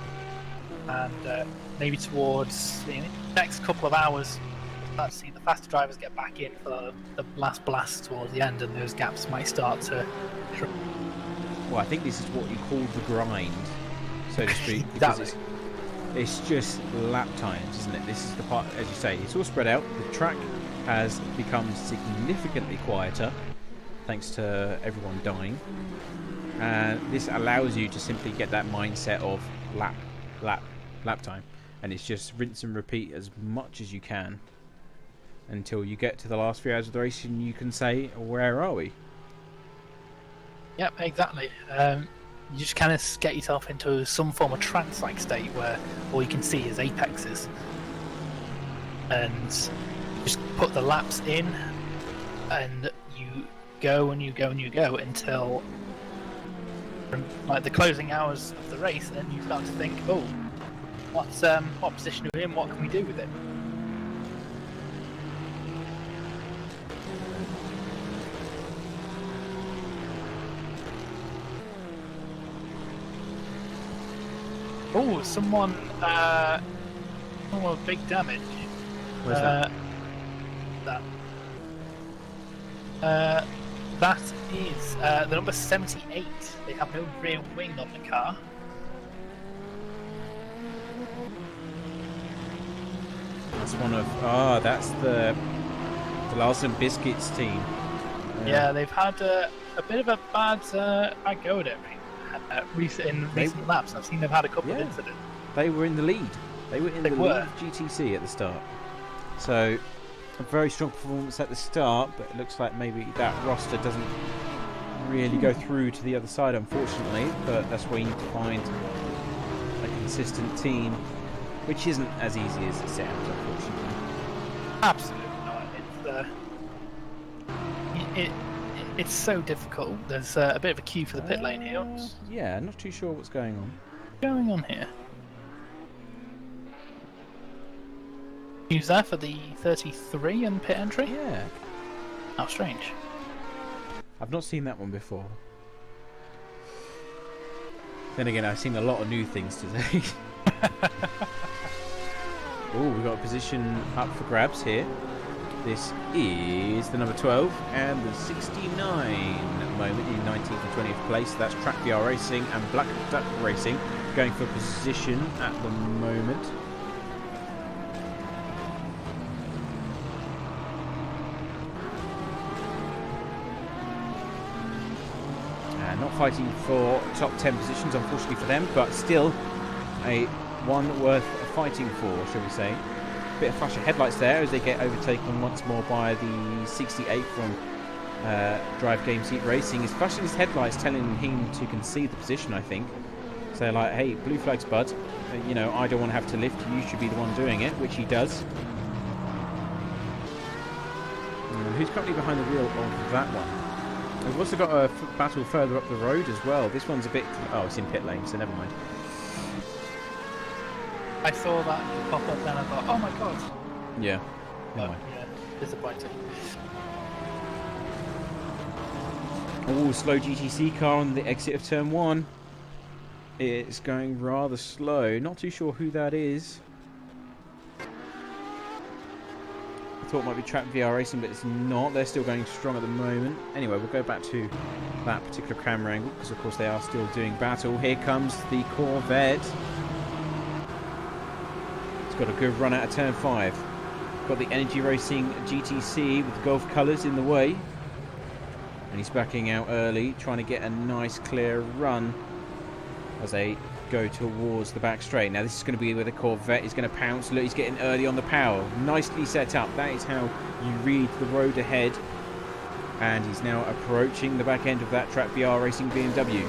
and maybe towards the next couple of hours, we'll see the faster drivers get back in for the last blast towards the end, and those gaps might start to shrink. Well, I think this is what you call the grind, so to speak, because Exactly. it's just lap times, isn't it? This is the part, as you say, it's all spread out. The track has become significantly quieter, thanks to everyone dying. And this allows you to simply get that mindset of lap time. And it's just rinse and repeat as much as you can until you get to the last 3 hours of the race and you can say, where are we? Yep, exactly. You just kind of get yourself into some form of trance-like state where all you can see is apexes, and just put the laps in, and you go and you go and you go until like the closing hours of the race, and then you start to think, oh, what position are we in? What can we do with it? Oh, someone with big damage. Where's that? That is the number 78. They have no rear wing on the car. That's one of that's the Larsen Biscuits team. Yeah, they've had a bit of a bad go at it in recent laps. I've seen they've had a couple of incidents. They were in the lead. They were in the lead of GTC at the start. So a very strong performance at the start, but it looks like maybe that roster doesn't really go through to the other side, unfortunately. But that's where you need to find a consistent team, which isn't as easy as it sounds, unfortunately. Absolutely not. It's so difficult. There's a bit of a queue for the pit lane here. What's Yeah, not too sure what's going on. going on here? Queue's there for the 33 and pit entry? Yeah, How strange. I've not seen that one before. Then again, I've seen a lot of new things today. Oh, we've got a position up for grabs here. This is the number 12 and the 69 moment in 19th and 20th place. That's Track VR Racing and Black Duck Racing going for position at the moment. Not fighting for top 10 positions, unfortunately for them, but still one worth fighting for, shall we say. Bit of flash of headlights there as they get overtaken once more by the 68 from Drive Game Seat Racing. He's flashing his headlights, telling him to concede the position, I think. So like, hey, blue flags, bud. You know, I don't want to have to lift. You should be the one doing it, which he does. Who's currently behind the wheel of that one? We've also got a battle further up the road as well. This one's a bit... Oh, it's in pit lane, so never mind. I saw that pop up and I thought, oh my god. Yeah. But, yeah, disappointing. Oh, slow GTC car on the exit of turn 1. It's going rather slow. Not too sure who that is. thought might be Track VR Racing, but it's not. They're still going strong at the moment. Anyway, we'll go back to that particular camera angle because, of course, they are still doing battle. Here comes the Corvette. It's got a good run out of turn 5. Got the Energy Racing GTC with the Golf colours in the way. And he's backing out early, trying to get a nice clear run as they go towards the back straight. Now this is going to be where the Corvette is going to pounce. Look, he's getting early on the power. Nicely set up. That is how you read the road ahead. And he's now approaching the back end of that Track VR Racing BMW.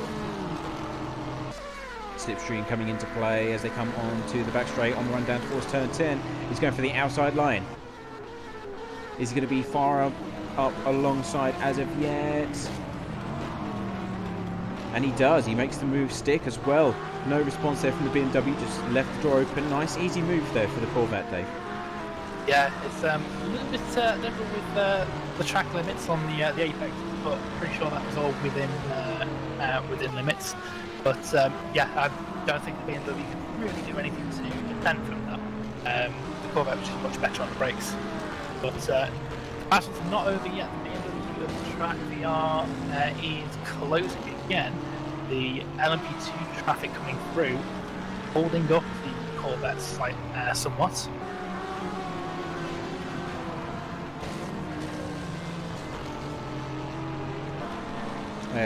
Slipstream coming into play as they come on to the back straight on the run down towards turn 10. He's going for the outside line. Is he going to be far up alongside as of yet? And he does. He makes the move stick as well. No response there from the BMW. Just left the door open. Nice, easy move there for the Corvette, Dave. Yeah, it's a little bit different with the track limits on the Apex, but I'm pretty sure that was all within limits. But yeah, I don't think the BMW can really do anything to defend from that. The Corvette was just much better on the brakes. But the battle's not over yet. The BMW of Track VR is closing again. The LMP2 traffic coming through, holding up the Corvette somewhat.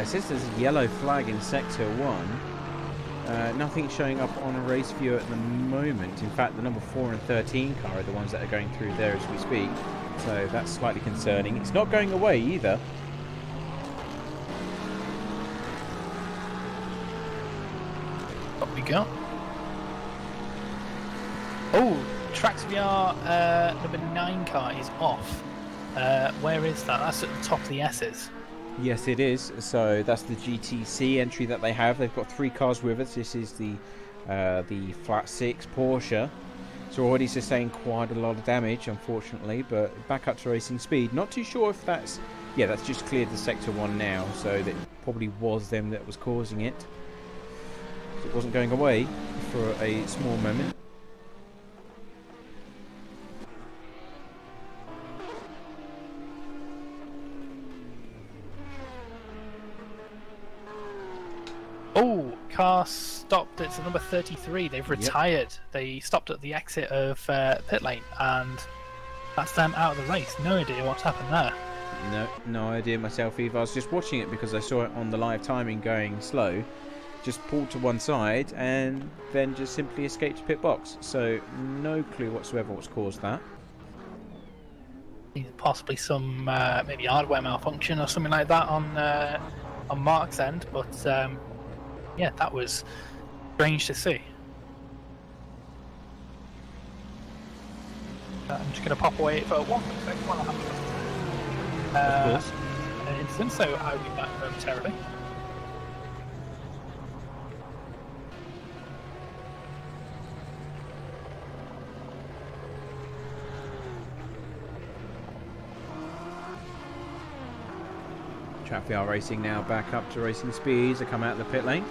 Since there's a yellow flag in Sector 1, nothing showing up on a race view at the moment. In fact, the number 4 and 13 car are the ones that are going through there as we speak. So that's slightly concerning. It's not going away either. Up we go. Oh, Tracks VR number 9 car is off. Where is that? That's at the top of the S's. Yes, it is. So that's the GTC entry that they have. They've got 3 cars with us. This is the Flat 6 Porsche. It's already sustained quite a lot of damage, unfortunately, but back up to racing speed. Not too sure if that's... Yeah, that's just cleared the Sector 1 now, so that probably was them that was causing it. It wasn't going away for a small moment. Oh, car stopped. It's number 33. They've retired. Yep. They stopped at the exit of pit lane, and that's them out of the race. No idea what's happened there. No idea myself either. I was just watching it because I saw it on the live timing going slow. Just pulled to one side and then just simply escaped pit box. So no clue whatsoever what's caused that. Possibly some maybe hardware malfunction or something like that on Mark's end, but yeah, that was strange to see. I'm just going to pop away for one quick second while I have an incident, so I'll be back momentarily. Track VR Racing now back up to racing speeds. They come out of the pit lane.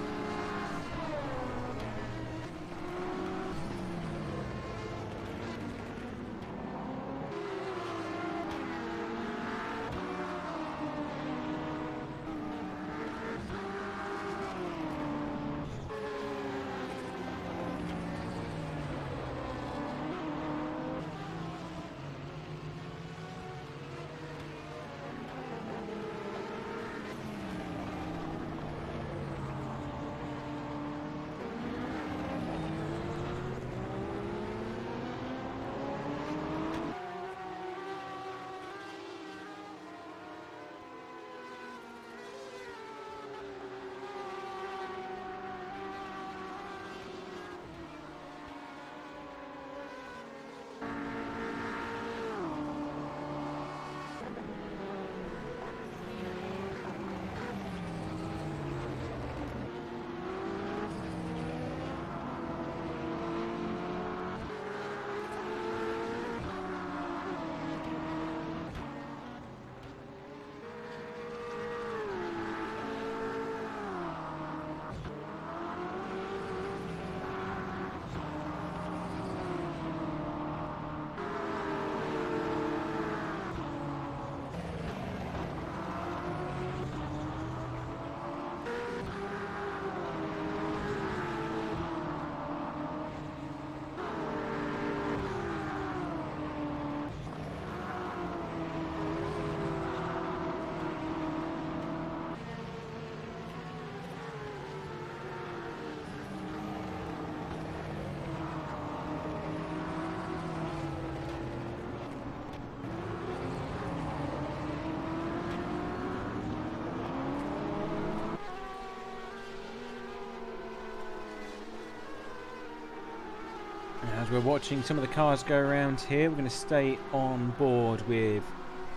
we're watching some of the cars go around here, we're going to stay on board with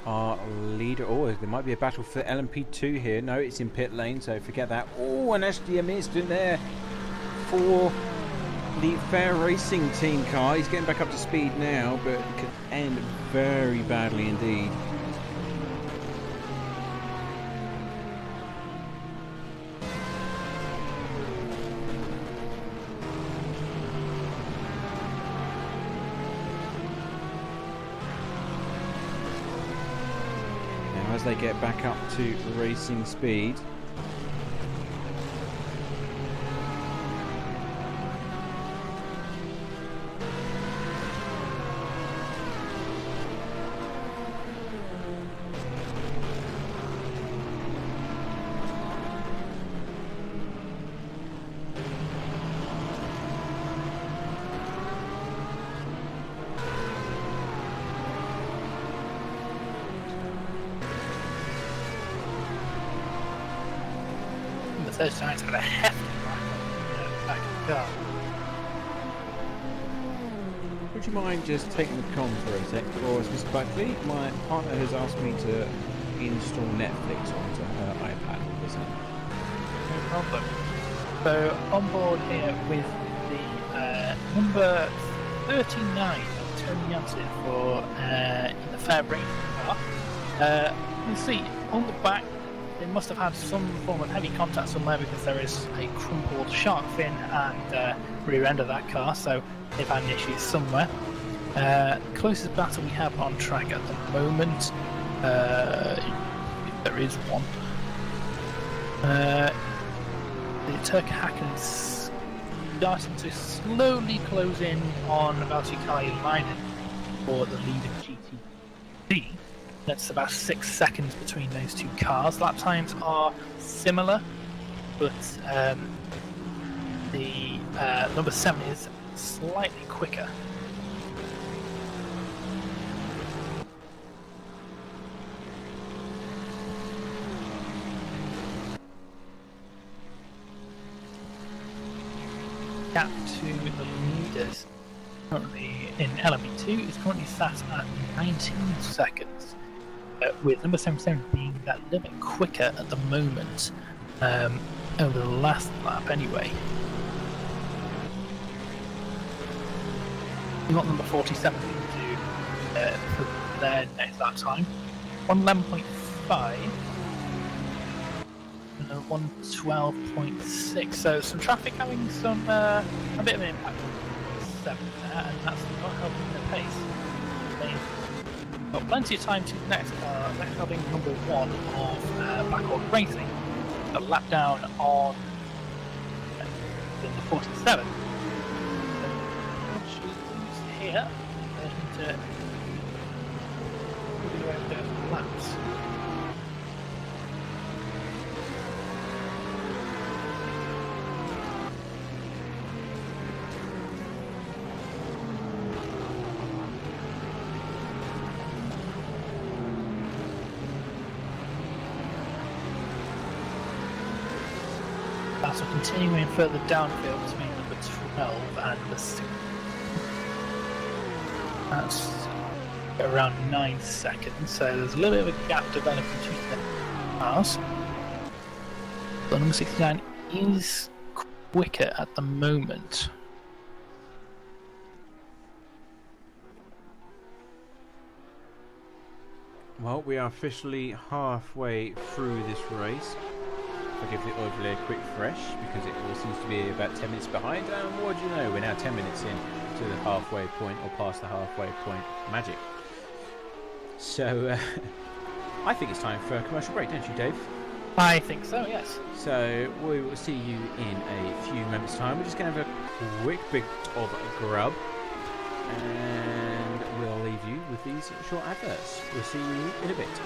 our leader. Oh, there might be a battle for LMP2 here. No, it's in pit lane, so forget that. Oh, and actually a missed in there for the Fair Racing team car. He's getting back up to speed now, but it could end very badly indeed. Now, as they get back up to racing speed, Those giants got a hefty back of the car. would you mind just taking the con for a sec? Or as Mr. Buckley, my partner has asked me to install Netflix onto her iPad. No problem. So on board here with the number 39 of Tony Jansen for in the fair racing car. You can see on the back they must have had some form of heavy contact somewhere, because there is a crumpled shark fin and rear end of that car, so they've had issues somewhere. Closest battle we have on track at the moment, there is one. The Turk Hacken is starting to slowly close in on Valtteri Leinen for the lead of GTC. That's about 6 seconds between those two cars. Lap times are similar, but the number 7 is slightly quicker. Gap to the leaders currently in LMP2 is currently sat at 19 seconds. With number 77 being that little bit quicker at the moment over the last lap anyway. We want number 47 to for their next lap time. 111.5 and 112.6, so some traffic having some a bit of an impact on 7 there, and that's not helping the pace. Got plenty of time to the next car being number 1 of Blackhawk Racing. A lap down on the 47. She's here. They need to around those laps. So continuing further downfield between number 12 and the 6. That's around 9 seconds, so there's a little bit of a gap developing between the cars. But number 69 is quicker at the moment. Well, we are officially halfway through this race. I'll give the oil relay a quick fresh, because it all seems to be about 10 minutes behind, and what do you know, we're now 10 minutes in to the halfway point, or past the halfway point magic. So I think it's time for a commercial break, don't you, Dave? I think so, yes. So we will see you in a few moments time. We're just going to have a quick bit of a grub, and we'll leave you with these short adverts. We'll see you in a bit.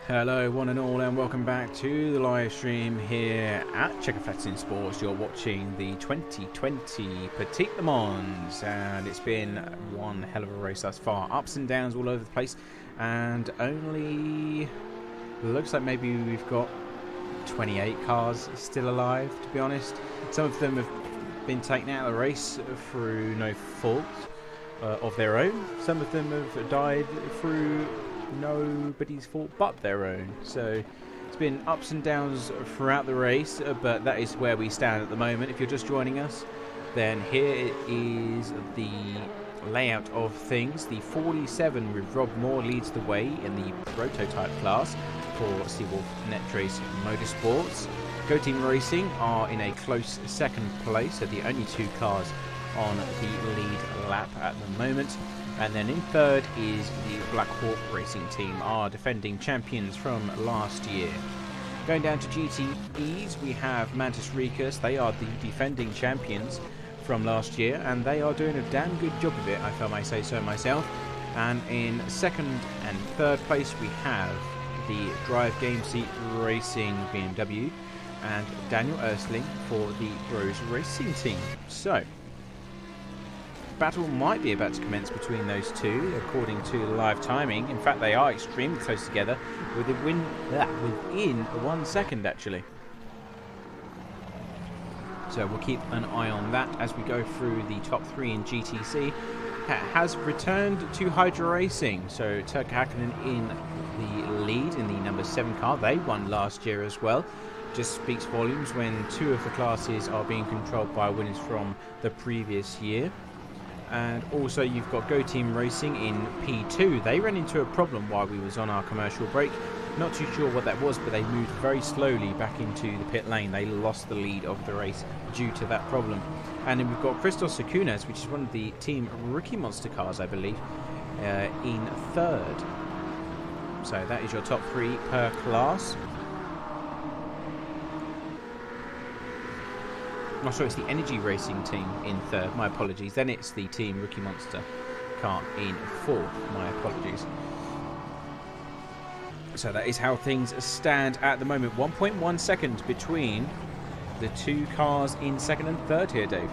Hello one and all, and welcome back to the live stream here at Chequered Flag Simsports. You're watching the 2020 Petit Le Mans, and it's been one hell of a race thus far. Ups and downs all over the place, and only looks like maybe we've got 28 cars still alive, to be honest. Some of them have been taken out of the race through no fault of their own. Some of them have died through nobody's fault but their own. So it's been ups and downs throughout the race, but that is where we stand at the moment. If you're just joining us, then here is the layout of things. The 47 with Rob Moore leads the way in the prototype class for Seawolf Netrace Motorsports. Go Team Racing are in a close second place, so the only two cars on the lead lap at the moment. And then in third is the Black Hawk Racing Team, our defending champions from last year. Going down to GTEs, we have Mantis Ricus. They are the defending champions from last year, and they are doing a damn good job of it, if I may say so myself. And in second and third place, we have the Drive Game Seat Racing BMW and Daniel Ersling for the Rose Racing Team. So battle might be about to commence between those two, according to live timing. In fact, they are extremely close together, within 1 second actually. So we'll keep an eye on that as we go through the top three in GTC. Has returned to Hydra Racing, so Turk Hakkinen in the lead in the number 7 car. They won last year as well. Just speaks volumes when two of the classes are being controlled by winners from the previous year. And also you've got Go Team Racing in P2. They ran into a problem while we was on our commercial break. Not too sure what that was, but they moved very slowly back into the pit lane. They lost the lead of the race due to that problem. And then we've got Christos Sakunas, which is one of the Team Rookie Monster cars, I believe, in third. So that is your top 3 per class. Oh, sorry, it's the Energy Racing Team in third. My apologies. Then it's the Team Rookie Monster car in fourth. My apologies. So that is how things stand at the moment. 1.1 seconds between the two cars in second and third here, Dave.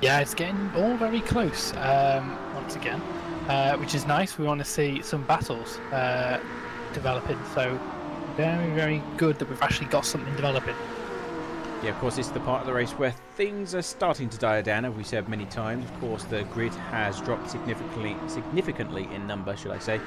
Yeah, it's getting all very close once again, which is nice. We want to see some battles developing. So very, very good that we've actually got something developing. Yeah, of course, it's the part of the race where things are starting to die down, as we said many times. Of course, the grid has dropped significantly in number, should I say.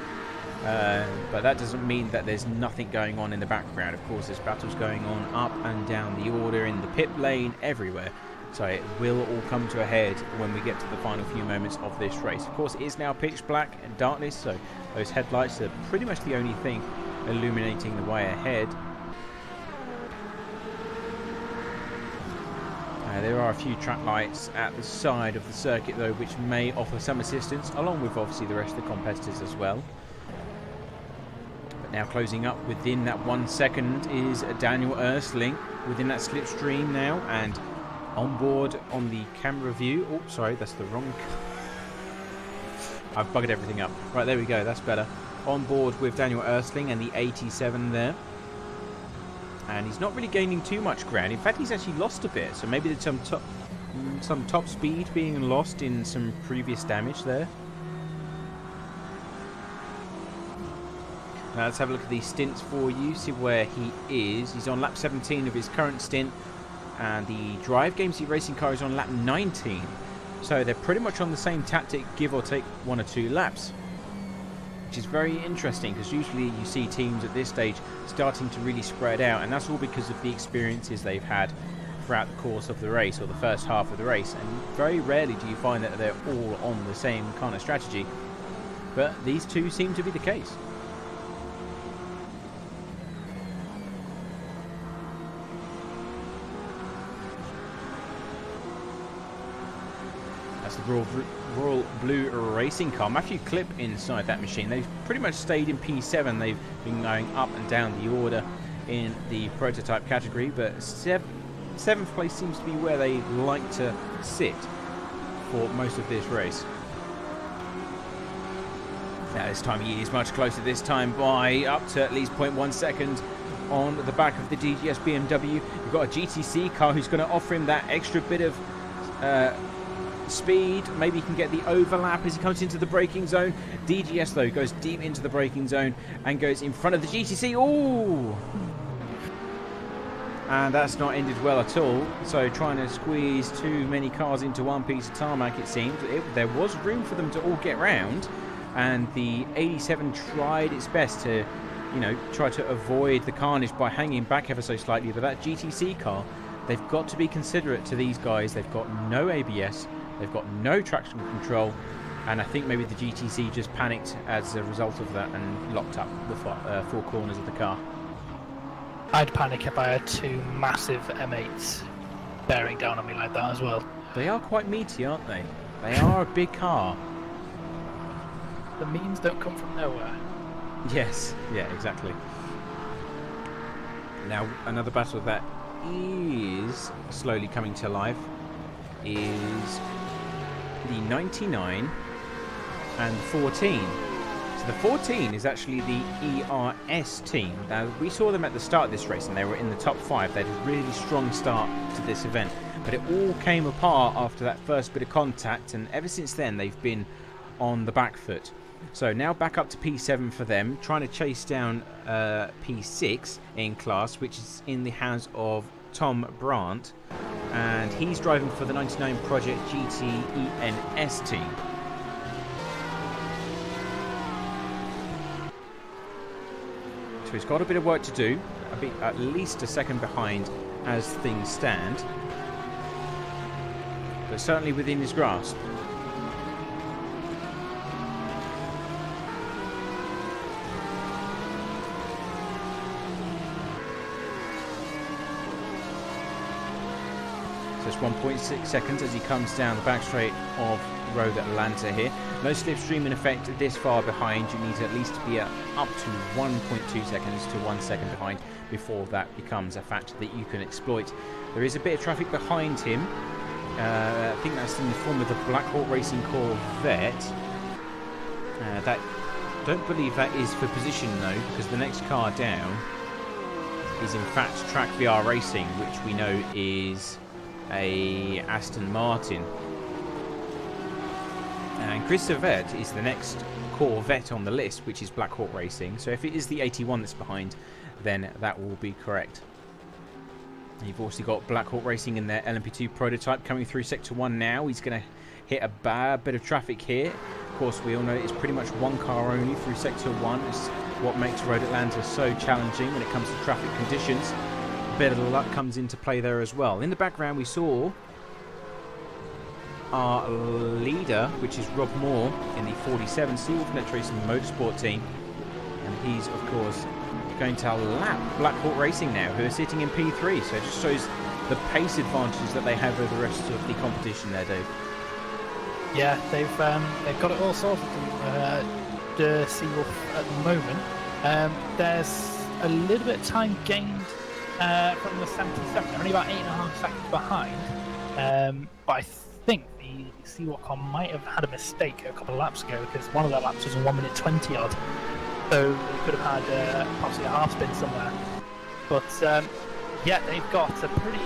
But that doesn't mean that there's nothing going on in the background. Of course, there's battles going on up and down the order, in the pit lane, everywhere. So it will all come to a head when we get to the final few moments of this race. Of course, it is now pitch black and darkness, so those headlights are pretty much the only thing illuminating the way ahead. There are a few track lights at the side of the circuit though, which may offer some assistance, along with obviously the rest of the competitors as well. But now closing up within that 1 second is Daniel Ersling within that slipstream now, and on board on the camera view. Oh, sorry, that's the wrong. I've buggered everything up. Right, there we go, that's better. On board with Daniel Ersling and the 87 there. And he's not really gaining too much ground. In fact, he's actually lost a bit. So maybe there's some top speed being lost in some previous damage there. Now let's have a look at these stints for you. See where he is. He's on lap 17 of his current stint. And the Drive Game Seat Racing car is on lap 19. So they're pretty much on the same tactic, give or take 1 or 2 laps. Which is very interesting, because usually you see teams at this stage starting to really spread out, and that's all because of the experiences they've had throughout the course of the race, or the first half of the race. And very rarely do you find that they're all on the same kind of strategy, but these two seem to be the case. That's the Royal Blue Racing car. Matthew Clip inside that machine. They've pretty much stayed in P7. They've been going up and down the order in the prototype category, but 7th place seems to be where they like to sit for most of this race. Now this time he is much closer this time by up to at least 0.1 second on the back of the DGS BMW. You've got a GTC car who's going to offer him that extra bit of speed. Maybe he can get the overlap as he comes into the braking zone. DGS though goes deep into the braking zone and goes in front of the GTC. Ooh! And that's not ended well at all. So trying to squeeze too many cars into one piece of tarmac, it seems. There was room for them to all get round, and the 87 tried its best to, you know, try to avoid the carnage by hanging back ever so slightly. But that GTC car, they've got to be considerate to these guys. They've got no ABS, they've got no traction control, and I think maybe the GTC just panicked as a result of that and locked up the four corners of the car. I'd panic if I had two massive M8s bearing down on me like that as well. They are quite meaty, aren't they? They are a big car. The memes don't come from nowhere. Yes, yeah, exactly. Now, another battle that is slowly coming to life is the 99 and 14. So the 14 is actually the ERS team. Now, we saw them at the start of this race and they were in the top 5. They had a really strong start to this event. But it all came apart after that first bit of contact, and ever since then they've been on the back foot. So now back up to P7 for them, trying to chase down P6 in class, which is in the hands of Tom Brandt. And he's driving for the 99 Project GTE and S team. So he's got a bit of work to do, at least a second behind as things stand, but certainly within his grasp. So it's 1.6 seconds as he comes down the back straight of Road Atlanta here. No slipstream in effect this far behind. You need to at least be up to 1.2 seconds to 1 second behind before that becomes a factor that you can exploit. There is a bit of traffic behind him. I think that's in the form of the Black Hawk Racing Corvette. Don't believe that is for position though, because the next car down is in fact Track VR Racing, which we know is a Aston Martin. And Chris Servette is the next Corvette on the list, which is Black Hawk Racing. So if it is the 81 that's behind, then that will be correct. You've also got Black Hawk Racing in their LMP2 prototype coming through Sector 1 now. He's going to hit a bad bit of traffic here. Of course, we all know it's pretty much one car only through Sector 1. It's what makes Road Atlanta so challenging when it comes to traffic conditions. A bit of luck comes into play there as well. In the background, we saw our leader, which is Rob Moore in the 47 Seawolf Net Racing Motorsport team. And he's, of course, going to lap Black Hawk Racing now, who are sitting in P3. So it just shows the pace advantage that they have over the rest of the competition there, Dave. Yeah, they've got it all sorted to the Seawolf at the moment. There's a little bit of time gained from the 77. They're only about 8.5 seconds behind. But I think the Seawolf car might have had a mistake a couple of laps ago, because one of their laps was in 1 minute 20 odd. So they could have had possibly a half spin somewhere. But yeah, they've got a pretty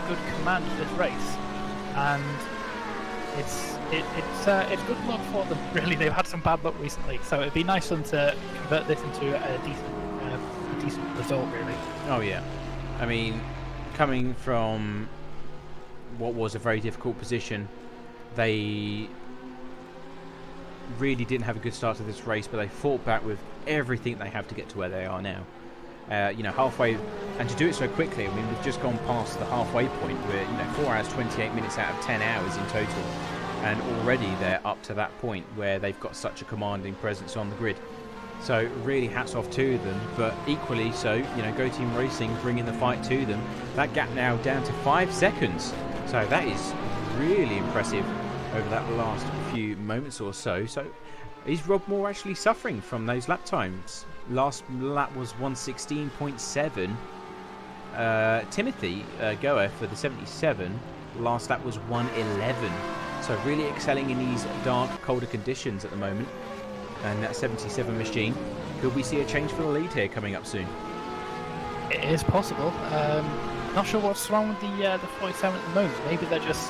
good command of this race, and it's good luck for them. Really, they've had some bad luck recently, so it'd be nice for them to convert this into a decent result, really. Oh yeah, I mean, coming from what was a very difficult position, they really didn't have a good start to this race, but they fought back with everything they have to get to where they are now. You know, halfway, and to do it so quickly. I mean, we've just gone past the halfway point. We're 4 hours 28 minutes out of 10 hours in total, and already they're up to that point where they've got such a commanding presence on the grid. So really hats off to them, but equally so, you know, Go Team Racing bringing the fight to them. That gap now down to 5 seconds. So that is really impressive over that last few moments or so. So is Rob Moore actually suffering from those lap times? Last lap was 1:16.7. Timothy Goer for the 77, last lap was 1:11. So really excelling in these dark, colder conditions at the moment. and that 77 machine. Could we see a change for the lead here coming up soon? It is possible. Not sure what's wrong with the 47 at the moment. Maybe they're just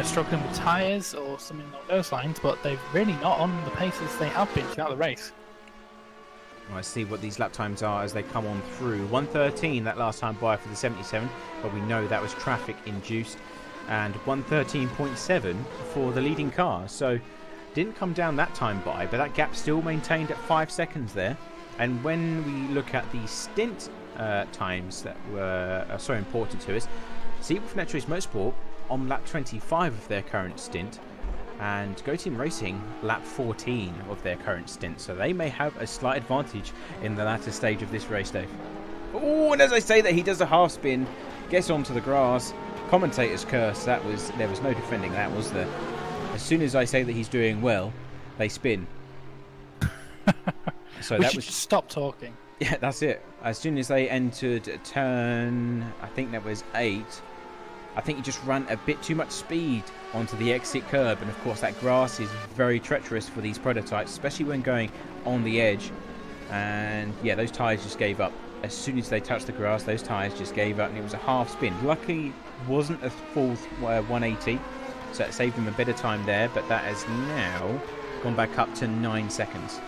struggling with tyres or something along those lines, but they're really not on the paces they have been throughout the race. Well, let's see what these lap times are as they come on through. 1:13 that last time by for the 77, but we know that was traffic induced, and 1:13.7 for the leading car. So didn't come down that time by, but that gap still maintained at 5 seconds there. And when we look at the stint times that are so important to us, see with Netrace Motorsport on lap 25 of their current stint, and Go Team Racing lap 14 of their current stint, so they may have a slight advantage in the latter stage of this race, Dave. Oh, and as I say that, he does a half spin, gets onto the grass. Commentator's curse. There was no defending that, was there? As soon as I say that he's doing well, they spin. So we that should was just stop talking. Yeah, that's it. As soon as they entered turn, I think that was 8. I think he just ran a bit too much speed onto the exit curb, and of course that grass is very treacherous for these prototypes, especially when going on the edge. And yeah, those tyres just gave up. As soon as they touched the grass, those tyres just gave up, and it was a half spin. Luckily, it wasn't a full 180, so it saved him a bit of time there, but that has now gone back up to 9 seconds.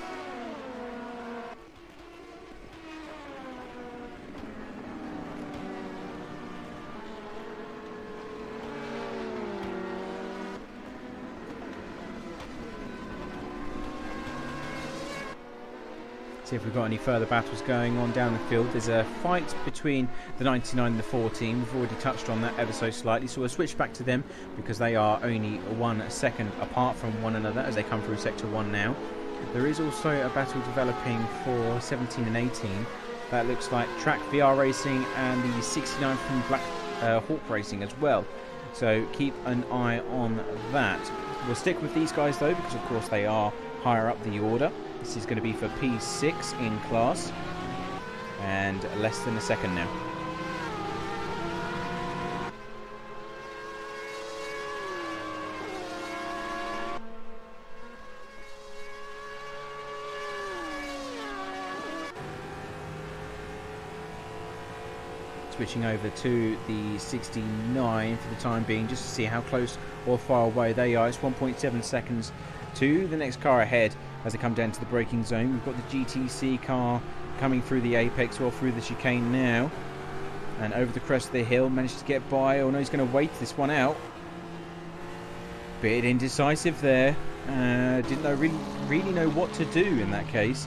See if we've got any further battles going on down the field. There's a fight between the 99 and the 14. We've already touched on that ever so slightly, so we'll switch back to them because they are only 1 second apart from one another as they come through Sector 1 now. There is also a battle developing for 17 and 18. That looks like Track VR Racing and the 69 from Black Hawk Racing as well. So keep an eye on that. We'll stick with these guys though because of course they are higher up the order. This is going to be for P6 in class, and less than a second now. Switching over to the 69 for the time being, just to see how close or far away they are. It's 1.7 seconds to the next car ahead as they come down to the braking zone. We've got the GTC car coming through the apex or through the chicane now, and over the crest of the hill, managed to get by. Oh no, he's going to wait this one out. Bit indecisive there. Didn't really know what to do in that case.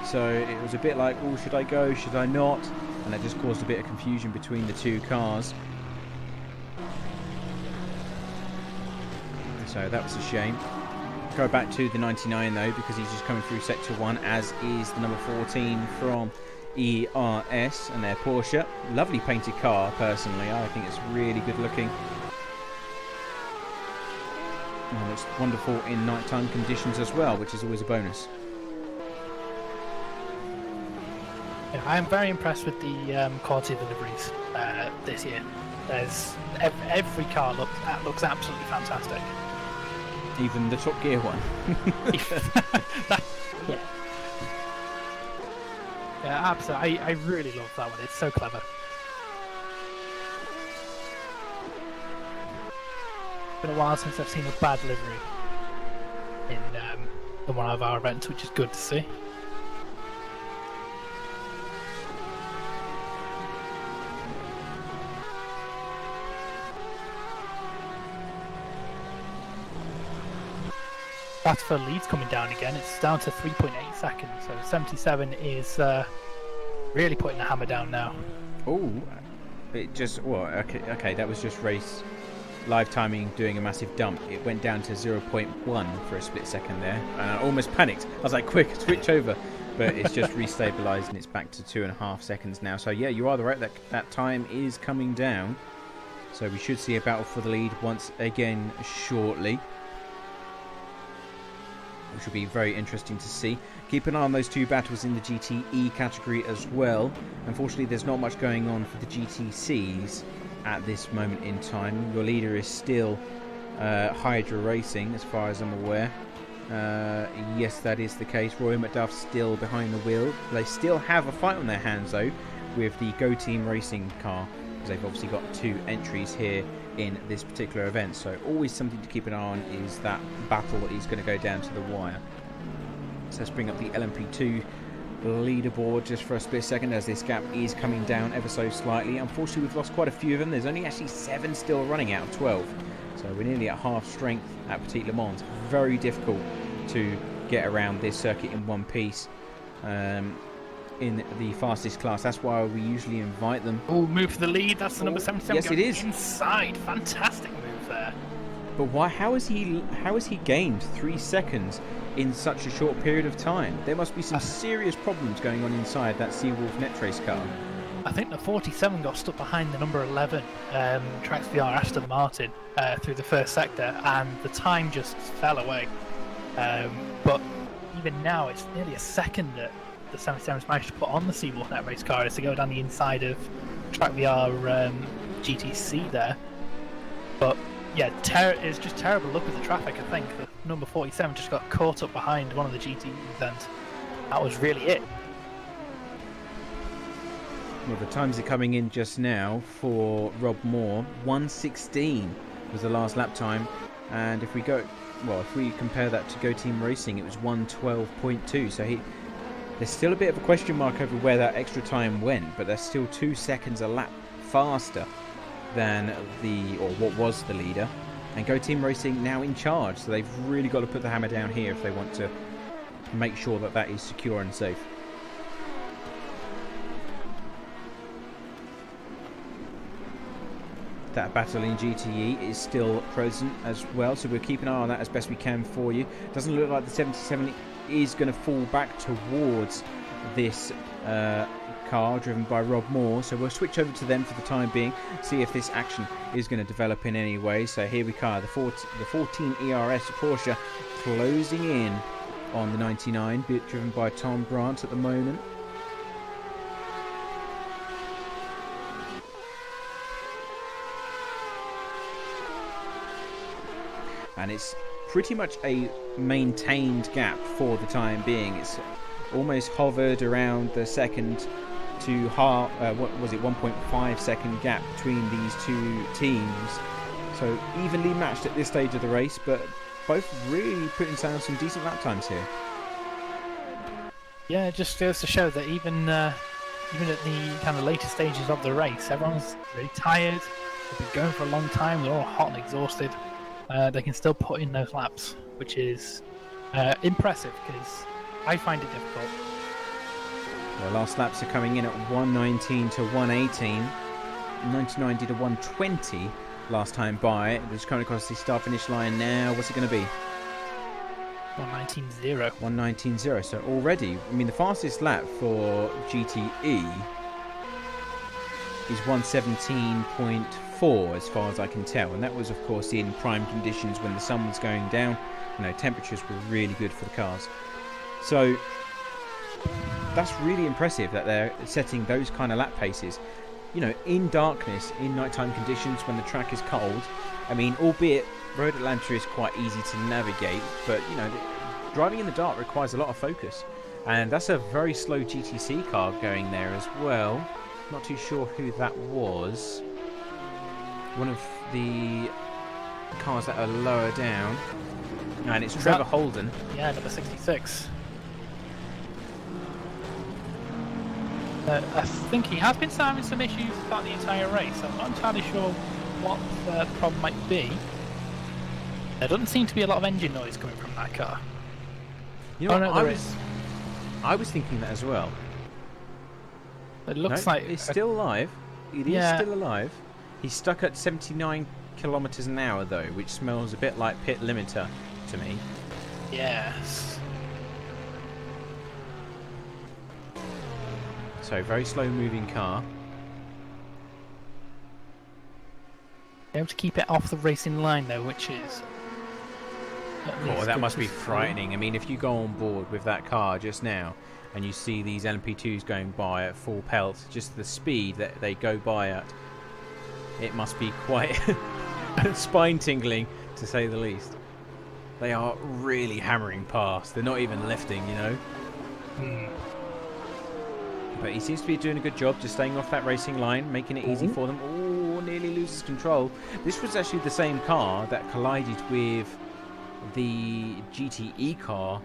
So it was a bit like, oh, should I go, should I not? And that just caused a bit of confusion between the two cars. So that was a shame. Go back to the 99 though, because he's just coming through Sector 1, as is the number 14 from ERS and their Porsche. Lovely painted car, personally. I think it's really good looking. And it's wonderful in nighttime conditions as well, which is always a bonus. Yeah, I am very impressed with the quality of deliveries this year. There's every car looks absolutely fantastic. Even the Top Gear one. Yeah, absolutely. I really love that one. It's so clever. It's been a while since I've seen a bad livery in one of our events, which is good to see. Battle for leads coming down again. It's down to 3.8 seconds, so 77 is really putting the hammer down now. Oh, it just, well, okay, that was just race live timing doing a massive dump. It went down to 0.1 for a split second there, and I almost panicked. I was like, quick, switch over. But it's just restabilized and it's back to 2.5 seconds now. So yeah, you are right, that time is coming down. So we should see a battle for the lead once again shortly, which will be very interesting to see. Keep an eye on those two battles in the GTE category as well. Unfortunately, there's not much going on for the GTCs at this moment in time. Your leader is still Hydra Racing, as far as I'm aware. Yes, that is the case. Roy McDuff still behind the wheel. They still have a fight on their hands, though, with the Go Team Racing car, because they've obviously got 2 entries here in this particular event. So always something to keep an eye on is that battle is going to go down to the wire. So let's bring up the LMP2 leaderboard just for a split second, as this gap is coming down ever so slightly. Unfortunately, we've lost quite a few of them. There's only actually 7 still running out of 12. So we're nearly at half strength at Petit Le Mans. Very difficult to get around this circuit in one piece in the fastest class. That's why we usually invite them. Oh, move for the lead. That's the number 77. Yes, it is. Inside. Fantastic move there. But why? How has he gained 3 seconds in such a short period of time? There must be some serious problems going on inside that Seawolf Netrace car. I think the 47 got stuck behind the number 11 Trax VR Aston Martin through the first sector, and the time just fell away. But even now, it's nearly a second that the 77's managed to put on the Seawolf Netrace car as to go down the inside of Track VR GTC there. But yeah, it's just terrible look at the traffic. I think the number 47 just got caught up behind one of the GTs, and that was really it. Well, the times are coming in just now for Rob Moore. 1:16 was the last lap time, and if we compare that to Go Team Racing, it was 1:12.2. So there's still a bit of a question mark over where that extra time went, but they're still 2 seconds a lap faster than what was the leader. And Go Team Racing now in charge, so they've really got to put the hammer down here if they want to make sure that that is secure and safe. That battle in GTE is still present as well, so we'll keep an eye on that as best we can for you. Doesn't look like the 77 is going to fall back towards this car driven by Rob Moore, so we'll switch over to them for the time being, see if this action is going to develop in any way. So here we are, the 14 ERS Porsche closing in on the 99, driven by Tom Brandt at the moment. And it's pretty much a maintained gap for the time being. It's almost hovered around the second to 1.5 second gap between these 2 teams. So evenly matched at this stage of the race, but both really putting down some decent lap times here. Yeah, it just goes to show that even at the kind of later stages of the race, everyone's really tired. They've been going for a long time. They're all hot and exhausted. They can still put in those laps, which is impressive, because I find it difficult. The last laps are coming in at 1:19 to 1:18, 1990 to 1:20 last time by. Just coming across the start-finish line now. What's it going to be? 1:19.0. 1:19.0. So already, I mean, the fastest lap for GTE is 1:17.4 as far as I can tell, and that was of course in prime conditions when the sun was going down. Temperatures were really good for the cars, so that's really impressive that they're setting those kind of lap paces, in darkness, in nighttime conditions when the track is cold. I mean, albeit Road Atlanta is quite easy to navigate, but driving in the dark requires a lot of focus, and that's a very slow GTC car going there as well. Not too sure who that was. One of the cars that are lower down. And it's Trevor Holden. Yeah, number 66. I think he has been having some issues throughout the entire race. I'm not entirely sure what the problem might be. There doesn't seem to be a lot of engine noise coming from that car. I was thinking that as well. It looks like it's still alive. It is still alive. He's stuck at 79 kilometers an hour though, which smells a bit like pit limiter to me. Yes. So very slow moving car. Able to keep it off the racing line though, which is. Oh, that must be frightening. I mean, if you go on board with that car just now, and you see these LMP2s going by at full pelt, just the speed that they go by at, it must be quite spine tingling to say the least. They are really hammering past. They're not even lifting, you know. But he seems to be doing a good job just staying off that racing line, making it easy for them. Oh, nearly loses control. This was actually the same car that collided with the GTE car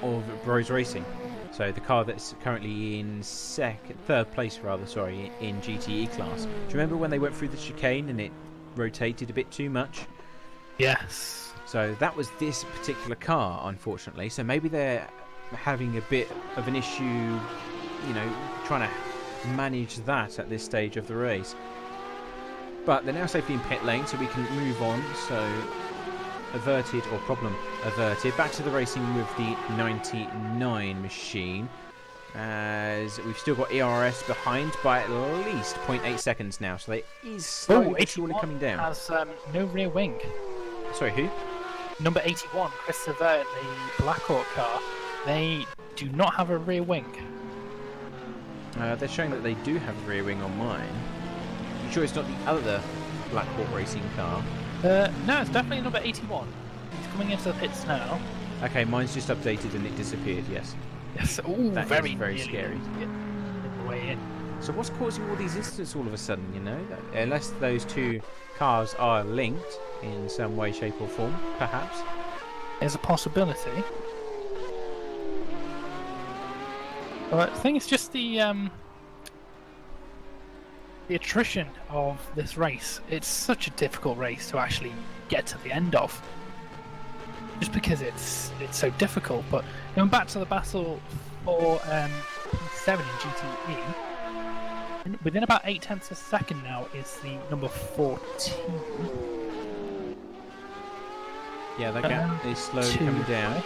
of Bros Racing. So the car that's currently in third place in GTE class. Do you remember when they went through the chicane and it rotated a bit too much? Yes. So that was this particular car, unfortunately. So maybe they're having a bit of an issue, you know, trying to manage that at this stage of the race. But they're now safely in pit lane, so we can move on. So problem averted. Back to the racing with the 99 machine, as we've still got ERS behind by at least 0.8 seconds now. So they is slowly but surely coming down. Has no rear wing. Sorry, who? Number 81, Christopher, the Blackhawk car. They do not have a rear wing. They're showing that they do have a rear wing on mine. You sure it's not the other Blackhawk racing car? No, it's definitely number 81. He's coming into the pits now. Okay, mine's just updated and it disappeared, yes. Yes, ooh, that very is very scary. In the way in. So what's causing all these incidents all of a sudden, you know? Unless those two cars are linked in some way, shape or form, perhaps. There's a possibility. But I think it's just the attrition of this race. It's such a difficult race to actually get to the end of, just because it's so difficult. But going back to the battle for P7 in GTE, within about 0.8 of a second now is the number 14. Yeah, that gap is slowly coming down.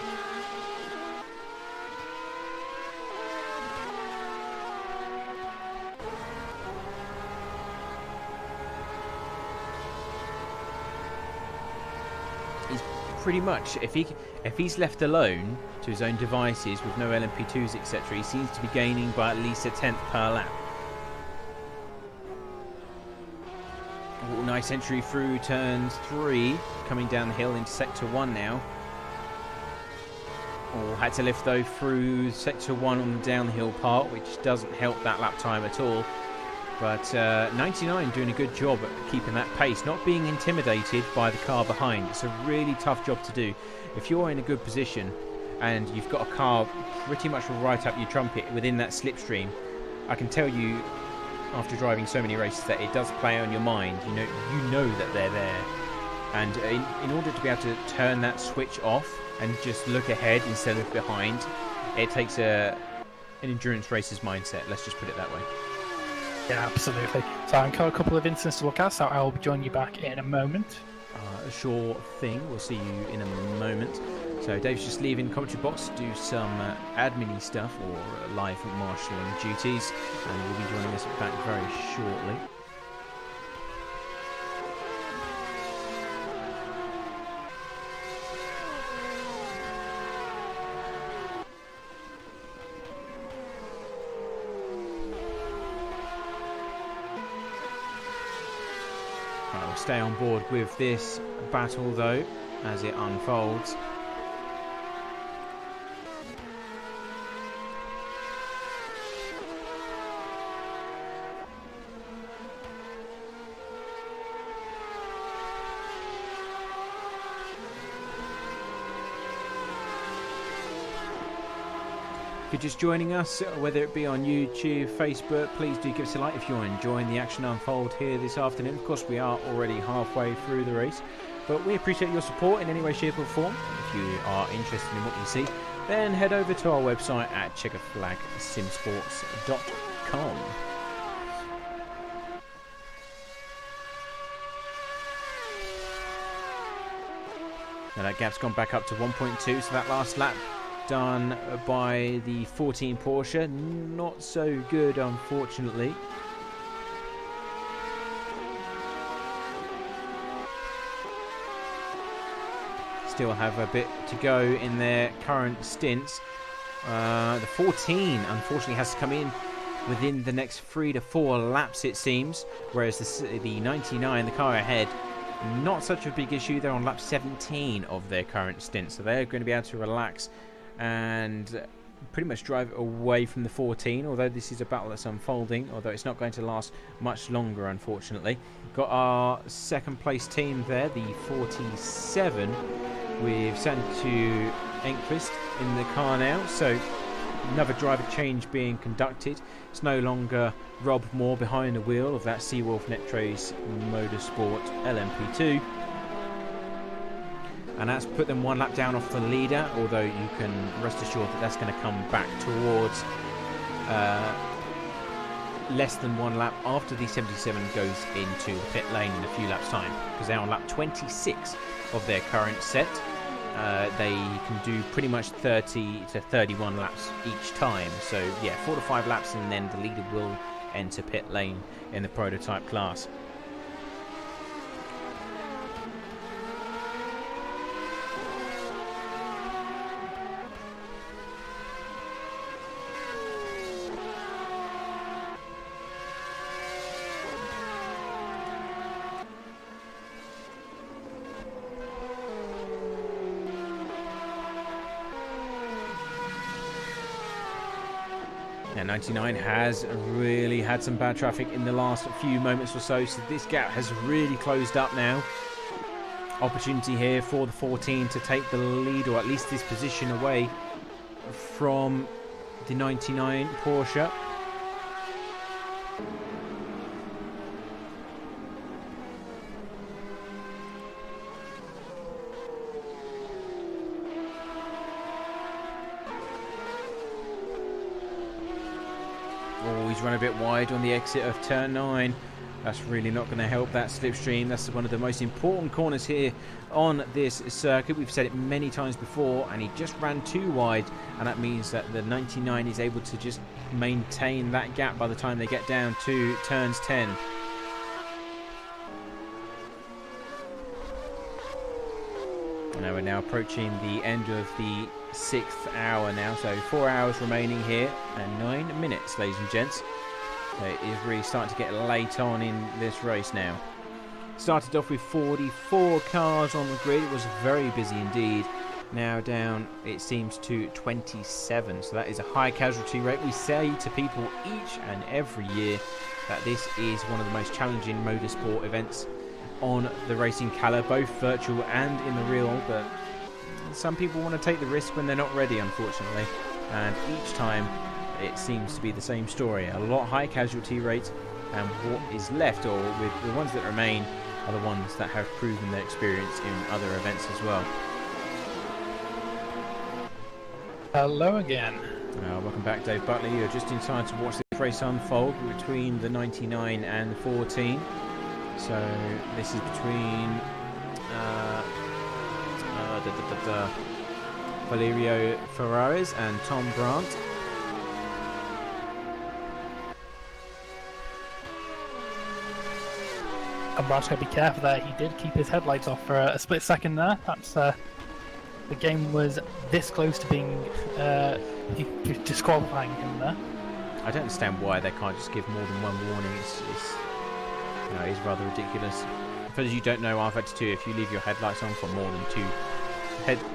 Pretty much, if he's left alone to his own devices with no LMP2s, etc., he seems to be gaining by at least a 10th per lap. Oh, nice entry through turn 3, coming down the hill into sector 1 now. Oh, had to lift though through sector 1 on the downhill part, which doesn't help that lap time at all. But 99 doing a good job at keeping that pace, not being intimidated by the car behind. It's a really tough job to do. If you're in a good position and you've got a car pretty much right up your trumpet within that slipstream, I can tell you, after driving so many races, that it does play on your mind. You know that they're there. And in order to be able to turn that switch off and just look ahead instead of behind, it takes an endurance racer's mindset. Let's just put it that way. Yeah, absolutely. So I've got a couple of incidents to look at, so I'll join you back in a moment. Sure thing. We'll see you in a moment. So Dave's just leaving the commentary box to do some admin-y stuff or live marshalling duties, and we'll be joining us back very shortly. We'll stay on board with this battle though as it unfolds. If you're just joining us, whether it be on YouTube, Facebook, please do give us a like if you're enjoying the action unfold here this afternoon. Of course, we are already halfway through the race, but we appreciate your support in any way, shape or form. If you are interested in what you see, then head over to our website at checkeredflagsimsports.com. Now that gap's gone back up to 1.2, so that last lap done by the 14 Porsche, not so good unfortunately. Still have a bit to go in their current stints. The 14 unfortunately has to come in within the next 3 to 4 laps it seems, whereas the 99, the car ahead, not such a big issue. They're on lap 17 of their current stint, so they're going to be able to relax and pretty much drive away from the 14, although this is a battle that's unfolding, although it's not going to last much longer, unfortunately. Got our second place team there, the 47, with Santu Enquist in the car now, so another driver change being conducted. It's no longer Rob Moore behind the wheel of that Seawolf Netrace Motorsport LMP2. And that's put them one lap down off the leader, although you can rest assured that that's going to come back towards less than 1 lap after the 77 goes into the pit lane in a few laps' time, because they're on lap 26 of their current set. They can do pretty much 30 to 31 laps each time, so yeah, 4 to 5 laps and then the leader will enter pit lane in the prototype class. Now 99 has really had some bad traffic in the last few moments or so, so this gap has really closed up now. Opportunity here for the 14 to take the lead, or at least this position away from the 99 Porsche. Oh, he's run a bit wide on the exit of turn 9. That's really not going to help that slipstream. That's one of the most important corners here on this circuit. We've said it many times before, and he just ran too wide, and that means that the 99 is able to just maintain that gap by the time they get down to turns 10. Now we're now approaching the end of the 6th hour now, so 4 hours remaining here and 9 minutes, ladies and gents. So it is really starting to get late on in this race now. Started off with 44 cars on the grid. It was very busy indeed. Now down, it seems, to 27, so that is a high casualty rate. We say to people each and every year that this is one of the most challenging motorsport events on the racing calendar, both virtual and in the real, but some people want to take the risk when they're not ready, unfortunately, and each time it seems to be the same story. A lot high casualty rate, and what is left, or with the ones that remain, are the ones that have proven their experience in other events as well. Hello again. Welcome back, Dave Butley. You're just in time to watch this race unfold between the 99 and the 14. So this is between Valerio Ferraris and Tom Brandt. And Brandt's got to be careful there. He did keep his headlights off for a split second there. That's the game was this close to being disqualifying him there. I don't understand why they can't just give more than one warning. It's rather ridiculous. For those you don't know, Rf2, if you leave your headlights on for more than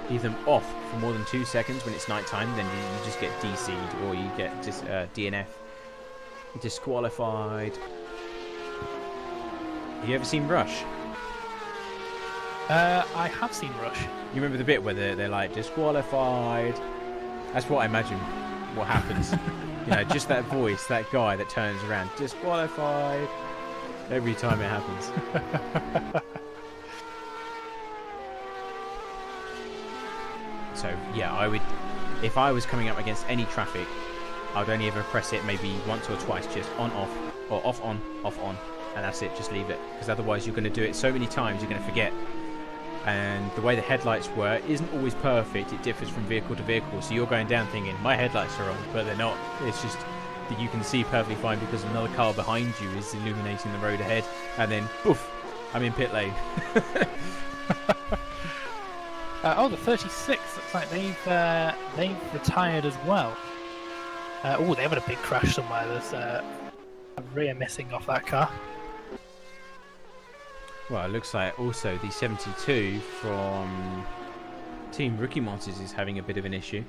leave them off for more than 2 seconds when it's night time, then you just get DC'd, or you get DNF, disqualified. Have you ever seen Rush? I have seen Rush. You remember the bit where they're like disqualified? That's what I imagine what happens. Just that voice, that guy that turns around, disqualified, every time it happens. So yeah, I would, if I was coming up against any traffic, I'd only ever press it maybe once or twice, just on off, or off on, and that's it. Just leave it, because otherwise you're going to do it so many times you're going to forget. And the way the headlights work isn't always perfect. It differs from vehicle to vehicle, so you're going down thinking my headlights are on, but they're not. It's just that you can see perfectly fine because another car behind you is illuminating the road ahead, and then poof, I'm in pit lane. The 36 looks like they've retired as well. They've had a big crash somewhere. There's a rear missing off that car. Well, it looks like also the 72 from Team Rookie Monsters is having a bit of an issue.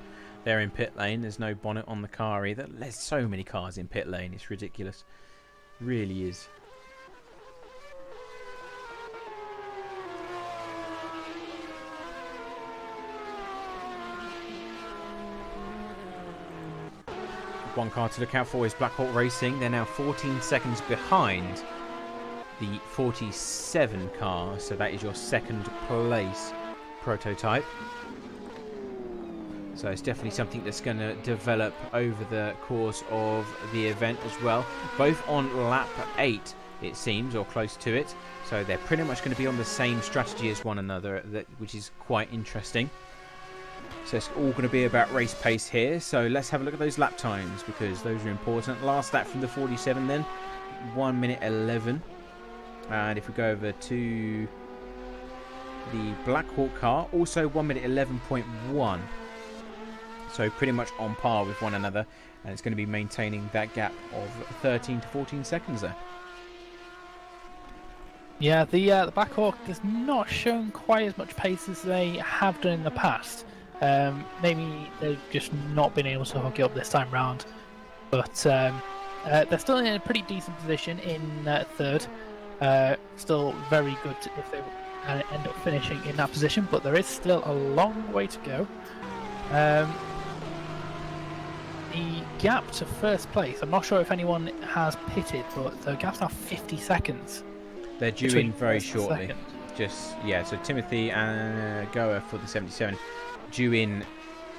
They're in pit lane. There's no bonnet on the car either. There's so many cars in pit lane. It's ridiculous. Really is. One car to look out for is Black Hawk Racing. They're now 14 seconds behind the 47 car. So that is your second place prototype. So it's definitely something that's going to develop over the course of the event as well. Both on lap 8, it seems, or close to it. So they're pretty much going to be on the same strategy as one another, which is quite interesting. So it's all going to be about race pace here. So let's have a look at those lap times, because those are important. Last lap from the 47 then, 1 minute 11. And if we go over to the Black Hawk car, also 1 minute 11.1. So pretty much on par with one another, and it's going to be maintaining that gap of 13 to 14 seconds there. Yeah, the Black Hawk has not shown quite as much pace as they have done in the past. Maybe they've just not been able to hook it up this time round, but they're still in a pretty decent position in third. Still very good if they end up finishing in that position, but there is still a long way to go. The gap to first place, I'm not sure if anyone has pitted, but the gap's now 50 seconds. They're due in very shortly. So Timothy and Goa for the 77 due in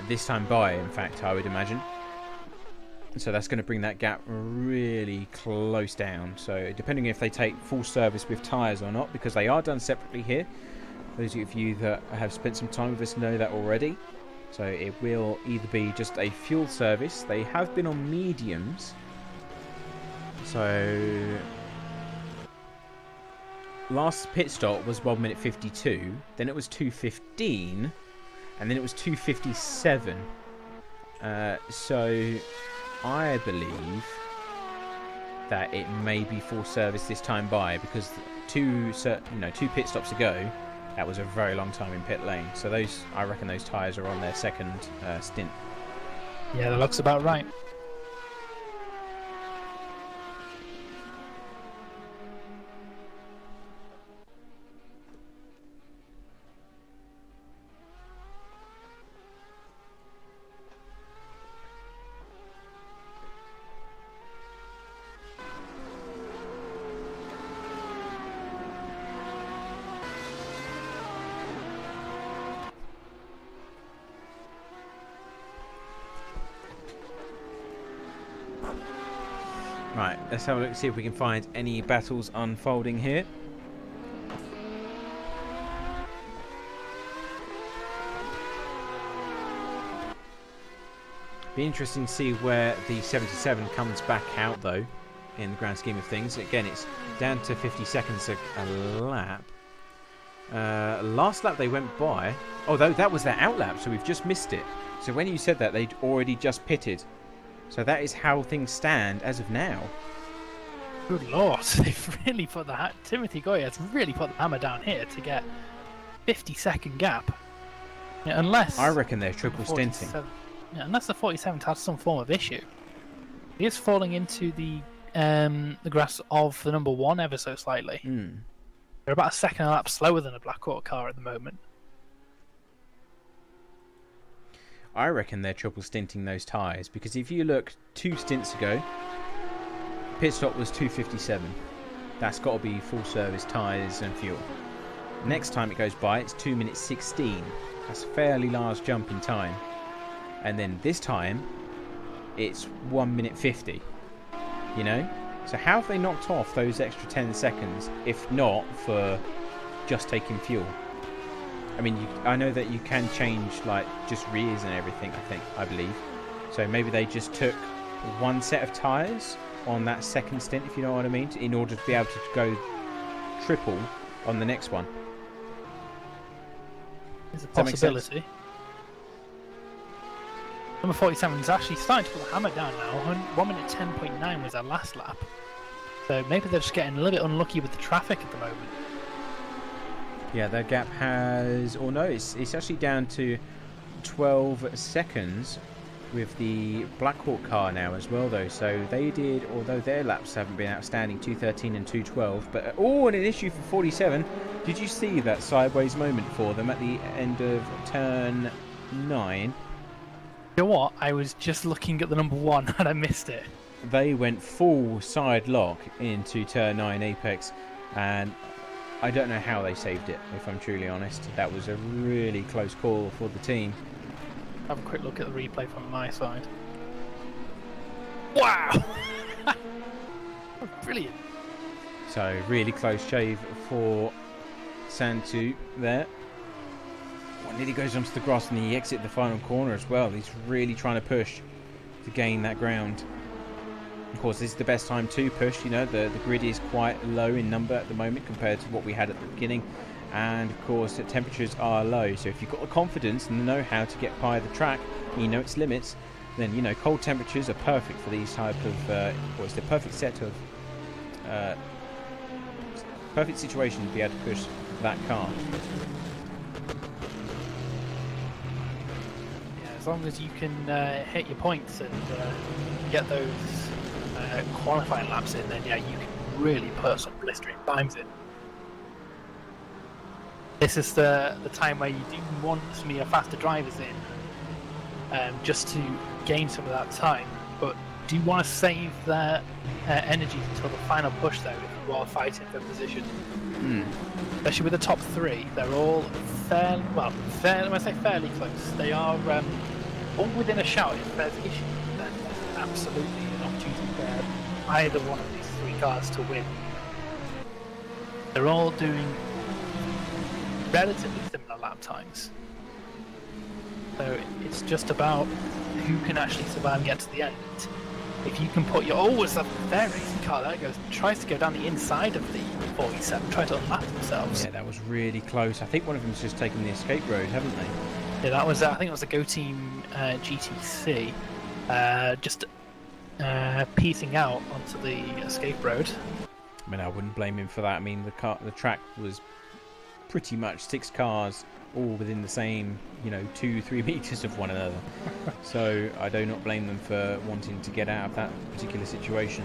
this time by, in fact, I would imagine. So that's going to bring that gap really close down. So depending if they take full service with tyres or not, because they are done separately here. Those of you that have spent some time with us know that already. So it will either be just a fuel service. They have been on mediums. So last pit stop was 1 minute 52. Then it was 2:15. And then it was 2:57. So I believe that it may be full service this time by, because two pit stops ago, that was a very long time in pit lane. So I reckon those tyres are on their second stint. Yeah, that looks about right. Right, let's have a look, see if we can find any battles unfolding here. Be interesting to see where the 77 comes back out, though, in the grand scheme of things. Again, it's down to 50 seconds a lap. Last lap they went by. Oh, that was their out lap, so we've just missed it. So when you said that, they'd already just pitted. So that is how things stand as of now. Good lord, they've really put Timothy Goya's really put the hammer down here to get 50-second gap. Yeah, unless I reckon they're triple stinting. Yeah, unless the 47 has some form of issue. He is falling into the grass of the number one ever so slightly. They're about a second a lap slower than a Black Hawk car at the moment. I reckon they're triple stinting those tyres, because if you look 2 stints ago, pit stop was 2:57. That's got to be full service tyres and fuel. Next time it goes by, it's 2 minutes 16. That's a fairly large jump in time. And then this time, it's 1 minute 50. You know? So how have they knocked off those extra 10 seconds, if not for just taking fuel? I mean, I know that you can change, like, just rears and everything, I believe. So maybe they just took one set of tyres on that second stint, if you know what I mean, in order to be able to go triple on the next one. There's a possibility. Number 47 is actually starting to put the hammer down now. 1 minute 10.9 was our last lap. So maybe they're just getting a little bit unlucky with the traffic at the moment. Yeah, their gap has, or no, it's actually down to 12 seconds with the Blackhawk car now as well, though. So they did, although their laps haven't been outstanding, 2:13 and 2:12. But and an issue for 47. Did you see that sideways moment for them at the end of turn 9? You know what? I was just looking at the number 1 and I missed it. They went full side lock into turn 9 apex, and I don't know how they saved it, if I'm truly honest. That was a really close call for the team. Have a quick look at the replay from my side. Wow! Brilliant. So really close shave for Santu there. Well, nearly goes onto the grass and he exits the final corner as well. He's really trying to push to gain that ground. Of course, this is the best time to push. You know, the grid is quite low in number at the moment compared to what we had at the beginning. And of course, the temperatures are low. So if you've got the confidence and the know-how to get by the track, and you know its limits, then, you know, cold temperatures are perfect for these type of, or it's the perfect set of, perfect situation to be able to push that car. Yeah, as long as you can hit your points and get those qualifying laps in, then yeah, you can really put some blistering times in. This is the time where you do want some of your faster drivers in, just to gain some of that time, but do want to save their energy until the final push though, if you are fighting for position. Especially with the top 3, they're all fairly, well, when I say fairly close, they are all within a shout. If there's issues, then there's absolutely an opportunity for either one of these 3 cars to win. They're all doing relatively similar lap times, so it's just about who can actually survive and get to the end. If you can put your always up their racing car that tries to go down the inside of the 47, try to unlap themselves. Yeah, that was really close. I think one of them's just taken the escape road, haven't they? Yeah, that was I think it was the Go Team GTC, just piecing out onto the escape road. I mean, I wouldn't blame him for that. I mean, the track was pretty much 6 cars all within the same, you know, 2-3 meters of one another. So I do not blame them for wanting to get out of that particular situation.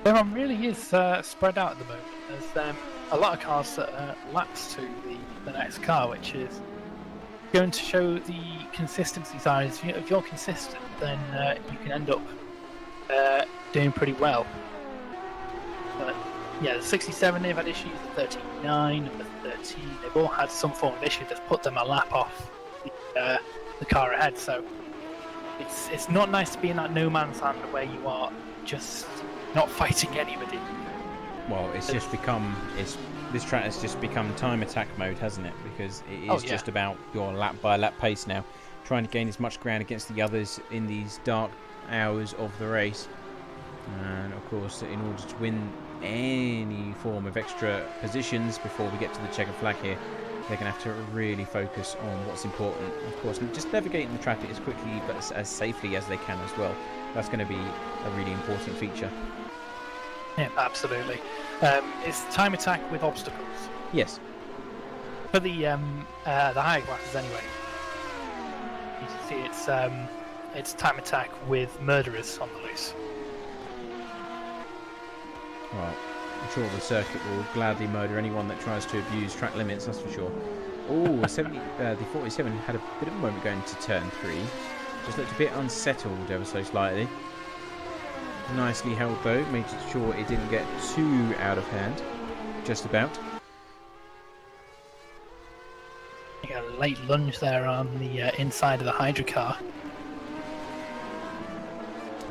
Everyone really is spread out at the moment. There's a lot of cars that are laps to the next car, which is going to show the consistency side. If you're consistent, then you can end up doing pretty well. But yeah, the 67 they've had issues, the 39, the 13, they've all had some form of issue that's put them a lap off the car ahead. So it's not nice to be in that no man's land where you are just not fighting anybody. Well, it's just become, this track has just become time attack mode, hasn't it? Because it is just about your lap by lap pace now, trying to gain as much ground against the others in these dark hours of the race. And of course, in order to win any form of extra positions before we get to the checkered flag here, they're going to have to really focus on what's important. Of course, just navigating the traffic as quickly but as safely as they can as well. That's going to be a really important feature. Yeah, absolutely. It's time attack with obstacles. Yes. For the higher classes, anyway. You can see it's time attack with murderers on the loose. Well, I'm sure the circuit will gladly murder anyone that tries to abuse track limits. That's for sure. Oh, the 47 had a bit of a moment going to turn 3. Just looked a bit unsettled ever so slightly. Nicely held though, made sure it didn't get too out of hand. Just about. You got a late lunge there on the inside of the Hydra car.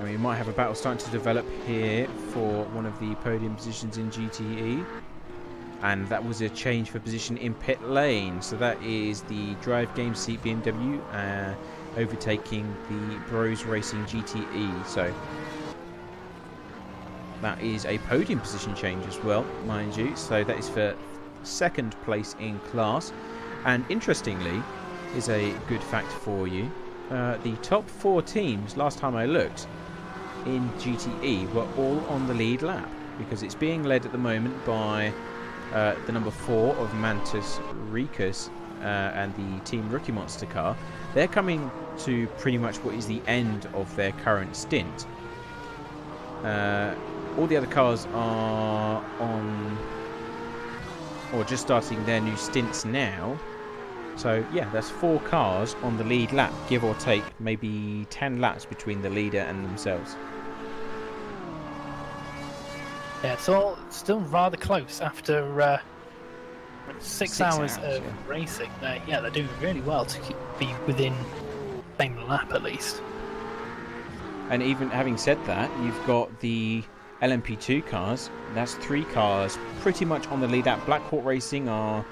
I mean, we might have a battle starting to develop here for one of the podium positions in GTE. And that was a change for position in pit lane. So that is the Drive Game Seat BMW overtaking the Bros Racing GTE. So that is a podium position change as well, mind you. So that is for second place in class. And interestingly, is a good fact for you. The top 4 teams, last time I looked, in GTE were all on the lead lap. Because it's being led at the moment by the number 4 of Mantis Rikus and the Team Rookie Monster car. They're coming to pretty much what is the end of their current stint. All the other cars are on, or just starting their new stints now. So yeah, that's 4 cars on the lead lap, give or take maybe 10 laps between the leader and themselves. Yeah, it's all still rather close after 6 hours of racing. Yeah, they're doing really well to be within the same lap at least. And even having said that, you've got the LMP2 cars. That's 3 cars pretty much on the lead lap. Black Hawk Racing are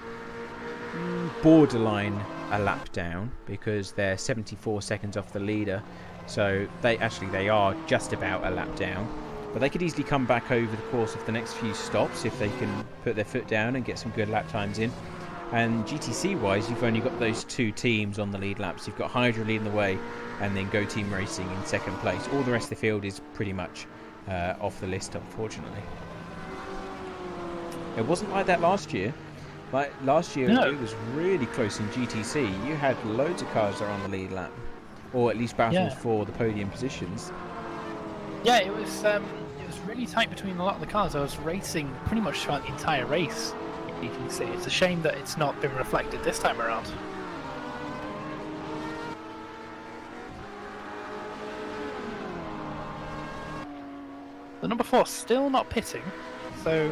borderline a lap down because they're 74 seconds off the leader. So they are just about a lap down. But they could easily come back over the course of the next few stops if they can put their foot down and get some good lap times in. And GTC-wise, you've only got those 2 teams on the lead laps. You've got Hydra leading the way and then Go Team Racing in second place. All the rest of the field is pretty much off the list, unfortunately. It wasn't like that last year. Like last year, No. It was really close in GTC. You had loads of cars that are on the lead lap, or at least battles for the podium positions. Yeah, it was really tight between a lot of the cars. I was racing pretty much throughout the entire race. You can see it's a shame that it's not been reflected this time around. The number 4 still not pitting, so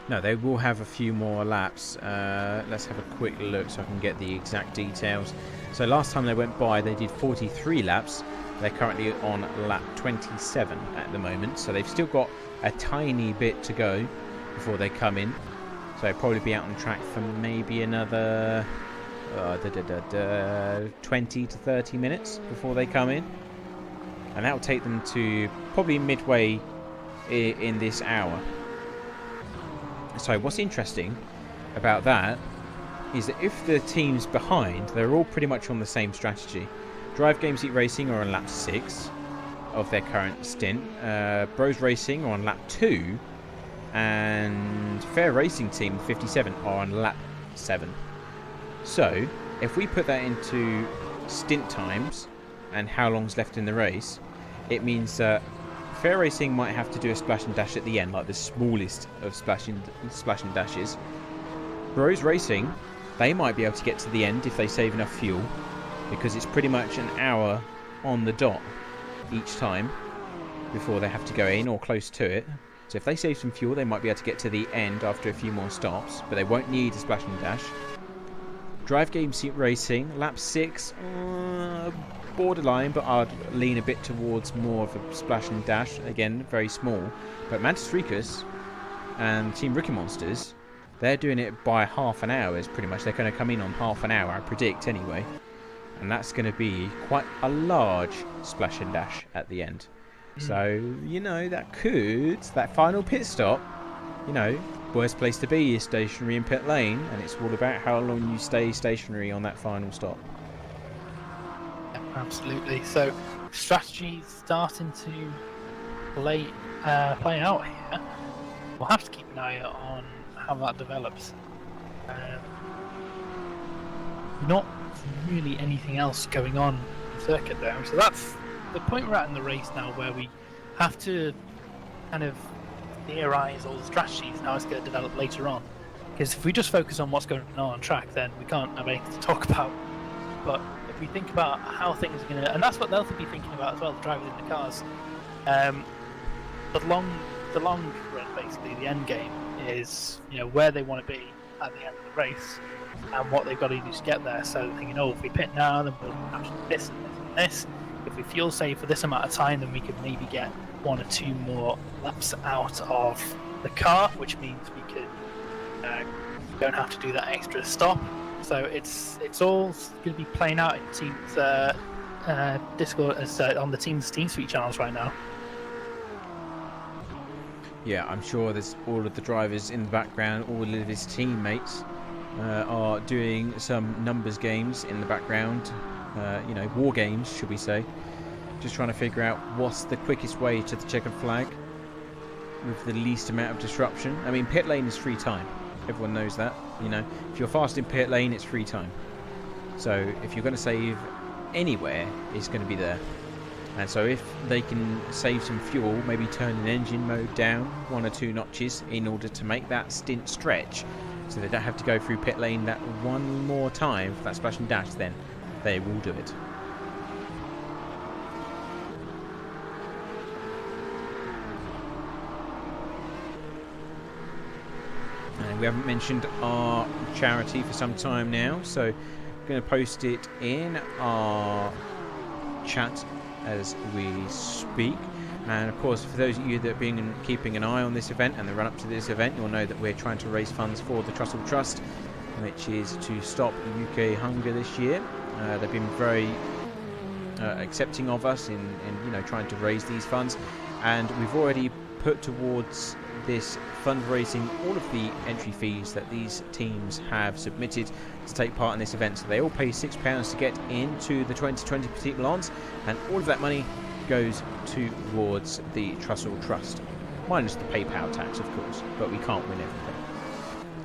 No, they will have a few more laps. Let's have a quick look so I can get the exact details. So last time they went by, they did 43 laps. They're currently on lap 27 at the moment, so they've still got a tiny bit to go before they come in. So they'll probably be out on track for maybe another 20 to 30 minutes before they come in. And that will take them to probably midway in this hour. So what's interesting about that is that if the teams behind, they're all pretty much on the same strategy. Drive Game Seat Racing are on lap 6 of their current stint. Bros Racing are on lap 2. And Fair Racing Team 57 are on lap 7. So if we put that into stint times and how long's left in the race, it means that Fair Racing might have to do a splash and dash at the end, like the smallest of splash and dashes. Bros Racing, they might be able to get to the end if they save enough fuel, because it's pretty much an hour on the dot each time before they have to go in or close to it. So if they save some fuel, they might be able to get to the end after a few more stops, but they won't need a splash and dash. Drive Game Seat Racing, lap 6, borderline, but I'd lean a bit towards more of a splash and dash. Again, very small. But Mantis Rikus and Team Rookie Monsters, they're doing it by half an hour. Is pretty much they're going to come in on half an hour, I predict anyway. And that's going to be quite a large splash and dash at the end. So, you know, that final pit stop, you know, worst place to be is stationary in pit lane, and it's all about how long you stay stationary on that final stop. yeah, absolutely. So strategy starting to play out here. We'll have to keep an eye on how that develops. Not really anything else going on in the circuit there. So that's the point we're at in the race now, where we have to kind of theorize all the strategies and how it's going to develop later on. Because if we just focus on what's going on track, then we can't have anything to talk about. But if we think about how things are going to, and that's what they'll be thinking about as well, the drivers in the cars. The long run, basically, the end game is, you know, where they want to be at the end of the race and what they've got to do to get there. So they're thinking, oh, if we pit now, then we'll actually this and this. this. If we fuel save for this amount of time, then we could maybe get 1 or 2 more laps out of the car, which means we could don't have to do that extra stop. So it's all going to be playing out in teams Discord on the team's TeamSpeak channels right now. Yeah, I'm sure there's all of the drivers in the background, all of his teammates are doing some numbers games in the background, war games, should we say. Just trying to figure out what's the quickest way to the checkered flag with the least amount of disruption. I mean, pit lane is free time. Everyone knows that. If you're fast in pit lane, it's free time. So if you're going to save anywhere, it's going to be there. And so if they can save some fuel, maybe turn an engine mode down 1 or 2 notches in order to make that stint stretch, so they don't have to go through pit lane that one more time for that splash and dash, then they will do it. And we haven't mentioned our charity for some time now, so I'm going to post it in our chat as we speak. And of course, for those of you that have been keeping an eye on this event and the run up to this event, you'll know that we're trying to raise funds for the Trussell Trust, which is to stop UK hunger this year. They've been very accepting of us in trying to raise these funds, and we've already put towards this fundraising all of the entry fees that these teams have submitted to take part in this event. So they all pay £6 to get into the 2020 Petit Le Mans, and all of that money goes towards the Trussell Trust, minus the PayPal tax, of course, but we can't win everything.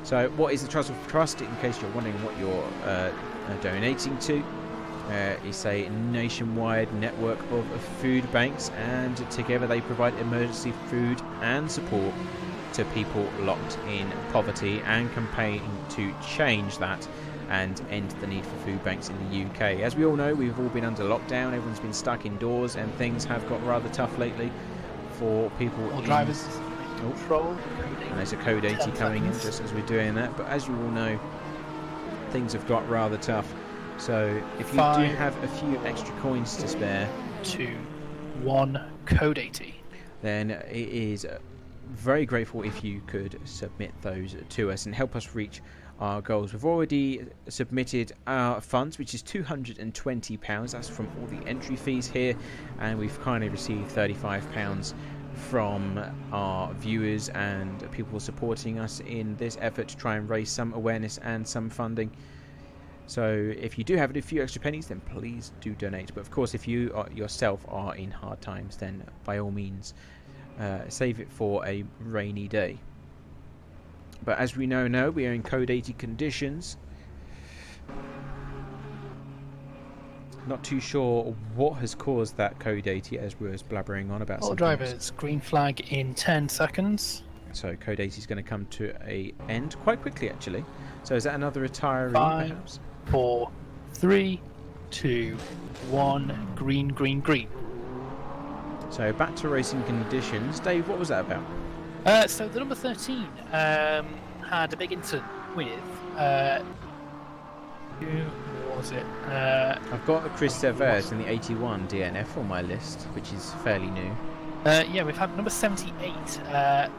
So what is the Trussell Trust, in case you're wondering what you're donating to? It's a nationwide network of food banks, and together they provide emergency food and support to people locked in poverty, and campaign to change that and end the need for food banks in the UK. As we all know, we've all been under lockdown, everyone's been stuck indoors, and things have got rather tough lately for people. All drivers control. And there's a code 80 coming in just as we're doing that, but as you all know, things have got rather tough. So if you do have a few extra coins to spare, 2, 1, code 80, then it is very grateful if you could submit those to us and help us reach our goals. We've already submitted our funds, which is £220. That's from all the entry fees here, and we've kindly received £35 from our viewers and people supporting us in this effort to try and raise some awareness and some funding. So if you do have a few extra pennies, then please do donate. But of course, if you yourself are in hard times, then by all means save it for a rainy day. But as we know now, we are in code 80 conditions. Not too sure what has caused that code 80, as we were blabbering on about. All drivers, green flag in 10 seconds. So code 80 is going to come to an end quite quickly, actually. So is that another retiree, 5, perhaps? 4, 3, 2, 1, green, green, green. So back to racing conditions. Dave, what was that about? So the number 13 had a big incident with who was it? I've got a Chris Severs in the 81 DNF on my list, which is fairly new. Yeah, we've had number 78.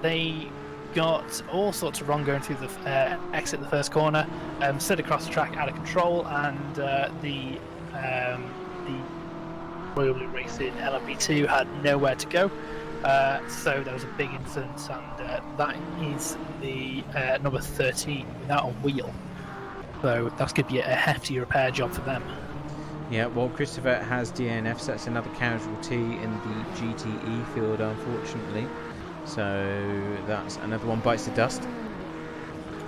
They got all sorts of wrong going through the exit the first corner, slid across the track out of control, and the Royal Blue Racing LMP2 had nowhere to go. So there was a big incident, and that is the number 13 without a wheel. So that's going to be a hefty repair job for them. Yeah, well, Christopher has DNF, so that's another casualty in the GTE field, unfortunately. So that's another one bites the dust.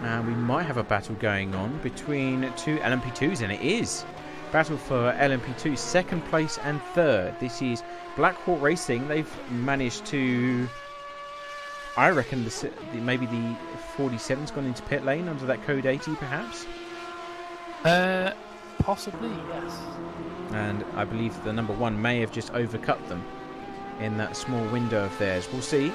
And we might have a battle going on between two LMP2s, and it is. Battle for LMP2 second place and third. This is Blackhawk Racing. They've managed to, I reckon, maybe the 47's gone into pit lane under that code 80, perhaps. Possibly, yes. And I believe the number 1 may have just overcut them in that small window of theirs. We'll see.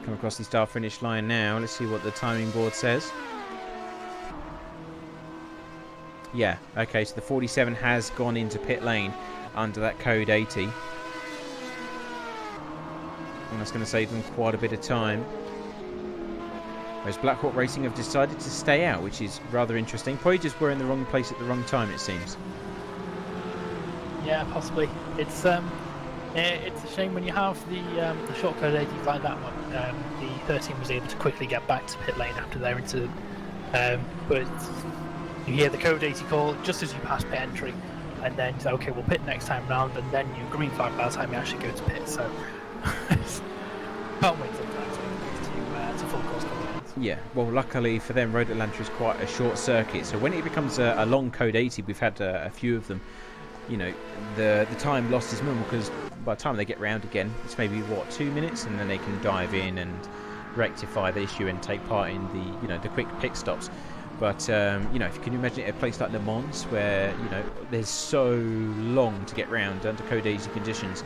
Come across the start finish line now. Let's see what the timing board says. Yeah, okay, so the 47 has gone into pit lane under that code 80. And that's going to save them quite a bit of time. Whereas Black Hawk Racing have decided to stay out, which is rather interesting. Probably just were in the wrong place at the wrong time, it seems. Yeah, possibly. It's a shame when you have the short code 80s like that one. The 13 was able to quickly get back to pit lane after their incident. But you hear the code 80 call just as you pass pit entry, and then you say, okay, we'll pit next time round, and then you green flag by the time you actually go to pit. So can't wait sometimes when it comes to full course compliance. Yeah, well, luckily for them, Road Atlanta is quite a short circuit. So when it becomes a long code 80, we've had a few of them. You know, the time lost is minimal because by the time they get round again, it's maybe 2 minutes, and then they can dive in and rectify the issue and take part in the quick pit stops. But if you can imagine a place like Le Mans where there's so long to get round under code 80 conditions,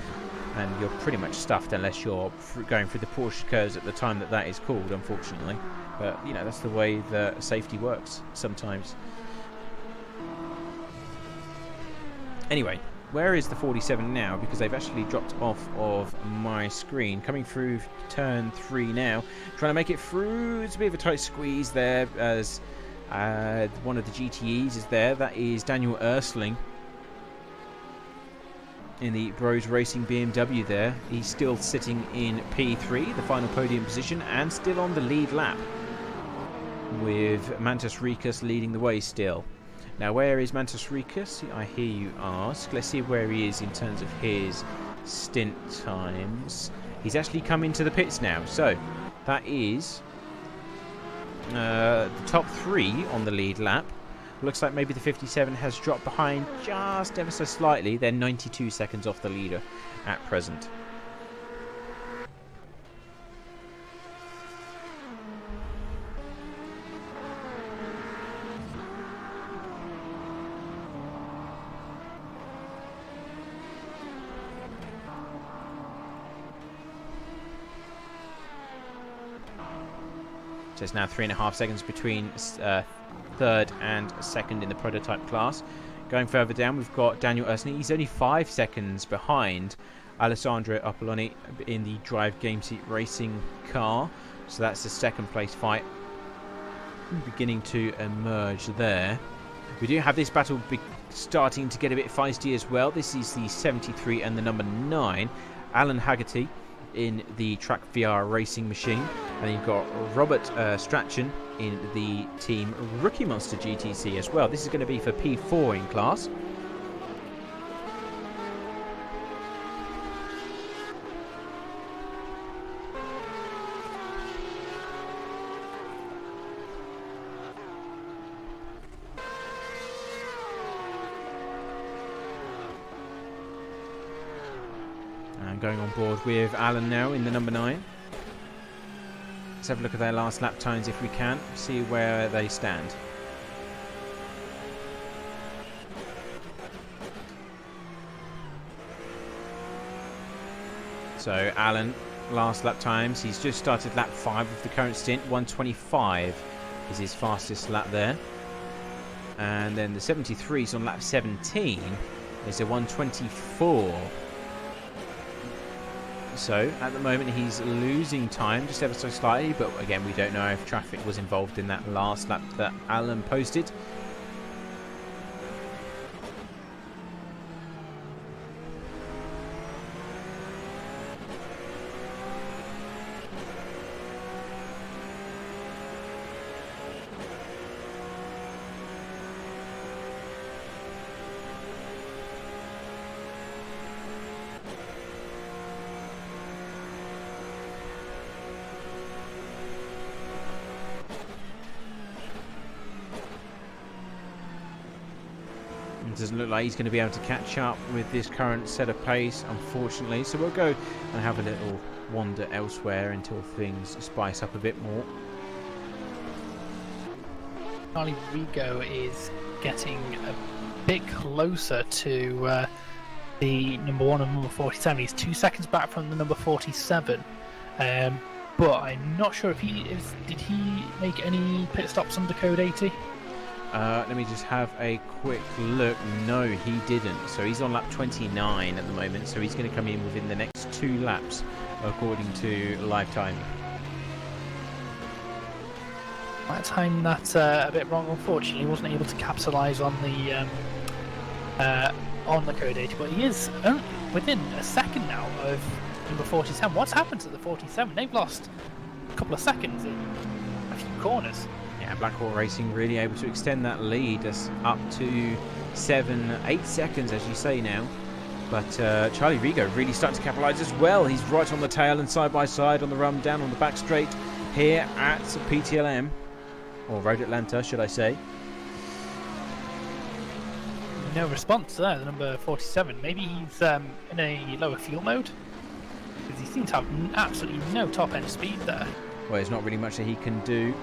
and you're pretty much stuffed unless you're going through the Porsche curves at the time that is called, unfortunately. But that's the way that safety works sometimes. Anyway, where is the 47 now? Because they've actually dropped off of my screen. Coming through turn 3 now. Trying to make it through. It's a bit of a tight squeeze there as one of the GTEs is there. That is Daniel Ersling in the Bros Racing BMW there. He's still sitting in P3, the final podium position, and still on the lead lap, with Mantas Rikas leading the way still. Now, where is Mantas Rikas? I hear you ask. Let's see where he is in terms of his stint times. He's actually come into the pits now. So, that is the top 3 on the lead lap. Looks like maybe the 57 has dropped behind just ever so slightly. They're 92 seconds off the leader at present. So it's now 3.5 seconds between third and second in the prototype class. Going further down, we've got Daniel Ersling. He's only 5 seconds behind Alessandro Apolloni in the Drive Game Seat Racing car. So that's the second place fight beginning to emerge there. We do have this battle starting to get a bit feisty as well. This is the 73 and the number 9, Alan Haggerty, in the Track VR racing machine, and you've got Robert Strachan in the team Rookie Monster GTC as well. This is going to be for P4 in class. Going on board with Alan now in the number 9. Let's have a look at their last lap times if we can, see where they stand. So Alan, last lap times, he's just started lap 5 of the current stint. 1:25 is his fastest lap there. And then the 73's on lap 17 is a 1:24. So at the moment he's losing time just ever so slightly, but again we don't know if traffic was involved in that last lap that Alan posted. It doesn't look like he's going to be able to catch up with this current set of pace, unfortunately. So we'll go and have a little wander elsewhere until things spice up a bit more. Charlie Rigo is getting a bit closer to the number 1 and number 47. He's 2 seconds back from the number 47. But I'm not sure if did he make any pit stops under code 80? Let me just have a quick look. No, he didn't. So he's on lap 29 at the moment. So he's going to come in within the next 2 laps, according to live timing. I timed that a bit wrong, unfortunately. He wasn't able to capitalise on the code 80, but he is only within a second now of number 47. What's happened to the 47? They've lost a couple of seconds in a few corners. Yeah, Blackwall Racing really able to extend that lead. That's up to 7-8 seconds, as you say now. But Charlie Rigo really starting to capitalise as well. He's right on the tail and side by side on the run down on the back straight here at PTLM. Or Road Atlanta, should I say. No response there, the number 47. Maybe he's in a lower fuel mode? Because he seems to have absolutely no top end speed there. Well, there's not really much that he can do,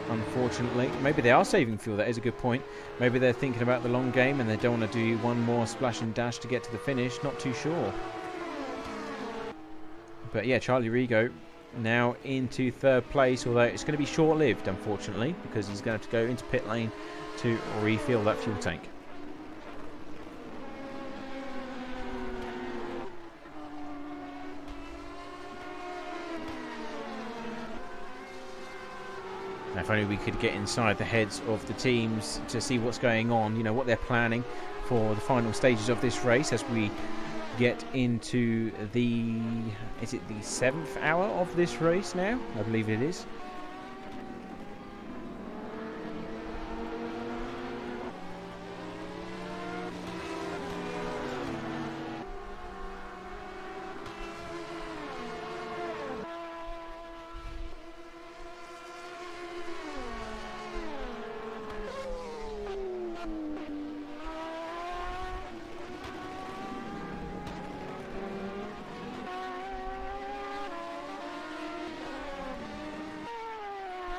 unfortunately. Maybe they are saving fuel, that is a good point. Maybe they're thinking about the long game and they don't want to do one more splash and dash to get to the finish, not too sure. But yeah, Charlie Rigo now into 3rd place, although it's going to be short-lived, unfortunately, because he's going to have to go into pit lane to refill that fuel tank. Now, if only we could get inside the heads of the teams to see what's going on, you know, what they're planning for the final stages of this race as we get into the, is it the 7th hour of this race now? I believe it is.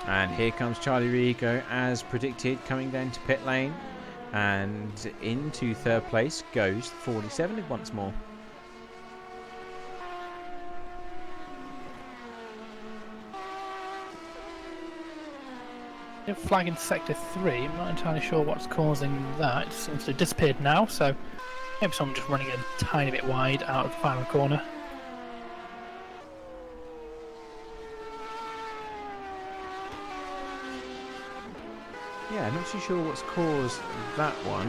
And here comes Charlie Rigo as predicted, coming down to pit lane, and into 3rd place goes 47 once more. They're flagging sector 3. I'm not entirely sure what's causing that. It seems to have disappeared now, so maybe someone just running a tiny bit wide out of the final corner. Yeah, I'm not too sure what's caused that one.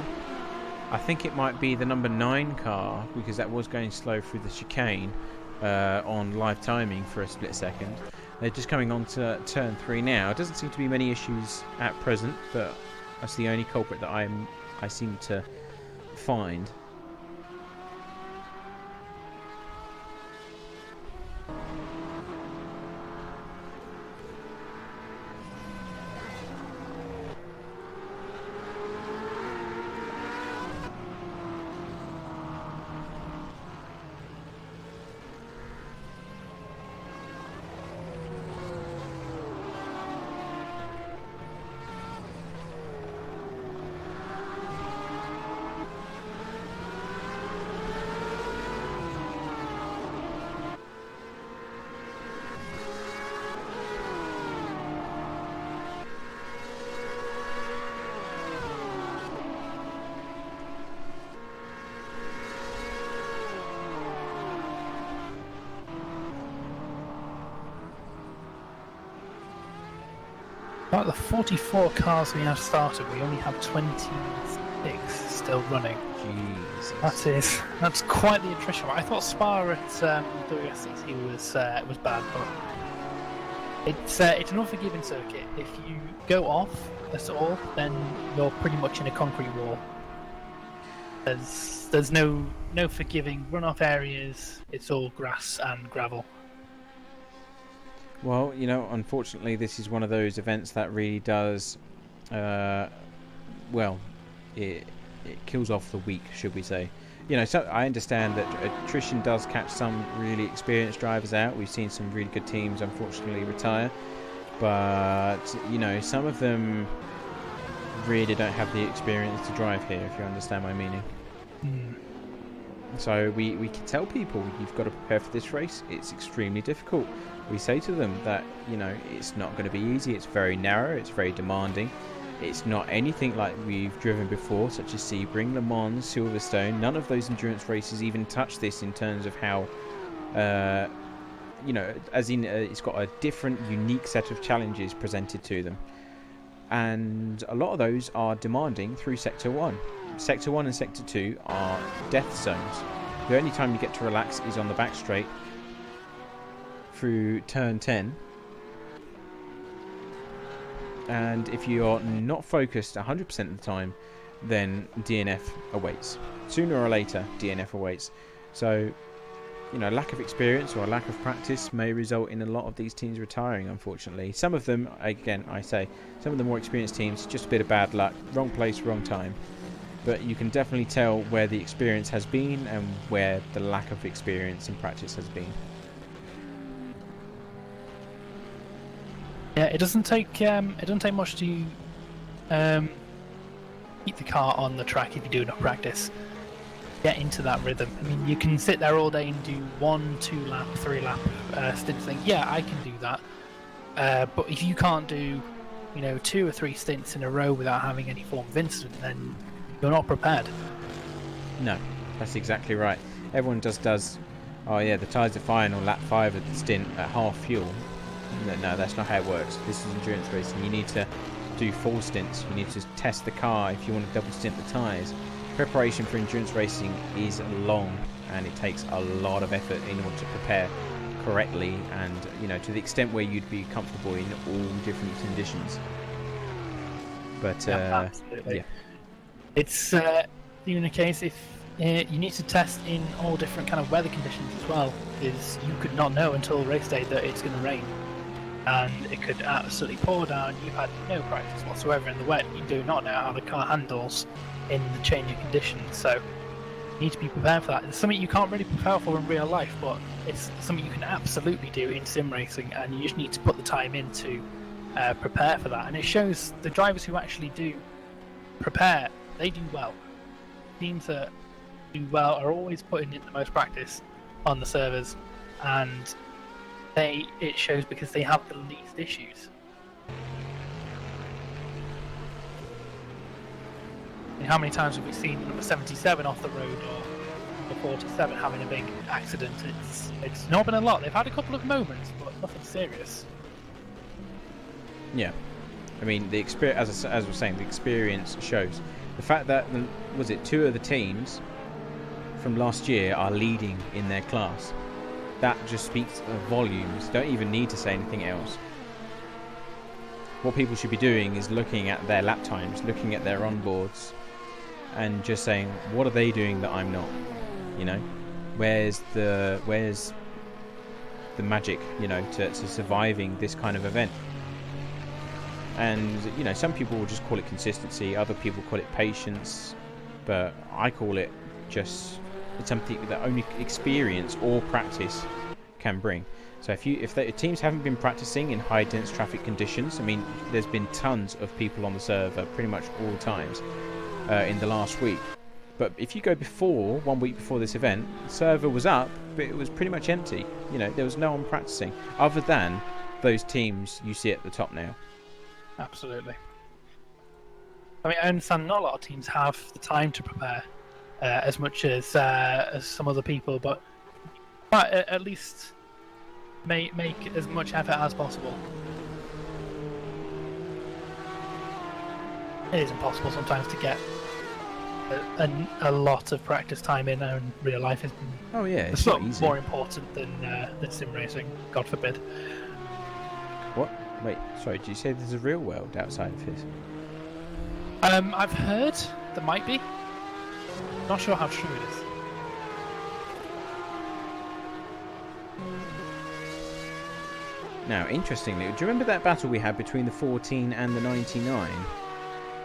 I think it might be the number 9 car, because that was going slow through the chicane on live timing for a split second. They're just coming on to turn 3 now. It doesn't seem to be many issues at present, but that's the only culprit that I seem to find. Out of the 44 cars we have started, we only have 26 still running. Jesus. That's quite the attrition. I thought Spa at WSCC was bad, but it's an unforgiving circuit. If you go off at all, then you're pretty much in a concrete wall. There's no forgiving runoff areas. It's all grass and gravel. Well, you know, unfortunately, this is one of those events that really does, well, it kills off the week, should we say. You know, so I understand that attrition does catch some really experienced drivers out. We've seen some really good teams, unfortunately, retire. But, you know, some of them really don't have the experience to drive here, if you understand my meaning. So we can tell people, you've got to prepare for this race. It's extremely difficult. We say to them that, you know, it's not going to be easy. It's very narrow. It's very demanding. It's not anything like we've driven before, such as Sebring, Le Mans, Silverstone. None of those endurance races even touch this in terms of how, you know, as in it's got a different, unique set of challenges presented to them. And a lot of those are demanding through Sector 1. Sector 1 and Sector 2 are death zones. The only time you get to relax is on the back straight through turn 10. And if you're not focused 100% of the time, then DNF awaits. Sooner or later, DNF awaits. So, you know, lack of experience or lack of practice may result in a lot of these teams retiring, unfortunately. Some of them, again, I say, some of the more experienced teams, just a bit of bad luck, wrong place, wrong time. But you can definitely tell where the experience has been and where the lack of experience and practice has been. Yeah, it doesn't take much to keep the car on the track if you do enough practice. Get into that rhythm. I mean, you can sit there all day and do 1, 2 lap, 3 lap stints. Think, yeah, I can do that. But if you can't do, you know, 2 or 3 stints in a row without having any form of incident, then you're not prepared. No, that's exactly right. Everyone just does. Oh yeah, the tyres are fine on lap 5 at the stint at half fuel. No, that's not how it works. This is endurance racing. You need to do full stints. You need to test the car if you want to double stint the tyres. Preparation for endurance racing is long, and it takes a lot of effort in order to prepare correctly, and you know, to the extent where you'd be comfortable in all different conditions. But absolutely. Yeah, it's even a case if you need to test in all different kind of weather conditions as well, because you could not know until race day that it's going to rain, and it could absolutely pour down. You've had no practice whatsoever in the wet. You do not know how the car handles in the change of conditions, so you need to be prepared for that. It's something you can't really prepare for in real life, but it's something you can absolutely do in sim racing, and you just need to put the time in to prepare for that. And it shows the drivers who actually do prepare, they do well. Teams that do well are always putting in the most practice on the servers, and it shows because they have the least issues. How many times have we seen number 77 off the road, or the 47 having a big accident? It's not been a lot. They've had a couple of moments, but nothing serious. yeah. I mean, the experience, as we're saying, the experience shows. The fact that was it 2 of the teams from last year are leading in their class. That just speaks of volumes. Don't even need to say anything else. What people should be doing is looking at their lap times, looking at their onboards, and just saying, what are they doing that I'm not? You know, where's the magic, you know, to surviving this kind of event? And you know, some people will just call it consistency, other people call it patience, but I call it just, it's something that only experience or practice can bring. So if the teams haven't been practicing in high dense traffic conditions, I mean, there's been tons of people on the server pretty much all times in the last week. But if you go before, 1 week before this event, the server was up, but it was pretty much empty. You know, there was no one practicing, other than those teams you see at the top now. Absolutely. I mean, I understand not a lot of teams have the time to prepare as much as some other people, but at least make as much effort as possible. It is impossible sometimes to get a lot of practice time in, and real life is it's not easy. More important than sim racing, God forbid. What? Wait, sorry, did you say there's a real world outside of his? I've heard there might be. Not sure how true it is. Now, interestingly, do you remember that battle we had between the 14 and the 99?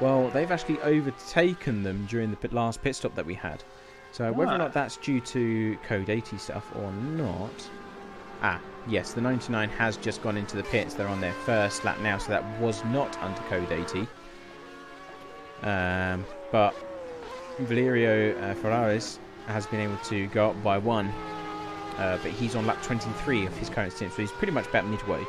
Well, they've actually overtaken them during the last pit stop that we had. So whether or not that's due to Code 80 stuff or not... yes, the 99 has just gone into the pits. They're on their first lap now, so that was not under Code 80. But Valerio Ferraris has been able to go up by 1. But he's on lap 23 of his current stint, so he's pretty much about midway.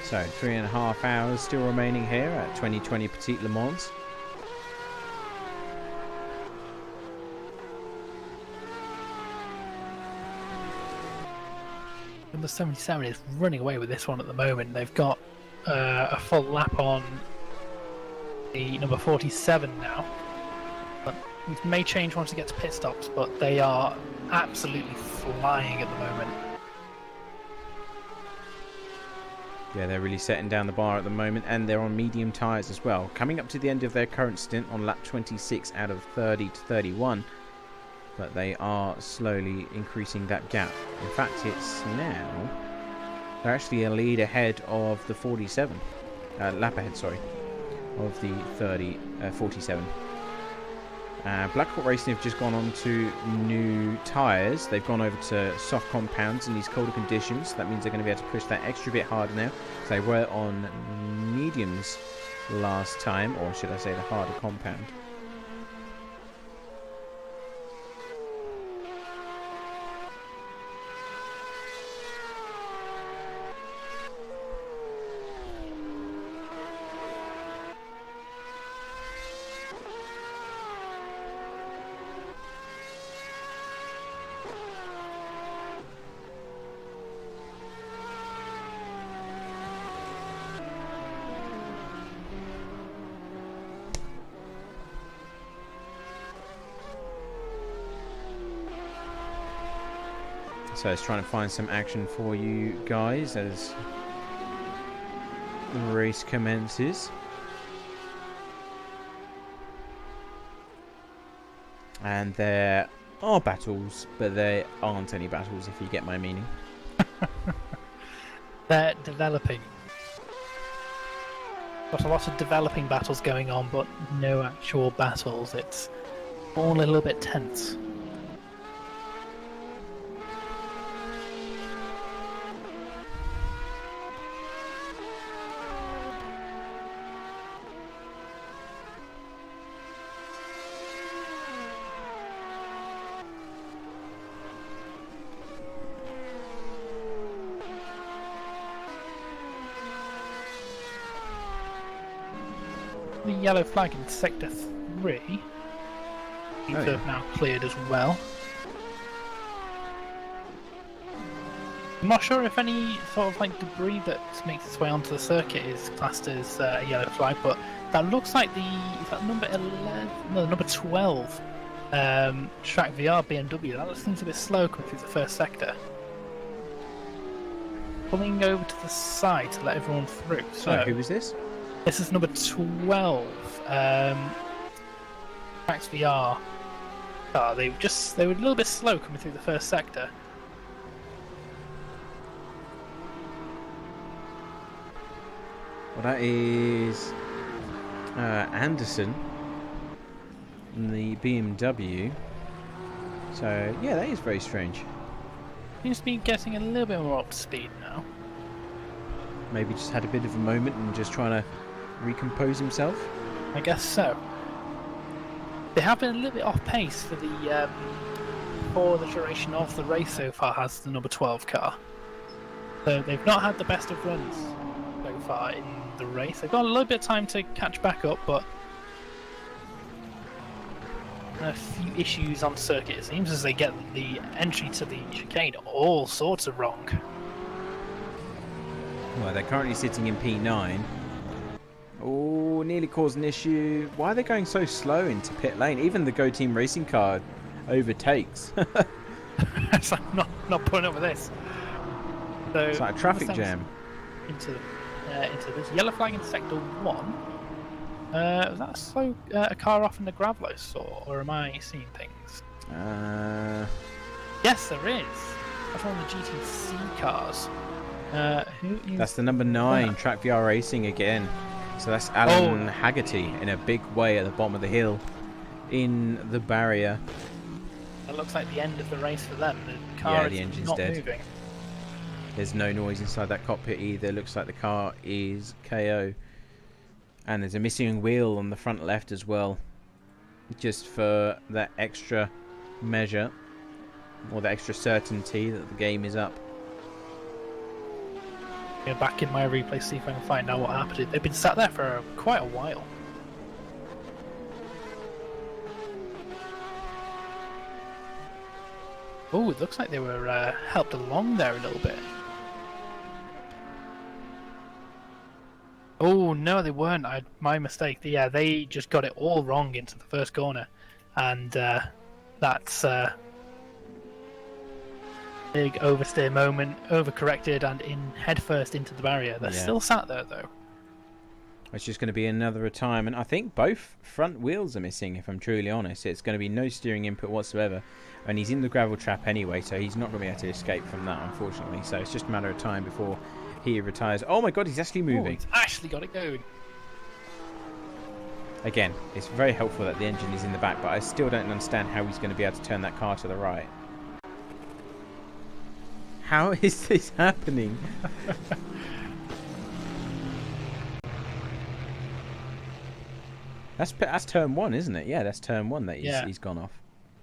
So 3.5 hours still remaining here at 2020 Petit Le Mans. Number 77 is running away with this one at the moment. They've got a full lap on the number 47 now. But it may change once it gets to pit stops, but they are absolutely flying at the moment. Yeah, they're really setting down the bar at the moment, and they're on medium tyres as well. Coming up to the end of their current stint on lap 26 out of 30 to 31. But they are slowly increasing that gap. In fact, it's now... they're actually a lead ahead of the 47. Lap ahead, sorry. Of the 47. Blackhawk Racing have just gone on to new tyres. They've gone over to soft compounds in these colder conditions. That means they're going to be able to push that extra bit harder now. So they were on mediums last time, or should I say the harder compound. So it's trying to find some action for you guys as the race commences. And there are battles, but there aren't any battles, if you get my meaning. They're developing. Got a lot of developing battles going on, but no actual battles. It's all a little bit tense. The yellow flag in sector 3 seems to have now cleared as well. I'm not sure if any sort of like debris that makes its way onto the circuit is classed as a yellow flag, but that looks like is that number 11? No, number 12. Track VR BMW. That seems a bit slow coming through the first sector. Pulling over to the side to let everyone through. So who was this? This is number 12. Tracks VR. Oh, they were a little bit slow coming through the first sector. Well, that is Anderson in the BMW. So yeah, that is very strange. Seems to be getting a little bit more up to speed now. Maybe just had a bit of a moment and just trying to recompose himself. I guess so. They have been a little bit off pace for the duration of the race so far, has the number 12 car. So they've not had the best of runs so far in the race. They've got a little bit of time to catch back up, but a few issues on circuit, it seems, as they get the entry to the chicane all sorts of wrong. Well, they're currently sitting in P9. Oh, nearly caused an issue. Why are they going so slow into pit lane? Even the Go Team Racing car overtakes. So I'm not putting up with this. So it's like a traffic jam. Into this yellow flag in sector 1. Was that a car off in the Gravlos, or am I seeing things? Yes, there is. That's one of the GTC cars. Who is that's the number 9, Track VR Racing again. So that's Alan Haggerty in a big way at the bottom of the hill in the barrier. That looks like the end of the race for them. The car the is engine's not dead. moving. There's no noise inside that cockpit either. Looks like the car is KO. And there's a missing wheel on the front left as well. Just for that extra measure, or the extra certainty that the game is up. Go back in my replay, see if I can find out what happened. They've been sat there for quite a while. Oh, it looks like they were helped along there a little bit. Oh no, they weren't. My mistake. Yeah, they just got it all wrong into the first corner, and that's big oversteer moment, overcorrected, and in headfirst into the barrier. They're still sat there though. It's just going to be another retirement. I think both front wheels are missing, if I'm truly honest. It's going to be no steering input whatsoever. And he's in the gravel trap anyway, so he's not going to be able to escape from that, unfortunately. So it's just a matter of time before he retires. Oh my god, he's actually moving. He's actually got it going. Again, it's very helpful that the engine is in the back, but I still don't understand how he's going to be able to turn that car to the right. How is this happening? That's turn one, isn't it? Yeah, that's turn one that he's gone off.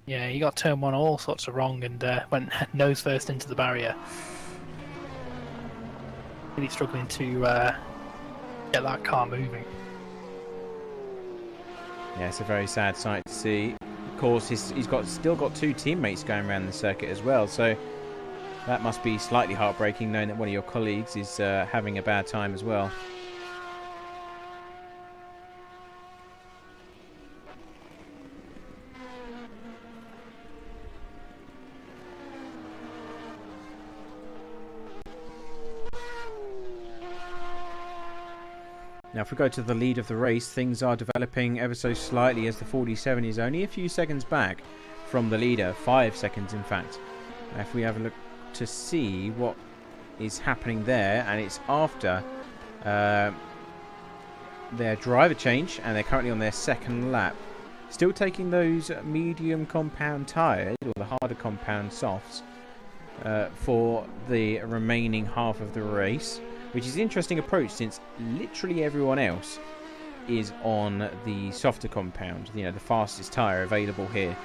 Yeah, he got turn one all sorts of wrong and went nose first into the barrier. Really struggling to get that car moving. Yeah, it's a very sad sight to see. Of course, he's still got two teammates going around the circuit as well, so that must be slightly heartbreaking knowing that one of your colleagues is having a bad time as well. Now if we go to the lead of the race, things are developing ever so slightly as the 47 is only a few seconds back from the leader, 5 seconds in fact. If we have a look to see what is happening there, and it's after their driver change, and they're currently on their second lap. Still taking those medium compound tyres, or the harder compound softs, for the remaining half of the race. Which is an interesting approach since literally everyone else is on the softer compound, the fastest tyre available here.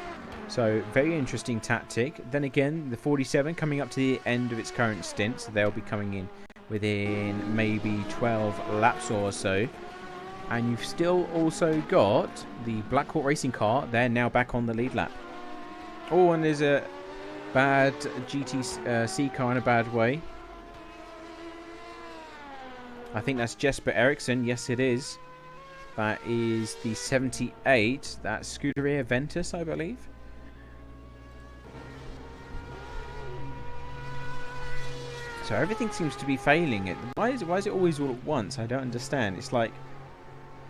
So very interesting tactic. Then again, the 47 coming up to the end of its current stint, so they'll be coming in within maybe 12 laps or so. And you've still also got the Black Hawk Racing car. They're now back on the lead lap. Oh, and there's a bad GTC car in a bad way. I think that's Jesper Eriksson. Yes, it is. That is the 78. That's Scuderia Ventus, I believe. So everything seems to be failing. Why is it always all at once? I don't understand. It's like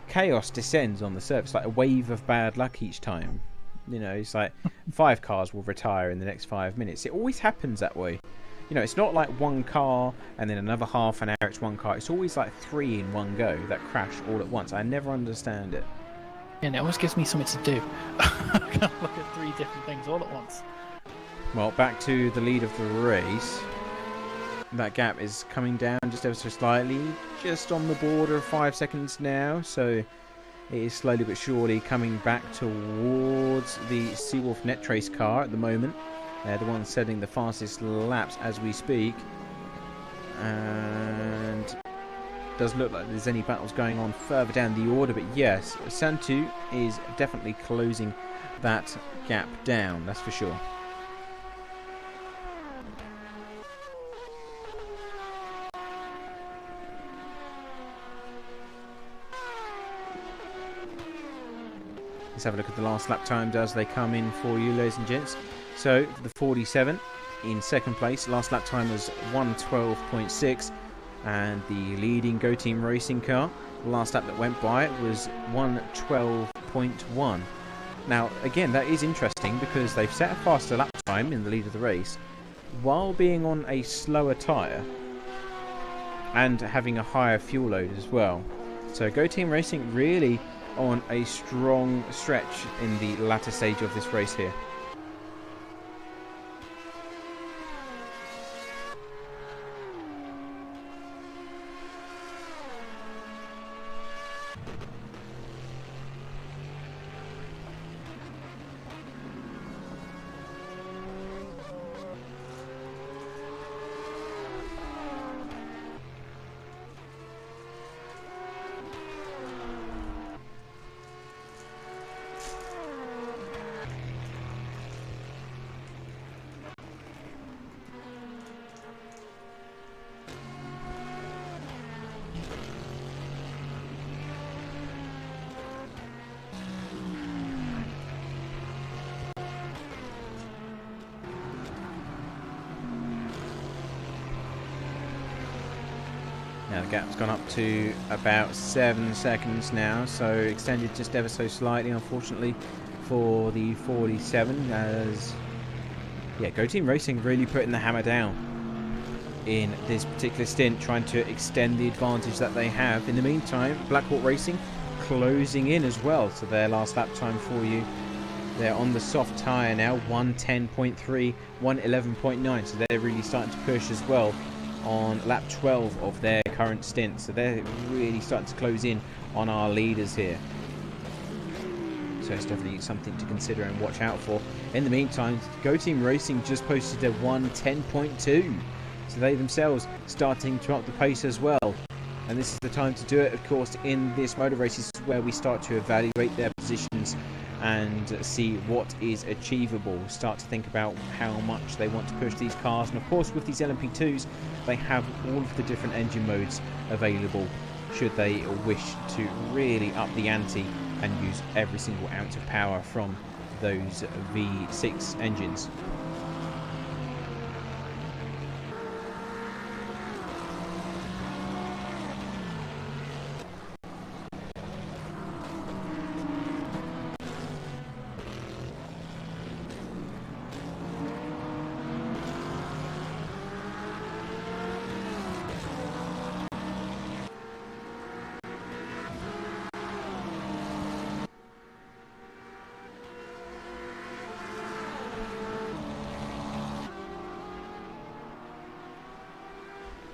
chaos descends on the surface, like a wave of bad luck each time. It's like 5 cars will retire in the next 5 minutes. It always happens that way. It's not like one car and then another half an hour it's one car. It's always like 3 in one go that crash all at once. I never understand it. And it always gives me something to do. I can't look at 3 different things all at once. Well, back to the lead of the race. That gap is coming down just ever so slightly. Just on the border of 5 seconds now. So it is slowly but surely coming back towards the Seawolf Netrace car at the moment. They're the ones setting the fastest laps as we speak. And it doesn't look like there's any battles going on further down the order. But yes, Santu is definitely closing that gap down, that's for sure. Let's have a look at the last lap times as they come in for you, ladies and gents. So, the 47 in second place. Last lap time was 1:12.6. And the leading Go Team Racing car, the last lap that went by was 1:12.1. Now, again, that is interesting because they've set a faster lap time in the lead of the race while being on a slower tyre and having a higher fuel load as well. So, Go Team Racing really on a strong stretch in the latter stage of this race here. Now the gap's gone up to about 7 seconds now, so extended just ever so slightly, unfortunately, for the 47. As Go Team Racing really putting the hammer down in this particular stint, trying to extend the advantage that they have. In the meantime, Blackhawk Racing closing in as well. So their last lap time for you, they're on the soft tyre now, 110.3, 111.9. So they're really starting to push as well on lap 12 of their current stint. So they're really starting to close in on our leaders here. So it's definitely something to consider and watch out for. In the meantime, Go Team Racing just posted a 110.2. So they themselves starting to up the pace as well. And this is the time to do it, of course, in this motor race. This is where we start to evaluate their positions and see what is achievable. Start to think about how much they want to push these cars. And of course, with these LMP2s, they have all of the different engine modes available should they wish to really up the ante and use every single ounce of power from those V6 engines.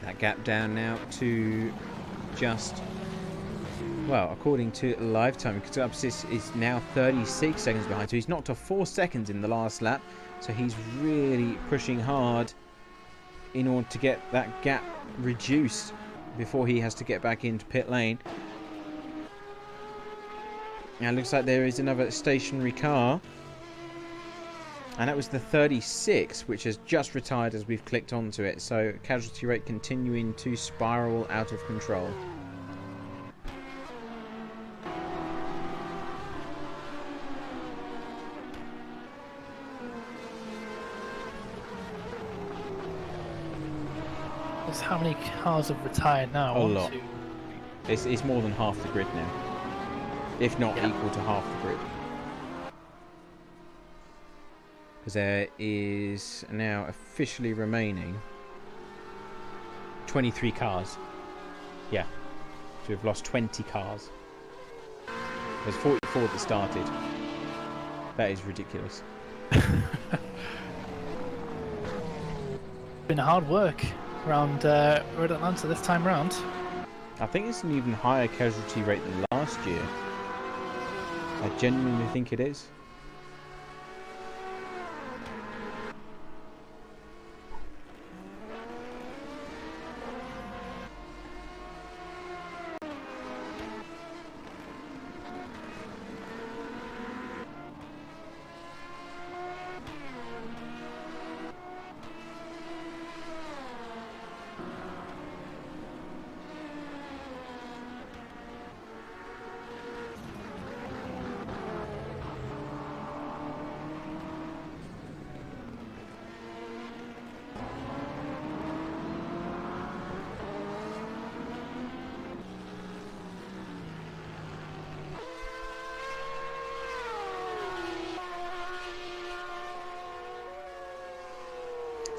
That gap down now to just, well, according to live time, because is now 36 seconds behind. So he's knocked off 4 seconds in the last lap. So he's really pushing hard in order to get that gap reduced before he has to get back into pit lane. Now it looks like there is another stationary car. And that was the 36, which has just retired as we've clicked onto it. So casualty rate continuing to spiral out of control. That's how many cars have retired now? A lot. It's more than half the grid now. If not equal to half the grid. Because there is now officially remaining 23 cars. Yeah. So we've lost 20 cars. There's 44 that started. That is ridiculous. Been hard work around Road Atlanta this time round. I think it's an even higher casualty rate than last year. I genuinely think it is.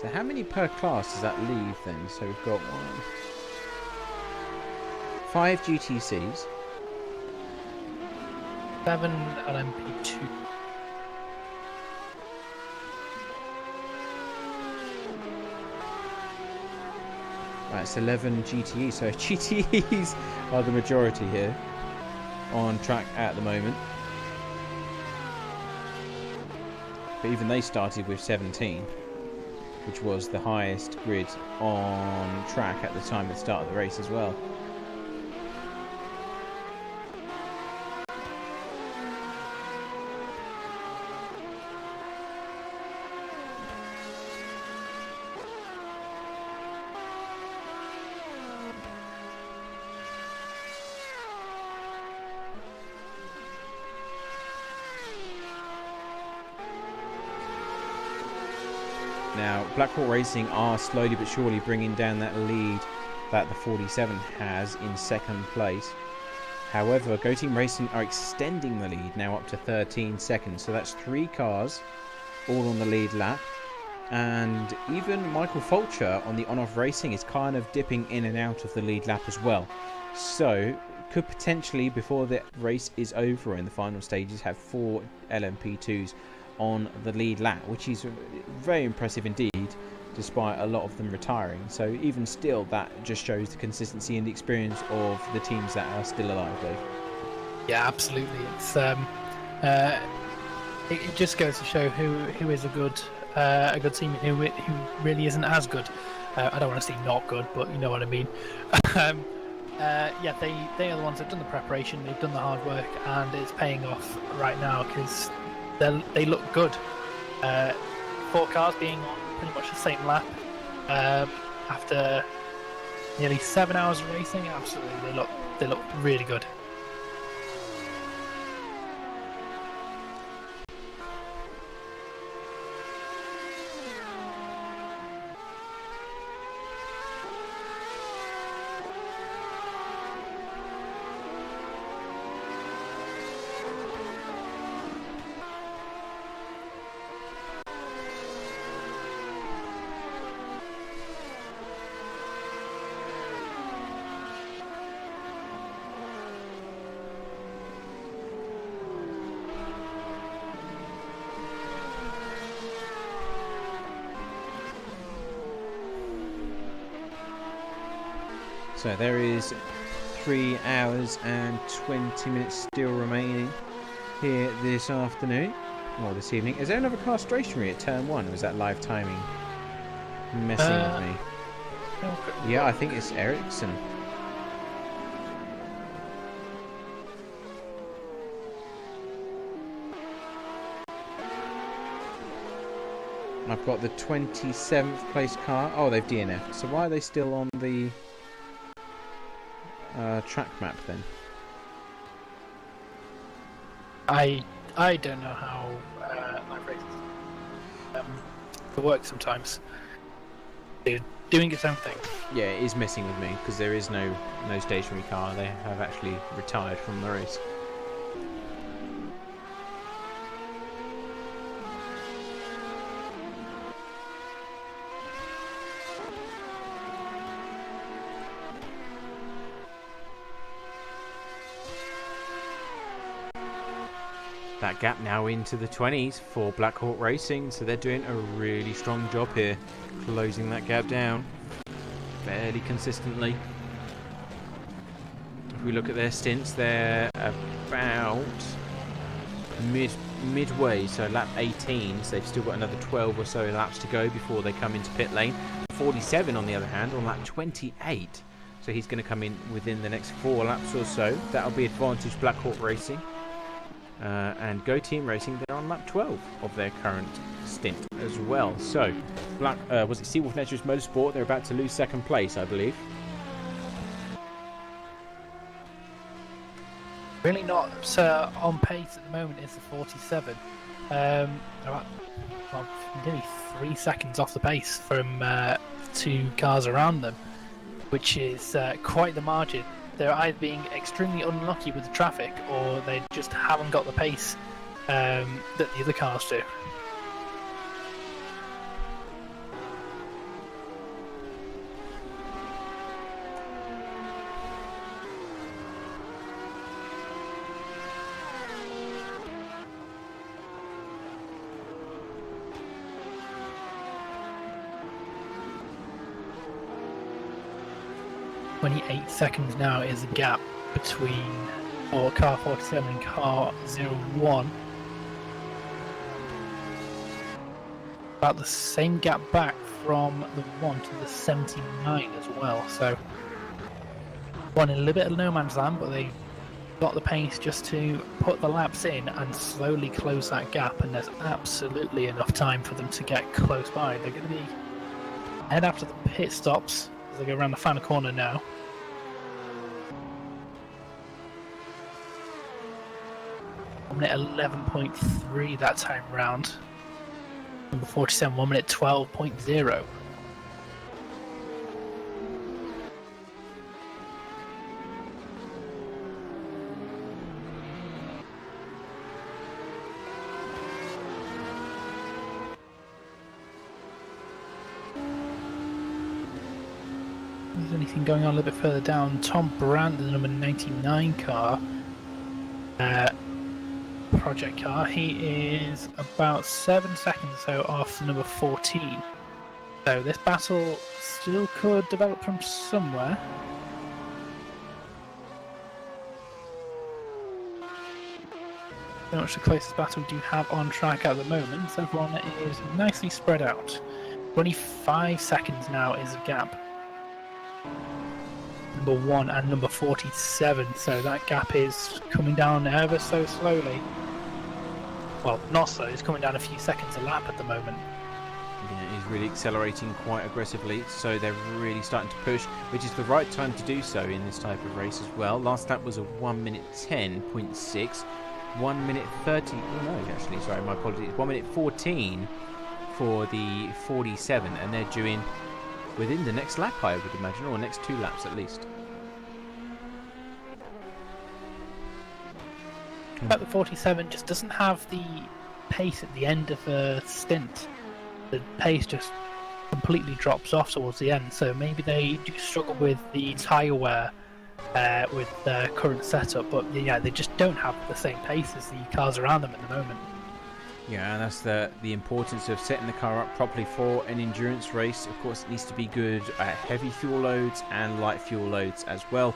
So how many per class does that leave then? So we've got 5 GTCs. 7 LMP2. Right, it's 11 GTEs. So GTEs are the majority here on track at the moment. But even they started with 17. Which was the highest grid on track at the time of the start of the race as well. Now, Blackhawk Racing are slowly but surely bringing down that lead that the 47 has in second place. However, Go Team Racing are extending the lead now up to 13 seconds. So that's 3 cars all on the lead lap. And even Michael Fulcher on the on-off racing is kind of dipping in and out of the lead lap as well. So could potentially, before the race is over in the final stages, have 4 LMP2s on the lead lap, which is very impressive indeed, despite a lot of them retiring. So even still, that just shows the consistency and the experience of the teams that are still alive, Dave. Yeah, absolutely. It's it just goes to show who is a good team and who really isn't as good. I don't want to say not good, but you know what I mean. Yeah, they are the ones that have done the preparation, they've done the hard work, and it's paying off right now because they look good. 4 cars being on pretty much the same lap after nearly 7 hours of racing. Absolutely, they look really good. So there is 3 hours and 20 minutes still remaining here this afternoon, or this evening. Is there another car stationary at turn 1, or is that live timing messing with me? Yeah, I think it's Ericsson. I've got the 27th place car. Oh, they've DNF'd. So why are they still on the track map then? I don't know how live races work sometimes. They're doing its own thing. Yeah, it is messing with me because there is no stationary car. They have actually retired from the race. That gap now into the 20s for Black Hawk Racing, so they're doing a really strong job here, closing that gap down fairly consistently. If we look at their stints, they're about midway, so lap 18, so they've still got another 12 or so laps to go before they come into pit lane. 47 on the other hand on lap 28, so he's going to come in within the next 4 laps or so. That'll be advantage Black Hawk Racing. And Go Team Racing, they're on lap 12 of their current stint as well. So, was it Seawolf Naturist Motorsport? They're about to lose second place, I believe. Really not on pace at the moment is the 47. They're nearly 3 seconds off the pace from 2 cars around them, which is quite the margin. They're either being extremely unlucky with the traffic, or they just haven't got the pace that the other cars do. .28 seconds now is the gap between car 47 and car 01. About the same gap back from the 1 to the 79 as well. So one in a little bit of no man's land, but they got the pace just to put the laps in and slowly close that gap, and there's absolutely enough time for them to get close by. They're going to be head after the pit stops as they go around the final corner now. Minute 11.3 that time round. Number 47, 1 minute 12.0. anything going on a little bit further down. Tom Brandt, the number 99 car, project car, he is about 7 seconds or so off the number 14. So this battle still could develop from somewhere. Pretty much the closest battle we do have on track at the moment. So everyone is nicely spread out. 25 seconds now is a gap. Number 1 and number 47, so that gap is coming down ever so slowly. Well, not slow, it's coming down a few seconds a lap at the moment. Yeah, he's really accelerating quite aggressively, so they're really starting to push, which is the right time to do so in this type of race as well. Last lap was a 1 minute 10.6, 1 minute 30, oh no, actually, sorry, my apologies, 1 minute 14 for the 47, and they're due in within the next lap, I would imagine, or next 2 laps at least. But the 47 just doesn't have the pace at the end of the stint. The pace just completely drops off towards the end, so maybe they do struggle with the tyre wear with their current setup, but yeah, they just don't have the same pace as the cars around them at the moment. Yeah, and that's the importance of setting the car up properly for an endurance race. Of course, it needs to be good at heavy fuel loads and light fuel loads as well,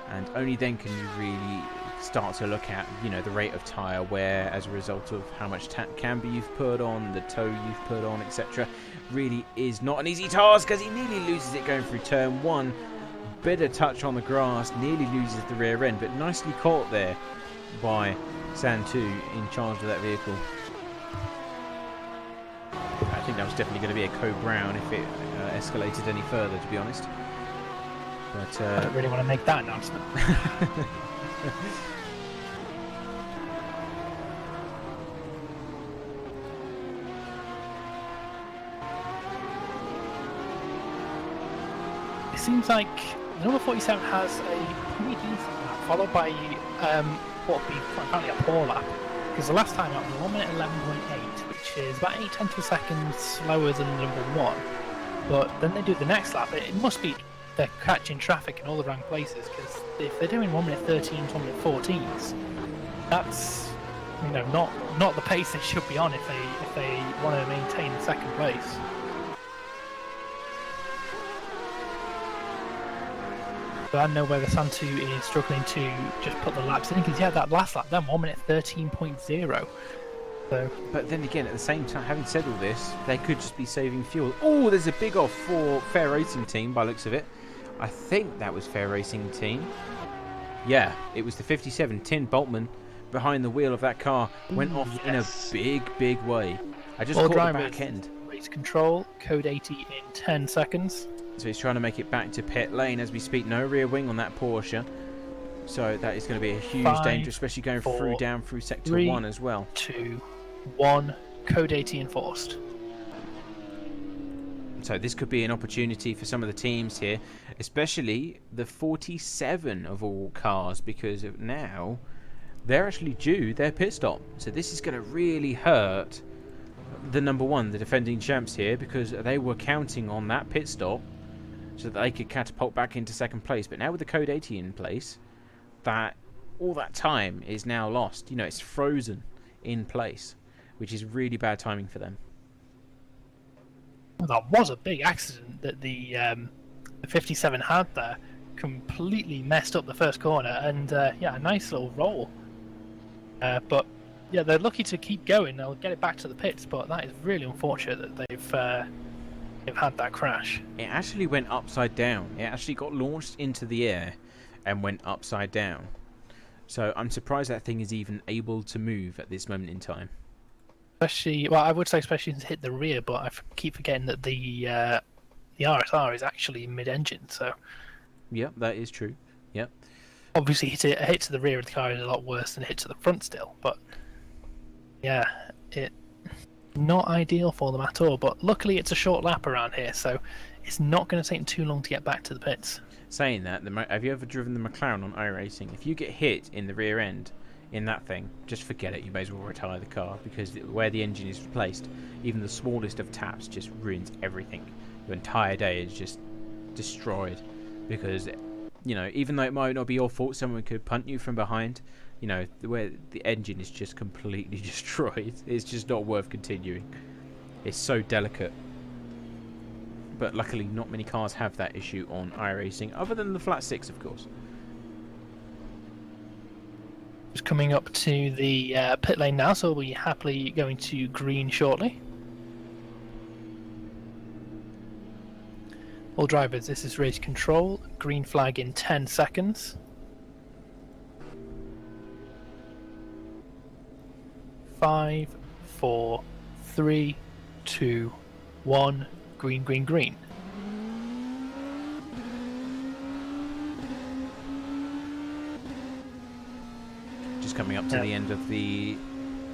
and only then can you really start to look at, you know, the rate of tyre wear as a result of how much camber you've put on, the toe you've put on, etc. Really is not an easy task, because he nearly loses it going through turn 1. Better touch on the grass, nearly loses the rear end, but nicely caught there by Santu in charge of that vehicle. I think that was definitely going to be a code brown if it escalated any further, to be honest. But I don't really want to make that announcement. It seems like the number 47 has a pretty decent lap, followed by what would be apparently a poor lap. Because the last time out was 1 minute 11.8, which is about 8/10 of a second slower than number 1. But then they do the next lap. It must be they're catching traffic in all the wrong places, because if they're doing 1 minute 13s, 1 minute 14s, that's, you know, not the pace they should be on if they want to maintain second place. But I don't know whether Santu is struggling to just put the laps in, because yeah, that last lap then 1 minute 13.0. So, but then again, at the same time, having said all this, they could just be saving fuel. Oh, there's a big off for Fair Racing Team by the looks of it. I think that was Fair Racing Team. Yeah, it was the 57. Tin Boltman behind the wheel of that car went off in a big way. I just caught the back end. Race control, code 80 in 10 seconds. So he's trying to make it back to pit lane as we speak. No rear wing on that Porsche. So that is going to be a huge danger, especially going down through sector 1 as well. 2, 1, code 80 enforced. So this could be an opportunity for some of the teams here, especially the 47 of all cars, because now they're actually due their pit stop. So this is going to really hurt the number 1, the defending champs here, because they were counting on that pit stop so that they could catapult back into second place. But now with the code 80 in place, that all that time is now lost. You know, it's frozen in place, which is really bad timing for them. Well, that was a big accident that the 57 had there. Completely messed up the first corner, and yeah, a nice little roll. But yeah, they're lucky to keep going. They'll get it back to the pits, but that is really unfortunate that they've had that crash. It actually went upside down. It actually got launched into the air and went upside down. So I'm surprised that thing is even able to move at this moment in time. Especially, well, I would say especially since it hit the rear, but I keep forgetting that the RSR is actually mid-engine. So yep, that is true. Yep. Obviously, a hit to the rear of the car is a lot worse than a hit to the front still, but yeah, it not ideal for them at all. But luckily, it's a short lap around here, so it's not going to take them too long to get back to the pits. Saying that, have you ever driven the McLaren on iRacing? If you get hit in the rear end in that thing, just forget it. You may as well retire the car, because where the engine is placed, even the smallest of taps just ruins everything. Your entire day is just destroyed because, you know, even though it might not be your fault, someone could punt you from behind. You know, where the engine is just completely destroyed. It's just not worth continuing. It's so delicate. But luckily, not many cars have that issue on iRacing, other than the Flat 6, of course. Just coming up to the pit lane now, so we'll be happily going to green shortly. All drivers, this is race control. Green flag in 10 seconds. 5, 4, 3, 2, 1. Green, green, green. Just coming up to the end of the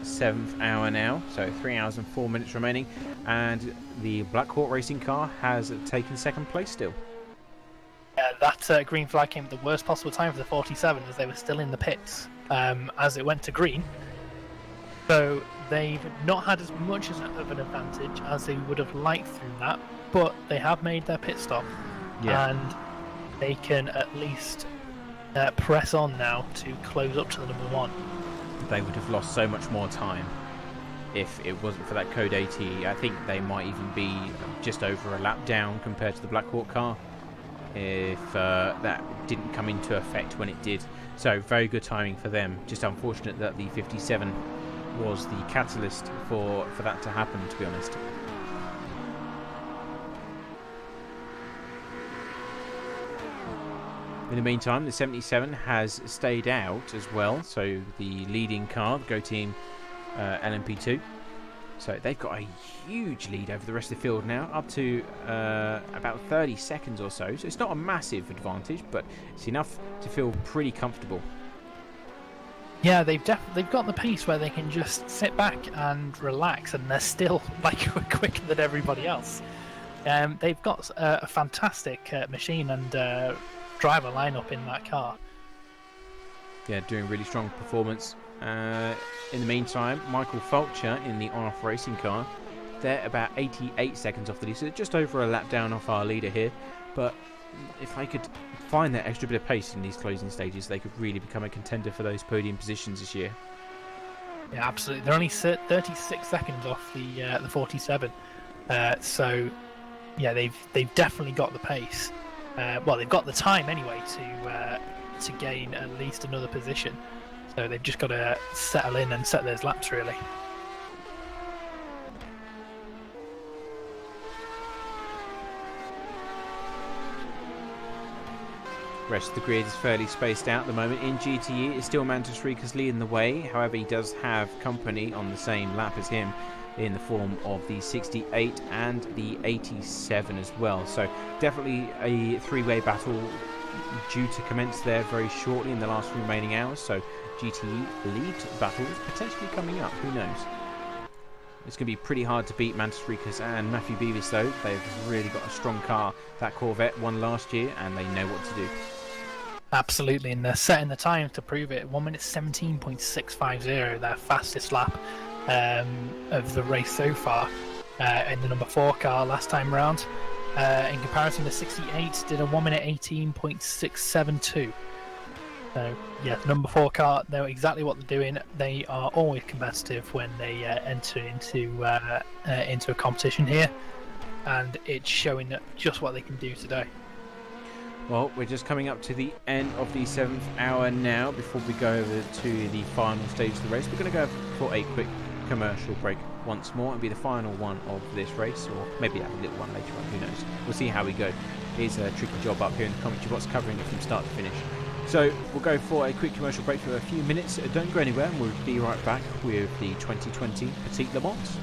7th hour now, so 3 hours and 4 minutes remaining, and the Black Hawk racing car has taken second place still. That green flag came at the worst possible time for the 47 as they were still in the pits as it went to green. So they've not had as much of an advantage as they would have liked through that, but they have made their pit stop, and they can at least press on now to close up to the number 1. They would have lost so much more time if it wasn't for that code 80. I think they might even be just over a lap down compared to the Black Hawk car if that didn't come into effect when it did. So very good timing for them. Just unfortunate that the 57 was the catalyst for that to happen, to be honest. In the meantime, the 77 has stayed out as well, so the leading car, the Go Team LMP2. So they've got a huge lead over the rest of the field now, up to about 30 seconds or so. So it's not a massive advantage, but it's enough to feel pretty comfortable. Yeah, they've got the pace where they can just sit back and relax, and they're still like quicker than everybody else. They've got a fantastic machine and driver lineup in that car. Yeah, doing really strong performance. In the meantime, Michael Fulcher in the Rf racing car, they're about 88 seconds off the lead, so just over a lap down off our leader here. But if they could find that extra bit of pace in these closing stages, they could really become a contender for those podium positions this year. Yeah, absolutely. They're only 36 seconds off the 47. So yeah, they've definitely got the pace. Well, they've got the time anyway to gain at least another position. So they've just got to settle in and set those laps, really. Rest of the grid is fairly spaced out at the moment. In GTE, it's still Mantis Rikas leading the way. However, he does have company on the same lap as him in the form of the 68 and the 87 as well. So definitely a three-way battle due to commence there very shortly in the last remaining hours. So GTE lead battles potentially coming up. Who knows? It's going to be pretty hard to beat Mantis Rikas and Matthew Beavis, though. They've really got a strong car. That Corvette won last year, and they know what to do. Absolutely, and they're setting the time to prove it. 1 minute 17.650, their fastest lap of the race so far in the number 4 car last time round. In comparison, the 68 did a 1 minute 18.672. So yeah, the number 4 car, they know exactly what they're doing. They are always competitive when they enter into a competition here, and it's showing that just what they can do today. Well, we're just coming up to the end of the 7th hour now. Before we go over to the final stage of the race, we're going to go for a quick commercial break once more. It'll be the final one of this race, or maybe have a little one later on, who knows. We'll see how we go. It's a tricky job up here in the commentary box, covering it from start to finish. So we'll go for a quick commercial break for a few minutes. Don't go anywhere, and we'll be right back with the 2020 Petit Le Mans.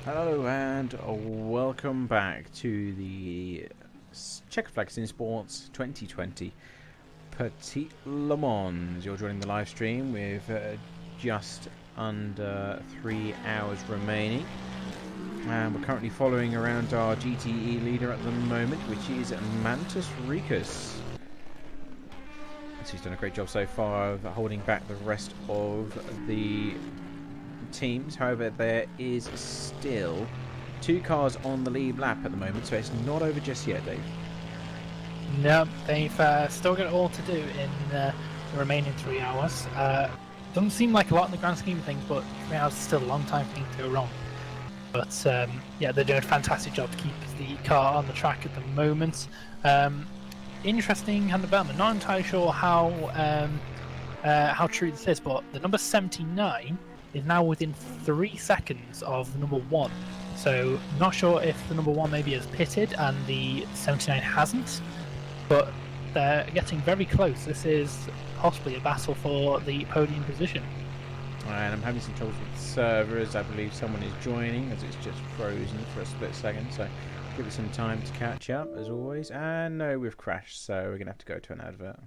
Hello and welcome back to the Chequered Flag Simsports 2020 Petit Le Mans. You're joining the live stream with just under 3 hours remaining. And we're currently following around our GTE leader at the moment, which is Mantis Ricus. So he's done a great job so far of holding back the rest of the teams. However, there is still 2 cars on the lead lap at the moment, so it's not over just yet, Dave. No, they've still got it all to do in the remaining 3 hours. Doesn't seem like a lot in the grand scheme of things, but 3 hours is still a long time for things to go wrong. But yeah, they're doing a fantastic job to keep the car on the track at the moment. Interesting hand development. Not entirely sure how true this is, but the number 79 is now within 3 seconds of the number 1. So not sure if the number 1 maybe has pitted and the 79 hasn't, but they're getting very close. This is possibly a battle for the podium position. And I'm having some troubles with servers. I believe someone is joining as it's just frozen for a split second, so give it some time to catch up as always. And no, we've crashed, so we're gonna have to go to an advert.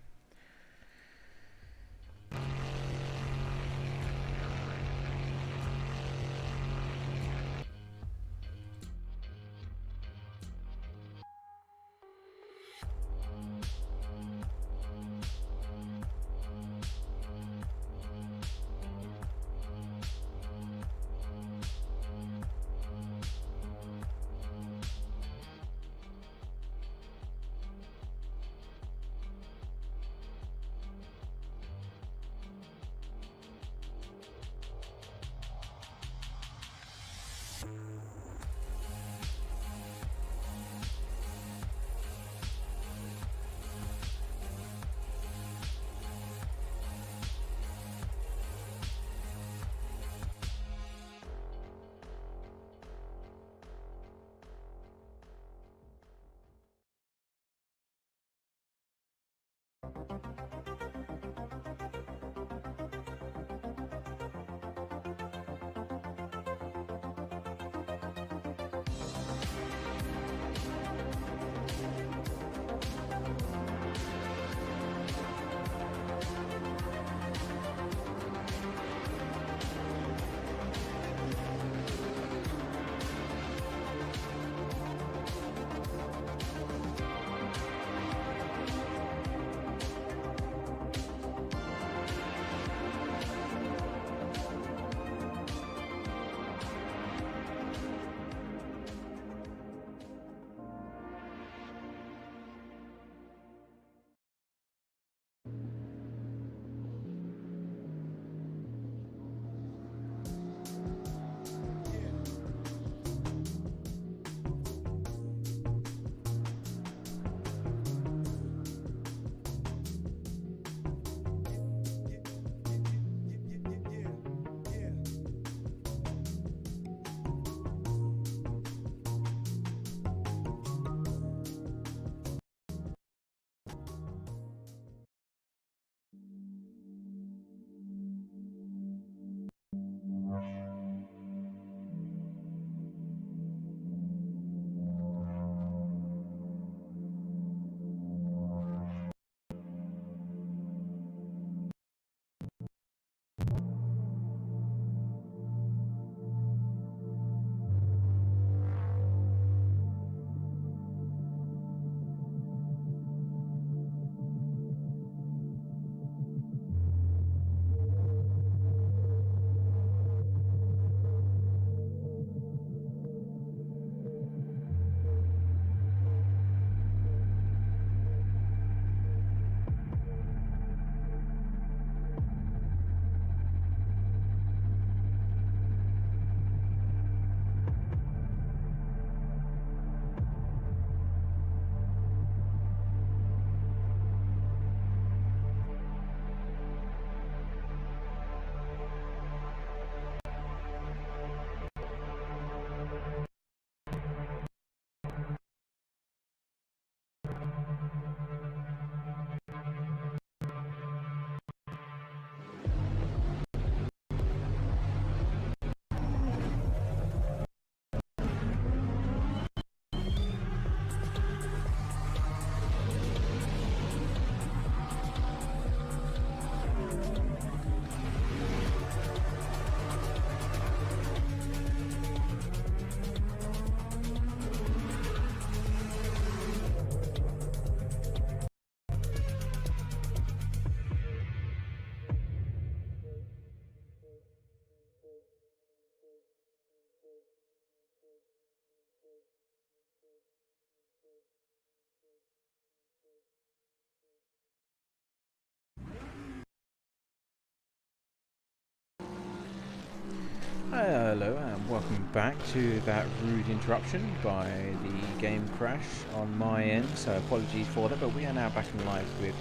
Hello and welcome back to that rude interruption by the game crash on my end, so apologies for that, but we are now back in live with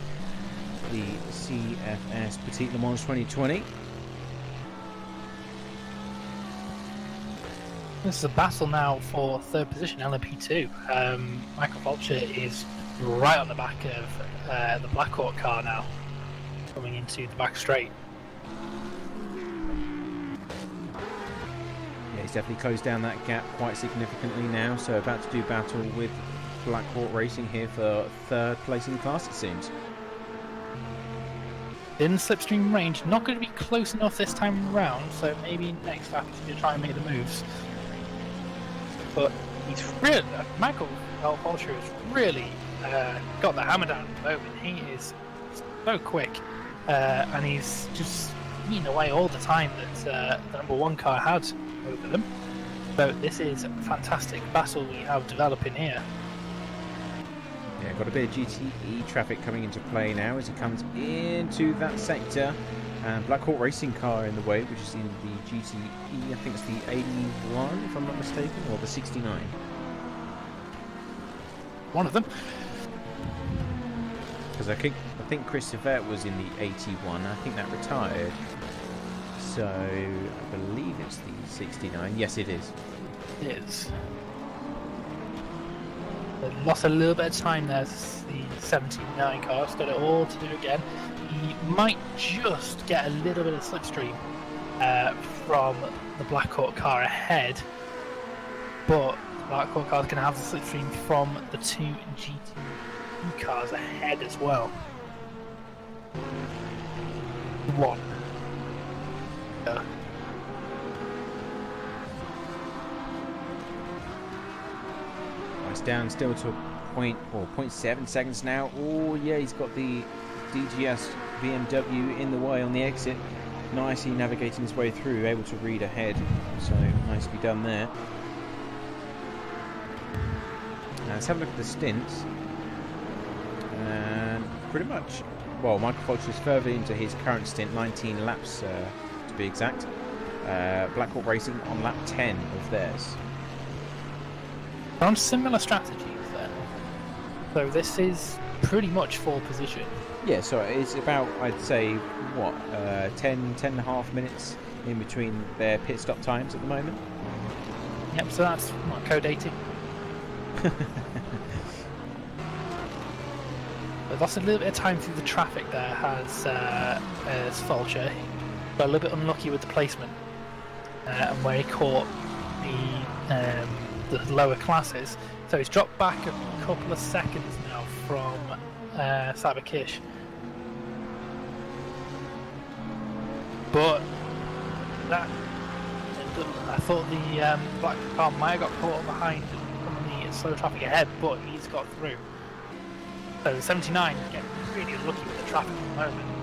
the CFS Petit Le Mans 2020. This is a battle now for third position, LMP2. Michael Vulture is right on the back of the Black Hawk car now, coming into the back straight. Yeah, he's definitely closed down that gap quite significantly now, so about to do battle with Black Hawk Racing here for third place in the class, it seems. In slipstream range, not going to be close enough this time around, so maybe next lap he's going to try and make the moves. But he's really, Michael Vulture has really got the hammer down at the moment. He is so quick, and he's just eating away all the time that the number one car had over them. So this is a fantastic battle we have developing here. Yeah, got a bit of GTE traffic coming into play now as he comes into that sector. And Black Hawk Racing car in the way, which is in the GTE, I think it's the 81 if I'm not mistaken, or the 69. One of them. Because I think Chris Yvette was in the 81, I think that retired. So I believe it's the 69. Yes, it is. It is. They lost a little bit of time there. The 79 car's got it all to do again. He might just get a little bit of slipstream from the Black Hawk car ahead, but the Black Hawk car is going to have the slipstream from the two GTE cars ahead as well. One. Yeah. It's down still to 0.7 seconds now. Oh yeah, he's got the DGS BMW in the way on the exit. Nicely navigating his way through, able to read ahead. So nicely done there. Now let's have a look at the stints. And pretty much, well, Michael Vulture is further into his current stint, 19 laps to be exact. Black Hawk Racing on lap 10 of theirs. On similar strategies then. So this is pretty much full position. Yeah, so it's about, I'd say, what, 10 and a half minutes in between their pit stop times at the moment. Yep, so that's what, code 80. But lost a little bit of time through the traffic there as Vulture. Got a little bit unlucky with the placement and where he caught the lower classes. So he's dropped back a couple of seconds now from Sabakish. But that, I thought the black car might have got caught behind on the slow traffic ahead, but he's got through. So the 79 getting really lucky with the traffic at the moment.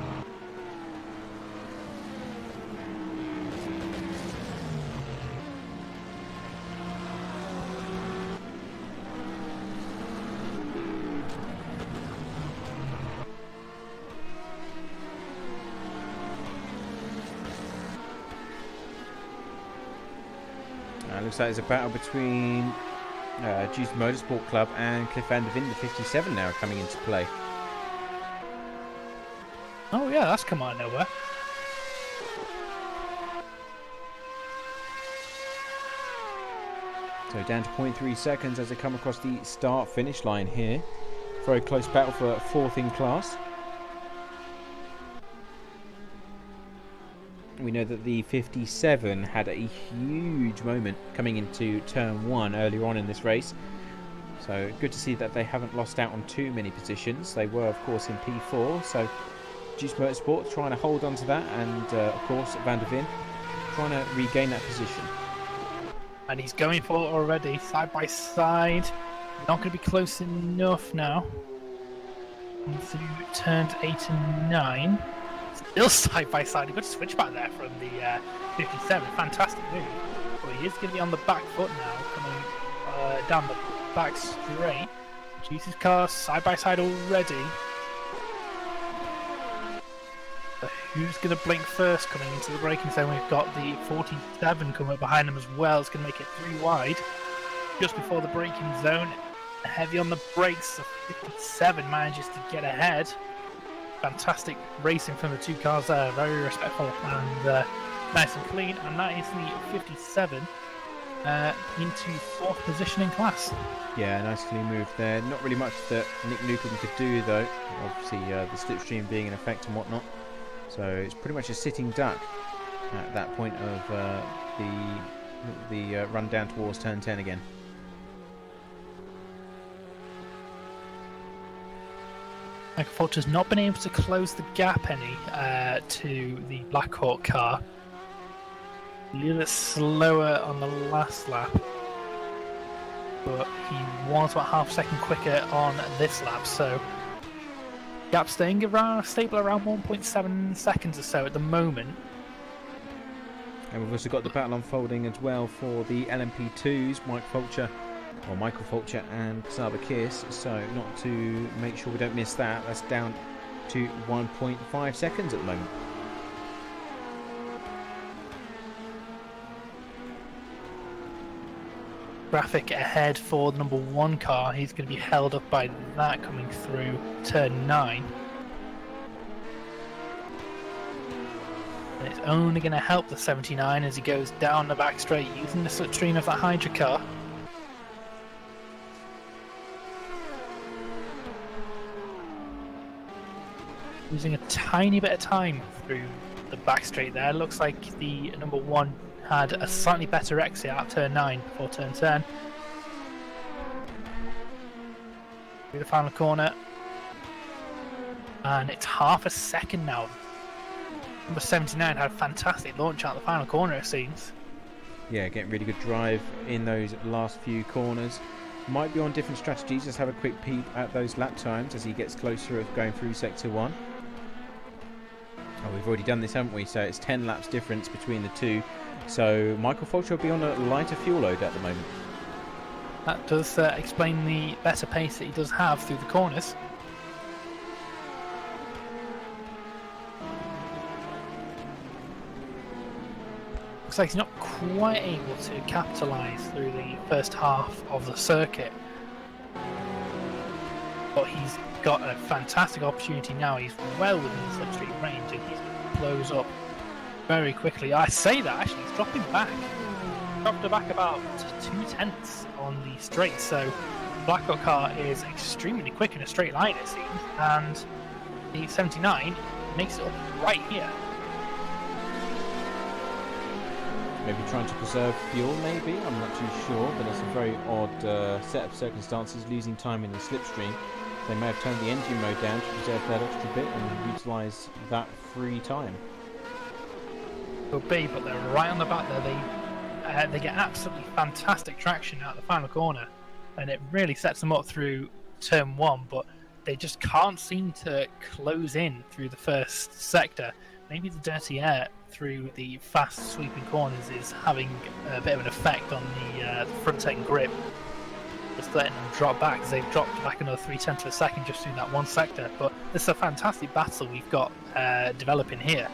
Looks like there's a battle between Juice Motorsport Club and Cliff Van der Vinde, the 57 now coming into play. Oh yeah, that's come out of nowhere. So down to 0.3 seconds as they come across the start-finish line here. Very close battle for fourth in class. We know that the 57 had a huge moment coming into turn 1 earlier on in this race. So good to see that they haven't lost out on too many positions. They were, of course, in P4. So Juice Motorsport trying to hold on to that. And, of course, Van der Vinde trying to regain that position. And he's going for it already, side by side. Not going to be close enough now. Through turns 8 and 9. Still side by side. A good switch back there from the 57. Fantastic move. But he is going to be on the back foot now, coming down the back straight. Juice's car side by side already. Who's going to blink first coming into the braking zone? We've got the 47 coming up behind them as well. It's going to make it 3 wide. Just before the braking zone, heavy on the brakes. The 57 manages to get ahead. Fantastic racing from the two cars there. Very respectful and nice and clean. And that is the 57 into 4th position in class. Yeah, nice clean move there. Not really much that Nick Newcomb could do though. Obviously the slipstream being in effect and whatnot. So it's pretty much a sitting duck at that point of the run down towards turn 10 again. Michael Fulcher's not been able to close the gap any to the Blackhawk car. A little bit slower on the last lap, but he was about half a second quicker on this lap, so gap staying around stable around 1.7 seconds or so at the moment. And we've also got the battle unfolding as well for the LMP2s, Michael Fulcher and Saba Kiss. So not to make sure we don't miss that, that's down to 1.5 seconds at the moment. Graphic ahead for the number 1 car. He's going to be held up by that coming through turn 9. And it's only going to help the 79 as he goes down the back straight using the slipstream of that Hydra car. Losing a tiny bit of time through the back straight there. Looks like the number 1 had a slightly better exit out of turn 9 before turn 10. Through the final corner. And it's half a second now. Number 79 had a fantastic launch out of the final corner, it seems. Yeah, getting really good drive in those last few corners. Might be on different strategies. Let's have a quick peep at those lap times as he gets closer of going through sector 1. Oh, we've already done this, haven't we? So it's 10 laps difference between the two. So Michael Fulcher will be on a lighter fuel load at the moment. That does explain the better pace that he does have through the corners. Looks like he's not quite able to capitalise through the first half of the circuit. But he's got a fantastic opportunity now. He's well within the slipstream range and he's going to close up very quickly. I say that actually, he's dropping back. Dropped her back about 2/10 on the straight, so Blackhawk car is extremely quick in a straight line it seems, and the 79 makes it up right here. Maybe trying to preserve fuel, maybe? I'm not too sure, but it's a very odd set of circumstances, losing time in the slipstream. They may have turned the engine mode down to preserve that extra bit and utilise that free time. Could be, but they're right on the back there. They get absolutely fantastic traction out of the final corner, and it really sets them up through turn 1, but they just can't seem to close in through the first sector. Maybe the dirty air through the fast sweeping corners is having a bit of an effect on the front end grip. Just letting them drop back, as they've dropped back another 0.3 of a second just through that one sector. But this is a fantastic battle we've got developing here.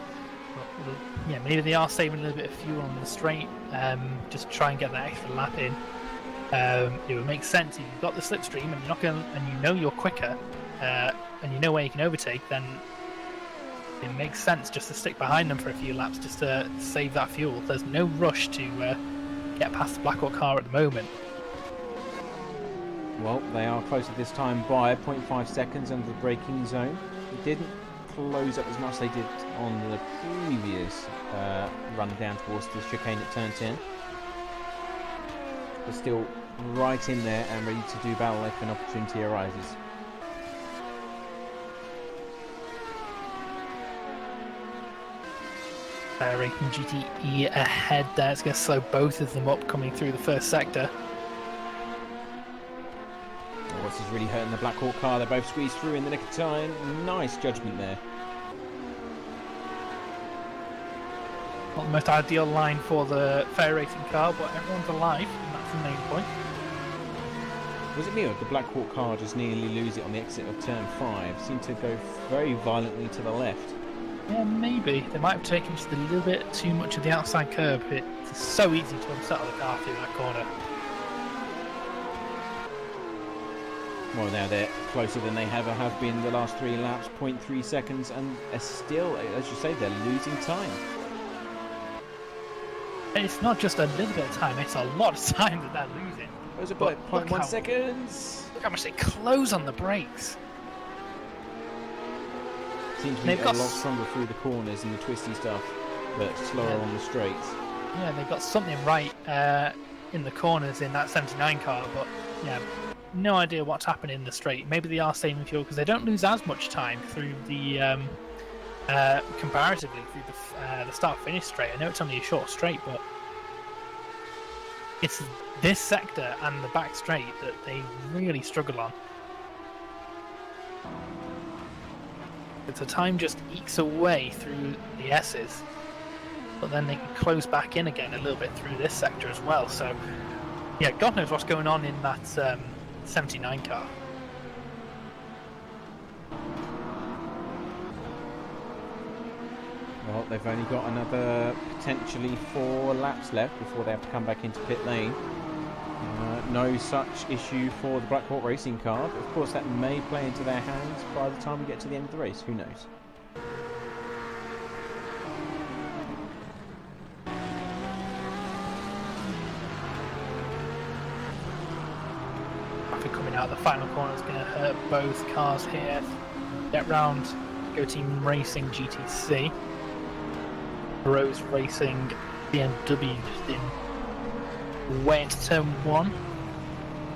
But, yeah, maybe they are saving a little bit of fuel on the straight, just to try and get that extra lap in. It would make sense if you've got the slipstream and you're not going, and you know you're quicker, and you know where you can overtake. Then it makes sense just to stick behind them for a few laps, just to save that fuel. There's no rush to get past the Blackhawk car at the moment. Well, they are close at this time by 0.5 seconds under the braking zone. It didn't close up as much as they did on the previous run down towards the chicane at turn 10. But still right in there and ready to do battle if an opportunity arises. Racing GTE ahead there. It's going to slow both of them up coming through the first sector. Oh, this is really hurting the Blackhawk car. They're both squeezed through in the nick of time. Nice judgment there. Not the most ideal line for the fair racing car, but everyone's alive, and that's the main point. Was it me or did the Blackhawk car just nearly lose it on the exit of turn 5? Seemed to go very violently to the left. Yeah, maybe. They might have taken just a little bit too much of the outside curb. It's so easy to unsettle the car through that corner. Well, now they're closer than they ever have been the last 3 laps, 0.3 seconds, and still, as you say, they're losing time. And it's not just a little bit of time, it's a lot of time that they're losing. It was about 0.1 seconds. Look how much they close on the brakes. Seems to be a lot stronger through the corners and the twisty stuff, but slower on the straights. Yeah, they've got something right in the corners in that 79 car, but yeah, no idea what's happening in the straight. Maybe they are saving fuel because they don't lose as much time through the comparatively through the start-finish straight. I know it's only a short straight, but it's this sector and the back straight that they really struggle on. The time just ekes away through the S's, but then they can close back in again a little bit through this sector as well. So yeah, God knows what's going on in that 79 car. Well, they've only got another potentially 4 laps left before they have to come back into pit lane. No such issue for the Black Hawk Racing car, but of course that may play into their hands by the time we get to the end of the race, who knows. Traffic coming out the final corner is going to hurt both cars here. Get round Go Team Racing GTC. Rose Racing BMW just in way into turn 1.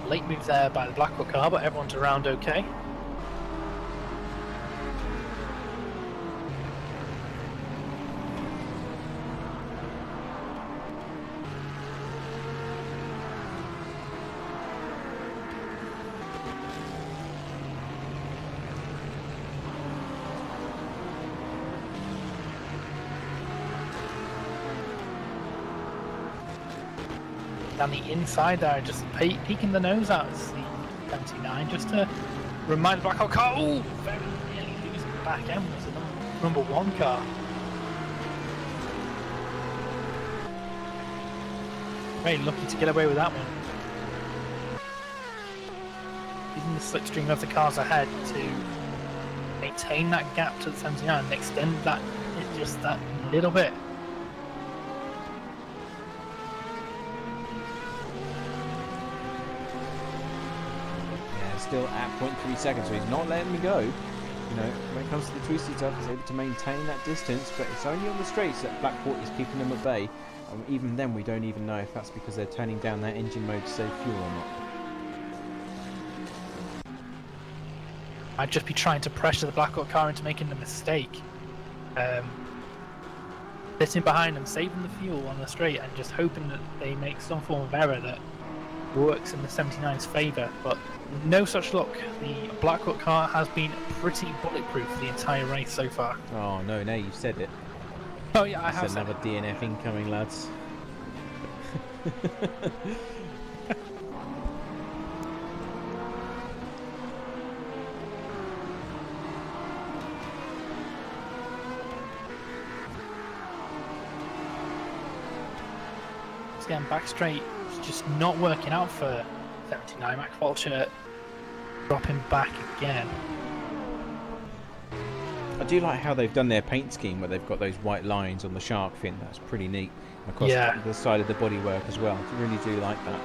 Late move there by the Blackwell car, but everyone's around okay. Down the inside there, just peeking the nose out as the 79, just to remind the Blackhawk car. Oh, very nearly losing the back end was the number 1 car. Very lucky to get away with that one. Using the slipstream of the cars ahead to maintain that gap to the 79 and extend that just that little bit. Still at 0.3 seconds, so he's not letting me go. You know, when it comes to the twisty stuff, he's able to maintain that distance, but it's only on the straights that Blackhawk is keeping them at bay. Even then, we don't even know if that's because they're turning down their engine mode to save fuel or not. I'd just be trying to pressure the Blackhawk car into making a mistake. Sitting behind them, saving the fuel on the straight, and just hoping that they make some form of error that works in the 79's favour, but no such luck. The Blackhawk car has been pretty bulletproof for the entire race so far. Oh no, now you've said it. Oh yeah, I have said another DNF incoming, lads. Again, back straight, it's just not working out for 79. Max Vulture dropping back again. I do like how they've done their paint scheme where they've got those white lines on the shark fin. That's pretty neat. Across the side of the bodywork as well. I really do like that.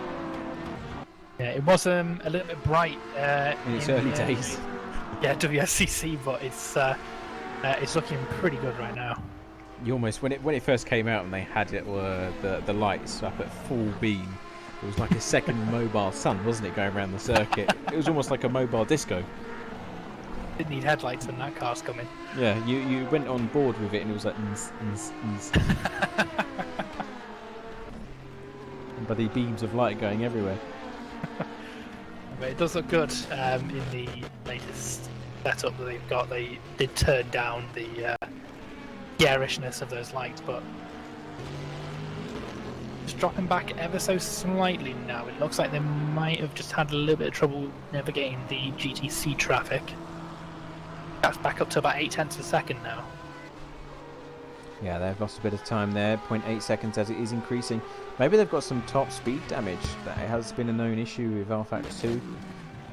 Yeah, it was a little bit bright in its early days. Yeah, WSCC, but it's looking pretty good right now. You almost when it first came out and they had it the lights up at full beam. It was like a second mobile sun, wasn't it, going around the circuit? It was almost like a mobile disco. Didn't need headlights when that car's coming. Yeah, you went on board with it and it was like and bloody beams of light going everywhere. But it does look good in the latest setup that they've got. They did turn down the garishness of those lights, but just dropping back ever so slightly now. It looks like they might have just had a little bit of trouble navigating the GTC traffic. That's back up to about 0.8 of a second now. Yeah, they've lost a bit of time there. 0.8 seconds as it is increasing. Maybe they've got some top speed damage. That has been a known issue with Rf2,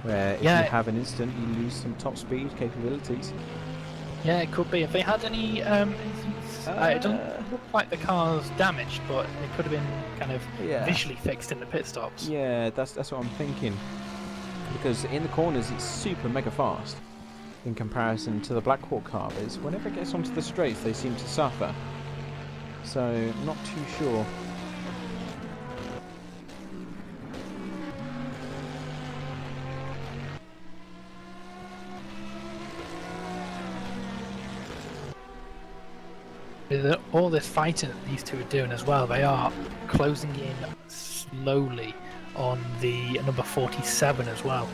where if you have an instant, you lose some top speed capabilities. Yeah, it could be. If they had any instance, it doesn't look like the car's damaged, but it could have been kind of visually fixed in the pit stops. Yeah, that's what I'm thinking. Because in the corners, it's super mega fast in comparison to the Black Hawk car. But whenever it gets onto the straights, they seem to suffer. So, not too sure. With all this fighting that these two are doing as well, they are closing in slowly on the number 47 as well.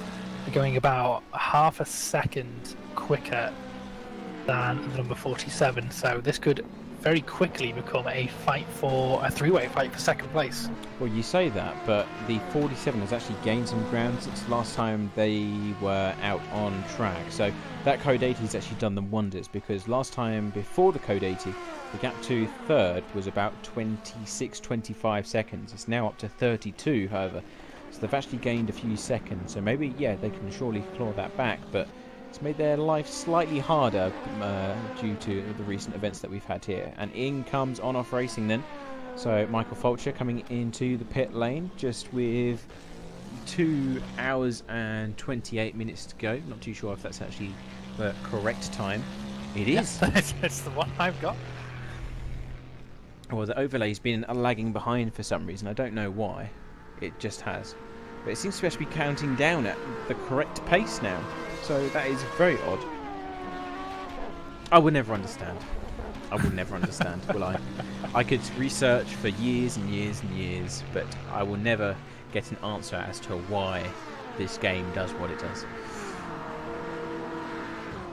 They're going about half a second quicker than the number 47, so this could very quickly become a three-way fight for second place. Well, you say that, but the 47 has actually gained some ground since the last time they were out on track. So that Code 80 has actually done them wonders, because last time before the Code 80, the gap to third was about 26-25 seconds. It's now up to 32, however. So they've actually gained a few seconds. So maybe, yeah, they can surely claw that back, but it's made their life slightly harder due to the recent events that we've had here. And in comes On-Off Racing then. So Michael Fulcher coming into the pit lane just with 2 hours and 28 minutes to go. Not too sure if that's actually the correct time. It is. That's the one I've got. Well, the overlay's been lagging behind for some reason. I don't know why. It just has. But it seems to actually be counting down at the correct pace now. So that is very odd. I will never understand. I will never understand, will I? I could research for years and years and years, but I will never get an answer as to why this game does what it does.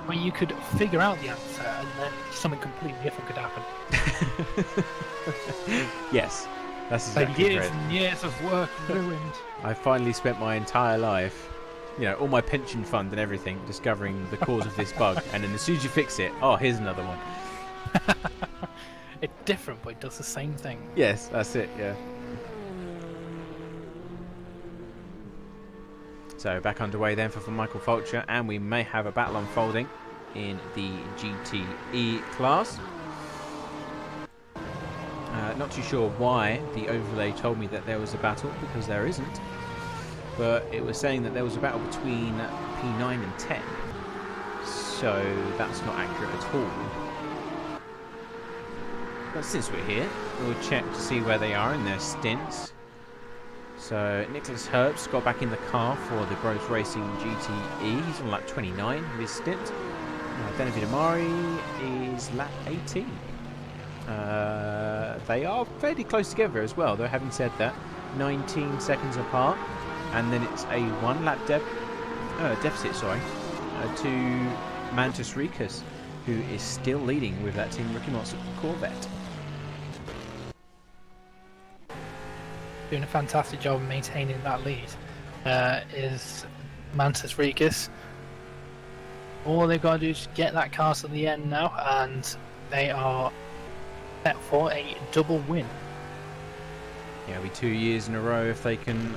Well, you could figure out the answer and then something completely different could happen. Yes, that's exactly years correct. and years of work ruined. I finally spent my entire life, you know, all my pension fund and everything, discovering the cause of this bug, and then as soon as you fix it, oh, here's another one. It's different, but it does the same thing. Yes, that's it, yeah. So back underway then for Michael Fulcher, and we may have a battle unfolding in the GTE class. Not too sure why the overlay told me that there was a battle, because there isn't. But it was saying that there was a battle between P9 and 10. So that's not accurate at all. But since we're here, we'll check to see where they are in their stints. So Nicholas Herbst got back in the car for the Gross Racing GTE. He's on lap 29 of his stint. David Amari is lap 18. They are fairly close together as well, though, having said that. 19 seconds apart. And then it's a 1 lap deficit to Mantis Rikas, who is still leading with that Team Ricky Mott's Corvette. Doing a fantastic job of maintaining that lead is Mantis Rikas. All they've got to do is get that car to the end now, and they are set for a double win. Yeah, it'll be 2 years in a row if they can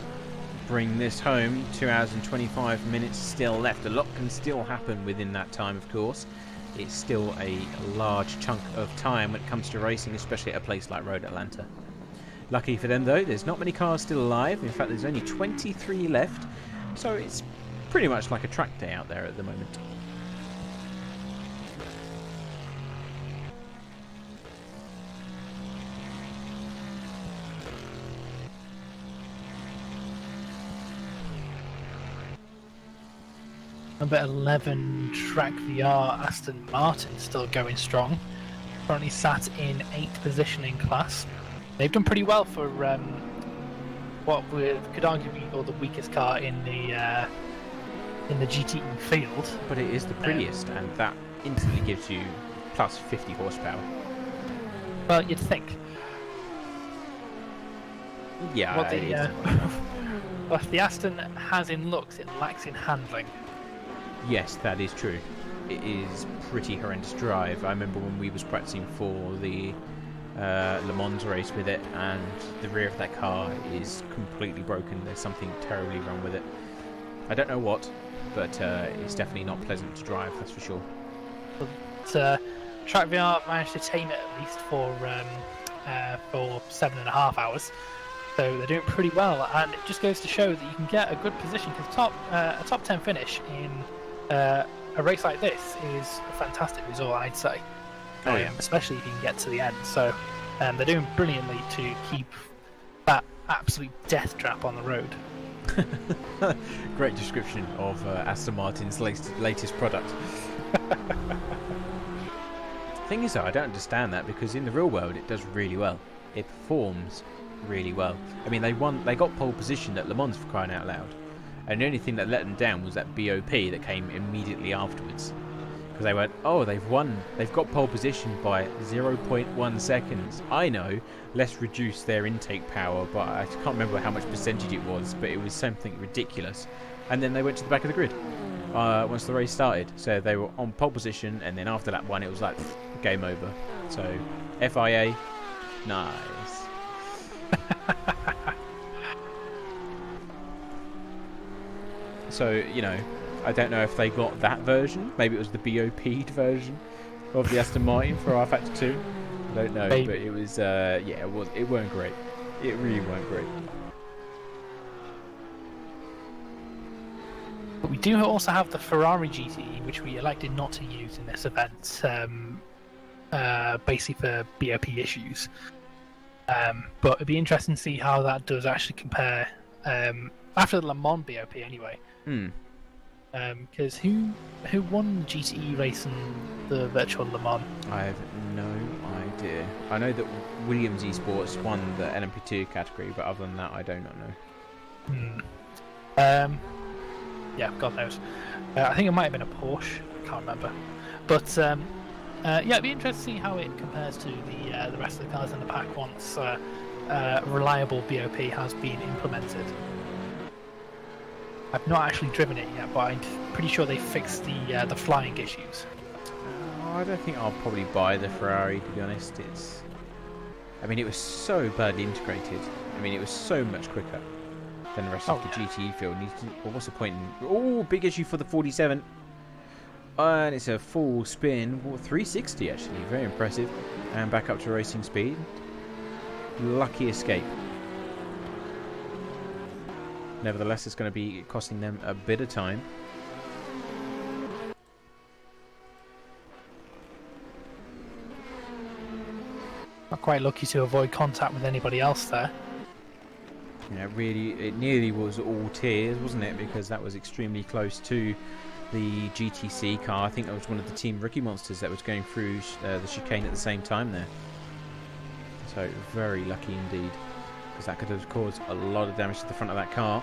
bring this home. 2 hours and 25 minutes still left. A lot can still happen within that time, of course. It's still a large chunk of time when it comes to racing, especially at a place like Road Atlanta. Lucky for them, though, there's not many cars still alive. In fact, there's only 23 left, so it's pretty much like a track day out there at the moment. Number 11 Track VR Aston Martin still going strong. Currently sat in 8th position in class. They've done pretty well for what could argue be the weakest car in the GTE field. But it is the prettiest, and that instantly gives you plus 50 horsepower. Well, you'd think. Yeah, What the Aston has in looks, it lacks in handling. yes, that is true. it is pretty horrendous drive. I remember when we was practicing for the Le Mans race with it, and the rear of that car is completely broken. There's something terribly wrong with it. I don't know what, but it's definitely not pleasant to drive, that's for sure. But, Track VR managed to tame it at least for 7.5 hours, so they're doing pretty well, and it just goes to show that you can get a good position, because a top 10 finish in a race like this is a fantastic result, I'd say. Oh, yeah. Especially if you can get to the end. So they're doing brilliantly to keep that absolute death trap on the road. Great description of Aston Martin's latest product. Thing is though, I don't understand that, because in the real world it does really well. It performs really well. I mean, they got pole position at Le Mans, for crying out loud, and the only thing that let them down was that BOP that came immediately afterwards. Because they went, oh, they've won. They've got pole position by 0.1 seconds. I know, let's reduce their intake power, but I can't remember how much percentage it was, but it was something ridiculous. And then they went to the back of the grid once the race started. So they were on pole position, and then after that one, it was like, game over. So, FIA, nice. So, you know, I don't know if they got that version. Maybe it was the BOP'd version of the Aston Martin for rFactor 2. I don't know, but it was, yeah, it weren't great. It really weren't great. But we do also have the Ferrari GTE, which we elected not to use in this event, basically for BOP issues. But it'd be interesting to see how that does actually compare after the Le Mans BOP anyway. Because who won the GTE race in the virtual Le Mans? I have no idea. I know that Williams Esports won the LMP2 category, but other than that, I do not know. Yeah, God knows. I think it might have been a Porsche. I can't remember. But yeah, it'd be interesting to see how it compares to the rest of the cars in the pack once reliable BOP has been implemented. I've not actually driven it yet, but I'm pretty sure they fixed the flying issues. I don't think I'll probably buy the Ferrari, to be honest. I mean, it was so badly integrated. I mean, it was so much quicker than the rest of the GTE field. Well, what's the point? Oh, big issue for the 47. And it's a full spin. 360, actually. Very impressive. And back up to racing speed. Lucky escape. Nevertheless, it's going to be costing them a bit of time. Not quite lucky to avoid contact with anybody else there. Yeah, really, it nearly was all tears, wasn't it? Because that was extremely close to the GTC car. I think that was one of the Team Rookie Monsters that was going through the chicane at the same time there. So very lucky indeed, because that could have caused a lot of damage to the front of that car.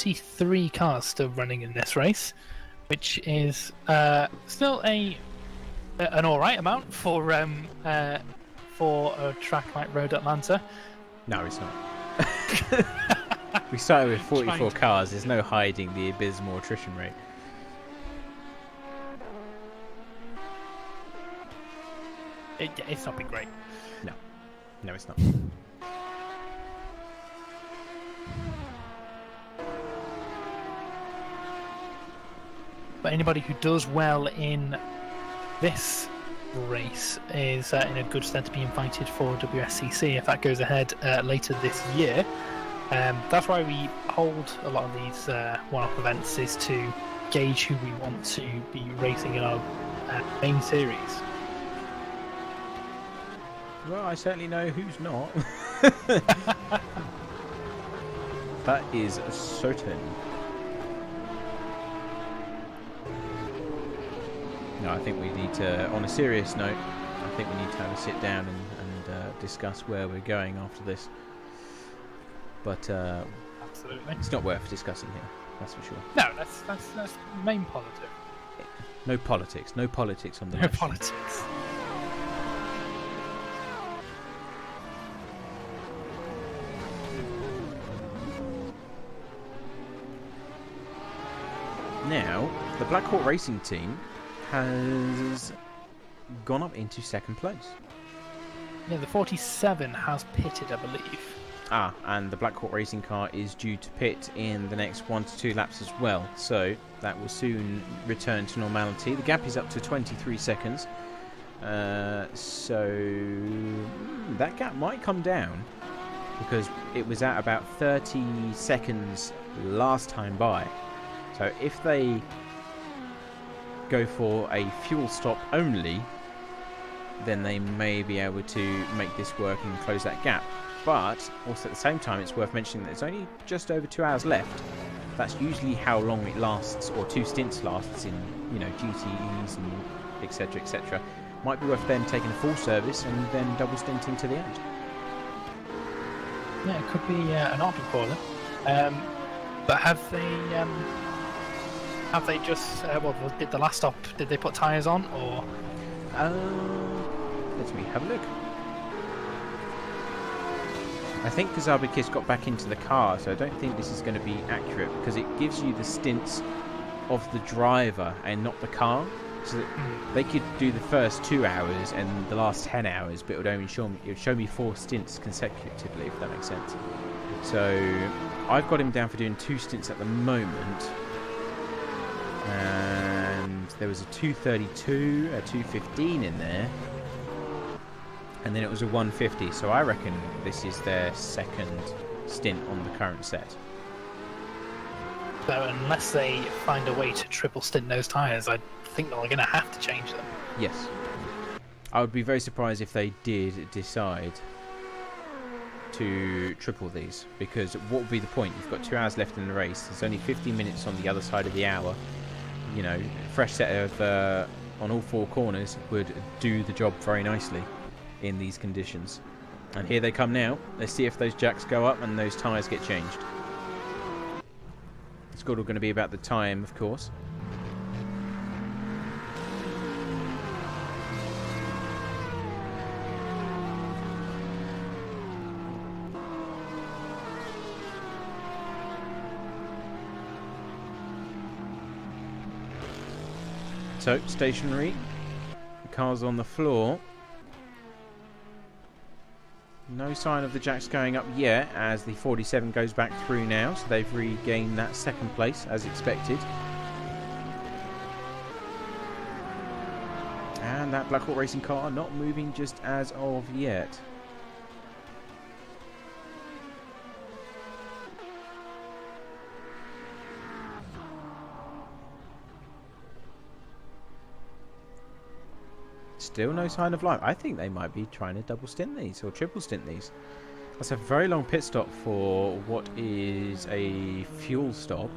Three cars still running in this race, which is still an alright amount for a track like Road Atlanta. No, it's not. We started with 44 cars. There's no hiding the abysmal attrition rate. It's not been great. No, it's not. But anybody who does well in this race is in a good stead to be invited for WSCC if that goes ahead later this year. That's why we hold a lot of these one-off events, is to gauge who we want to be racing in our main series. Well, I certainly know who's not. That is certain. No, I think we need to, on a serious note, I think we need to have a sit down and discuss where we're going after this. But Absolutely. it's not worth discussing here, that's for sure. No, that's the main positive. No politics. No politics on the No live stream. politics. Now, the Black Hawk Racing team has gone up into second place. Yeah, the 47 has pitted, I believe. Ah, and the Black Hawk Racing car is due to pit in the next 1 to 2 laps as well, so that will soon return to normality. The gap is up to 23 seconds, so that gap might come down because it was at about 30 seconds last time by. So if they go for a fuel stop only, then they may be able to make this work and close that gap. But also at the same time, it's worth mentioning that there's only just over 2 hours left. That's usually how long it lasts, or 2 stints lasts in, you know, GTEs and etc, etc. Might be worth them taking a full service and then double stinting to the end. Yeah, it could be an option for them. But have they just well, did the last stop? Did they put tyres on, or? Let me have a look. I think Kazabakis got back into the car, so I don't think this is going to be accurate because it gives you the stints of the driver and not the car. So that they could do the first 2 hours and the last 10 hours, but it would only show me 4 stints consecutively, if that makes sense. So I've got him down for doing 2 stints at the moment. And there was a 2:32, a 2:15 in there. And then it was a 1:50, so I reckon this is their second stint on the current set. So unless they find a way to triple stint those tyres, I think they're going to have to change them. Yes. I would be very surprised if they did decide to triple these, because what would be the point? You've got 2 hours left in the race, there's only 15 minutes on the other side of the hour. You know, fresh set of on all 4 corners would do the job very nicely in these conditions. And here they come now. Let's see if those jacks go up and those tyres get changed. It's all going to be about the time, of course. So, stationary. The car's on the floor. No sign of the jacks going up yet as the 47 goes back through now, so they've regained that second place as expected. And that Black Hawk Racing car not moving just as of yet. Still no sign of life. I think they might be trying to double stint these or triple stint these. That's a very long pit stop for what is a fuel stop.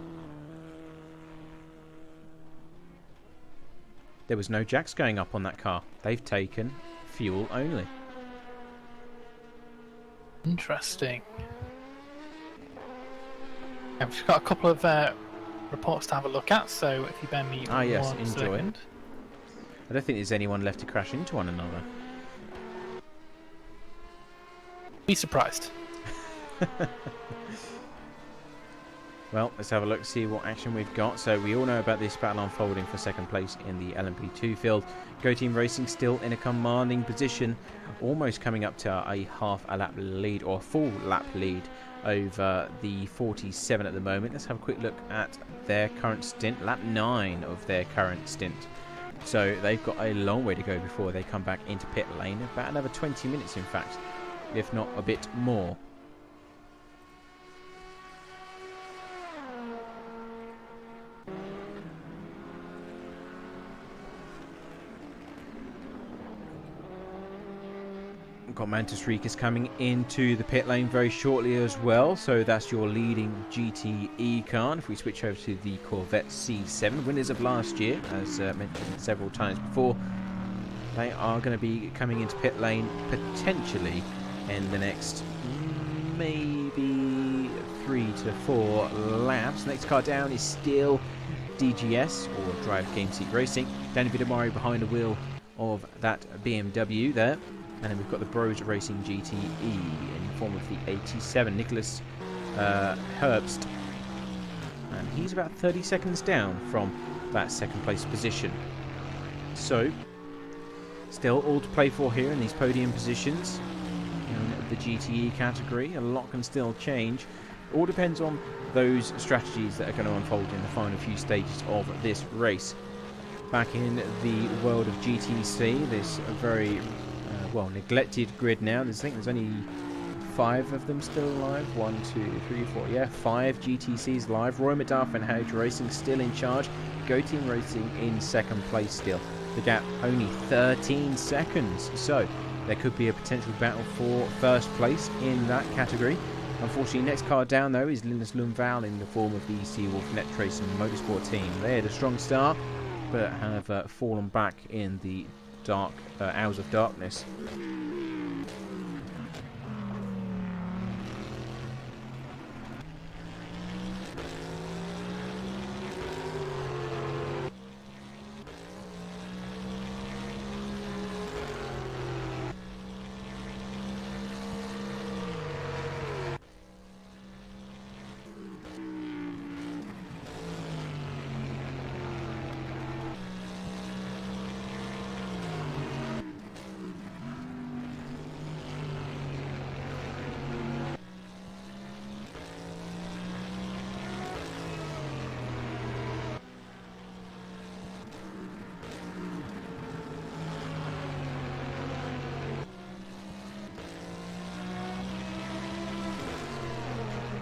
There was no jacks going up on that car. They've taken fuel only. Interesting. Yeah, we've got a couple of reports to have a look at, so if you bear me yes, one enjoy second. I don't think there's anyone left to crash into one another. Be surprised. Well, let's have a look, see what action we've got. So we all know about this battle unfolding for second place in the LMP2 field. Go Team Racing still in a commanding position, almost coming up to a half a lap lead or a full lap lead over the 47 at the moment. Let's have a quick look at their current stint, lap 9 of their current stint. So they've got a long way to go before they come back into pit lane. About another 20 minutes, in fact, if not a bit more. We've got Mantis Rikas coming into the pit lane very shortly as well. So that's your leading GTE car. If we switch over to the Corvette C7, winners of last year, as mentioned several times before, they are going to be coming into pit lane potentially in the next maybe 3 to 4 laps. Next car down is still DGS, or Drive Game Seat Racing. Danny Vidamari behind the wheel of that BMW there. And then we've got the Bros Racing GTE in the form of the 87, Nicholas Herbst. And he's about 30 seconds down from that second place position. So, still all to play for here in these podium positions in the GTE category. A lot can still change. All depends on those strategies that are going to unfold in the final few stages of this race. Back in the world of GTC, this very well neglected grid now. I think there's only 5 of them still alive. 1, 2, 3, 4. Yeah, 5 GTCs live. Roy McDuff and Heritage Racing still in charge. Go Team Racing in second place still. The gap only 13 seconds. So there could be a potential battle for first place in that category. Unfortunately, next car down though is Linus Lundvall in the form of the Seawolf Net Racing Motorsport team. They had a strong start, but have fallen back in the dark hours of darkness.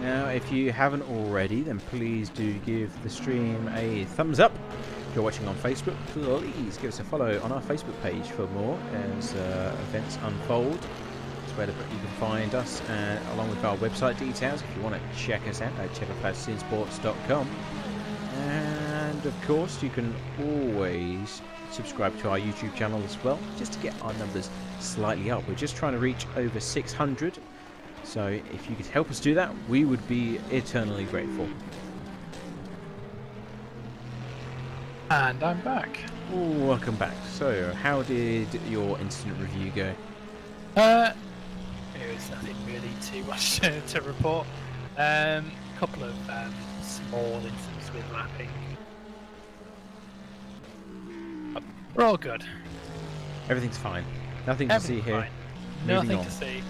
Now, if you haven't already, then please do give the stream a thumbs up. If you're watching on Facebook, please give us a follow on our Facebook page for more as events unfold. It's where you can find us, along with our website details if you want to check us out at chequeredflagsimsports.com. And of course, you can always subscribe to our YouTube channel as well, just to get our numbers slightly up. We're just trying to reach over 600. So if you could help us do that, we would be eternally grateful. And I'm back. Welcome back. So, how did your incident review go? There was nothing really too much to report. A couple of small incidents with lapping. We're all good. Everything's fine. Nothing to see here. Fine. Nothing to see.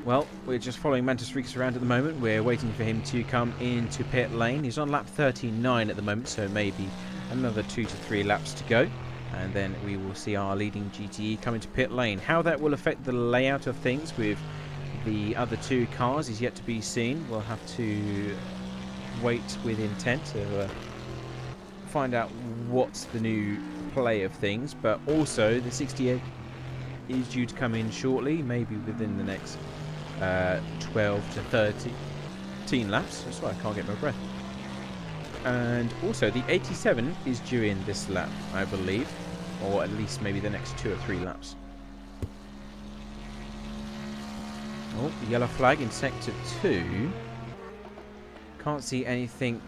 Well, we're just following Mantis Rikus around at the moment. We're waiting for him to come into pit lane. He's on lap 39 at the moment, so maybe another 2 to 3 laps to go. And then we will see our leading GTE come into pit lane. How that will affect the layout of things with the other 2 cars is yet to be seen. We'll have to wait with intent to find out what's the new play of things. But also, the 68 is due to come in shortly, maybe within the next 12 to 13 laps. That's why I can't get my breath. And also the 87 is due in this lap, I believe, or at least maybe the next 2 or 3 laps. Oh, the yellow flag in sector 2. Can't see anything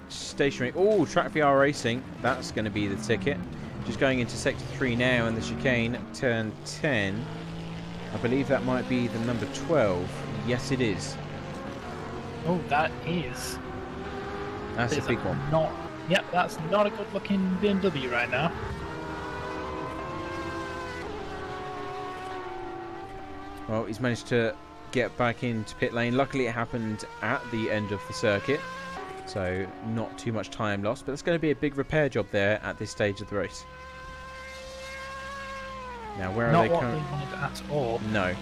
stationary. Oh, Track VR Racing, that's going to be the ticket. Just going into sector 3 now, and the chicane, turn 10. I believe that might be the number 12. Yes, it is. Oh, that is. That's a big one. Yep, that's not a good looking BMW right now. Well, he's managed to get back into pit lane. Luckily, it happened at the end of the circuit, so not too much time lost. But it's going to be a big repair job there at this stage of the race. Now, where are they currently? Not what they wanted at all. No.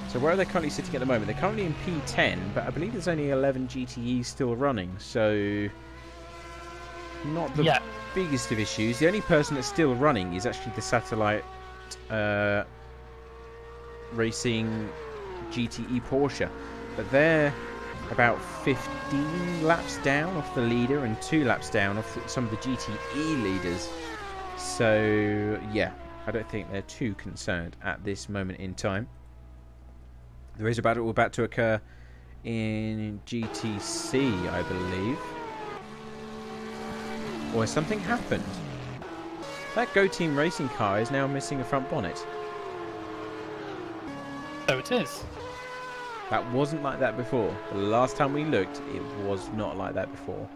So where are they currently sitting at the moment? They're currently in P10, but I believe there's only 11 GTEs still running, so not the biggest of issues. The only person that's still running is actually the satellite racing GTE Porsche, but they're about 15 laps down off the leader and 2 laps down off some of the GTE leaders. So yeah, I don't think they're too concerned at this moment in time. The race about to occur in GTC, I believe. Or has something happened? That Go Team racing car is now missing a front bonnet. So it is. That wasn't like that before. The last time we looked, it was not like that before.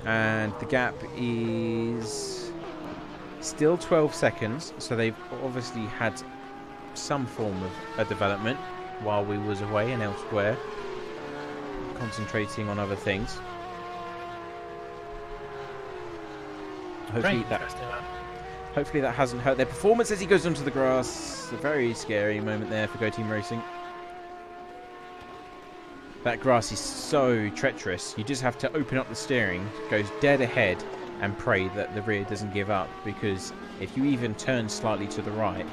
And the gap is still 12 seconds, so they've obviously had some form of a development while we was away and elsewhere, concentrating on other things. Hopefully that hasn't hurt their performance as he goes onto the grass. A very scary moment there for Go Team Racing. That grass is so treacherous. You just have to open up the steering, goes dead ahead, and pray that the rear doesn't give up. Because if you even turn slightly to the right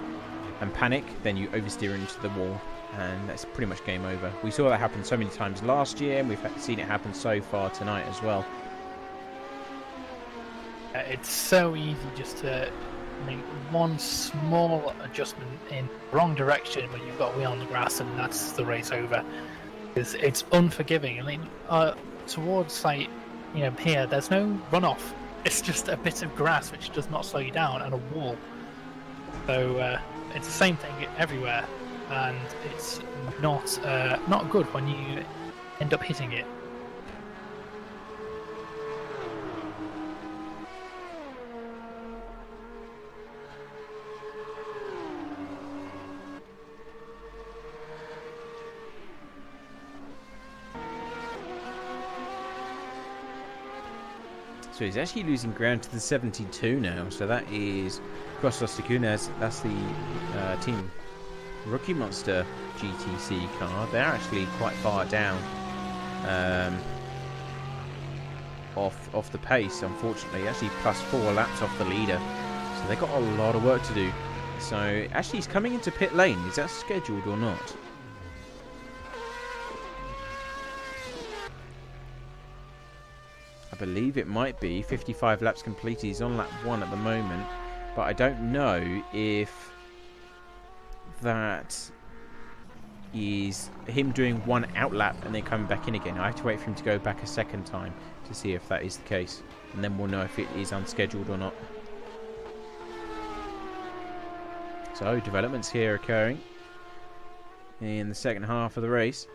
and panic, then you oversteer into the wall, and that's pretty much game over. We saw that happen so many times last year, and we've seen it happen so far tonight as well. It's so easy just to make one small adjustment in the wrong direction when you've got a wheel on the grass, and that's the race over. It's unforgiving. I mean, towards like, you know, here, there's no runoff. It's just a bit of grass which does not slow you down, and a wall. So it's the same thing everywhere, and it's not good when you end up hitting it. So he's actually losing ground to the 72 now. So that is Kostas Takunas. That's the Team Rookie Monster GTC car. They're actually quite far down off the pace, unfortunately. Actually plus 4 laps off the leader. So they've got a lot of work to do. So actually he's coming into pit lane. Is that scheduled or not? I believe it might be 55 laps completed. He's on lap 1 at the moment, but I don't know if that is him doing one out lap and then coming back in again. I have to wait for him to go back a second time to see if that is the case, and then we'll know if it is unscheduled or not. So developments here occurring in the second half of the race.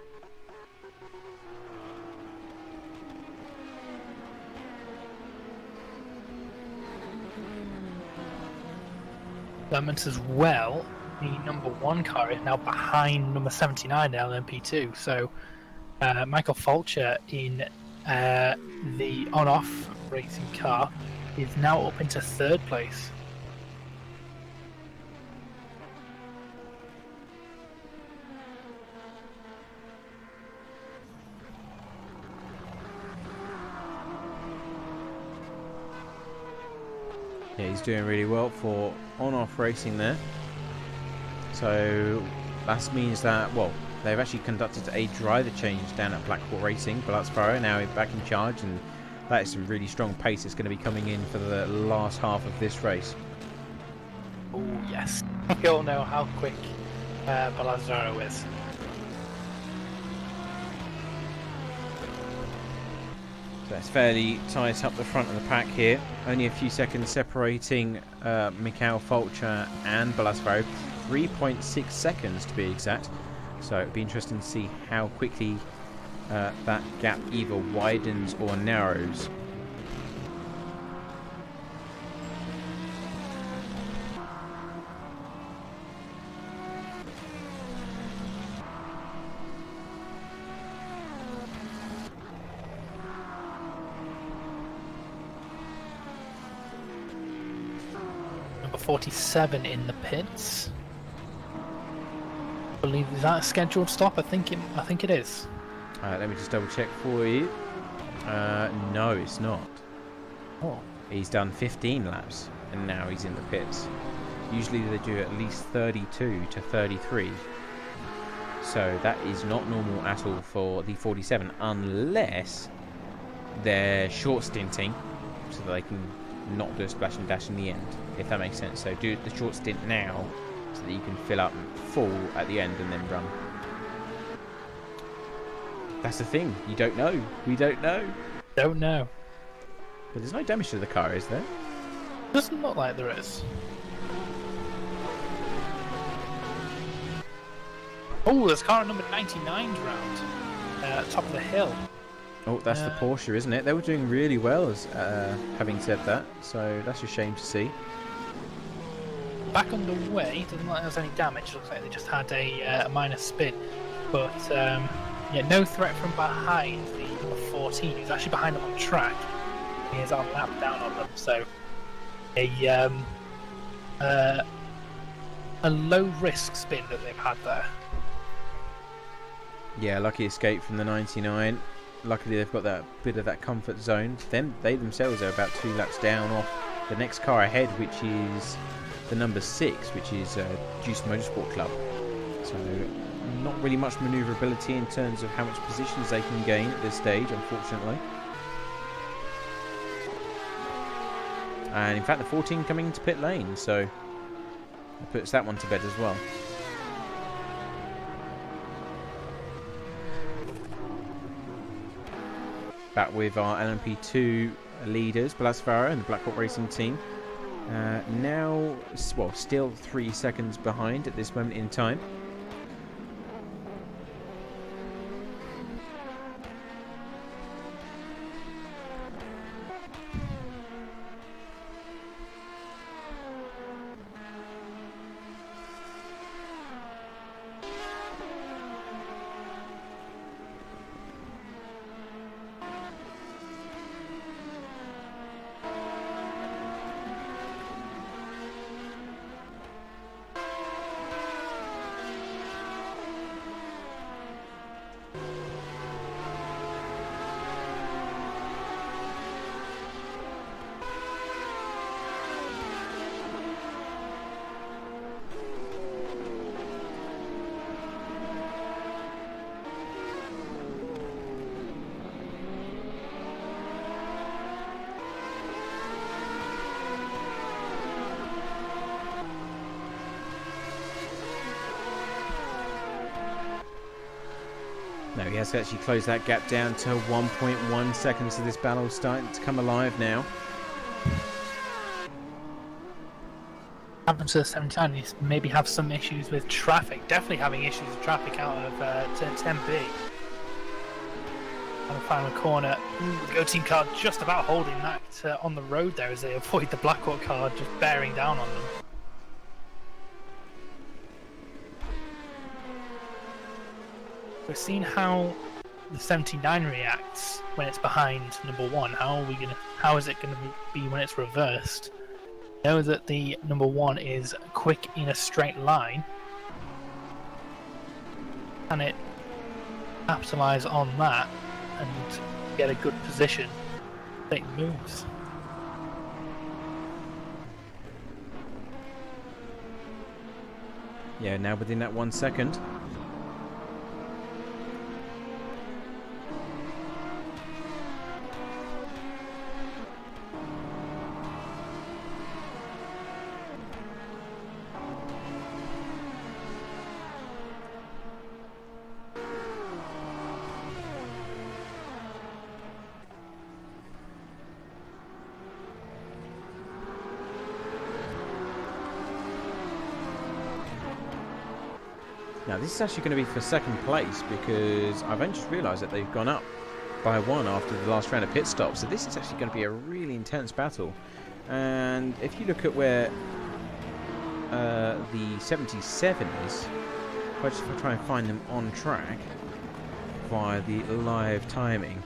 Developments as well. The number 1 car is now behind number 79, the LMP2. So Michael Fulcher in the on-off racing car is now up into 3rd place. Yeah, he's doing really well for on-off racing there. So that means that, well, they've actually conducted a driver change down at Blackwell Racing. Balatsfaro now back in charge, and that is some really strong pace that's going to be coming in for the last half of this race. Oh yes, we all know how quick Balatsfaro is. So it's fairly tight up the front of the pack here. Only a few seconds separating Mikhail Fulcher and Balatsfaro. 3.6 seconds to be exact. So it'd be interesting to see how quickly that gap either widens or narrows. Number 47 in the pits. I believe, is that a scheduled stop? I think it is. Let me just double check for you. No, it's not. Oh. He's done 15 laps and now he's in the pits. Usually they do at least 32 to 33. So that is not normal at all for the 47, unless they're short stinting so that they can not do a splash and dash in the end, if that makes sense. So do the short stint now so that you can fill up full at the end and then run. That's the thing. You don't know. We don't know. Don't know. But there's no damage to the car, is there? Doesn't look like there is. Oh, there's car number 99 round. Top of the hill. Oh, that's the Porsche, isn't it? They were doing really well, as having said that. So that's a shame to see. Back underway. Doesn't look like there's any damage. Looks like they just had a minor spin. But yeah, no threat from behind the number 14. He's actually behind them on track. He is on lap down on them. So a low risk spin that they've had there. Yeah, lucky escape from the 99. Luckily they've got that bit of that comfort zone. They themselves are about 2 laps down off the next car ahead, which is the number 6, which is Juice Motorsport Club. So not really much manoeuvrability in terms of how much positions they can gain at this stage, unfortunately. And in fact the 14 coming into pit lane, so that puts that one to bed as well. Back with our LMP2 leaders, Blasfara and the Blackhawk Racing team. Now, well, still 3 seconds behind at this moment in time. No, he has actually closed that gap down to 1.1 seconds, so this battle's starting to come alive now. Happened to the 79, you maybe have some issues with traffic. Definitely having issues with traffic out of 10B. On the final corner, the Go Team car just about holding that on the road there as they avoid the Blackhawk car just bearing down on them. We've seen how the 79 reacts when it's behind number 1. How is it gonna be when it's reversed? Know that the number 1 is quick in a straight line. Can it capitalise on that and get a good position? Take moves. Yeah, now within that 1 second. Now this is actually going to be for second place, because I've only just realised that they've gone up by 1 after the last round of pit stops. So this is actually going to be a really intense battle. And if you look at where the 77 is, if I just try and find them on track via the live timing,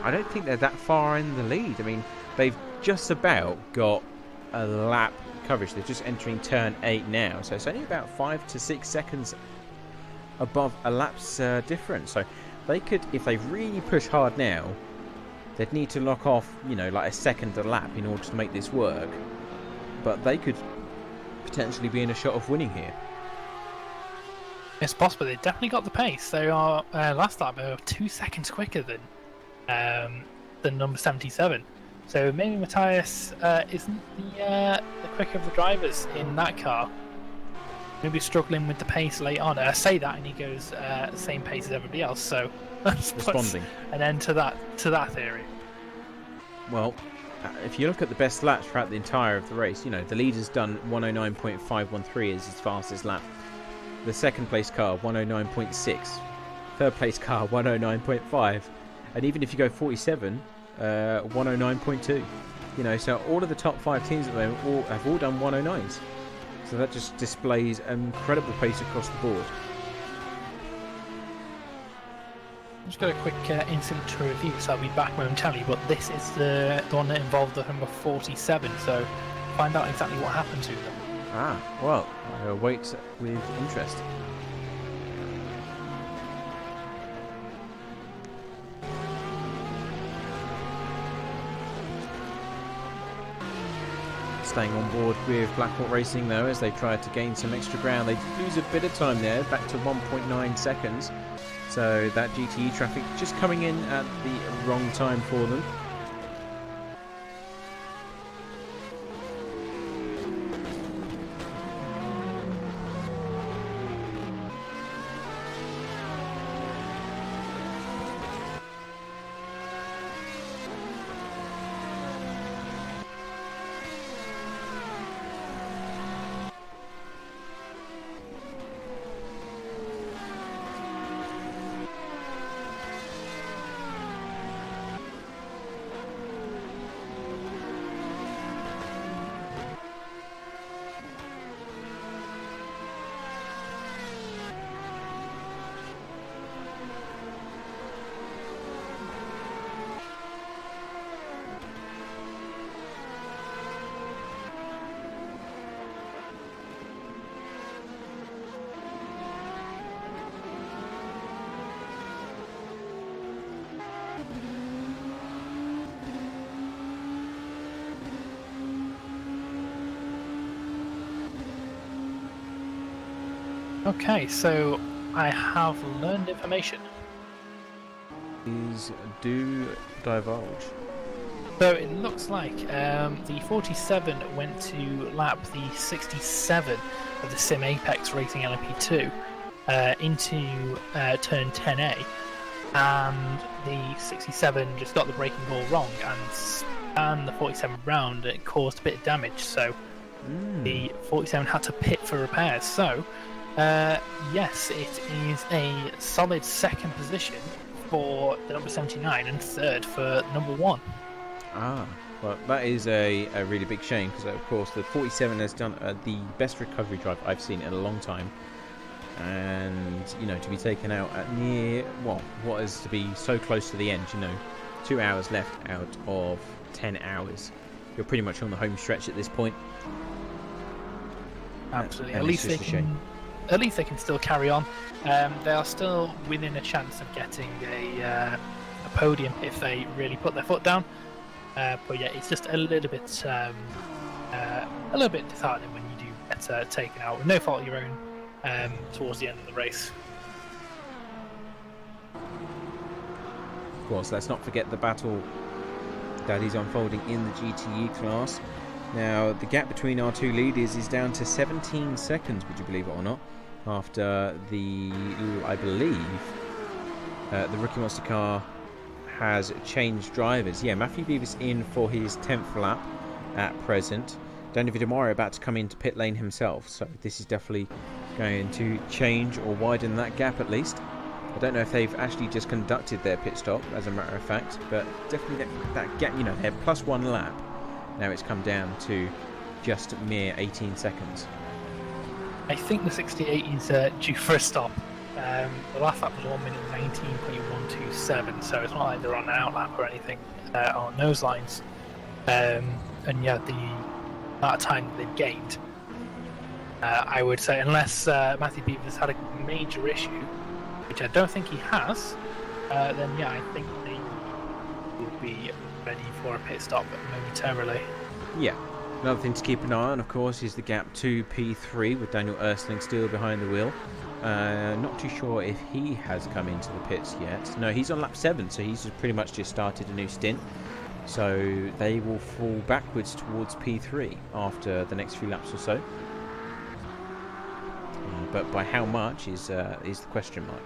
I don't think they're that far in the lead. I mean, they've just about got a lap coverage. They're just entering turn 8 now, so it's only about 5 to 6 seconds above a lap's difference. So they could, if they really push hard now, they'd need to lock off, you know, like a second a lap in order to make this work. But they could potentially be in a shot of winning here. It's possible. They definitely got the pace. They are last lap they were 2 seconds quicker than number 77. So maybe Matthias isn't the quicker of the drivers in that car. maybe struggling with the pace late on. I say that, and he goes the same pace as everybody else. So Responding. an end to that theory. Well, if you look at the best laps throughout the entire of the race, you know, the leader's done 109.513 as his fastest lap. The second place car, 109.6. Third place car, 109.5. And even if you go 47, 109.2. You know, so all of the top 5 teams at the moment have all done 109s. So that just displays incredible pace across the board. Just got a quick incident to review, so I'll be back momentarily, but this is the one that involved the number 47, so find out exactly what happened to them. Ah, well, I await with interest. Staying on board with Blackhawk Racing though, as they try to gain some extra ground. They lose a bit of time there, back to 1.9 seconds. So that GTE traffic just coming in at the wrong time for them. Okay, so I have learned information. Please do divulge. So it looks like the 47 went to lap the 67 of the Sim Apex Racing LMP2 into turn 10A, and the 67 just got the braking ball wrong and spanned the 47 round. It caused a bit of damage, so the 47 had to pit for repairs. So yes, it is a solid second position for the number 79 and third for number 1. Ah, well, that is a really big shame because, of course, the 47 has done the best recovery drive I've seen in a long time. And, you know, to be taken out at near, well, what is to be so close to the end, you know, 2 hours left out of 10 hours. You're pretty much on the home stretch at this point. Absolutely. And At least they can still carry on. They are still within a chance of getting a podium if they really put their foot down. But yeah, it's just a little bit disheartening when you do get taken out with no fault of your own towards the end of the race. Of course, let's not forget the battle that is unfolding in the GTE class. Now, the gap between our two leaders is down to 17 seconds, would you believe it or not, after I believe, the Rookie Monster car has changed drivers. Yeah, Matthew Beavis in for his 10th lap at present. Daniel Vidamaro about to come into pit lane himself, so this is definitely going to change or widen that gap at least. I don't know if they've actually just conducted their pit stop, as a matter of fact, but definitely that gap, you know, they're plus 1 lap. Now it's come down to just mere 18 seconds. I think the 68 is due for a stop. The last lap was 1 minute 19.127, so it's not like they're on an outlap or anything on those lines. And yeah, the amount of time that they've gained, I would say, unless Matthew Beavers had a major issue, which I don't think he has, then yeah, I think they will be ready for a pit stop momentarily. Yeah. Another thing to keep an eye on, of course, is the gap to P3 with Daniel Ersling still behind the wheel. Not too sure if he has come into the pits yet. No, he's on lap 7, so he's pretty much just started a new stint. So they will fall backwards towards P3 after the next few laps or so. but by how much is the question mark.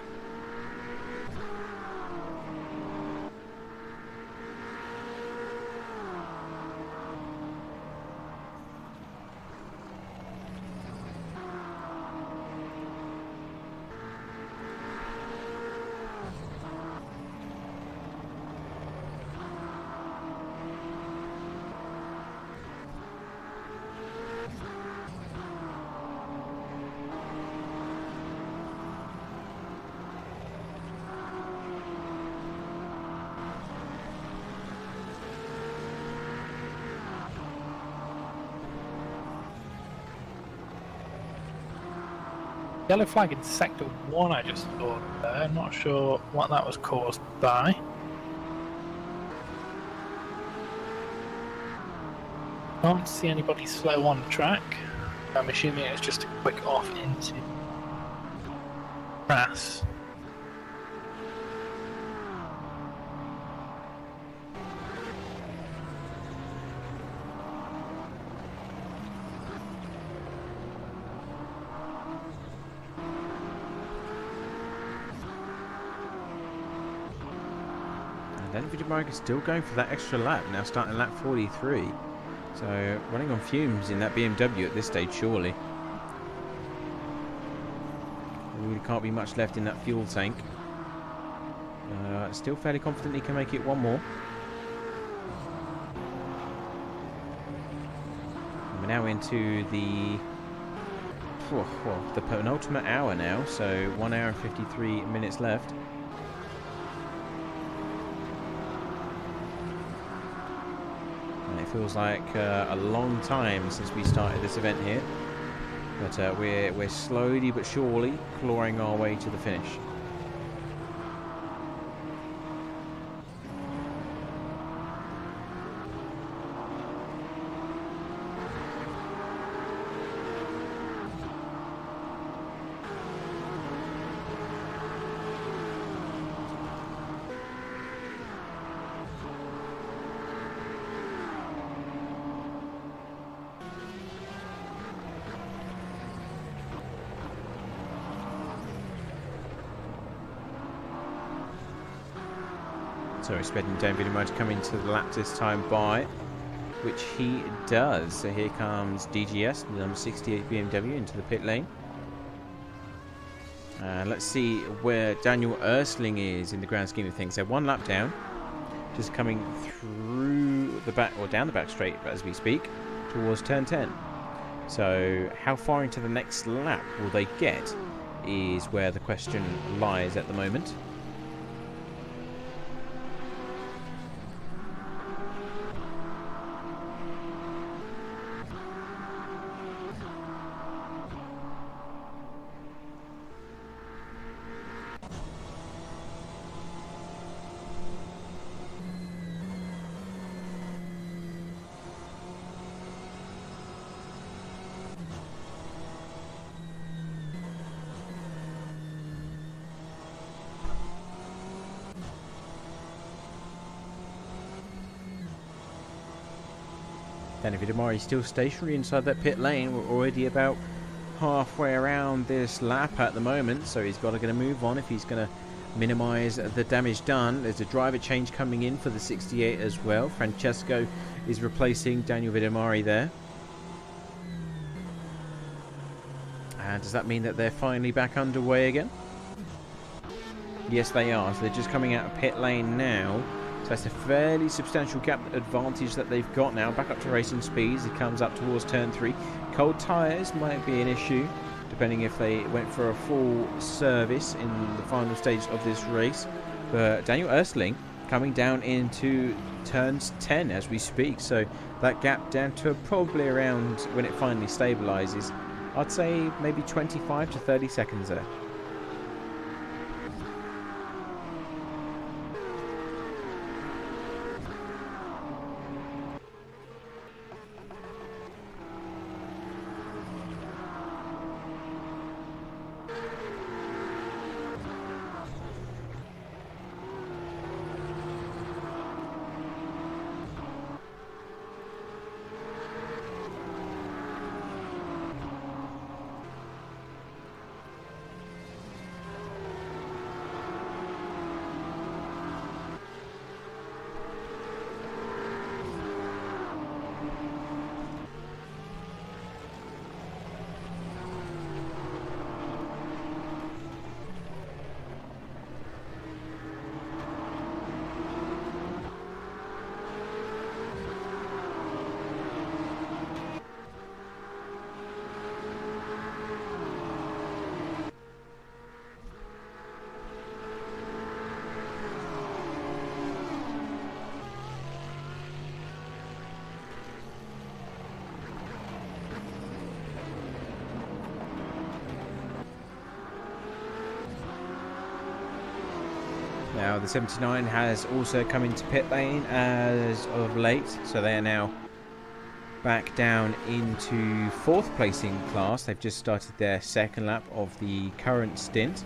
Yellow flag in sector 1 I just saw there, not sure what that was caused by. Can't see anybody slow on the track. I'm assuming it's just a quick off into grass. David is still going for that extra lap, now starting lap 43. So running on fumes in that BMW at this stage, surely. There really can't be much left in that fuel tank. Still fairly confident he can make it one more. And we're now into the penultimate hour now, so 1 hour and 53 minutes left. Feels like a long time since we started this event here, but we're slowly but surely clawing our way to the finish. So expecting David to come into the lap this time by, which he does. So here comes DGS, the number 68 BMW, into the pit lane. And let's see where Daniel Ersling is in the grand scheme of things. So 1 lap down, just coming through the back, or down the back straight as we speak, towards turn 10. So how far into the next lap will they get is where the question lies at the moment. David Amari still stationary inside that pit lane. We're already about halfway around this lap at the moment, so he's got to get a move on if he's going to minimise the damage done. There's a driver change coming in for the 68 as well. Francesco is replacing Daniel Vidamari there. And does that mean that they're finally back underway again? Yes, they are. So they're just coming out of pit lane now. So that's a fairly substantial gap advantage that they've got now. Back up to racing speeds. It comes up towards turn 3. Cold tyres might be an issue, depending if they went for a full service in the final stage of this race. But Daniel Ersling coming down into turns 10 as we speak. So that gap down to probably around, when it finally stabilises, I'd say maybe 25 to 30 seconds there. Now the 79 has also come into pit lane as of late, so they are now back down into 4th placing class. They've just started their 2nd lap of the current stint.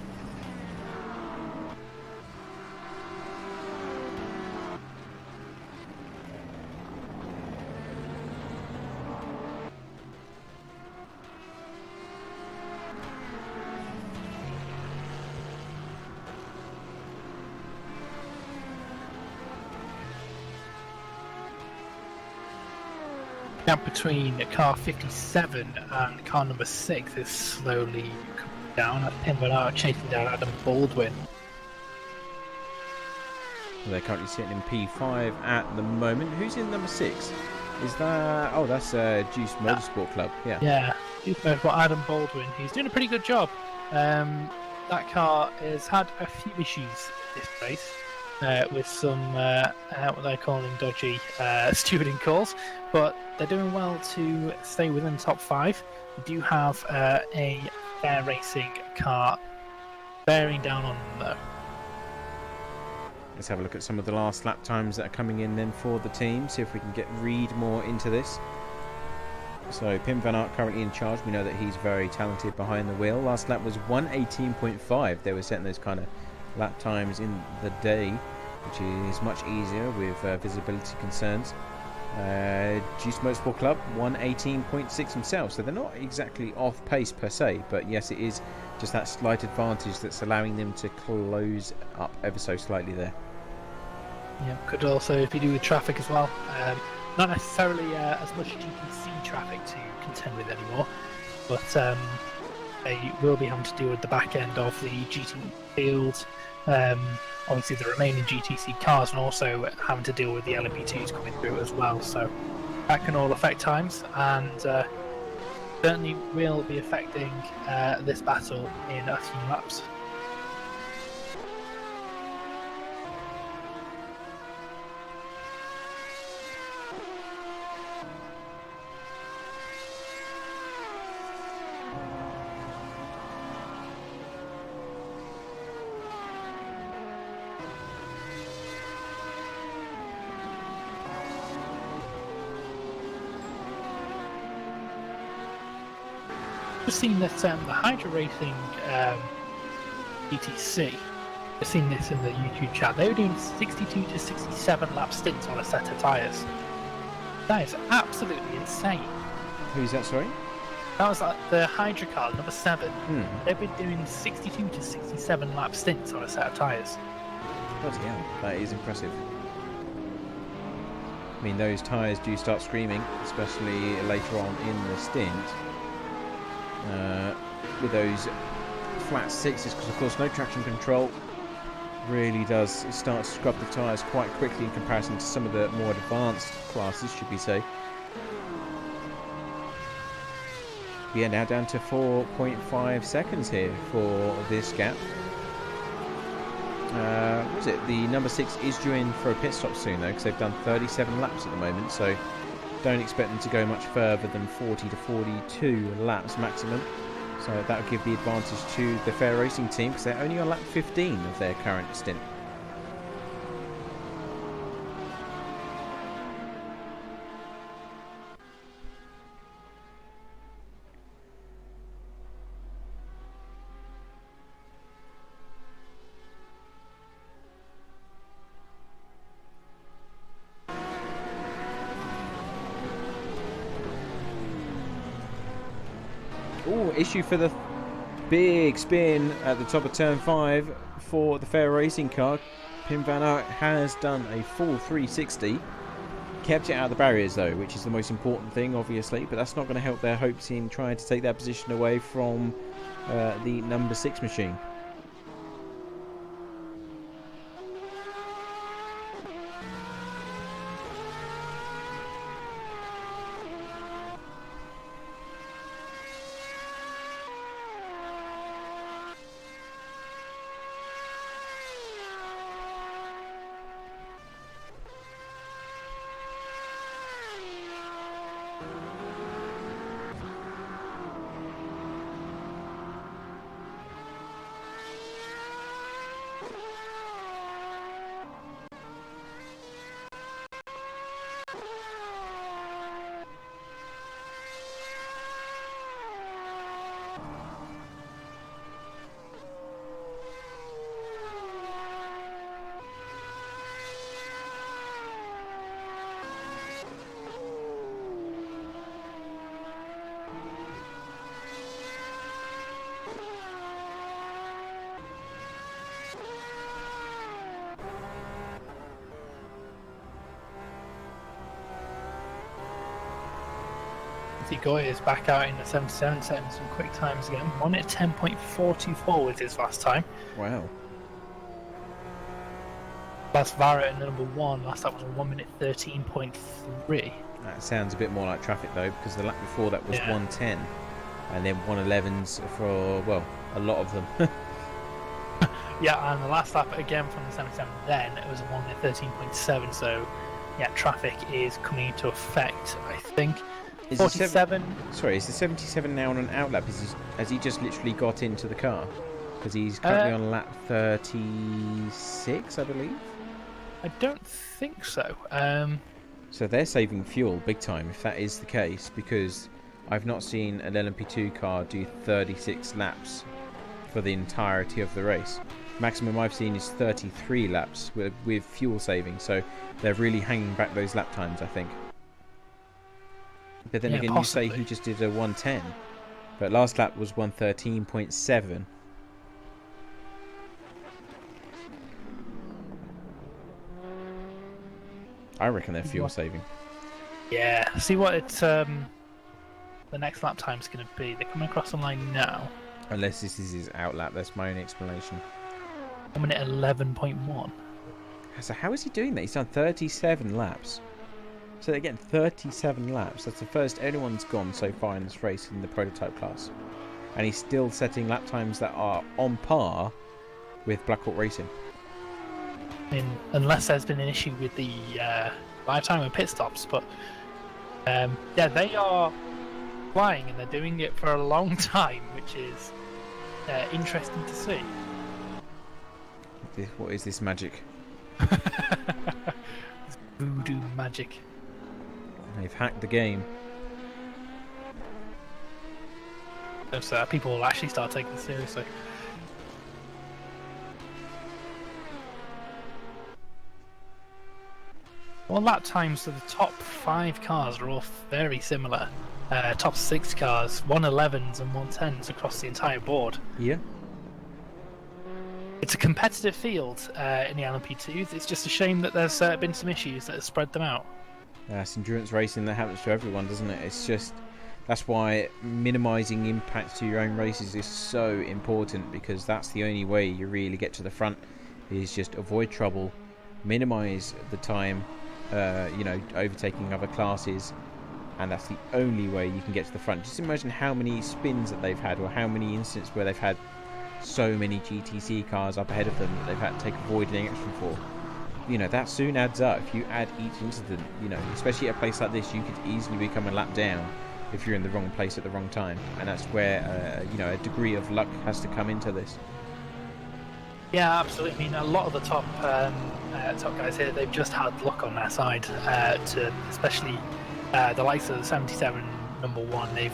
Gap between car 57 and car number 6 is slowly coming down. Tim Bernard chasing down Adam Baldwin. They're currently sitting in P5 at the moment. Who's in number 6? Is that... Oh, that's Juice Motorsport Club. Yeah. Yeah, Juice Motorsport, Adam Baldwin. He's doing a pretty good job. That car has had a few issues this race. With some what they're calling dodgy stewarding calls, but they're doing well to stay within the top 5. We do have a fair racing car bearing down on them though. Let's have a look at some of the last lap times that are coming in then for the team, see if we can read more into this. So Pim van Aert currently in charge. We know that he's very talented behind the wheel. Last lap was 1:18.5. They were setting those kind of lap times in the day, which is much easier with visibility concerns. Juice Motorsport Club 1:18.6 himself, so they're not exactly off pace per se, but yes, it is just that slight advantage that's allowing them to close up ever so slightly there. Yeah, could also be due with traffic as well. Not necessarily as much GTC traffic to contend with anymore, but they will be having to deal with the back end of the GT field, obviously the remaining GTC cars, and also having to deal with the LMP2s coming through as well. So that can all affect times, and certainly will be affecting this battle in a few laps. Just seen that the Hydra Racing GTC, I've seen this in the YouTube chat, they were doing 62 to 67 lap stints on a set of tyres. That is absolutely insane. Who's that, sorry? That was like the Hydra car, number 7. They've been doing 62 to 67 lap stints on a set of tyres. Bloody hell, that is impressive. I mean, those tyres do start screaming, especially later on in the stint. With those flat sixes, because of course no traction control really does start to scrub the tyres quite quickly in comparison to some of the more advanced classes, should we say. Yeah, now down to 4.5 seconds here for this gap. What was it? The number 6 is due in for a pit stop soon though, because they've done 37 laps at the moment, so don't expect them to go much further than 40 to 42 laps maximum. So that will give the advantage to the Fair Racing team, because they're only on lap 15 of their current stint. Oh, issue for the big spin at the top of turn 5 for the Fair Racing car. Pim van Aert has done a full 360. Kept it out of the barriers though, which is the most important thing obviously, but that's not going to help their hopes in trying to take that position away from the number 6 machine. Matthew Goy is back out in the 77, setting some quick times again. 1 at 10.44 with his last time. Wow. Last Vara at number 1, last time was 1 minute 13.3. That sounds a bit more like traffic though, because the lap before that was 1:10, and then 1:11s for, well, a lot of them. Yeah, and the last lap again from the 77 then, it was a 1 minute 13.7, so yeah, traffic is coming into effect, I think. Is 47. Sorry, is the 77 now on an outlap? Has he just literally got into the car? Because he's currently on lap 36, I believe. I don't think so. So they're saving fuel big time if that is the case, because I've not seen an LMP2 car do 36 laps for the entirety of the race. Maximum I've seen is 33 laps with fuel saving, so they're really hanging back those lap times, I think. But then again, possibly. You say he just did a 1:10, but last lap was 1:13.7. I reckon they're fuel saving. Yeah, see what it's the next lap time's going to be. They're coming across the line now. Unless this is his outlap, that's my only explanation. 1 minute 11.1. So how is he doing that? He's done 37 laps. So they're getting 37 laps. That's the first anyone's gone so far in this race in the prototype class. And he's still setting lap times that are on par with Black Hawk Racing. I mean, unless there's been an issue with the lifetime of pit stops, but yeah, they are flying and they're doing it for a long time, which is interesting to see. What is this magic? It's voodoo magic. They've hacked the game. So people will actually start taking this seriously. Well, lap times for the top 5 cars are all very similar. Top 6 cars, 111s and 110s across the entire board. Yeah. It's a competitive field in the LMP2s. It's just a shame that there's been some issues that have spread them out. It's endurance racing that happens to everyone, doesn't it? It's just, that's why minimising impacts to your own races is so important, because that's the only way you really get to the front, is just avoid trouble, minimise the time, overtaking other classes, and that's the only way you can get to the front. Just imagine how many spins that they've had, or how many instances where they've had so many GTC cars up ahead of them that they've had to take avoiding action for. That soon adds up. If you add each incident, especially at a place like this, you could easily become a lap down if you're in the wrong place at the wrong time, and that's where a degree of luck has to come into this. Yeah, absolutely. I mean, a lot of the top guys here, they've just had luck on their side. Especially the likes of the 77 number 1. They've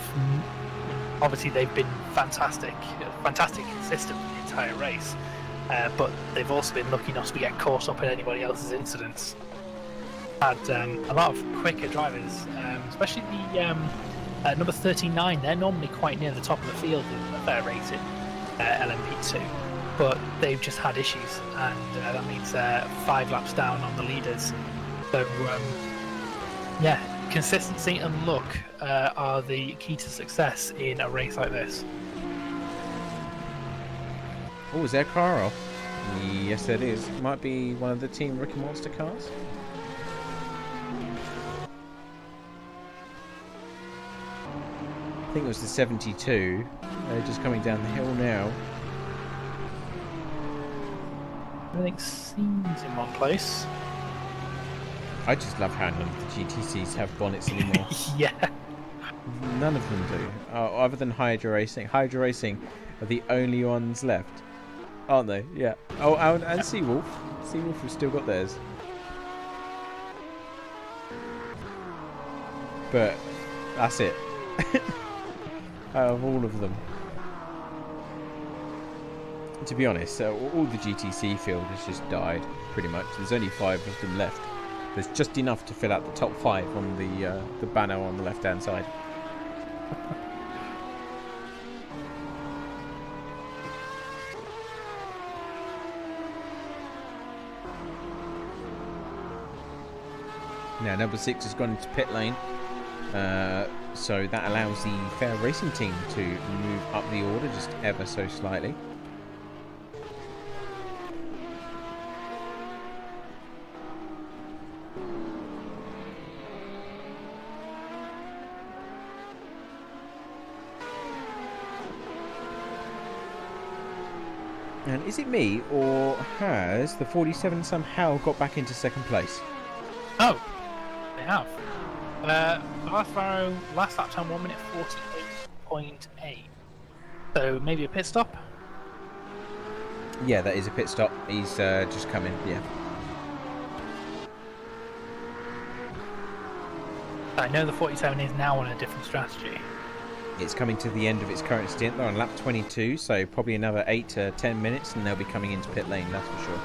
been fantastic consistent for the entire race. But they've also been lucky not to get caught up in anybody else's incidents. Had a lot of quicker drivers, especially the number 39. They're normally quite near the top of the field in a fair rating LMP2, but they've just had issues, and that means 5 laps down on the leaders. So yeah, consistency and luck are the key to success in a race like this. Oh, is there a car off? Yes, it is. It might be one of the Team Rookie Monster cars. I think it was the 72. They're just coming down the hill now. Everything seems in one place. I just love how none of the GTCs have bonnets anymore. Yeah. None of them do. Other than Hydra Racing. Hydra Racing are the only ones left, aren't they? Yeah. Oh, and Seawolf. Seawolf have still got theirs. But that's it. Out of all of them. To be honest, all the GTC field has just died, pretty much. There's only 5 of them left. There's just enough to fill out the top 5 on the banner on the left-hand side. Now number 6 has gone into pit lane. So that allows the Fair Racing team to move up the order just ever so slightly. And is it me, or has the 47 somehow got back into second place? Oh, they have. Last lap time 1 minute 48.8. So maybe a pit stop? Yeah, that is a pit stop. He's just come in, yeah. I know the 47 is now on a different strategy. It's coming to the end of its current stint. They're on lap 22, so probably another 8 to 10 minutes and they'll be coming into pit lane, that's for sure.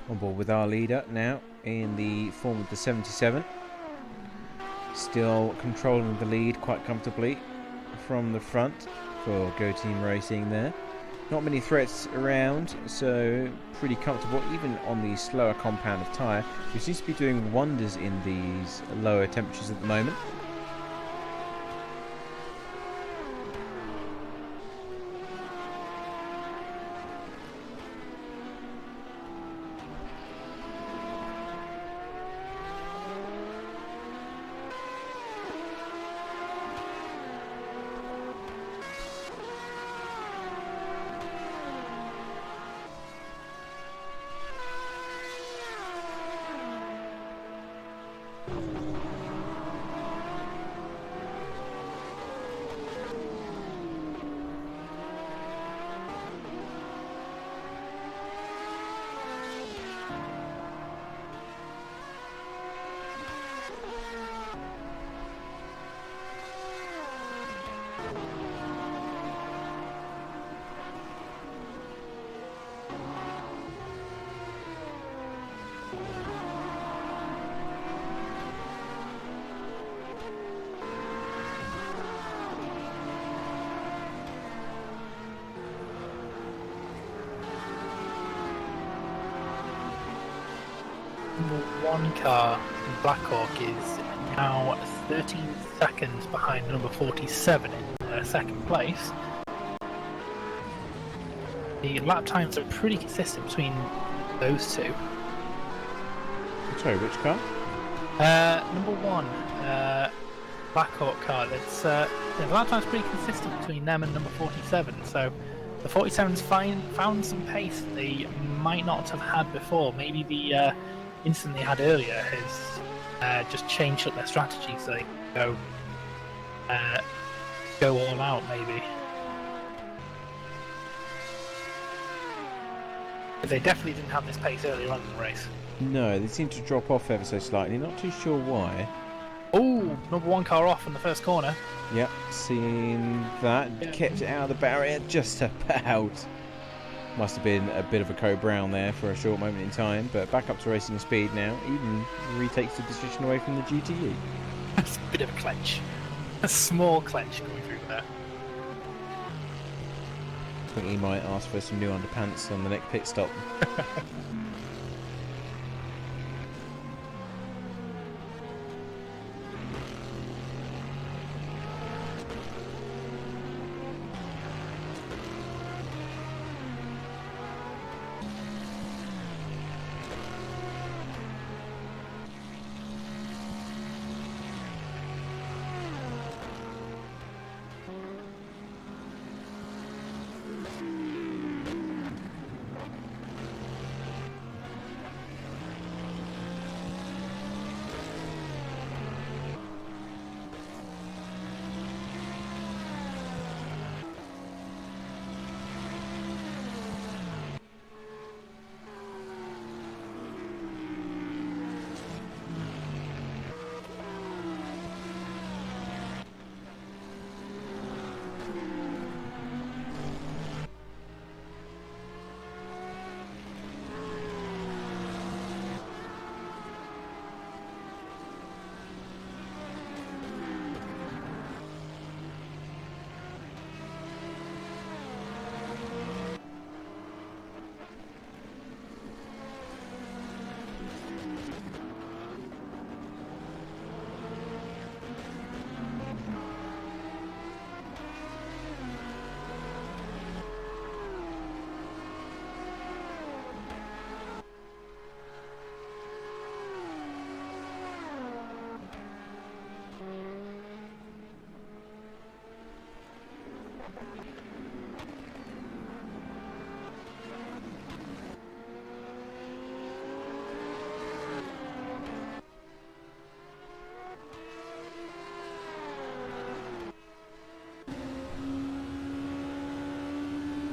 On board with our leader now in the form of the 77. Still controlling the lead quite comfortably from the front for Go Team Racing there. Not many threats around, so pretty comfortable even on the slower compound of tyre, which seems to be doing wonders in these lower temperatures at the moment. Number 1 car in Blackhawk is now 13 seconds behind number 47 in second place. The lap times are pretty consistent between those two. Sorry, which car? Number 1, Blackhawk car. That's the lap time's pretty consistent between them and number 47. So the 47's found some pace that they might not have had before. Maybe the incident they had earlier has just changed up their strategy, so they can go all out maybe. But they definitely didn't have this pace earlier on in the race. No, they seem to drop off ever so slightly. Not too sure why. Oh, number 1 car off in the first corner. Yep, seeing that. Yeah. Kept it out of the barrier just about. Must have been a bit of a Code Brown there for a short moment in time, but back up to racing speed now. Even retakes the position away from the GTE. That's a bit of a clench. a small clench going through there. I think he might ask for some new underpants on the next pit stop.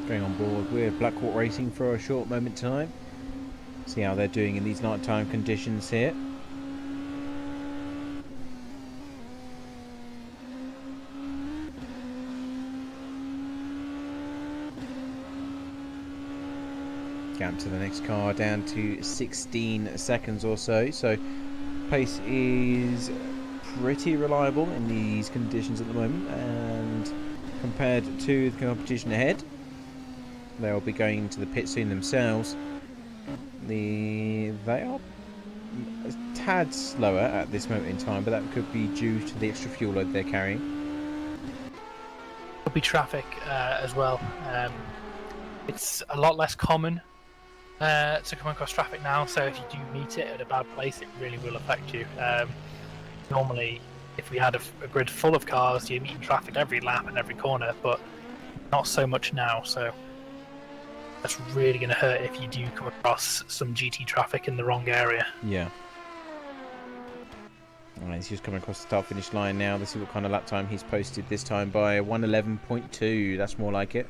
Going on board with Blackhawk Racing for a short moment in time. See how they're doing in these nighttime conditions here. Gap to the next car down to 16 seconds or so. So pace is pretty reliable in these conditions at the moment, and compared to the competition ahead, they'll be going to the pit soon themselves. They are a tad slower at this moment in time, but that could be due to the extra fuel load they're carrying. There'll be traffic as well. It's a lot less common to come across traffic now, so if you do meet it at a bad place, it really will affect you. Normally, if we had a grid full of cars, you're meeting traffic every lap and every corner, but not so much now, so that's really going to hurt if you do come across some GT traffic in the wrong area. Yeah. Alright, he's just coming across the start-finish line now. Let's see what kind of lap time he's posted this time by 1:11.2. That's more like it.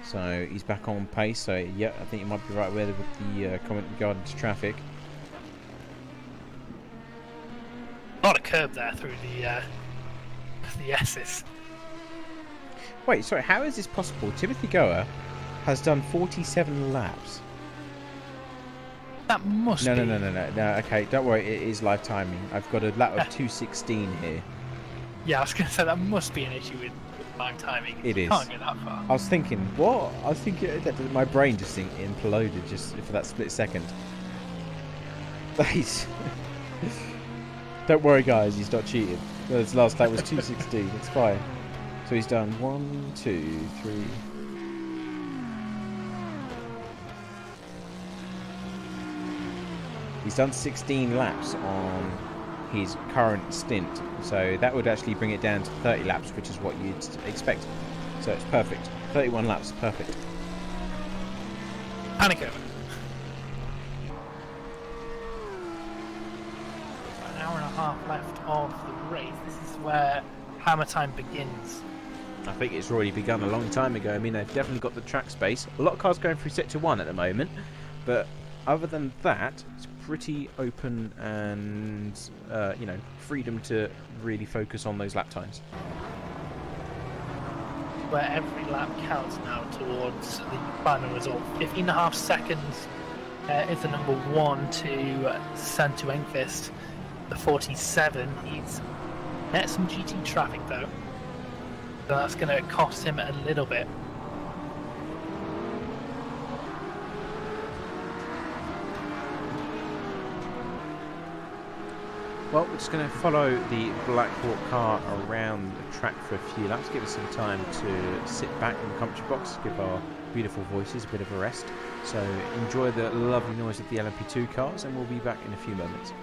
So he's back on pace. So yeah, I think you might be right with the comment regarding to traffic. A lot of curb there through the S's. Wait, sorry, how is this possible? Timothy Goer has done 47 laps. That must No, be... no, okay, don't worry, it is live timing. I've got a lap of 2:16 here. Yeah, I was going to say that must be an issue with live timing. It you is. Can't get that far. I was thinking, what? I was thinking that my brain just imploded just for that split second. Don't worry, guys, he's not cheating. His last lap was 2:16. It's fine. So he's done 1, 2, 3. He's done 16 laps on his current stint, so that would actually bring it down to 30 laps, which is what you'd expect. So it's perfect. 31 laps, perfect. Panic over. An hour and a half left of the race. This is where hammer time begins. I think it's already begun a long time ago. I mean, they've definitely got the track space. A lot of cars going through Sector 1 at the moment, but other than that, it's pretty open and, freedom to really focus on those lap times. Where every lap counts now towards the final result. 15.5 seconds is the number 1 to Santu Engqvist. The 47, he's Met some GT traffic though, so that's going to cost him a little bit. Well, we're just going to follow the Black Hawk car around the track for a few laps, give us some time to sit back in the commentary box, give our beautiful voices a bit of a rest. So enjoy the lovely noise of the LMP2 cars, and we'll be back in a few moments.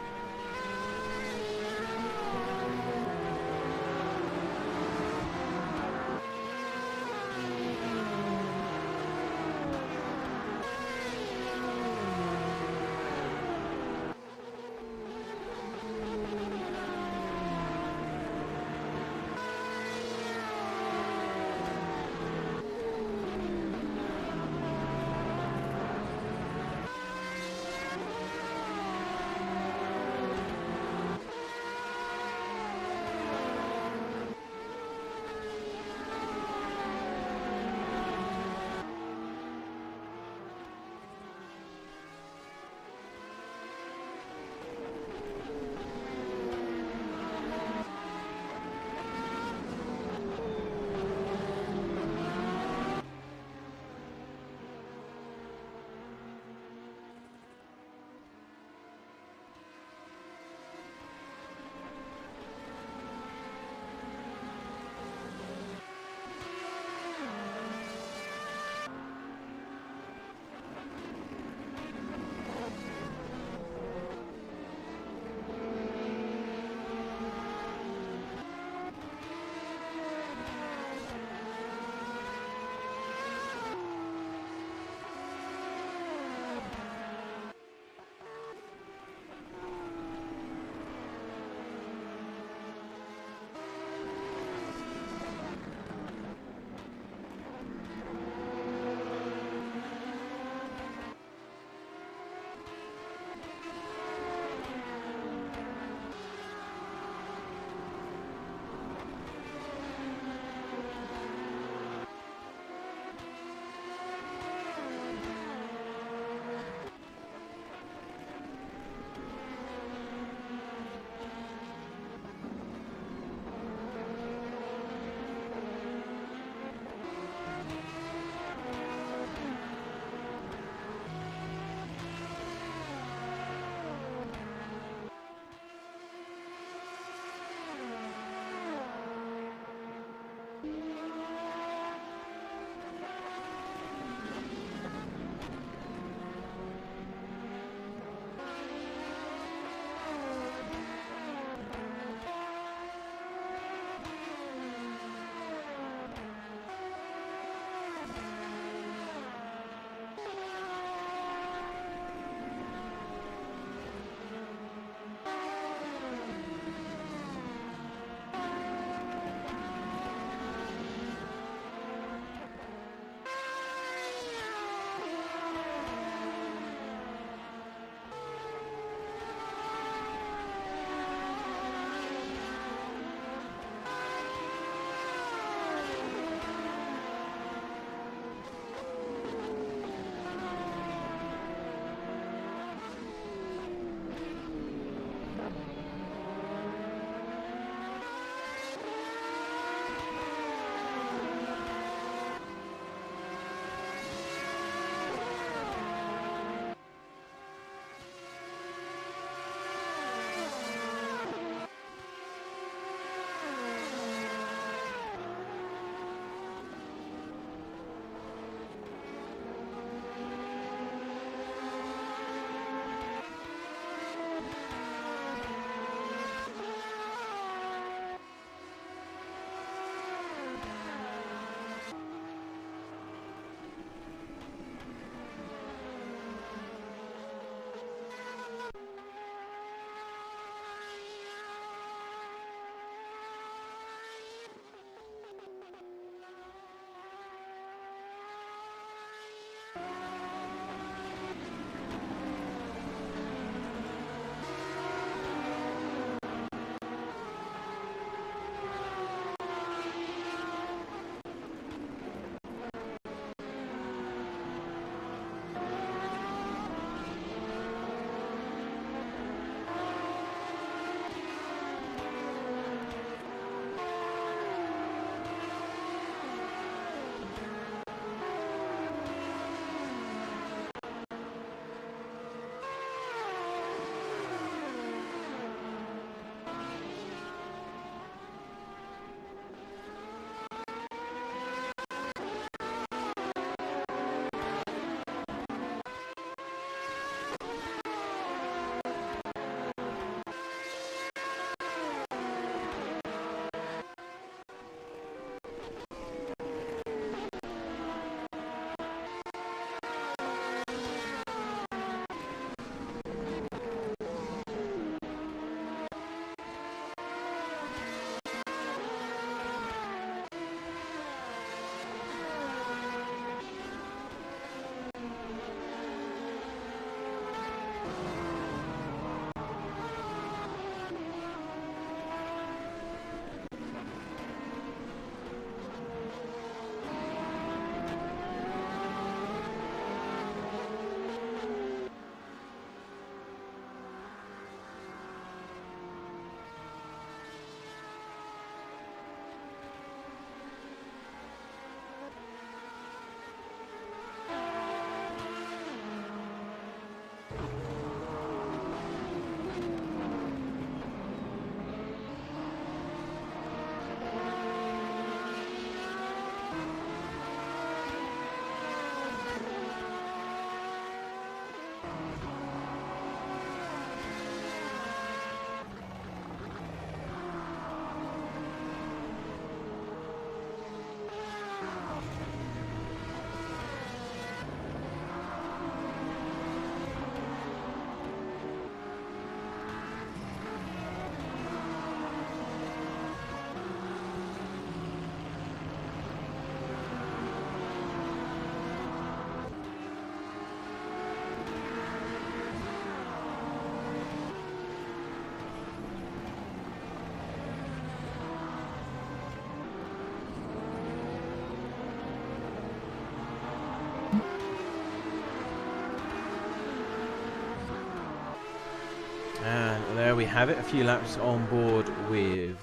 And there we have it, a few laps on board with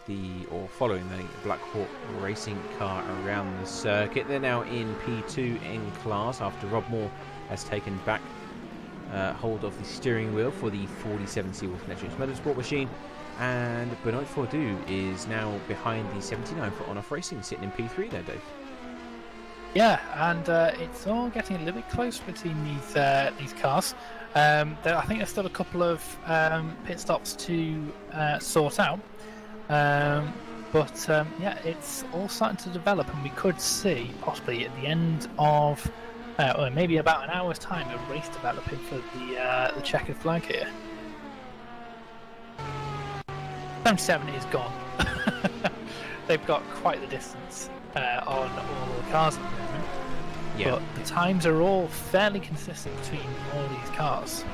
following the Black Hawk racing car around the circuit. They're now in P2 in class after Rob Moore has taken back hold of the steering wheel for the 47C Wolf Electric Motorsport machine. And Benoit Fordu is now behind the 79 for On-Off Racing, sitting in P3 there, Dave. Yeah, and it's all getting a little bit close between these cars. I think there's still a couple of pit stops to sort out, but yeah, it's all starting to develop, and we could see possibly at the end of, or maybe about an hour's time, a race developing for the checkered flag here. 77 is gone. They've got quite the distance on all the cars at the moment. Yeah. But the times are all fairly consistent between all these cars.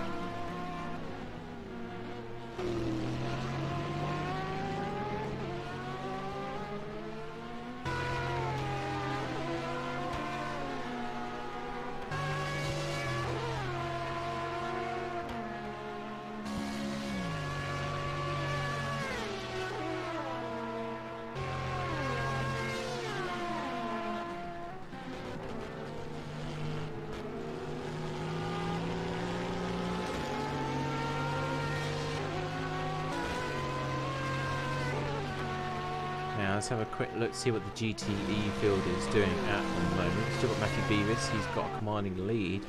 Now let's have a quick look, see what the GTE field is doing at the moment. Still got Matthew Beavis, he's got a commanding lead.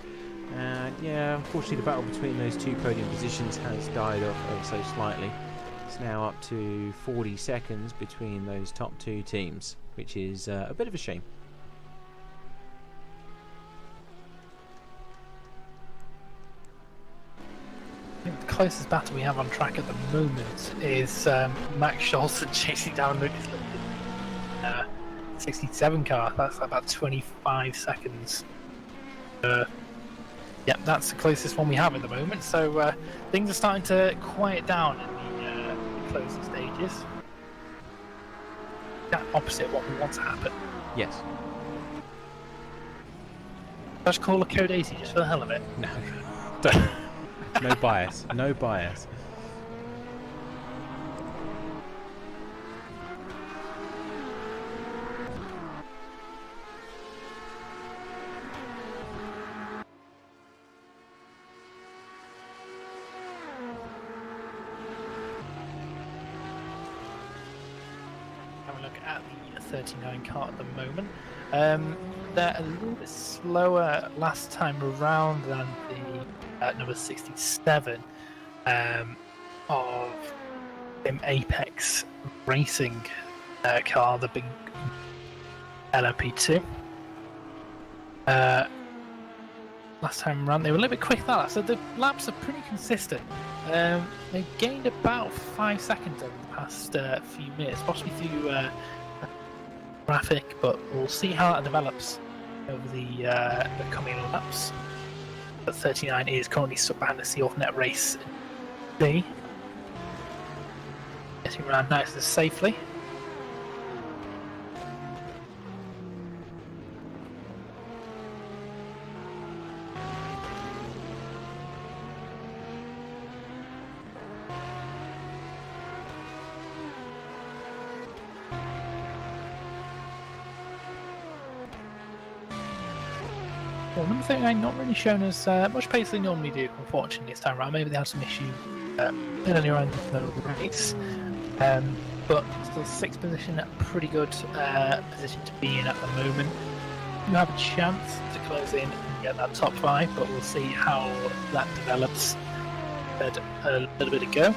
And yeah, unfortunately the battle between those two podium positions has died off ever so slightly. It's now up to 40 seconds between those top two teams, which is a bit of a shame. I think the closest battle we have on track at the moment is Max Scholzen chasing down Lucas Linden. 67 car, that's about 25 seconds. Yep, that's the closest one we have at the moment, so things are starting to quiet down in the closing stages. That opposite what we want to happen. Yes. Let's call a code 80 just for the hell of it. No, don't. No bias, no bias. Have a look at the 39 car at the moment. They're a little bit slower last time around than the number 67 of Apex Racing car, the big LMP2. Last time around they were a little bit quicker than that, so the laps are pretty consistent. They've gained about 5 seconds over the past few minutes, possibly through traffic, but we'll see how that develops over the coming laps. But 39 is currently stuck behind the Seahawk race B. Getting around nice and safely. Well, number 39 not really shown as much pace as they normally do, unfortunately, this time around. Maybe they had some issue earlier on in the race. But still 6th position, a pretty good position to be in at the moment. You have a chance to close in and get that top 5, but we'll see how that develops. Had a little bit ago.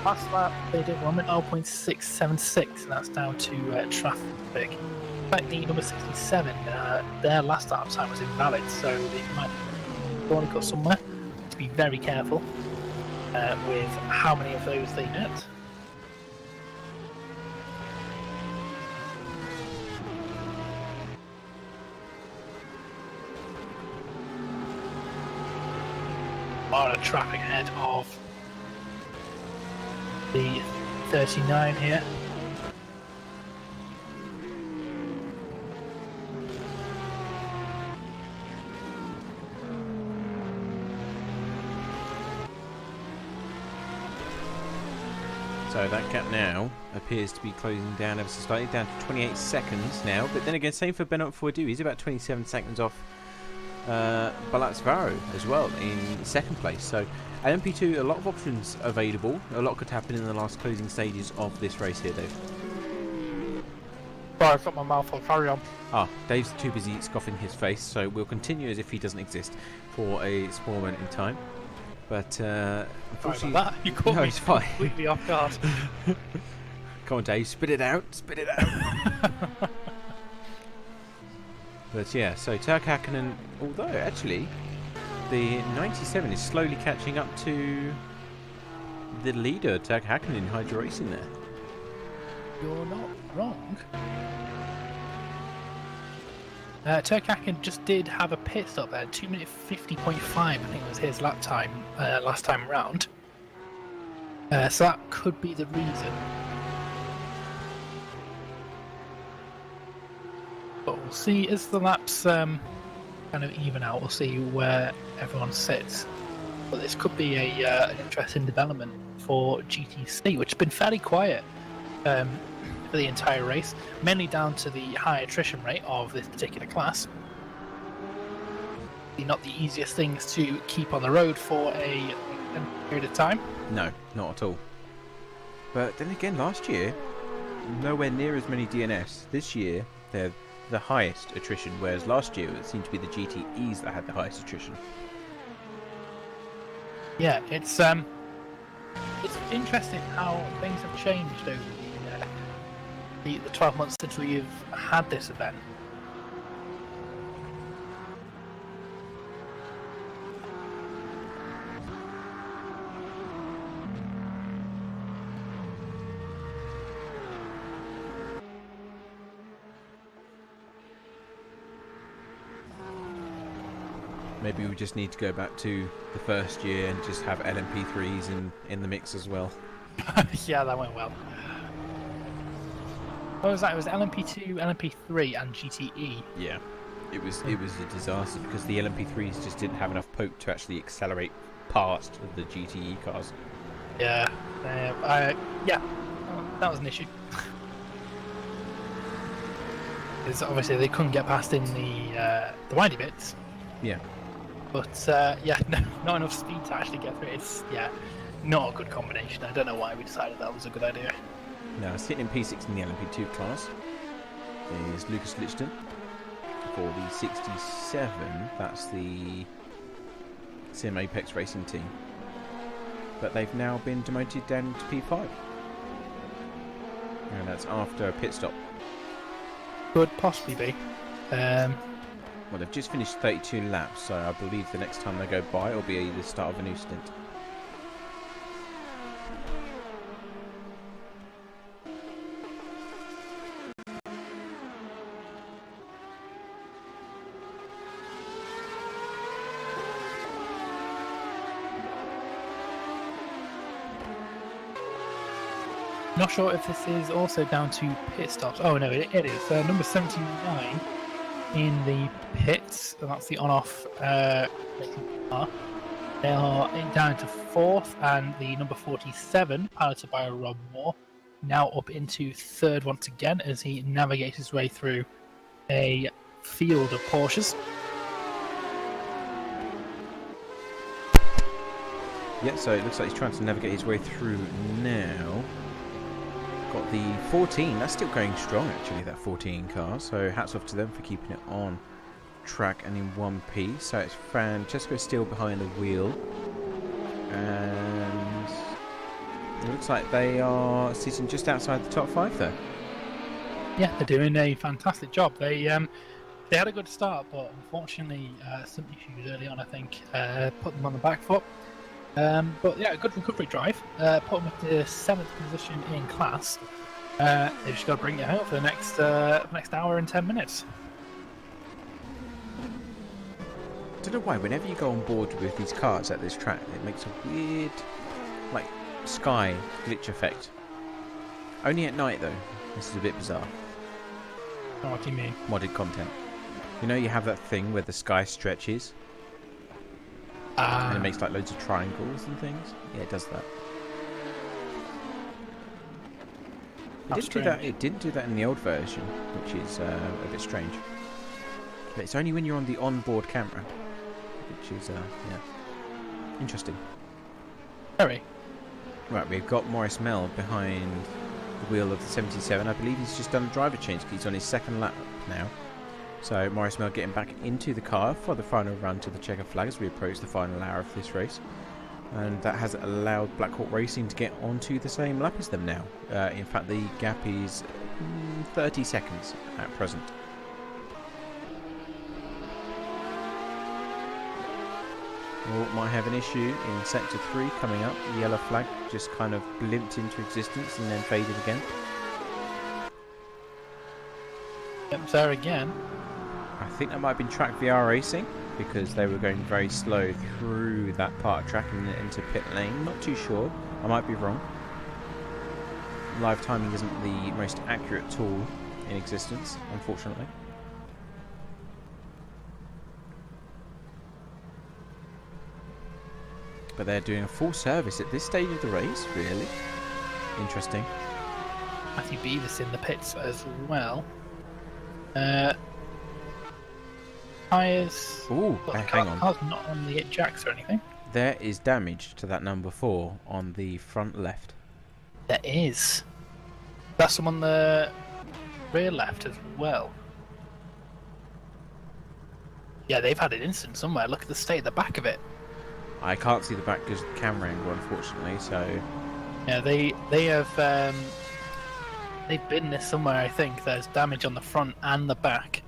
Last lap, they did 1:0.676, and that's down to traffic. In fact, the number 67, their last lap time was invalid, so they might want to go somewhere to be very careful with how many of those they net. A lot of traffic ahead of the 39 here. So that gap now appears to be closing down ever so slightly, down to 28 seconds now. But then again, same for Benoit Fordu. He's about 27 seconds off Balatsvaro as well in second place. So LMP2, a lot of options available. A lot could happen in the last closing stages of this race here, Dave. Sorry, I've got my mouth full. Carry on. Ah, Dave's too busy scoffing his face, so we'll continue as if he doesn't exist for a small moment in time. But unfortunately, that. You caught me it's fine. completely off guard. Come on, Dave, spit it out, spit it out. But yeah, so Turk Hakkinen, although actually the 97 is slowly catching up to the leader, Turk Hakkinen in Hydro Racing there. You're not wrong. Turk Hakkinen just did have a pit stop there, 2 minute 50.5, I think was his lap time last time round. So that could be the reason. But we'll see as the laps kind of even out, we'll see where everyone sits. But this could be an interesting development for GTC, which has been fairly quiet for the entire race, mainly down to the high attrition rate of this particular class. Not the easiest things to keep on the road for a period of time. No, not at all. But then again, last year, nowhere near as many DNS. This year, they're the highest attrition, whereas last year it seemed to be the GTEs that had the highest attrition. Yeah, it's interesting how things have changed over the 12 months since we've had this event. Maybe we just need to go back to the first year and just have LMP3s in the mix as well. Yeah, that went well. What was that? It was LMP2, LMP3 and GTE. Yeah, it was a disaster because the LMP3s just didn't have enough poke to actually accelerate past the GTE cars. Yeah, yeah, that was an issue. Because obviously they couldn't get past in the windy bits. Yeah. But yeah, no, not enough speed to actually get through. It's not a good combination. I don't know why we decided that was a good idea. Now, sitting in P6 in the LMP2 class is Lucas Lichten. For the 67, that's the Sim Apex Racing team. But they've now been demoted down to P5. And that's after a pit stop. Could possibly be. Well, they've just finished 32 laps, so I believe the next time they go by it'll be the start of a new stint. Not sure if this is also down to pit stops. Oh no, it is. Number 79 in the pits, and that's the on-off racing car. They are down to 4th, and the number 47, piloted by Rob Moore, now up into 3rd once again as he navigates his way through a field of Porsches. Yeah, so it looks like he's trying to navigate his way through now. Got the 14, that's still going strong actually, that 14 car, so hats off to them for keeping it on track and in one piece. So it's Francesco still behind the wheel, and it looks like they are sitting just outside the top 5 there. Yeah, they're doing a fantastic job. They had a good start, but unfortunately some issues early on, I think, put them on the back foot. But yeah, a good recovery drive. Put them at the 7th position in class. They've just got to bring it home for the next hour and 10 minutes. I don't know why, whenever you go on board with these cars at this track, it makes a weird, like, sky glitch effect. Only at night though. This is a bit bizarre. Oh, what do you mean? Modded content. You know, you have that thing where the sky stretches and it makes like loads of triangles and things. Yeah, it does that. It didn't do that. It didn't do that in the old version, which is a bit strange. But it's only when you're on the onboard camera, which is yeah, interesting. Very. Right, we've got Maurice Mell behind the wheel of the 77. I believe he's just done a driver change because he's on his second lap now. So Maurice Mell getting back into the car for the final run to the checkered flag as we approach the final hour of this race. And that has allowed Black Hawk Racing to get onto the same lap as them now. In fact, the gap is 30 seconds at present. Well, might have an issue in sector 3 coming up. The yellow flag just kind of blimped into existence and then faded again. Yep, there again. I think that might have been track VR racing, because they were going very slow through that part of track and into pit lane. Not too sure. I might be wrong. Live timing isn't the most accurate tool in existence, unfortunately. But they're doing a full service at this stage of the race, really. Interesting. Matthew Beavis in the pits as well. Tyres. Ooh, hang on. Car's not on the jacks or anything. There is damage to that number 4 on the front left. There is. That's on the rear left as well. Yeah, they've had an incident somewhere. Look at the state of the back of it. I can't see the back because of the camera angle, unfortunately, so... Yeah, they have... they've been this somewhere, I think. There's damage on the front and the back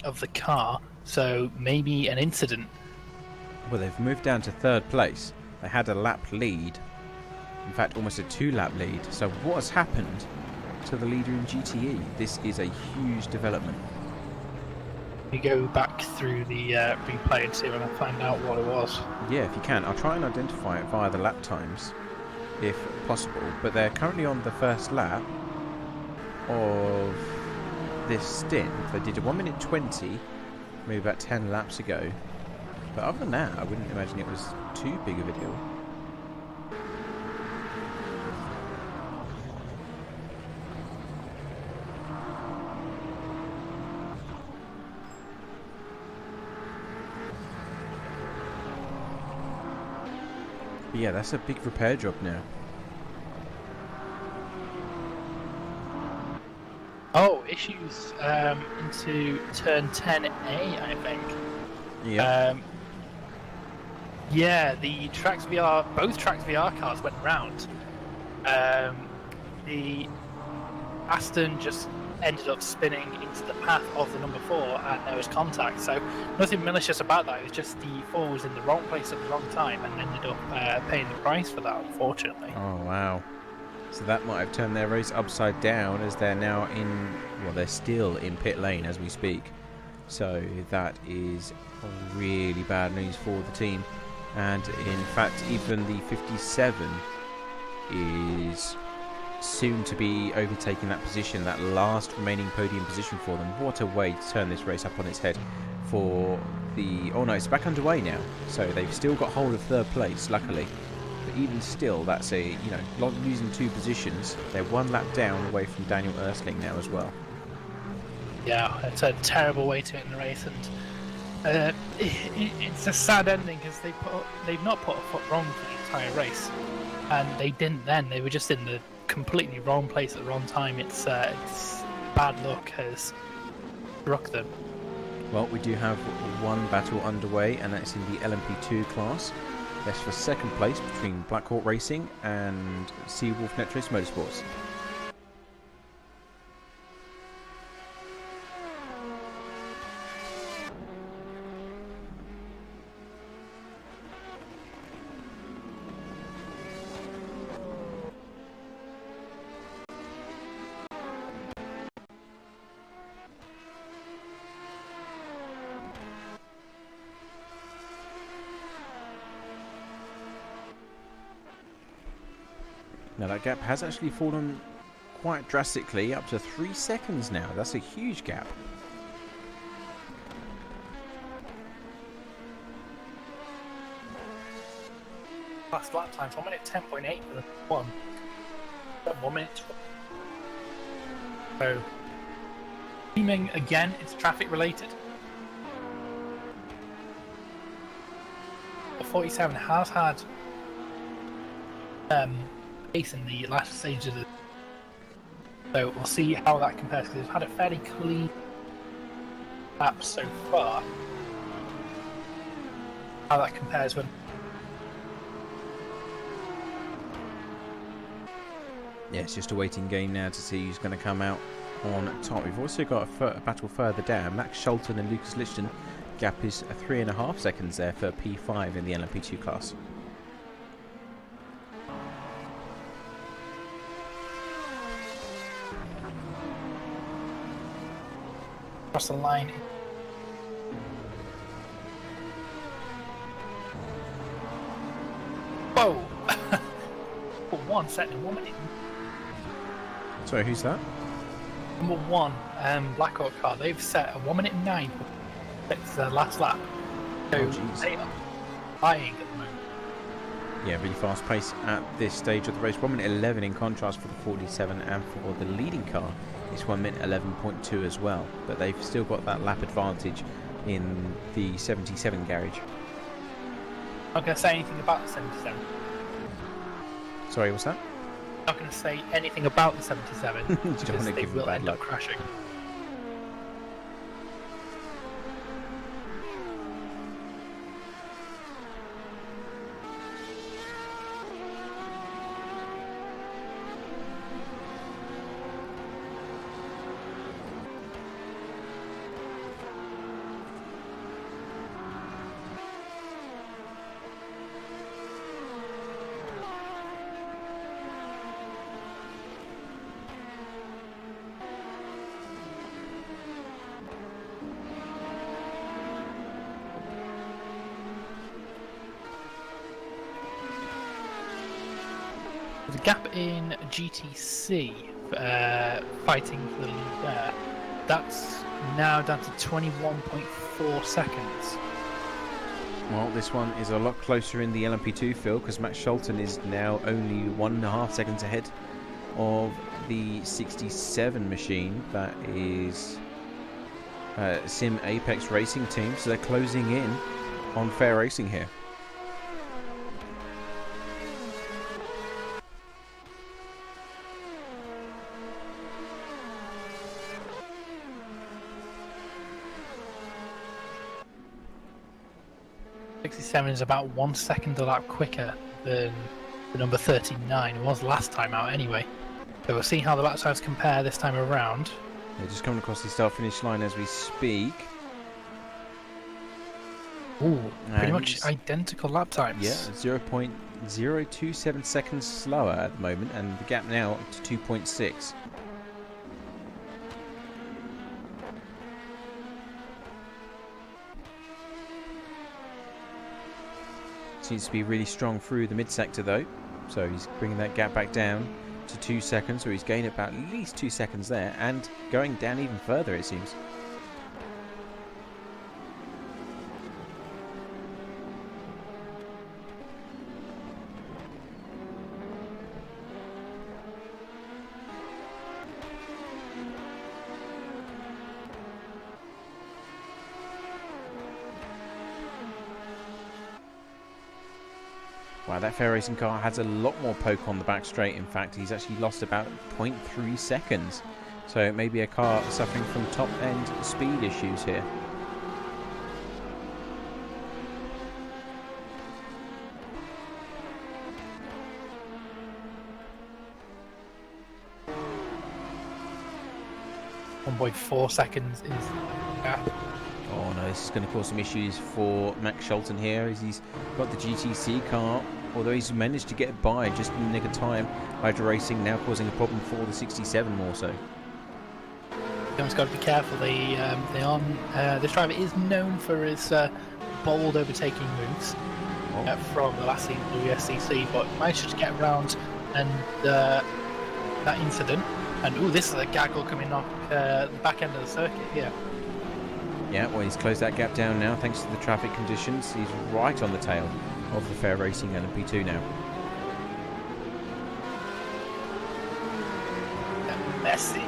of the car, so maybe an incident. Well, they've moved down to 3rd place. They had a lap lead. In fact, almost a 2-lap lead. So what has happened to the leader in GTE? This is a huge development. We go back through the replay and see if I can find out what it was. Yeah, if you can. I'll try and identify it via the lap times, if possible. But they're currently on the first lap of this stint. They did a 1 minute 20, maybe about 10 laps ago. But other than that, I wouldn't imagine it was too big of a deal. But yeah, that's a big repair job now. Oh, issues into turn 10A, I think. Yeah. Yeah, the Trax VR, both Trax VR cars went round. The Aston just ended up spinning into the path of the number 4 and there was contact. So nothing malicious about that. It was just the 4 was in the wrong place at the wrong time and ended up paying the price for that, unfortunately. Oh, wow. So that might have turned their race upside down, as they're now in, well, they're still in pit lane as we speak. So that is really bad news for the team. And in fact, even the 57 is soon to be overtaking that position, that last remaining podium position for them. What a way to turn this race up on its head for the... Oh no, it's back underway now. So they've still got hold of 3rd place, luckily. But even still, that's a, you know, losing 2 positions. They're 1 lap down away from Daniel Ersling now as well. Yeah, it's a terrible way to end the race, and it's a sad ending because they've not put a foot wrong for the entire race, and they didn't then. They were just in the completely wrong place at the wrong time. It's bad luck has struck them. Well, we do have 1 battle underway, and that's in the LMP2 class. That's for 2nd place between Black Hawk Racing and Seawolf Netros Motorsports. Now that gap has actually fallen quite drastically, up to 3 seconds now. That's a huge gap. Last lap time, 1 minute 10.8 for the 1. 1 minute. So, assuming again it's traffic related. The 47 has had pace in the last stage of the. So we'll see how that compares because they've had a fairly clean lap so far. How that compares when. Yeah, it's just a waiting game now to see who's going to come out on top. We've also got a battle further down. Max Scholten and Lucas Lichten. Gap is 3.5 seconds there for P5 in the LMP2 class. Across the line. Whoa! 1 set in 1 minute. Sorry, who's that? Number 1, Blackhawk car. They've set a 1 minute 9. It's their last lap. So they are flying at the moment. Yeah, really fast pace at this stage of the race. 1 minute 11 in contrast for the 47, and for the leading car, it's 1 minute 11.2 as well. But they've still got that lap advantage in the 77 garage. I'm not going to say anything about the 77. Sorry, what's that? I'm not going to say anything about the 77 You don't because want to they give will them bad end luck. up crashing. The gap in GTC fighting for the lead there, that's now down to 21.4 seconds. Well, this one is a lot closer in the LMP2 field because Max Scholten is now only 1.5 seconds ahead of the 67 machine. That is Sim Apex Racing Team, so they're closing in on fair racing here. Is about 1 second a lap quicker than the number 39. It was last time out anyway. So we'll see how the lap times compare this time around. They're just coming across the start-finish line as we speak. Ooh, pretty And much identical lap times. Yeah, 0.027 seconds slower at the moment, and the gap now to 2.6. Seems to be really strong through the mid-sector though, so he's bringing that gap back down to 2 seconds, so he's gained about at least 2 seconds there, and going down even further it seems. Wow, that fair racing car has a lot more poke on the back straight. In fact, he's actually lost about 0.3 seconds. So it may be a car suffering from top-end speed issues here. .4 seconds is the gap. Oh no, this is going to cause some issues for Max Scholten here as he's got the GTC car, although he's managed to get by just in the nick of time. Hydra Racing now causing a problem for the 67 more so. Everyone's got to be careful. This driver is known for his bold overtaking moves from the last season of the USCC, but managed to get around and that incident. And this is a gaggle coming off the back end of the circuit here. Yeah, well, he's closed that gap down now thanks to the traffic conditions. He's right on the tail of the fair racing LMP2 now. messy.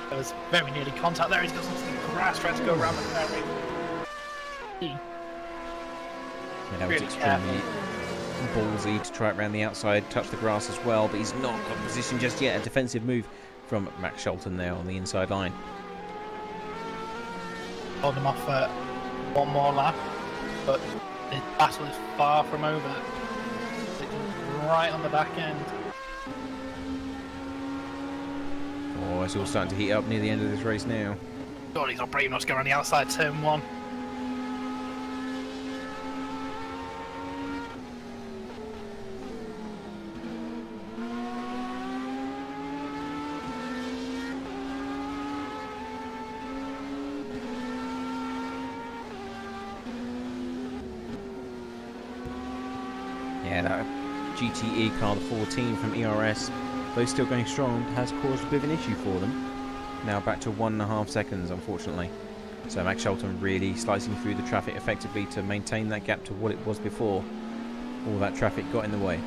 There was very nearly contact there. He's got something grass trying to go around the ferry. Yeah, that was Really extremely ballsy to try it around the outside, touch the grass as well, but he's not got position just yet. A defensive move from Max Shelton there on the inside line. Hold him off for one more lap, but the battle is far from over. It's right on the back end. Oh, it's all starting to heat up near the end of this race now. God, he's not brave enough to go around the outside turn one. Yeah, that GTE car, the 14 from ERS, though still going strong, has caused a bit of an issue for them. Now back to 1.5 seconds, unfortunately. So Max Shelton really slicing through the traffic effectively to maintain that gap to what it was before all that traffic got in the way.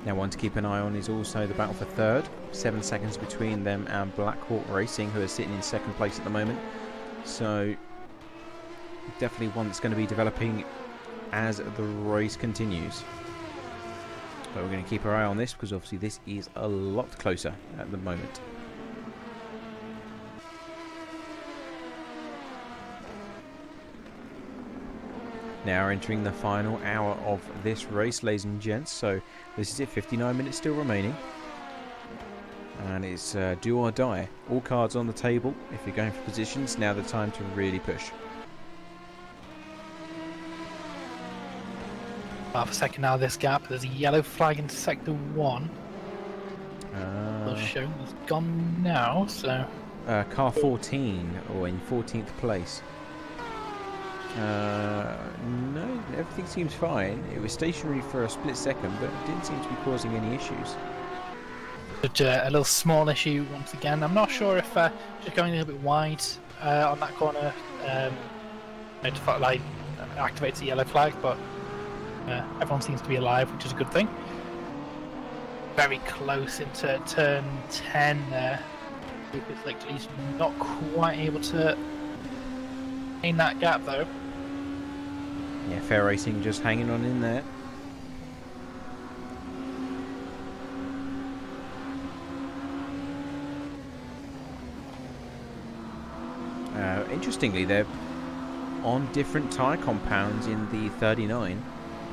Now one to keep an eye on is also the battle for third. 7 seconds between them and Black Hawk Racing, who are sitting in second place at the moment. So definitely one that's going to be developing as the race continues. But we're going to keep our eye on this because obviously this is a lot closer at the moment. Now entering the final hour of this race, ladies and gents. So this is it, 59 minutes still remaining. And it's do or die. All cards on the table. If you're going for positions, now the time to really push. Half a second now, this gap. There's a yellow flag in sector 1. Will show it's gone now, so... car 14, or in 14th place. No, everything seems fine. It was stationary for a split second, but it didn't seem to be causing any issues. But, a little small issue once again. I'm not sure if just going a little bit wide on that corner like activates the yellow flag, but everyone seems to be alive, which is a good thing. Very close into turn 10 there. Lucas Lickley's not quite able to gain that gap though. Yeah, Fair Racing just hanging on in there. Interestingly, they're on different tyre compounds in the 39.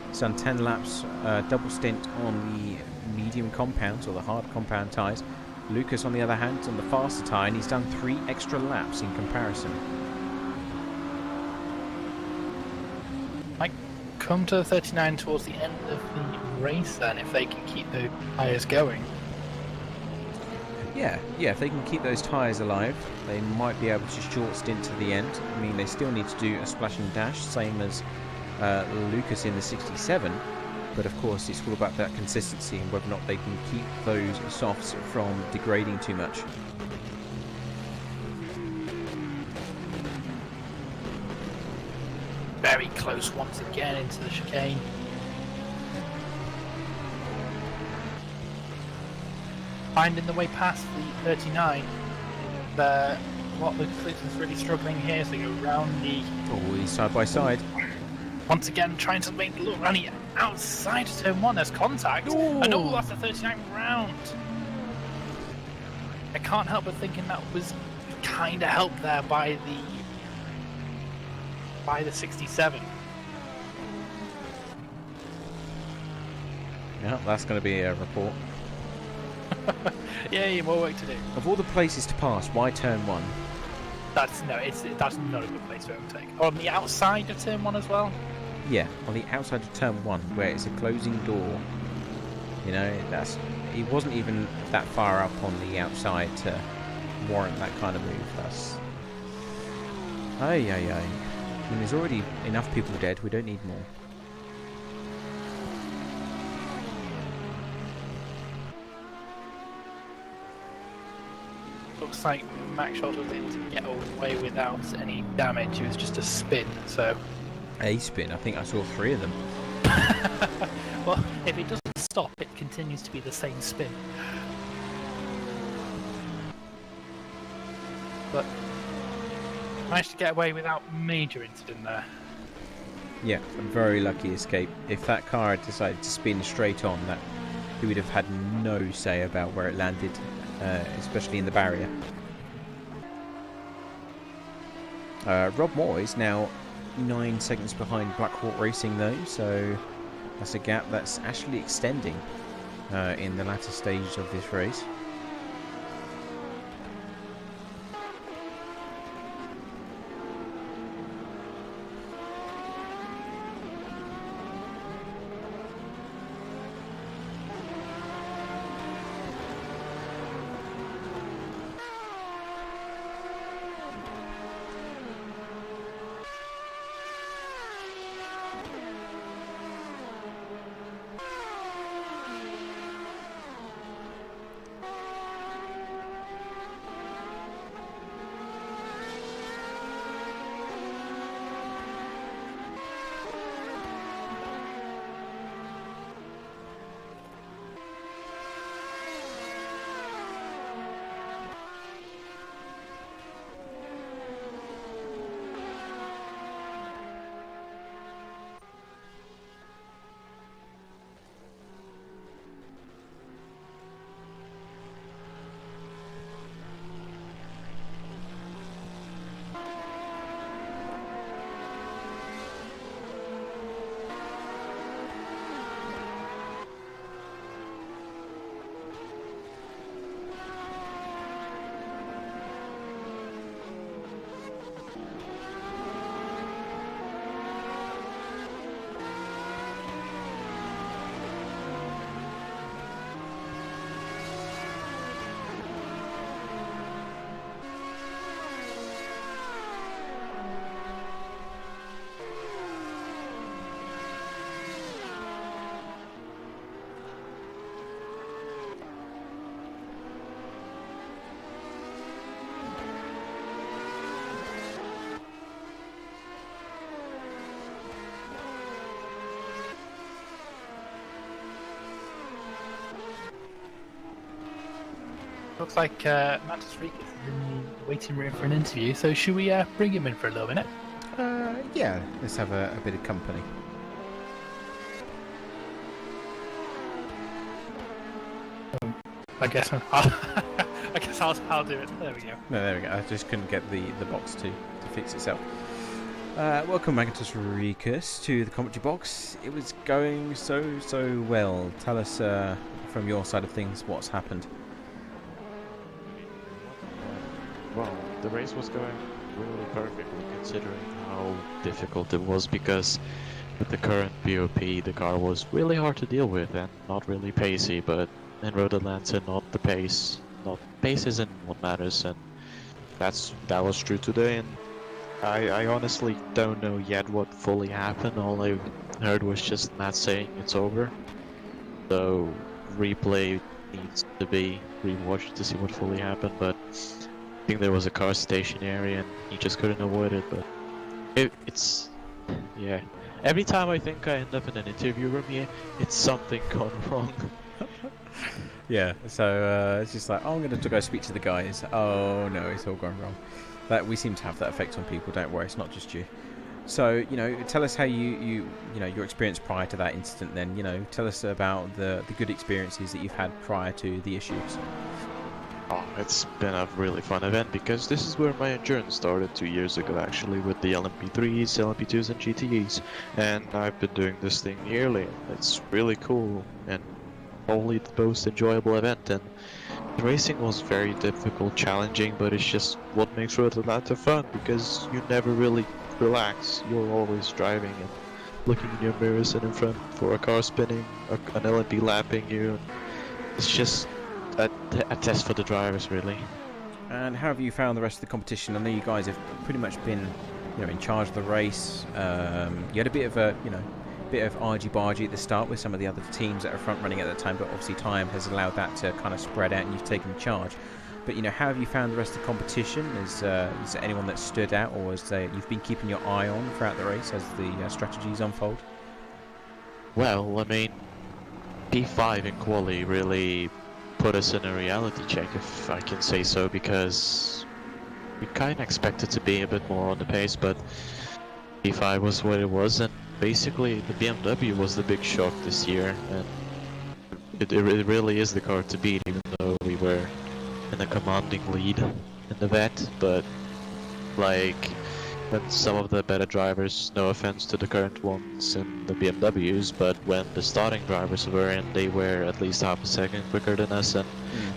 He's done 10 laps, double stint on the medium compounds or the hard compound tyres. Lucas, on the other hand, on the faster tyre, and he's done 3 extra laps in comparison. Might come to the 39 towards the end of the race then, if they can keep the tyres going. Yeah, if they can keep those tyres alive, they might be able to short stint to the end. I mean, they still need to do a splash and dash, same as Lucas in the 67, but of course it's all about that consistency and whether or not they can keep those softs from degrading too much. Very close once again into the chicane. Finding the way past the 39. What Lucas is really struggling here, so they go round the... Oh, he's side by side. Once again, trying to make the look around the outside of turn 1. There's contact. Ooh. And oh, that's the 39 round. I can't help but thinking that was kind of helped there by the 67. Yeah, that's going to be a report. Yay, more work to do. Of all the places to pass, why turn 1? That's not a good place to overtake. On the outside of turn 1 as well. Yeah, on the outside of turn 1, where it's a closing door. You know, he wasn't even that far up on the outside to warrant that kind of move. That's... I mean, there's already enough people dead, we don't need more. looks like Max Scholz was able to get away without any damage. It was just a spin, so... A spin? I think I saw 3 of them. Well, if it doesn't stop, it continues to be the same spin. But managed to get away without major incident there. Yeah, a very lucky escape. If that car had decided to spin straight on, that he would have had no say about where it landed, especially in the barrier. Rob Moore is now 9 seconds behind Black Hawk Racing though, so that's a gap that's actually extending in the latter stage of this race. Looks like Mantis Rikus is in the waiting room for an interview, so should we bring him in for a little minute? Yeah, let's have a bit of company. I guess I'll do it. There we go. No, there we go. I just couldn't get the box to fix itself. Welcome, Magnus Rikus, to the commentary box. It was going so well. Tell us from your side of things what's happened. Well, the race was going really perfectly considering how difficult it was, because with the current BOP the car was really hard to deal with and not really pacey, but in Road Atlanta pace isn't what matters, and that was true today. And I honestly don't know yet what fully happened. All I heard was just Matt saying it's over, so replay needs to be rewatched to see what fully happened, but I think there was a car stationary and he just couldn't avoid it. But it's yeah, every time I think I end up in an interview room here, it's something gone wrong. Yeah, so it's just like, oh, I'm going to go speak to the guys. Oh no, it's all gone wrong. That we seem to have that effect on people. Don't worry, it's not just you. So, tell us how you your experience prior to that incident. Then, tell us about the good experiences that you've had prior to the issues. Oh, it's been a really fun event, because this is where my endurance started 2 years ago, actually, with the LMP3s, LMP2s and GTEs, and I've been doing this thing yearly. It's really cool and only the most enjoyable event, and the racing was very difficult, challenging, but it's just what makes Road Atlanta fun, because you never really relax. You're always driving and looking in your mirrors and in front for a car spinning, an LMP lapping you. It's just a test for the drivers, really. And how have you found the rest of the competition? I know you guys have pretty much been, in charge of the race. You had a bit of argy-bargy at the start with some of the other teams that are front running at that time, but obviously time has allowed that to kind of spread out and you've taken charge. But how have you found the rest of the competition? Is there anyone that stood out, or you've been keeping your eye on throughout the race as the strategies unfold? Well, I mean, P5 in quali really put us in a reality check, if I can say so, because we kind of expected to be a bit more on the pace, but P5 was what it was, and basically the BMW was the big shock this year, and it really is the car to beat, even though we were in a commanding lead in the vet. But like, when some of the better drivers, no offense to the current ones in the BMWs, but when the starting drivers were in, they were at least half a second quicker than us, and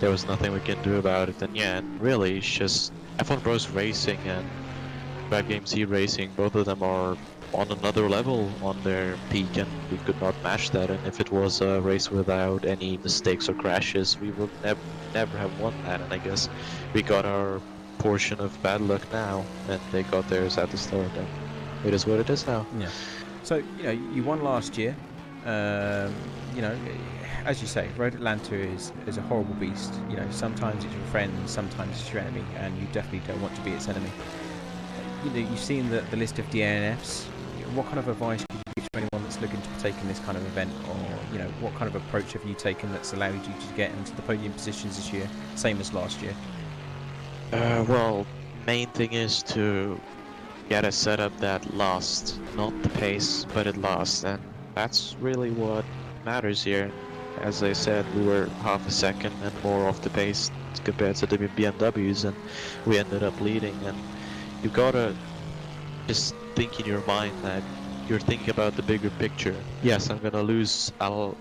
there was nothing we can do about it. And yeah, and really it's just F1 Pros Racing and Drive Game C Racing, both of them are on another level on their peak, and we could not match that. And if it was a race without any mistakes or crashes, we would never have won that. And I guess we got our portion of bad luck now, and they got theirs at the start, and it is what it is now. Yeah. So you won last year. As you say, Road Atlanta is a horrible beast. Sometimes it's your friend, sometimes it's your enemy, and you definitely don't want to be its enemy. You've seen the list of DNFs. What kind of advice could you give to anyone that's looking to partake in this kind of event, or what kind of approach have you taken that's allowed you to get into the podium positions this year, same as last year? Well, main thing is to get a setup that lasts, not the pace, but it lasts, and that's really what matters here. As I said, we were half a second and more off the pace compared to the BMWs, and we ended up leading. And you gotta just think in your mind that you're thinking about the bigger picture. Yes, I'm gonna lose a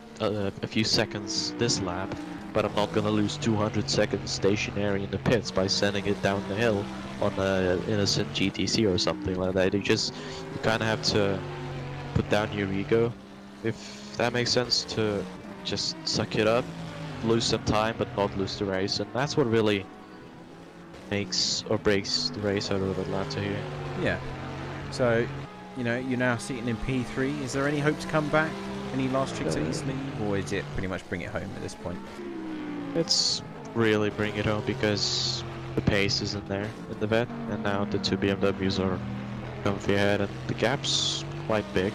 few seconds this lap, but I'm not gonna lose 200 seconds stationary in the pits by sending it down the hill on a innocent GTC or something like that. You kind of have to put down your ego, if that makes sense, to just suck it up, lose some time, but not lose the race. And that's what really makes or breaks the race out of Atlanta here. Yeah. So, you're now sitting in P3. Is there any hope to come back? Any last tricks at East League, or is it pretty much bring it home at this point? It's really bring it home, because the pace isn't there in the vet, and now the two BMWs are comfy ahead, and the gap's quite big.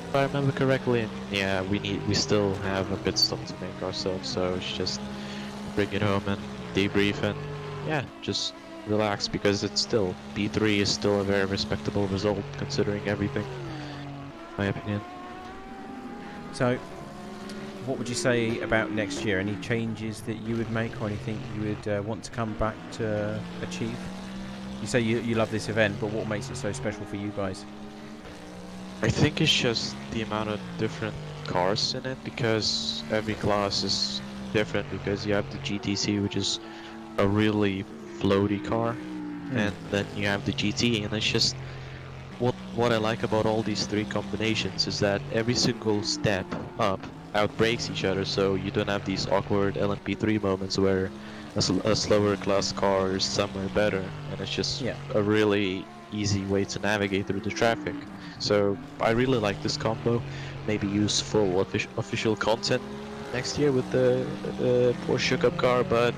If I remember correctly, yeah, we still have a pit stop to make ourselves, so it's just bring it home and debrief, and yeah, just relax, because it's still, P3 is still a very respectable result considering everything, in my opinion. So, what would you say about next year? Any changes that you would make, or anything you would want to come back to achieve? You say you love this event, but what makes it so special for you guys? I think it's just the amount of different cars in it, because every class is different, because you have the GTC, which is a really floaty car, and then you have the GT, and it's just what I like about all these three combinations is that every single step up outbrakes each other, so you don't have these awkward LMP3 moments where a slower class car is somewhere better, and it's just a really easy way to navigate through the traffic. So I really like this combo. Maybe use full official content next year with the Porsche Cup car, but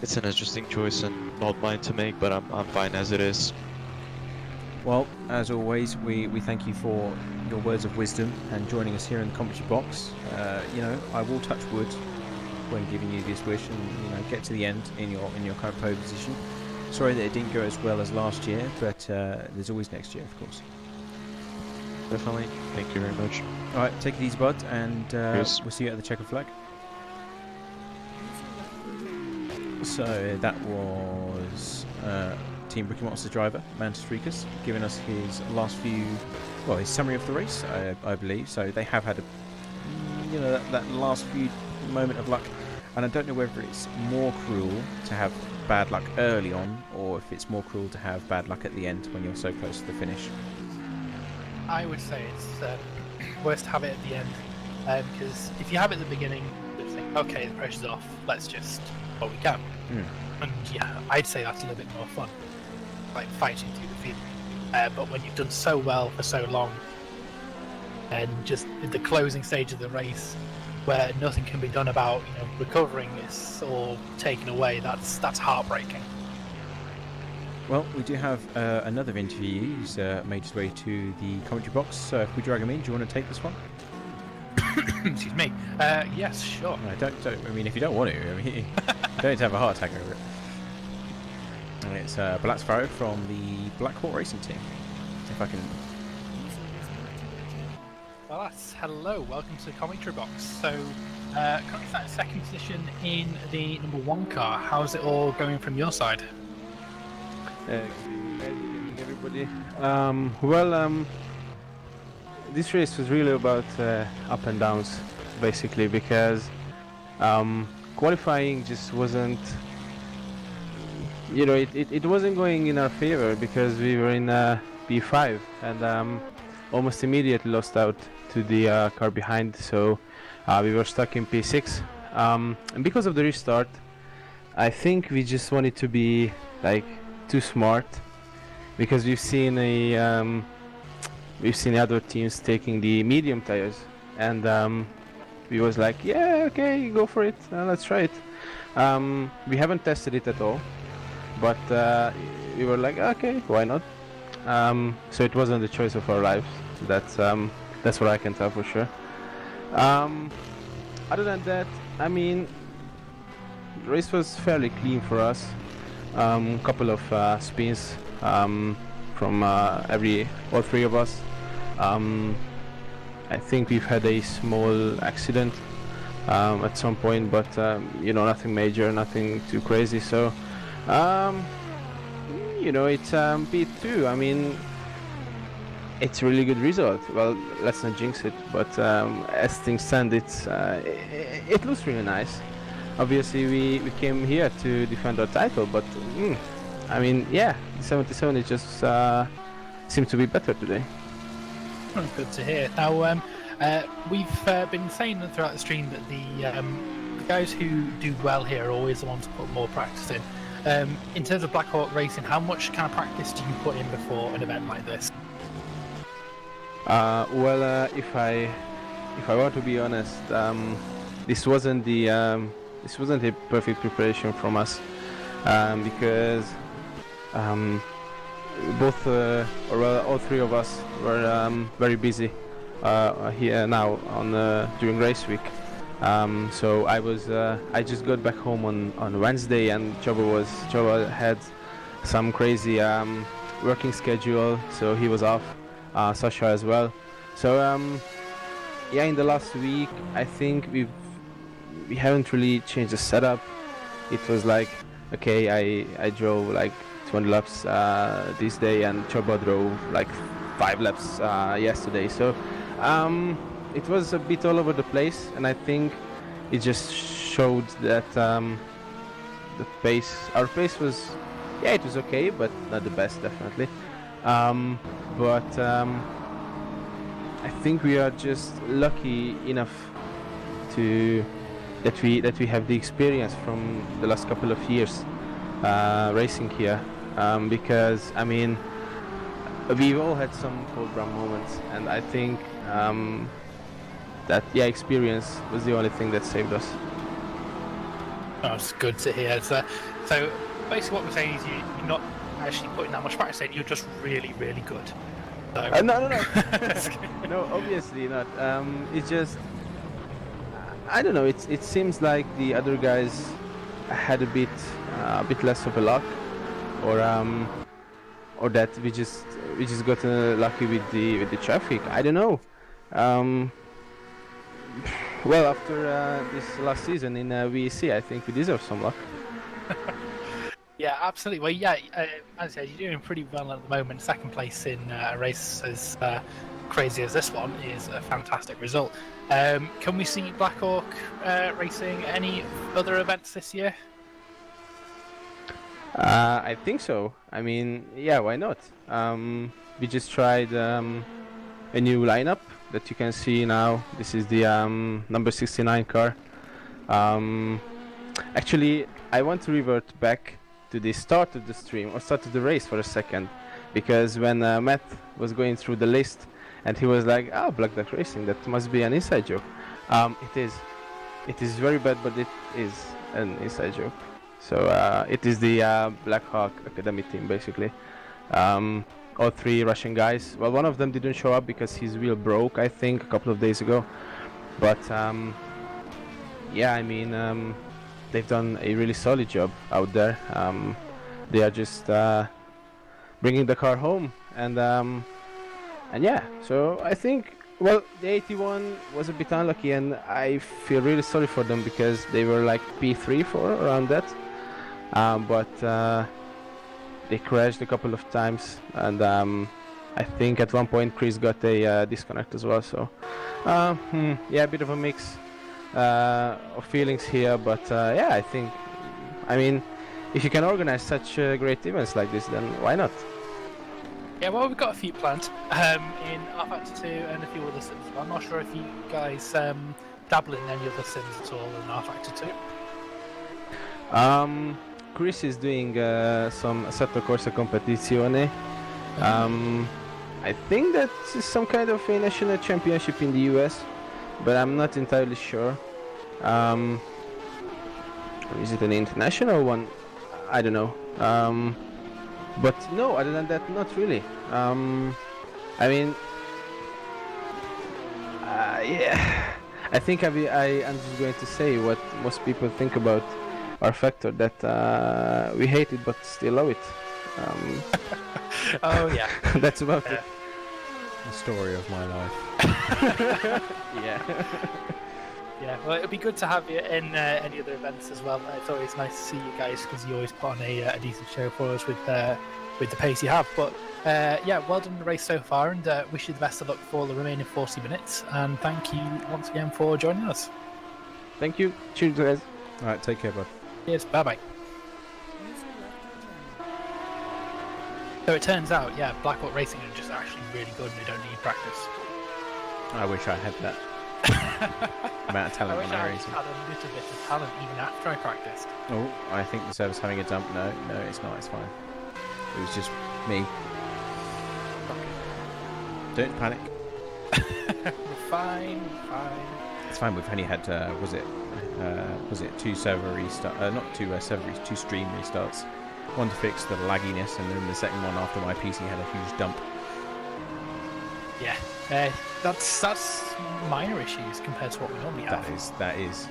it's an interesting choice and not mine to make, but I'm fine as it is. Well, as always, we thank you for your words of wisdom and joining us here in the commentary box. I will touch wood when giving you this wish, and get to the end in your current pole position. Sorry that it didn't go as well as last year, but there's always next year, of course. Definitely. Thank you very much. All right, take it easy, bud, and we'll see you at the Chequered Flag. So that was Team Ricky Monster's driver, Mantis Rikas, giving us his his summary of the race, I believe. So they have had that last few moment of luck, and I don't know whether it's more cruel to have bad luck early on, or if it's more cruel to have bad luck at the end when you're so close to the finish. I would say it's worse to have it at the end, because if you have it at the beginning, you think, okay, the pressure's off, let's just what we can. And yeah, I'd say that's a little bit more fun, like fighting through the field. But when you've done so well for so long, and just in the closing stage of the race, where nothing can be done about recovering this or taken away. That's heartbreaking. Well, we do have another interview who's made his way to the commentary box. So if we drag him in, do you want to take this one? Excuse me. Yes, sure. No, don't. I mean, if you don't want to, I mean, you don't need to have a heart attack over it. And it's Black Sparrow from the Black Hawk Racing team. If I can. Well, that's hello. Welcome to the commentary box. So, currently sat in second position in the number 1 car. How's it all going from your side? Good evening, everybody. This race was really about up and downs, basically, because qualifying just wasn't, it wasn't going in our favor because we were in P5 and almost immediately lost out to the car behind, so we were stuck in P6. And because of the restart, I think we just wanted to be too smart, because we've seen other teams taking the medium tires, and we was like, yeah, okay, go for it, let's try it. We haven't tested it at all, but we were like, okay, why not? So it wasn't the choice of our lives. That's what I can tell for sure. Other than that, I mean, the race was fairly clean for us. Couple of spins from all three of us. I think we've had a small accident at some point, but nothing major, nothing too crazy. So it's P2. I mean, it's a really good result. Well, let's not jinx it, but as things stand, it looks really nice. Obviously, we came here to defend our title, but I mean, yeah, 77 it just seemed to be better today. Oh, good to hear. Now, we've been saying throughout the stream that the guys who do well here are always the ones to put more practice in. In terms of Black Hawk Racing, how much kind of practice do you put in before an event like this? If I want to be honest, this wasn't a perfect preparation from us, because all three of us were very busy here now during race week. So I just got back home on Wednesday, and Chobo had some crazy working schedule, so he was off. Sasha as well. So in the last week, I think we haven't really changed the setup. It was like, okay, I drove like 20 laps this day, and Chobo drove like 5 laps yesterday. So it was a bit all over the place, and I think it just showed that our pace was, it was okay, but not the best, definitely. But I think we are just lucky enough that we have the experience from the last couple of years racing here, because I mean, we've all had some cold brown moments, and I think that experience was the only thing that saved us. Oh, it's good to hear. So basically what we're saying is you're not actually putting that much practice in, you're just really, really good. So. No. No, obviously not. It's just, I don't know, it seems like the other guys had a bit less of a luck, or that we just got lucky with the traffic. I don't know. Well, after this last season in VEC, I think we deserve some luck. Yeah, absolutely. Well, yeah, as I said, you're doing pretty well at the moment. Second place in a race as crazy as this one is a fantastic result. Can we see Black Hawk racing any other events this year? I think so. I mean, yeah, why not? We just tried a new lineup that you can see now. This is the number 69 car. Actually, I want to revert back to the start of the stream, or start of the race for a second, because when Matt was going through the list and he was like, Black Duck Racing, that must be an inside joke. It is. it is very bad, but it is an inside joke. So it is the Black Hawk Academy team, basically. All 3 Russian guys. Well, one of them didn't show up because his wheel broke, I think, a couple of days ago. But yeah, I mean, they've done a really solid job out there. They are just bringing the car home, and yeah. So I think, well, the 81 was a bit unlucky, and I feel really sorry for them because they were like P3 for around that. But they crashed a couple of times, and I think at one point Chris got a disconnect as well. So yeah, a bit of a mix of feelings here, but yeah, I think, I mean, if you can organize such great events like this, then why not? Yeah, well, we've got a few planned in Rf2 and a few other sims. I'm not sure if you guys dabble in any other sims at all in Rf2. Chris is doing some Assetto Corsa Competizione. I think that is some kind of a national championship in the US, but I'm not entirely sure. Is it an international one? I don't know. But no, other than that, not really. I mean, yeah, I think I'm just going to say what most people think about our factor, that we hate it but still love it. Oh yeah, that's about it. The story of my life. Yeah. yeah. Well, it'd be good to have you in any other events as well. It's always nice to see you guys because you always put on a decent show for us with the pace you have. But yeah, well done the race so far, and wish you the best of luck for the remaining 40 minutes. And thank you once again for joining us. Thank you. Cheers, guys. All right, take care, bud. Yes, bye bye. So it turns out, yeah, Blackhawk Racing are just actually really good and they don't need practice. I wish I had that amount of talent I wish when I I race. had a little bit of talent even after I practiced. Oh, I think the server's having a dump. No, it's not. It's fine. It was just me. Don't panic. We're fine. It's fine. We've only had was it 2 server restart? Not 2 server, 2 stream restarts. One to fix the lagginess, and then the second one after my PC had a huge dump. Yeah, that's minor issues compared to what we normally have. That is.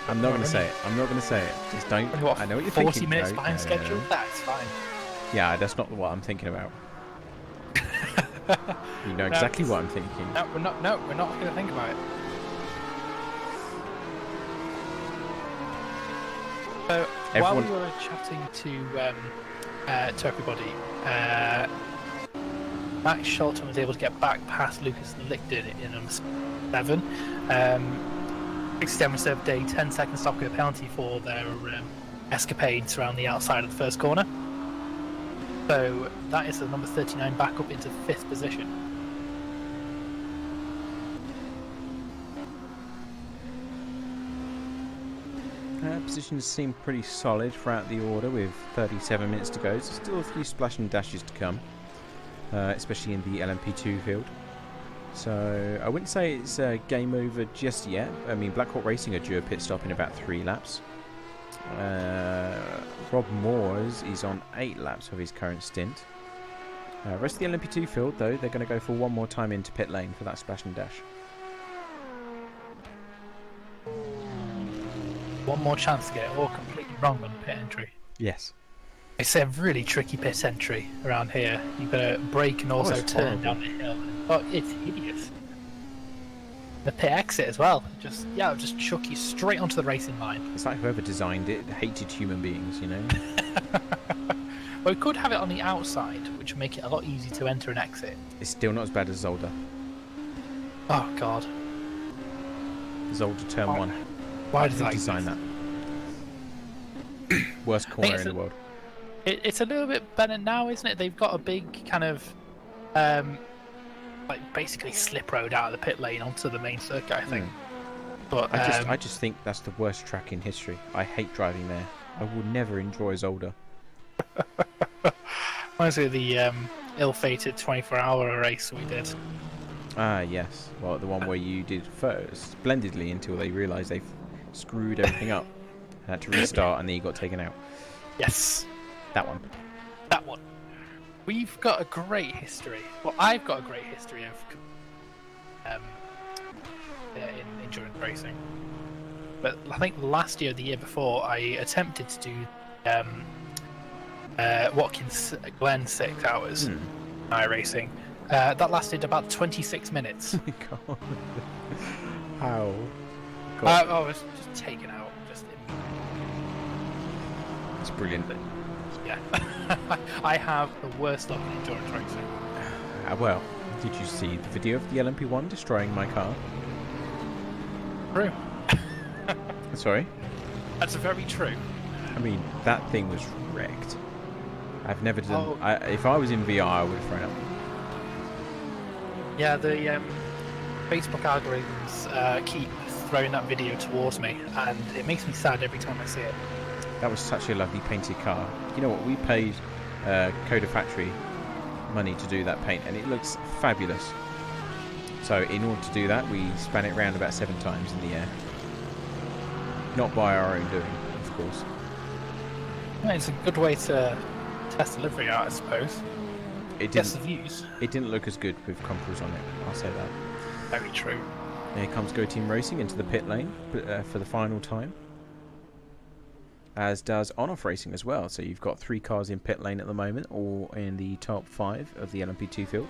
I'm not going to say it. Just don't. What, I know what you're 40 thinking. minutes No, behind no, schedule? no. That's fine. Yeah, that's not what I'm thinking about. You know exactly what I'm thinking. No, we're not going to think about it. So while we were chatting to everybody, Max Shelton was able to get back past Lucas Lichten in number 7. 67 served a 10-second stop go penalty for their escapades around the outside of the first corner. So that is the number 39 back up into 5th position. Positions seem pretty solid throughout the order with 37 minutes to go. So still a few splash and dashes to come, especially in the LMP2 field. So I wouldn't say it's game over just yet. I mean, Blackhawk Racing are due a pit stop in about 3 laps. Rob Moores is on 8 laps of his current stint. Rest of the LMP2 field, though, they're going to go for one more time into pit lane for that splash and dash. One more chance to get it all completely wrong on pit entry. Yes. It's a really tricky pit entry around here. You've got to brake and also turn down the hill. Oh, it's hideous. The pit exit as well. It'll just chuck you straight onto the racing line. It's like whoever designed it hated human beings, you know? Well, we could have it on the outside, which would make it a lot easier to enter and exit. It's still not as bad as Zolder. Oh, God. Zolder Turn 1. Why did Who I designed that? Worst corner in the world. It's a little bit better now, isn't it? They've got a big kind of, like basically slip road out of the pit lane onto the main circuit, I think. But I just think that's the worst track in history. I hate driving there. I will never enjoy Zolder. Reminds me of the ill-fated 24-hour race we did. Ah, yes. Well, the one where you did first splendidly until they realised they've screwed everything up. Had to restart and then you got taken out. Yes, That one. that one. We've got a great history. Well, I've got a great history of in endurance racing. But I think last year, the year before, I attempted to do Watkins Glen 6 hours iRacing. That lasted about 26 minutes. God. How? I was just taken out. That's brilliant. Yeah. I have the worst luck in endurance racing. Well, did you see the video of the LMP1 destroying my car? True. Sorry? That's very true. I mean, that thing was wrecked. I've never done... Oh. If I was in VR, I would have thrown up. Yeah, the Facebook algorithms keep throwing that video towards me, and it makes me sad every time I see it. That was such a lovely painted car. You know what? We paid Coda Factory money to do that paint, and it looks fabulous. So in order to do that, we span it around about 7 times in the air. Not by our own doing, of course. Yeah, it's a good way to test delivery out, I suppose. It Guess the didn't. views. It didn't look as good with Crumples on it. I'll say that. Very true. Here comes Go Team Racing into the pit lane for the final time. As does On-Off Racing as well. So you've got 3 cars in pit lane at the moment, all in the top 5 of the LMP2 field.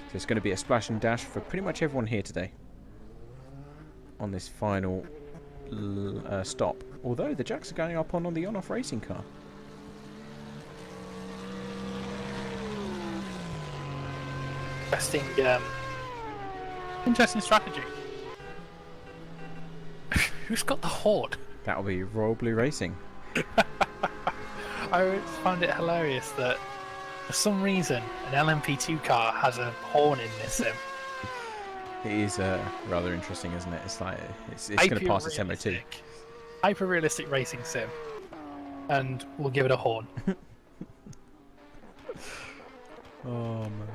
So it's going to be a splash and dash for pretty much everyone here today on this final stop. Although the jacks are going up on the On-Off Racing car. Interesting strategy. Who's got the horde? That'll be Royal Blue Racing. I always found it hilarious that for some reason an LMP2 car has a horn in this sim. It is rather interesting, isn't it? It's like it's going to pass its MOT. Hyper realistic racing sim, and we'll give it a horn. Oh man.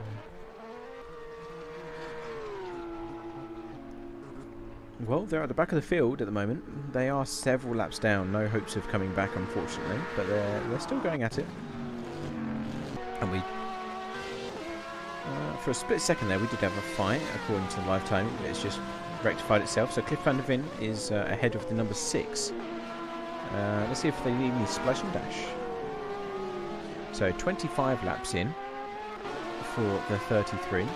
Well, they're at the back of the field at the moment. They are several laps down. No hopes of coming back, unfortunately. But they're still going at it. And we... for a split second there, we did have a fight, according to live timing. But it's just rectified itself. So Cliff van der Ven is ahead of the number 6. Let's see if they leave me splash and dash. So 25 laps in for the 33.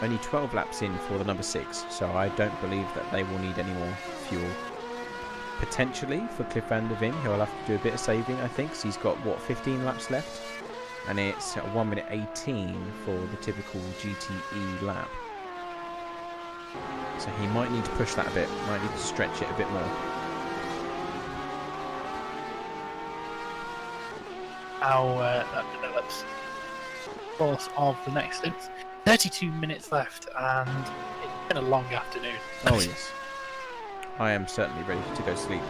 Only 12 laps in for the number 6, so I don't believe that they will need any more fuel. Potentially for Cliff van der Ven, he'll have to do a bit of saving, I think, so he's got, what, 15 laps left? And it's 1 minute 18 for the typical GTE lap. So he might need to push that a bit, might need to stretch it a bit more. How that develops. Of course, of the next stint. 32 minutes left, and it's been a long afternoon. Oh yes. I am certainly ready to go sleep.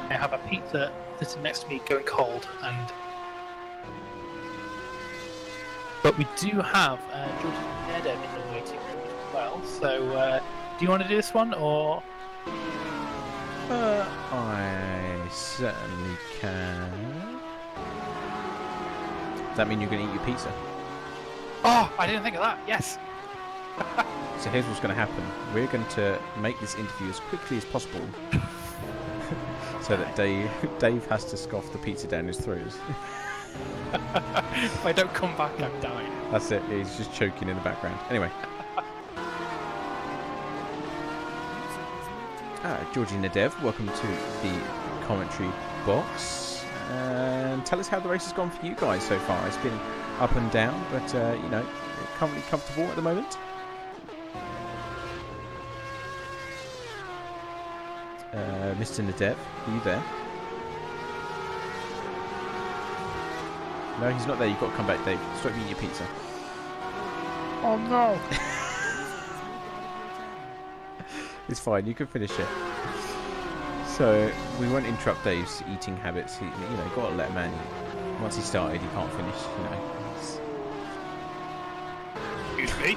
I have a pizza sitting next to me going cold, but we do have George and Nedem in the waiting room as well, so do you want to do this one, or...? I certainly can. Does that mean you're going to eat your pizza? Oh, I didn't think of that. Yes. So here's what's going to happen. We're going to make this interview as quickly as possible, so that Dave has to scoff the pizza down his throat. If I don't come back, I'm dying. That's it. He's just choking in the background. Anyway. Georgie Nadev, welcome to the commentary box. And tell us how the race has gone for you guys so far. It's been up and down, but you know, currently comfortable at the moment. Mr. Nadev, are you there? No, he's not there. You've got to come back, Dave. Stop eating your pizza. Oh no! It's fine. You can finish it. So we won't interrupt Dave's eating habits. You know, got to let a man eat. Once he started, he can't finish. You know. Excuse me.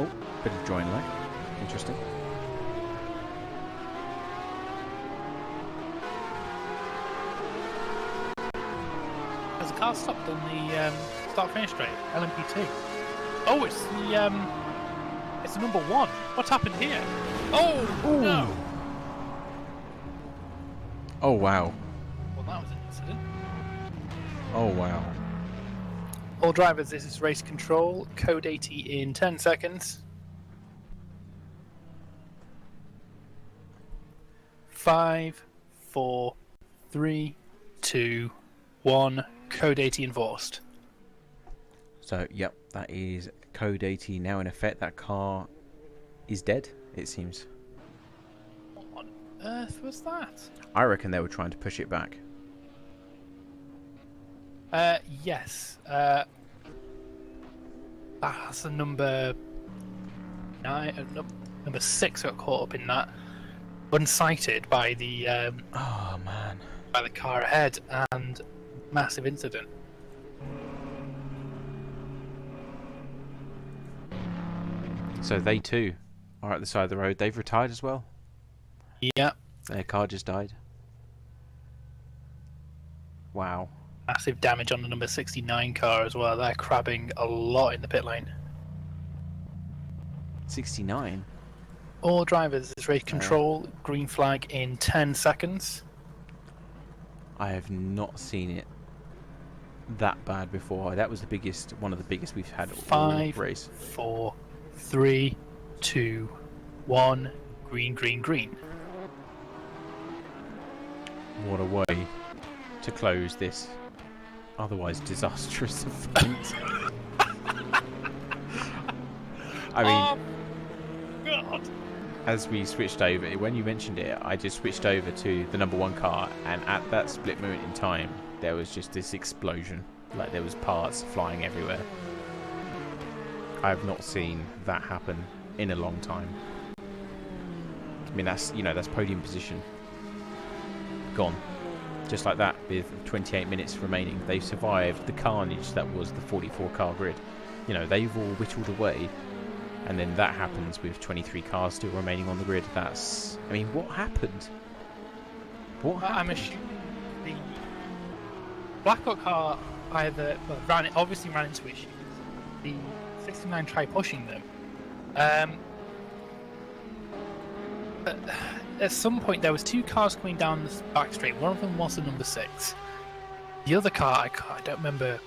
Oh, bit of join lag. Interesting. Has the car stopped on the start-finish straight? LMP2. Oh, it's the number 1. What's happened here? Oh no! Oh wow. Well, that was an incident. Oh wow. All drivers, this is race control. Code 80 in 10 seconds. 5, 4, 3, 2, 1. Code 80 enforced. So, yep, that is code 80 now in effect. That car is dead, it seems. What on earth was that? I reckon they were trying to push it back. Yes. That's the number 9. Number 6 got caught up in that. Unsighted by the Oh man. by the car ahead, and massive incident. So they too are at the side of the road. They've retired as well. Yeah, Their car just died. Wow. massive damage on the number 69 car as well. They're crabbing a lot in the pit lane. 69. All drivers, is race control. Green flag in 10 seconds. I have not seen it that bad before. That was the biggest, one of the biggest we've had all 5, race. 4, 3, 2, 1. Green, green, green. What a way to close this otherwise disastrous event. I mean, God. as we switched over, when you mentioned it, I just switched over to the number 1 car, and at that split moment in time, there was just this explosion. Like there was parts flying everywhere. I have not seen that happen in a long time. I mean, that's, you know, that's podium position gone, just like that. With 28 minutes remaining, they survived the carnage that was the 44 car grid. You know, they've all whittled away, and then that happens with 23 cars still remaining on the grid. That's, I mean, what happened? What happened? I'm assuming the Blackout car either obviously ran into issues. The 69 tried pushing them. But at some point there was 2 cars coming down the back straight. One of them was the number 6. The other car, I don't remember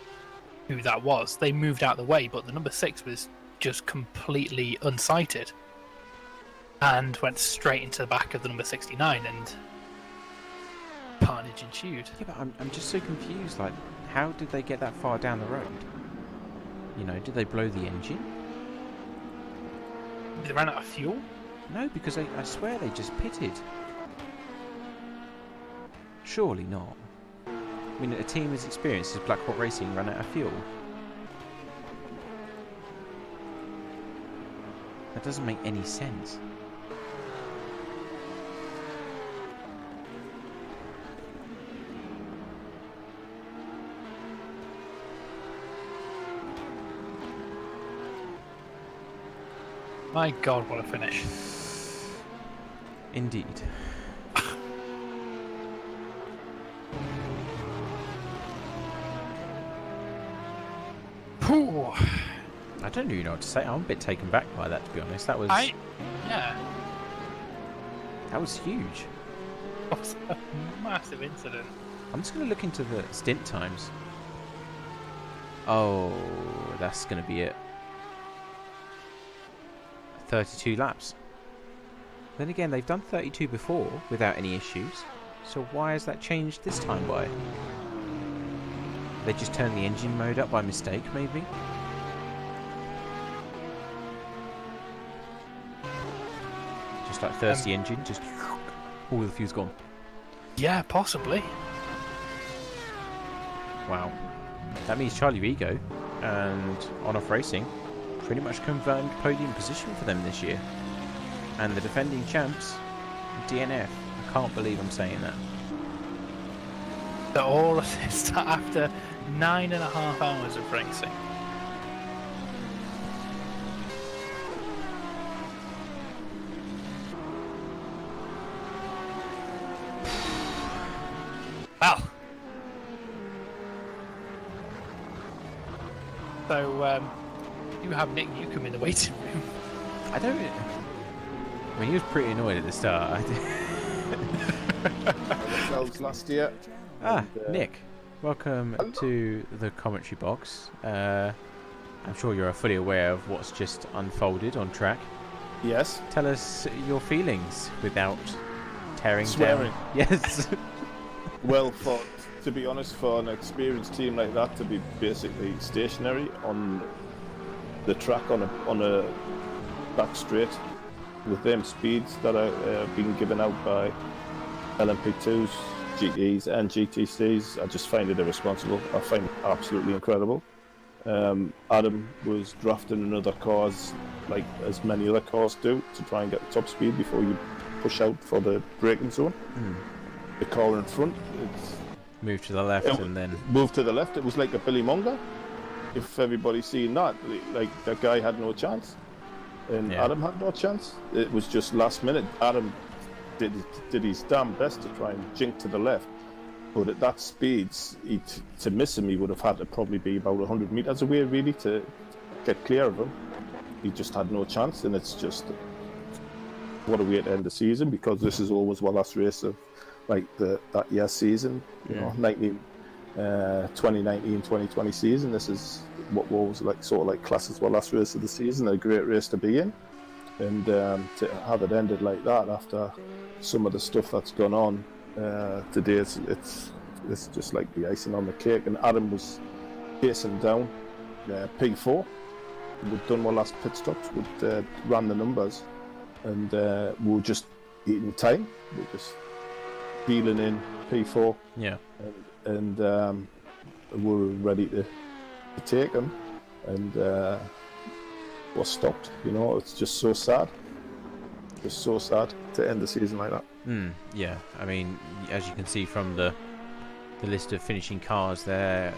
who that was. They moved out of the way, but the number 6 was just completely unsighted and went straight into the back of the number 69, and carnage ensued. Yeah, but I'm just so confused. Like, how did they get that far down the road? You know, did they blow the engine? They ran out of fuel. No, because I swear they just pitted. Surely not. I mean, a team as experienced as Blackhawk Racing ran out of fuel. That doesn't make any sense. My God, what a finish. Indeed. Pooh. I don't really know what to say. I'm a bit taken back by that, to be honest. That was Yeah, that was huge. it was a massive incident. I'm just going to look into the stint times. Oh, that's going to be it. 32 laps. Then again, they've done 32 before without any issues. So why has that changed this time by? They just turned the engine mode up by mistake, maybe? Just like thirsty engine, just all the fuel's gone. Yeah, possibly. Wow. That means Charlie Rigo and On-Off Racing pretty much confirmed podium position for them this year. And the defending champs, DNF. I can't believe I'm saying that. So all of this after 9.5 hours of racing. Well. So, you have Nick Newcomb in the waiting room. I don't... I mean, he was pretty annoyed at the start. Ourselves last year. Nick, welcome to the commentary box. I'm sure you're fully aware of what's just unfolded on track. Yes. Tell us your feelings without tearing Swearing. down. Yes. Well, to be honest, for an experienced team like that to be basically stationary on the track on a back straight with them speeds that are being given out by LMP2s, GTEs and GTCs, I just find it irresponsible. I find it absolutely incredible. Adam was drafting in other cars, like as many other cars do, to try and get the top speed before you push out for the braking zone. The car in front, it's Move to the left and then... moved to the left. It was like a Billy Monger. If everybody's seen that, like that guy had no chance. And Yeah. Adam had no chance. It was just last minute. Adam did his damn best to try and jink to the left. But at that speed, to miss him, he would have had to probably be about 100 metres away, really, to get clear of him. He just had no chance, and it's just what a way to end the season, because this is always the last race of like that year's season, you know, 2019-2020 season. This is what was like sort of like classed as last race of the season, a great race to be in, and to have it ended like that after some of the stuff that's gone on today, it's just like the icing on the cake. And Adam was pacing down P4. We'd done our last pit stops, we'd ran the numbers, and we were just eating time. We were just dealing in P4, Yeah. and we were ready to take him, and was stopped. You know, it's just so sad. It's so sad to end the season like that. Yeah, I mean, as you can see from the list of finishing cars, they're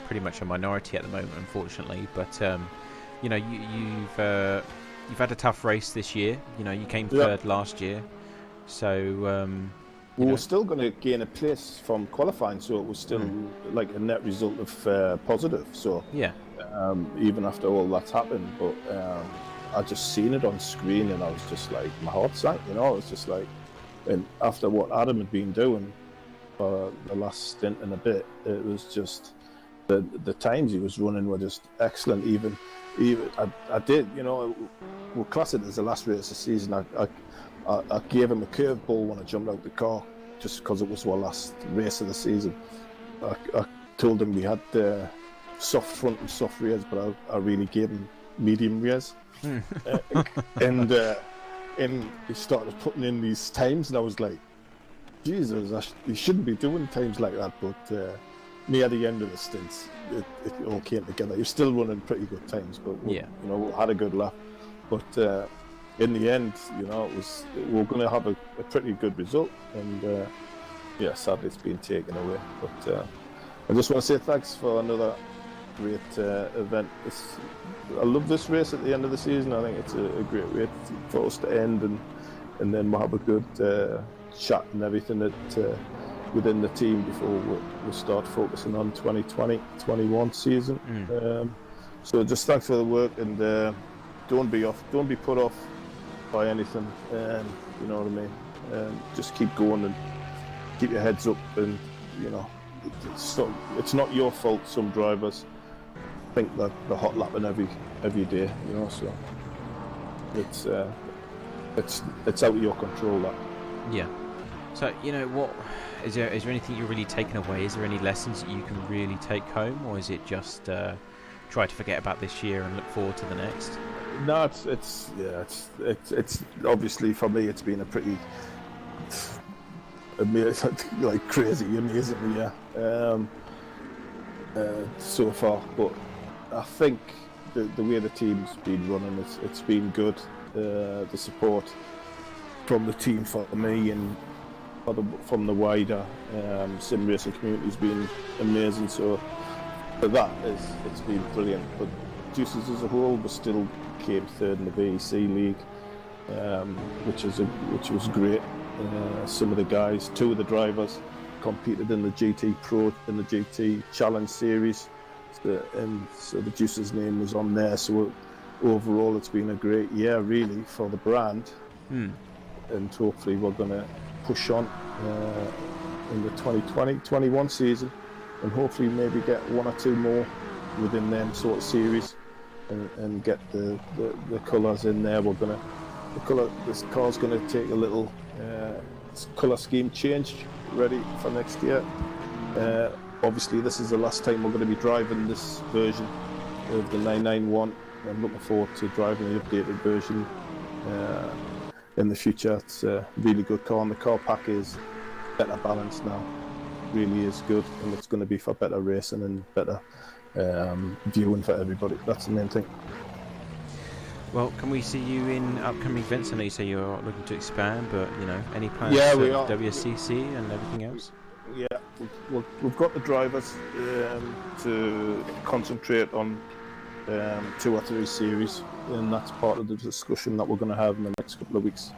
pretty much a minority at the moment, unfortunately. But you know, you've had a tough race this year. You know, you came third last year, so we were still going to gain a place from qualifying, so it was still like a net result of positive. So yeah, even after all that's happened, but I just seen it on screen, and I was just like, my heart sank. You know, it was just like, and after what Adam had been doing for the last stint and a bit, it was just the times he was running were just excellent. Even I did, you know, we'll class it as the last race of the season. I gave him a curveball when I jumped out the car, just because it was our last race of the season. I told him we had soft front and soft rears, but I really gave him medium rears. And he started putting in these times, and I was like, Jesus, he shouldn't be doing times like that. But near the end of the stints, it all came together. He was still running pretty good times, but we had a good lap. But in the end, you know, we were going to have a pretty good result, and sadly it's been taken away. But I just want to say thanks for another great event. I love this race at the end of the season. I think it's a great way for us to end, and then we'll have a good chat and everything within the team before we start focusing on 2020-21 season. So just thanks for the work, and don't be put off by anything. You know what I mean? Just keep going and keep your heads up, and you know, it's not your fault. Some drivers think that they're hot lapping every day, you know, so it's out of your control, that. Yeah. So, you know, what is there anything you're really taking away? Is there any lessons that you can really take home, or is it just try to forget about this year and look forward to the next? No, it's obviously for me it's been a pretty amazing, like crazy, amazing year so far. But I think the way the team's been running, it's been good. The support from the team for me and from the wider sim racing community has been amazing. So for that, it's been brilliant. But Juices as a whole, we still came third in the VEC League, which was great. Some of the guys, two of the drivers, competed in the GT Pro in the GT Challenge Series, so the Juices name was on there. So overall, it's been a great year, really, for the brand. And hopefully, we're going to push on in the 2020-21 season, and hopefully maybe get one or two more within them sort of series. And get the colours in there. This car's going to take a little colour scheme change ready for next year. Obviously, this is the last time we're going to be driving this version of the 991. I'm looking forward to driving the updated version in the future. It's a really good car, and the car pack is better balanced now. Really is good, and it's going to be for better racing and better viewing for everybody. That's the main thing. Well, can we see you in upcoming events? I know you say you're looking to expand, but any plans for we are. WSCC and everything else? Yeah, we've got the drivers to concentrate on 2 or 3 series, and that's part of the discussion that we're going to have in the next couple of weeks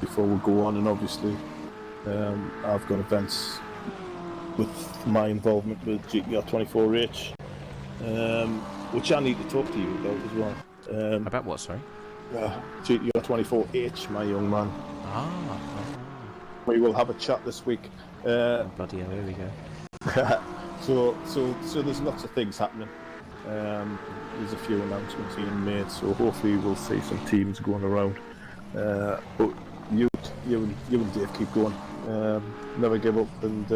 before we go on. And obviously, I've got events with my involvement with GTR 24H, which I need to talk to you about as well. About what, sorry? GTR 24H, my young man. We will have a chat this week. Bloody hell, there we go. So there's lots of things happening. There's a few announcements being made, so hopefully we'll see some teams going around. But you and Dave keep going. Never give up, and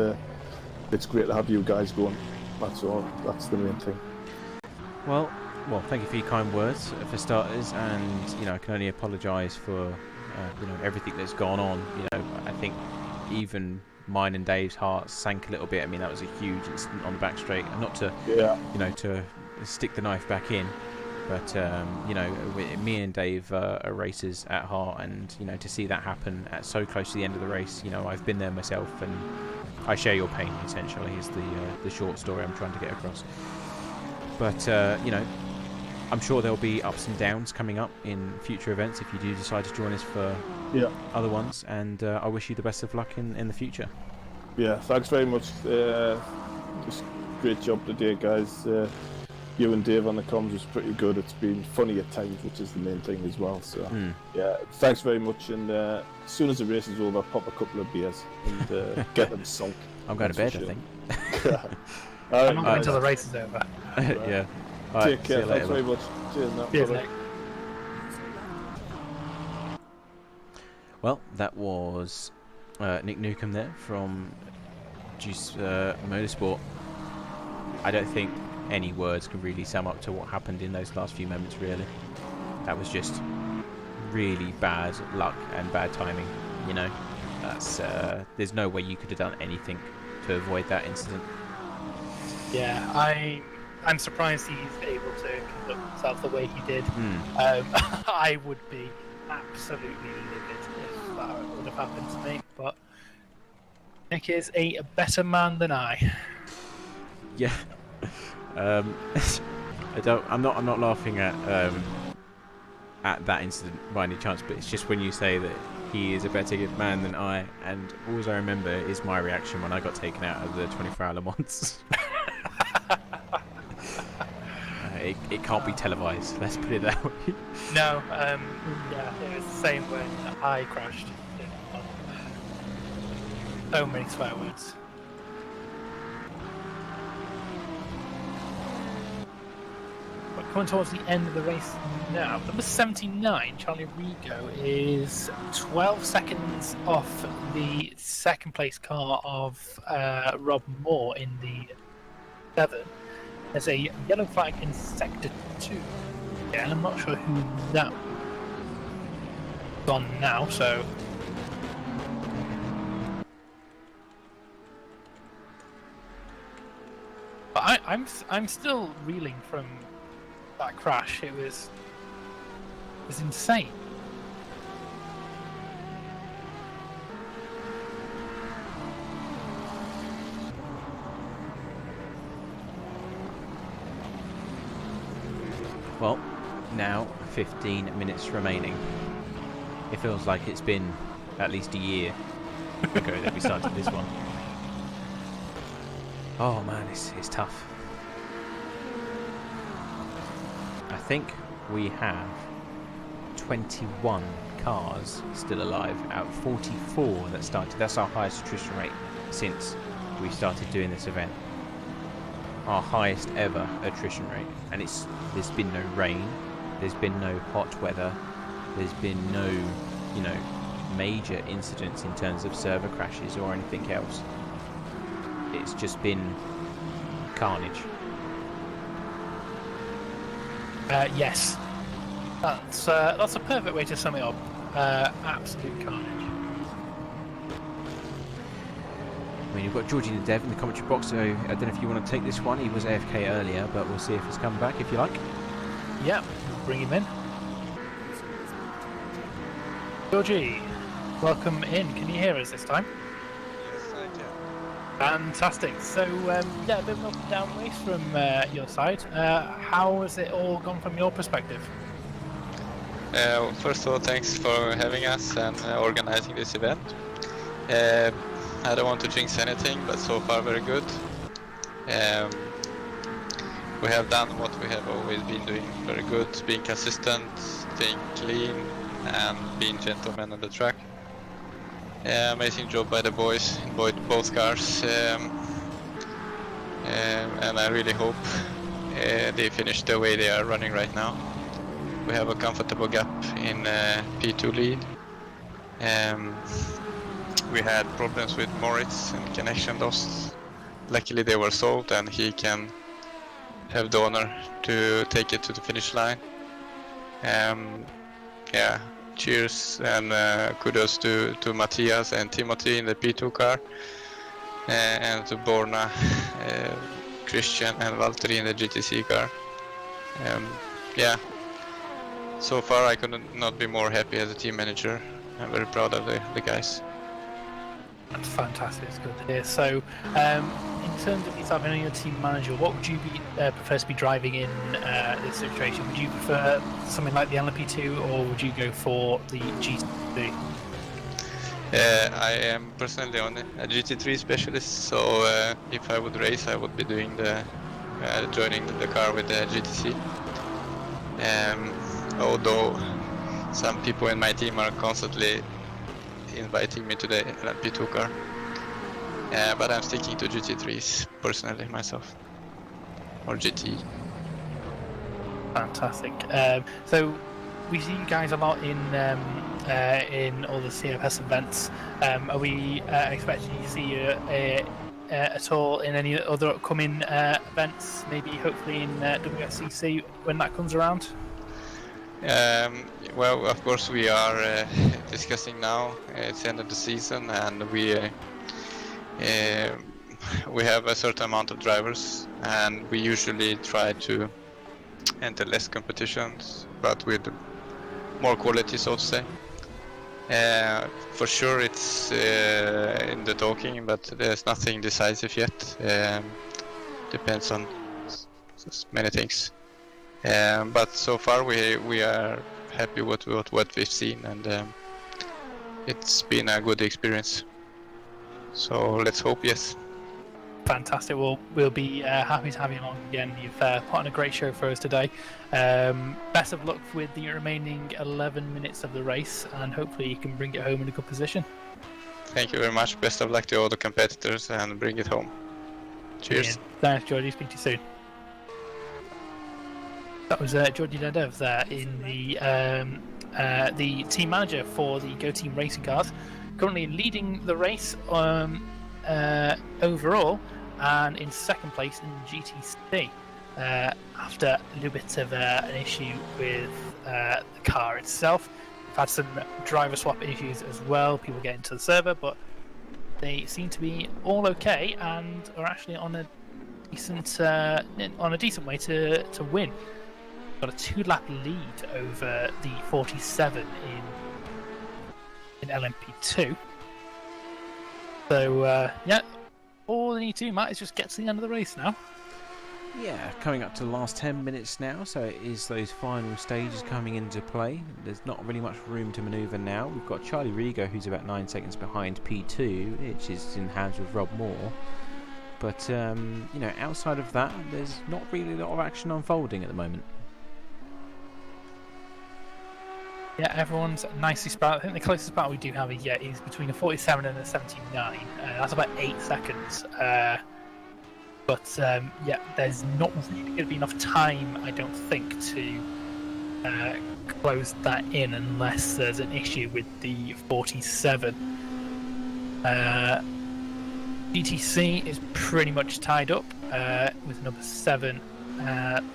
it's great to have you guys going. That's all. That's the main thing. Well, thank you for your kind words for starters, and I can only apologise for everything that's gone on. I think even mine and Dave's hearts sank a little bit. I mean, that was a huge incident on the back straight, and not to to stick the knife back in, but me and Dave are racers at heart, and to see that happen at so close to the end of the race, I've been there myself, and I share your pain. Essentially, is the short story I'm trying to get across. But I'm sure there'll be ups and downs coming up in future events if you do decide to join us for other ones, and I wish you the best of luck in the future. Yeah, thanks very much. Just great job today, guys. You and Dave on the comms was pretty good. It's been funny at times, which is the main thing as well. So yeah, thanks very much. And as soon as the race is over, pop a couple of beers and get them sunk. I'm going to bed, I think. I'm not going until the race is over. Yeah. Take care. Thanks very much. Cheers, now. Cheers, Nick. Well, that was Nick Newcomb there from Juice Motorsport. I don't think any words can really sum up to what happened in those last few moments, really. That was just really bad luck and bad timing, That's there's no way you could have done anything to avoid that incident. Yeah, I'm surprised he's able to conduct himself the way he did. I would be absolutely livid if that would have happened to me, but Nick is a better man than I. Yeah. I'm not laughing at that incident by any chance, but it's just when you say that he is a better man than I, and all I remember is my reaction when I got taken out of the 24-hour Le Mans. It can't be televised, let's put it that way. No, it was the same when I crashed. So many swear words. But coming towards the end of the race now, number 79, Charlie Rigo, is 12 seconds off the second place car of Rob Moore in the 7. There's a yellow flag in Sector 2. Yeah, and I'm not sure who that on now, so but I'm still reeling from that crash. It was insane. Well, now 15 minutes remaining. It feels like it's been at least a year ago that we started this one. Oh man, it's tough. I think we have 21 cars still alive out of 44 that started. That's our highest attrition rate since we started doing this event. Our highest ever attrition rate, and there's been no rain, there's been no hot weather, there's been no, major incidents in terms of server crashes or anything else. It's just been carnage. Yes, that's a perfect way to sum it up. Absolute carnage. I mean, you've got Georgie the Dev in the commentary box, so I don't know if you want to take this one. He was AFK earlier, but we'll see if he's come back if you like. Yeah, bring him in. Georgie, welcome in. Can you hear us this time? Yes, I can. Fantastic. So, yeah, a bit of an up and down race from your side. How has it all gone from your perspective? First of all, thanks for having us and organizing this event. I don't want to jinx anything, but so far very good. We have done what we have always been doing very good, being consistent, staying clean, and being gentlemen on the track. Amazing job by the boys in both cars, and I really hope they finish the way they are running right now. We have a comfortable gap in P2 lead. We had problems with Moritz and connection lost. Luckily they were solved, and he can have the honor to take it to the finish line. Yeah, cheers and kudos to Matthias and Timothy in the P2 car, and to Borna, Christian and Valtteri in the GTC car. Yeah, so far I could not be more happy as a team manager. I'm very proud of the guys. That's fantastic. It's good to hear. So, in terms of yourself, I know you're a team manager. What would you prefer to be driving in this situation? Would you prefer something like the LMP2, or would you go for the GTC? I am personally on a GT3 specialist, so if I would race, I would be doing joining the car with the GTC. Although some people in my team are constantly inviting me to the LMP2 car, but I'm sticking to GT3s personally myself, or GT. Fantastic. So we see you guys a lot in all the CFS events. Are we expecting to see you at all in any other upcoming events? Maybe hopefully in WSCC when that comes around. Well, of course we are discussing now. It's the end of the season, and we have a certain amount of drivers, and we usually try to enter less competitions, but with more quality, so to say. For sure, it's in the talking, but there's nothing decisive yet. Depends on many things. But so far we are happy with what we've seen, and it's been a good experience. So let's hope, yes. Fantastic. Well, we'll be happy to have you along again. You've put on a great show for us today. Best of luck with the remaining 11 minutes of the race, and hopefully you can bring it home in a good position. Thank you very much. Best of luck to all the competitors, and bring it home. Cheers. Brilliant. Thanks, Georgie. Speak to you soon. That was Georgie Dedev there in the team manager for the Go Team Racing cars, currently leading the race overall, and in second place in GTC. after a little bit of an issue with the car itself. We've had some driver swap issues as well, people getting to the server, but they seem to be all okay and are actually on a decent way to win. Got a 2-lap lead over the 47 in LMP2. So yeah, all they need to do, Matt, is just get to the end of the race now. Yeah, coming up to the last 10 minutes now, so it is those final stages coming into play. There's not really much room to manoeuvre now. We've got Charlie Rigo, who's about 9 seconds behind P2, which is in hands with Rob Moore. But, you know, outside of that, there's not really a lot of action unfolding at the moment. Yeah, everyone's nicely spread. I think the closest battle we do have yet is between a 47 and a 79. That's about 8 seconds. But yeah, there's not really going to be enough time, I don't think, to close that in unless there's an issue with the 47. GTC is pretty much tied up with number 7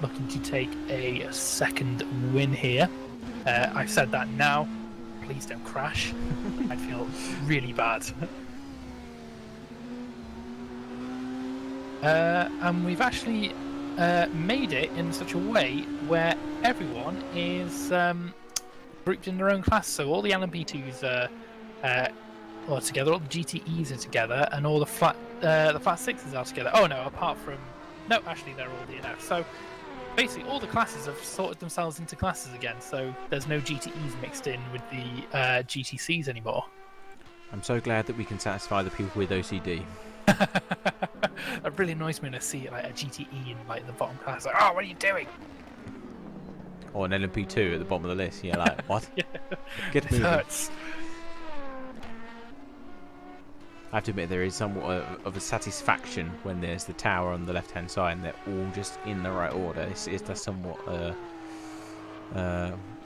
looking to take a second win here. I've said that now. Please don't crash. I'd feel really bad. And we've actually made it in such a way where everyone is grouped in their own class. So all the LMP2s are together, all the GTEs are together, and all the flat 6s are together. Oh no, apart from... No, actually they're all DNF. So basically all the classes have sorted themselves into classes again, so there's no GTEs mixed in with the GTCs anymore. I'm so glad that we can satisfy the people with OCD. It really annoys me when I see like a GTE in like the bottom class. Like, oh, what are you doing? Or an LMP2 at the bottom of the list. Yeah, like what? Yeah. Get It moving. hurts. I have to admit there is somewhat of a satisfaction when there's the tower on the left-hand side and they're all just in the right order. It's somewhat I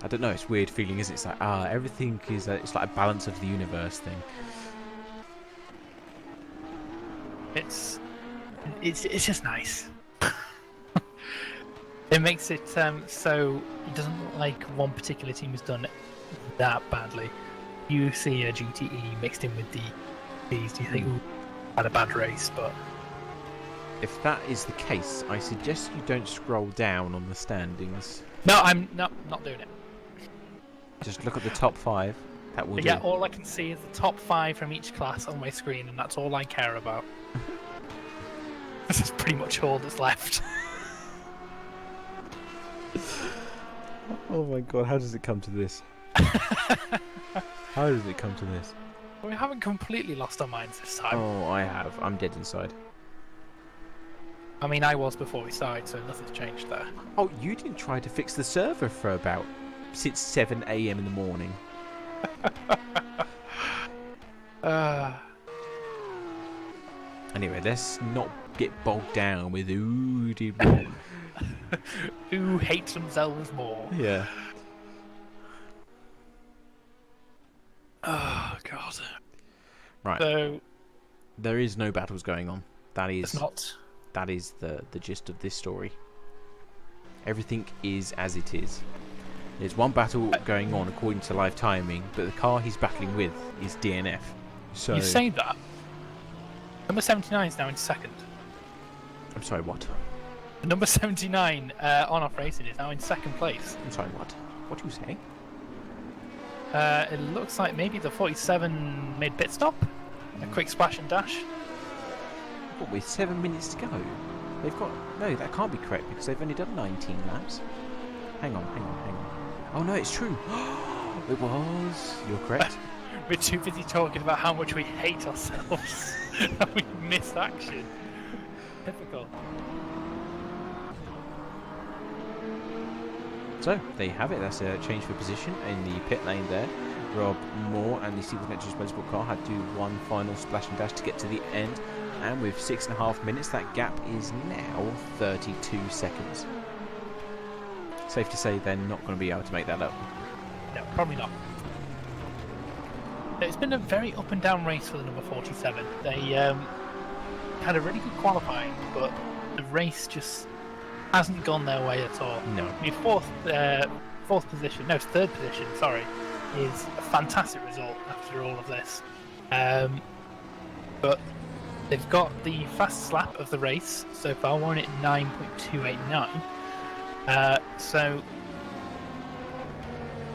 don't know. It's a weird feeling, isn't it? It's like everything is. It's like a balance of the universe thing. It's just nice. It makes it so it doesn't look like one particular team has done that badly. You see a GTE mixed in with the Ds, do you think, ooh, had a bad race? But If that is the case, I suggest you don't scroll down on the standings. no, I'm not doing it. Just look at the top 5. That will But do. yeah, all I can see is the top 5 from each class on my screen, and that's all I care about. This is pretty much all that's left. Oh my god, how does it come to this? How does it come to this? We haven't completely lost our minds this time. Oh, I have. I'm dead inside. I mean, I was before we started, so nothing's changed there. Oh, you didn't try to fix the server for about since 7 AM in the morning. Anyway, let's not get bogged down with who did what. Who hates themselves more? Yeah. Oh god. Right. So There is no battles going on. That it's is not. that is the gist of this story. Everything is as it is. There's one battle going on according to live timing, but the car he's battling with is DNF. So You say that. Number 79 is now in second. I'm sorry, what? Number 79 on-off racing is now in second place. I'm sorry, what? What are you saying? It looks like maybe the 47 made pit stop. A quick splash and dash. What, with 7 minutes to go? They've got... No, that can't be correct because they've only done 19 laps. Hang on. Oh no, it's true. It was. You're correct. We're too busy talking about how much we hate ourselves that we miss action. Typical. So, there you have it. That's a change for position in the pit lane there. Rob Moore and the Stephen Netch's Motorsport car had to do one final splash and dash to get to the end. And with 6.5 minutes, that gap is now 32 seconds. Safe to say they're not going to be able to make that up. No, probably not. It's been a very up and down race for the number 47. They had a really good qualifying, but the race just hasn't gone their way at all. No. I mean, third position, sorry, is a fantastic result after all of this. But they've got the fastest lap of the race so far, one at 9.289. So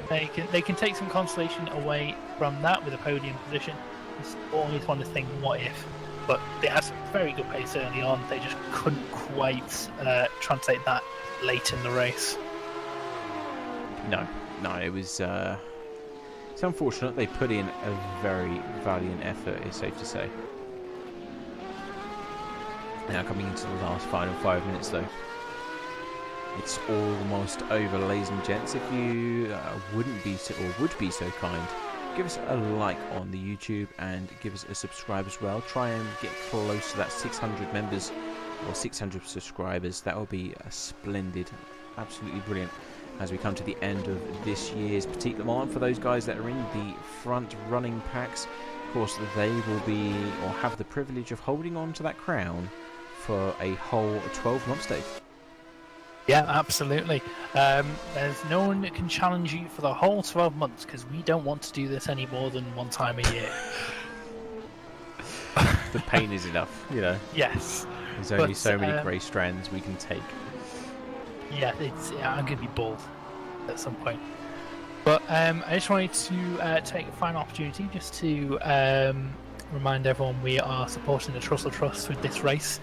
they can take some consolation away from that with a podium position. It's always one to think, what if? But they had some very good pace early on. They just couldn't quite translate that late in the race. No, it was. It's unfortunate. They put in a very valiant effort, it's safe to say. Now coming into the last final 5 minutes, though, it's almost over, ladies and gents. If you would be so kind, give us a like on the YouTube and give us a subscribe as well. Try and get close to that 600 members or 600 subscribers. That will be a splendid, absolutely brilliant, as we come to the end of this year's Petit Le Mans. For those guys that are in the front running packs, of course, they will be or have the privilege of holding on to that crown for a whole 12 months, Dave. Yeah, absolutely. There's no one that can challenge you for the whole 12 months because we don't want to do this any more than one time a year. The pain is enough, you know. Yes. There's only so many grey strands we can take. Yeah, I'm going to be bald at some point. But I just wanted to take a final opportunity just to remind everyone we are supporting the Trussell Trust with this race,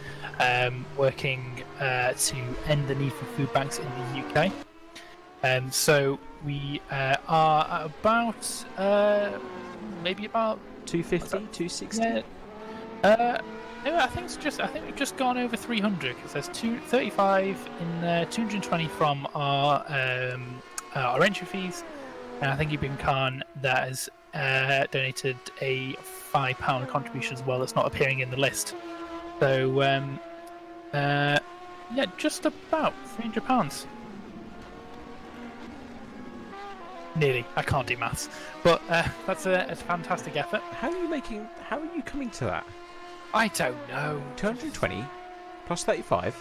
working to end the need for food banks in the UK. So we are at about maybe about 250, 260. Yeah. No, I think we've just gone over 300 because there's 235 in there, 220 from our entry fees, and I think Ibn Khan that has donated a £5 contribution as well. That's not appearing in the list. So yeah, just about £300. Nearly. I can't do maths, but that's a fantastic effort. How are you coming to that? I don't know. 220 plus 35.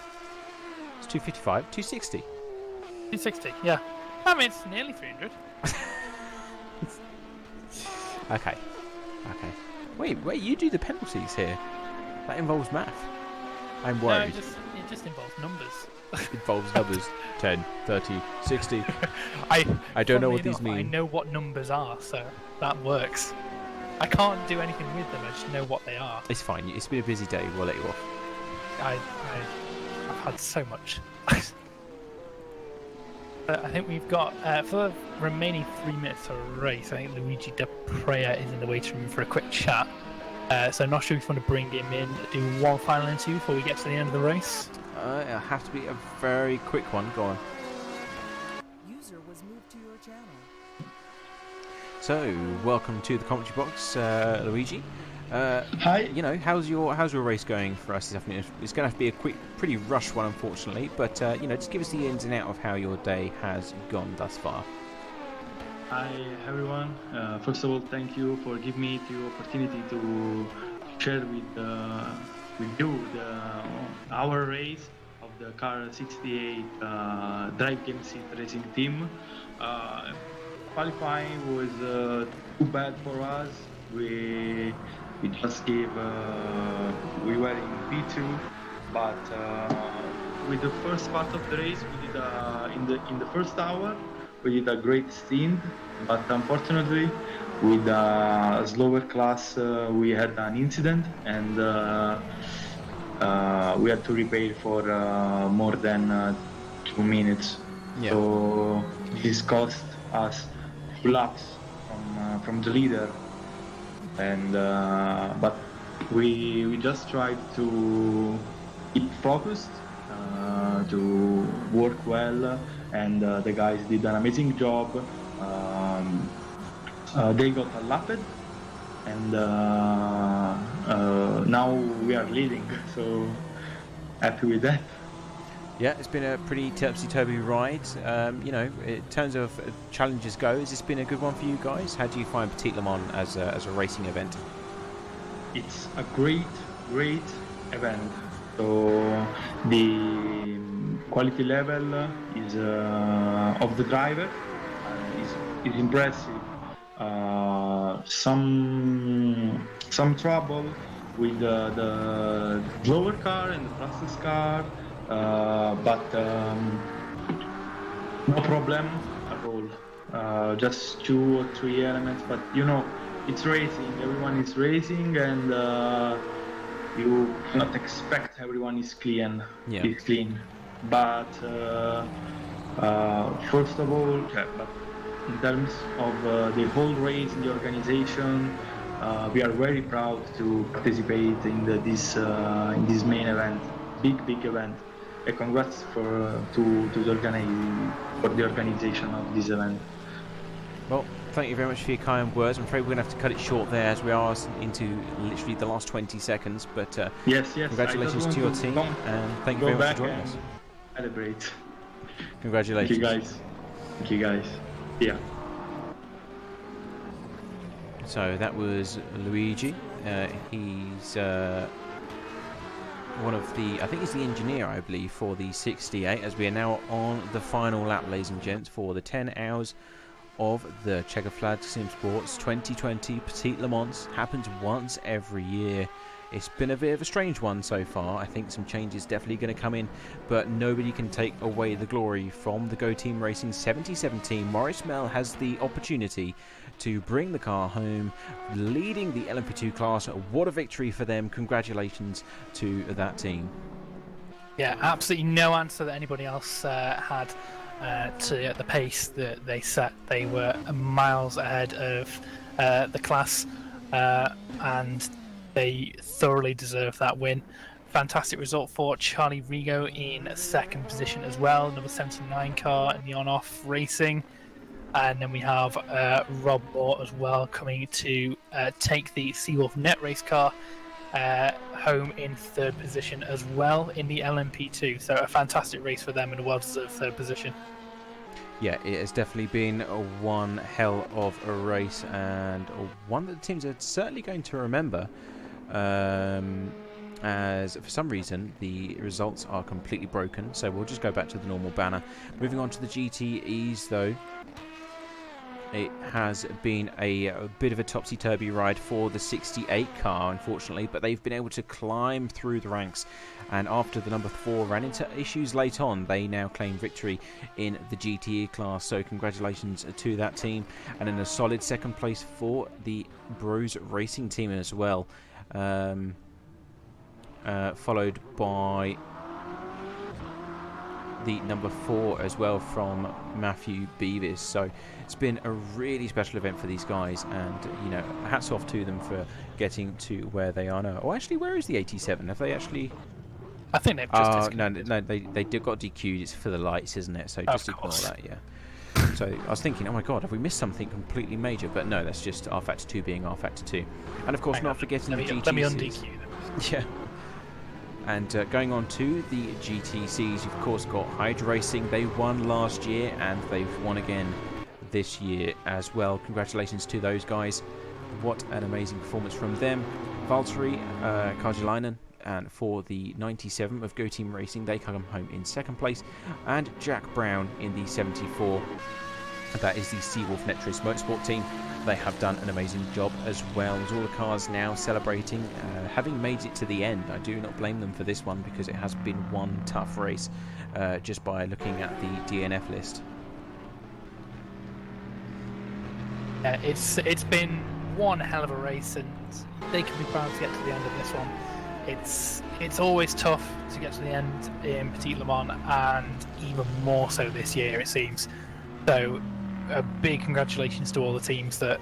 It's 255. 260. 260. Yeah. I mean, it's nearly 300. Okay. Wait, you do the penalties here. That involves math. I'm worried. No, it just involves numbers. It involves numbers. 10, 30, 60. I don't know what these mean. I know what numbers are, so that works. I can't do anything with them, I just know what they are. It's fine. It's been a busy day. We'll let you off. I've had so much. I think we've got, for the remaining 3 minutes of the race, I think Luigi De Prea is in the waiting room for a quick chat. So I'm not sure if you want to bring him in, do one final interview before we get to the end of the race. It'll have to be a very quick one. Go on. User was moved to your channel. So, welcome to the commentary box, Luigi. Hi. You know, how's your race going for us this afternoon? It's going to have to be a quick, pretty rushed one, unfortunately. But you know, just give us the ins and out of how your day has gone thus far. Hi everyone. First of all, thank you for giving me the opportunity to share with you our race of the Car 68 Drive Game Seat Racing Team. Qualifying was too bad for us. We just gave we were in P2, but with the first part of the race we did in the first hour we did a great stint, but unfortunately with a slower class we had an incident and we had to repair for more than 2 minutes. Yeah. So this cost us 2 laps from the leader, and but we just tried to keep focused, to work well, and the guys did an amazing job. They got a lapped, and now we are leading, so happy with that. Yeah, it's been a pretty topsy-turvy ride. You know, in terms of challenges go, has this been a good one for you guys? How do you find Petit Le Mans as a racing event? It's a great event. So the quality level is of the driver is impressive. Some trouble with the lower car and the fastest car, but no problem at all. Just 2 or 3 elements, but you know, it's racing. Everyone is racing, and you cannot expect everyone is clean. Yeah. Is clean. But first of all, but in terms of the whole race in the organization, we are very proud to participate in this main event, big event. Congrats to the organization of this event. Well, thank you very much for your kind words. I'm afraid we're going to have to cut it short there, as we are into literally the last 20 seconds. But yes, congratulations to your team, and thank you very much for joining us. Celebrate. Congratulations. Thank you guys. Yeah. So that was Luigi. He's one of the, I think he's the engineer, I believe, for the 68, as we are now on the final lap, ladies and gents, for the 10 hours of the Chequered Flag Simsports 2020 Petit Le Mans. Happens once every year. It's been a bit of a strange one so far. I think some changes definitely going to come in, but nobody can take away the glory from the Go Team Racing 77 team. Maurice Mel has the opportunity to bring the car home, leading the LMP2 class. What a victory for them. Congratulations to that team. Yeah, absolutely no answer that anybody else had to the pace that they set. They were miles ahead of the class, and they thoroughly deserve that win. Fantastic result for Charlie Rigo in second position as well, number 79 car in the on-off racing. And then we have Rob Moore as well, coming to take the Seawolf Net Race car home in third position as well in the LMP2. So a fantastic race for them and a well-deserved third position. Yeah, it has definitely been one hell of a race, and one that the teams are certainly going to remember, as for some reason the results are completely broken. So we'll just go back to the normal banner. Moving on to the GTEs though, it has been a bit of a topsy-turvy ride for the 68 car, unfortunately, but they've been able to climb through the ranks, and after the number 4 ran into issues late on, they now claim victory in the GTE class. So congratulations to that team, and in a solid second place for the Bros Racing team as well, followed by the number 4 as well from Matthew Beavis. So it's been a really special event for these guys, and you know, hats off to them for getting to where they are now. Oh, actually, where is the 87? Have they actually? I think they've just no, they did got DQ'd. It's for the lights, isn't it? So just ignore that. Yeah. So I was thinking, oh my god, have we missed something completely major? But no, that's just R Factor 2 being R Factor 2, and of course not forgetting the GTCs. Let me un-DQ them. Yeah. And going on to the GTCs, you've of course got Hydra Racing. They won last year and they've won again this year as well. Congratulations to those guys. What an amazing performance from them. Valtteri Karjalainen, and for the 97 of Go Team Racing, they come home in second place. And Jack Brown in the 74. That is the Seawolf Net Race Motorsport team. They have done an amazing job as well. As all the cars now celebrating, having made it to the end. I do not blame them for this one, because it has been one tough race just by looking at the DNF list. It's been one hell of a race, and they can be proud to get to the end of this one. It's always tough to get to the end in Petit Le Mans, and even more so this year, it seems. So a big congratulations to all the teams that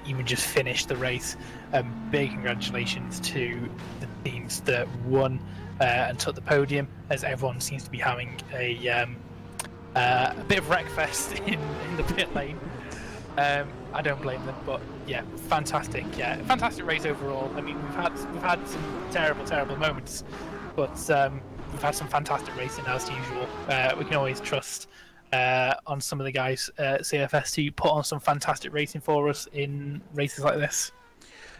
even just finished the race. Big congratulations to the teams that won and took the podium, as everyone seems to be having a bit of wreckfest in the pit lane. I don't blame them, but yeah, fantastic race overall. I mean, we've had some terrible moments, but we've had some fantastic racing as usual. We can always trust on some of the guys at CFS to put on some fantastic racing for us in races like this.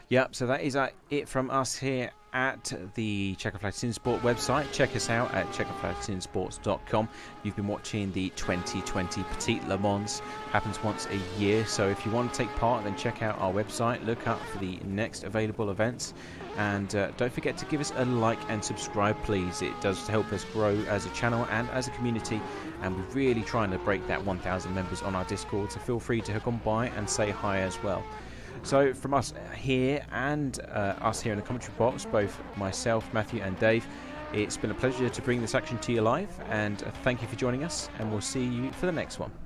Yep, so that is it from us here at the Chequered Flag Simsports website. Check us out at checkeredflagsimsports.com. You've been watching the 2020 Petit Le Mans. Happens once a year, so if you want to take part, then check out our website, look up for the next available events, and don't forget to give us a like and subscribe, please. It does help us grow as a channel and as a community, and we're really trying to break that 1,000 members on our Discord, so feel free to hook on by and say hi as well. So from us here and us here in the commentary box, both myself, Matthew and Dave, it's been a pleasure to bring this action to you live, and thank you for joining us, and we'll see you for the next one.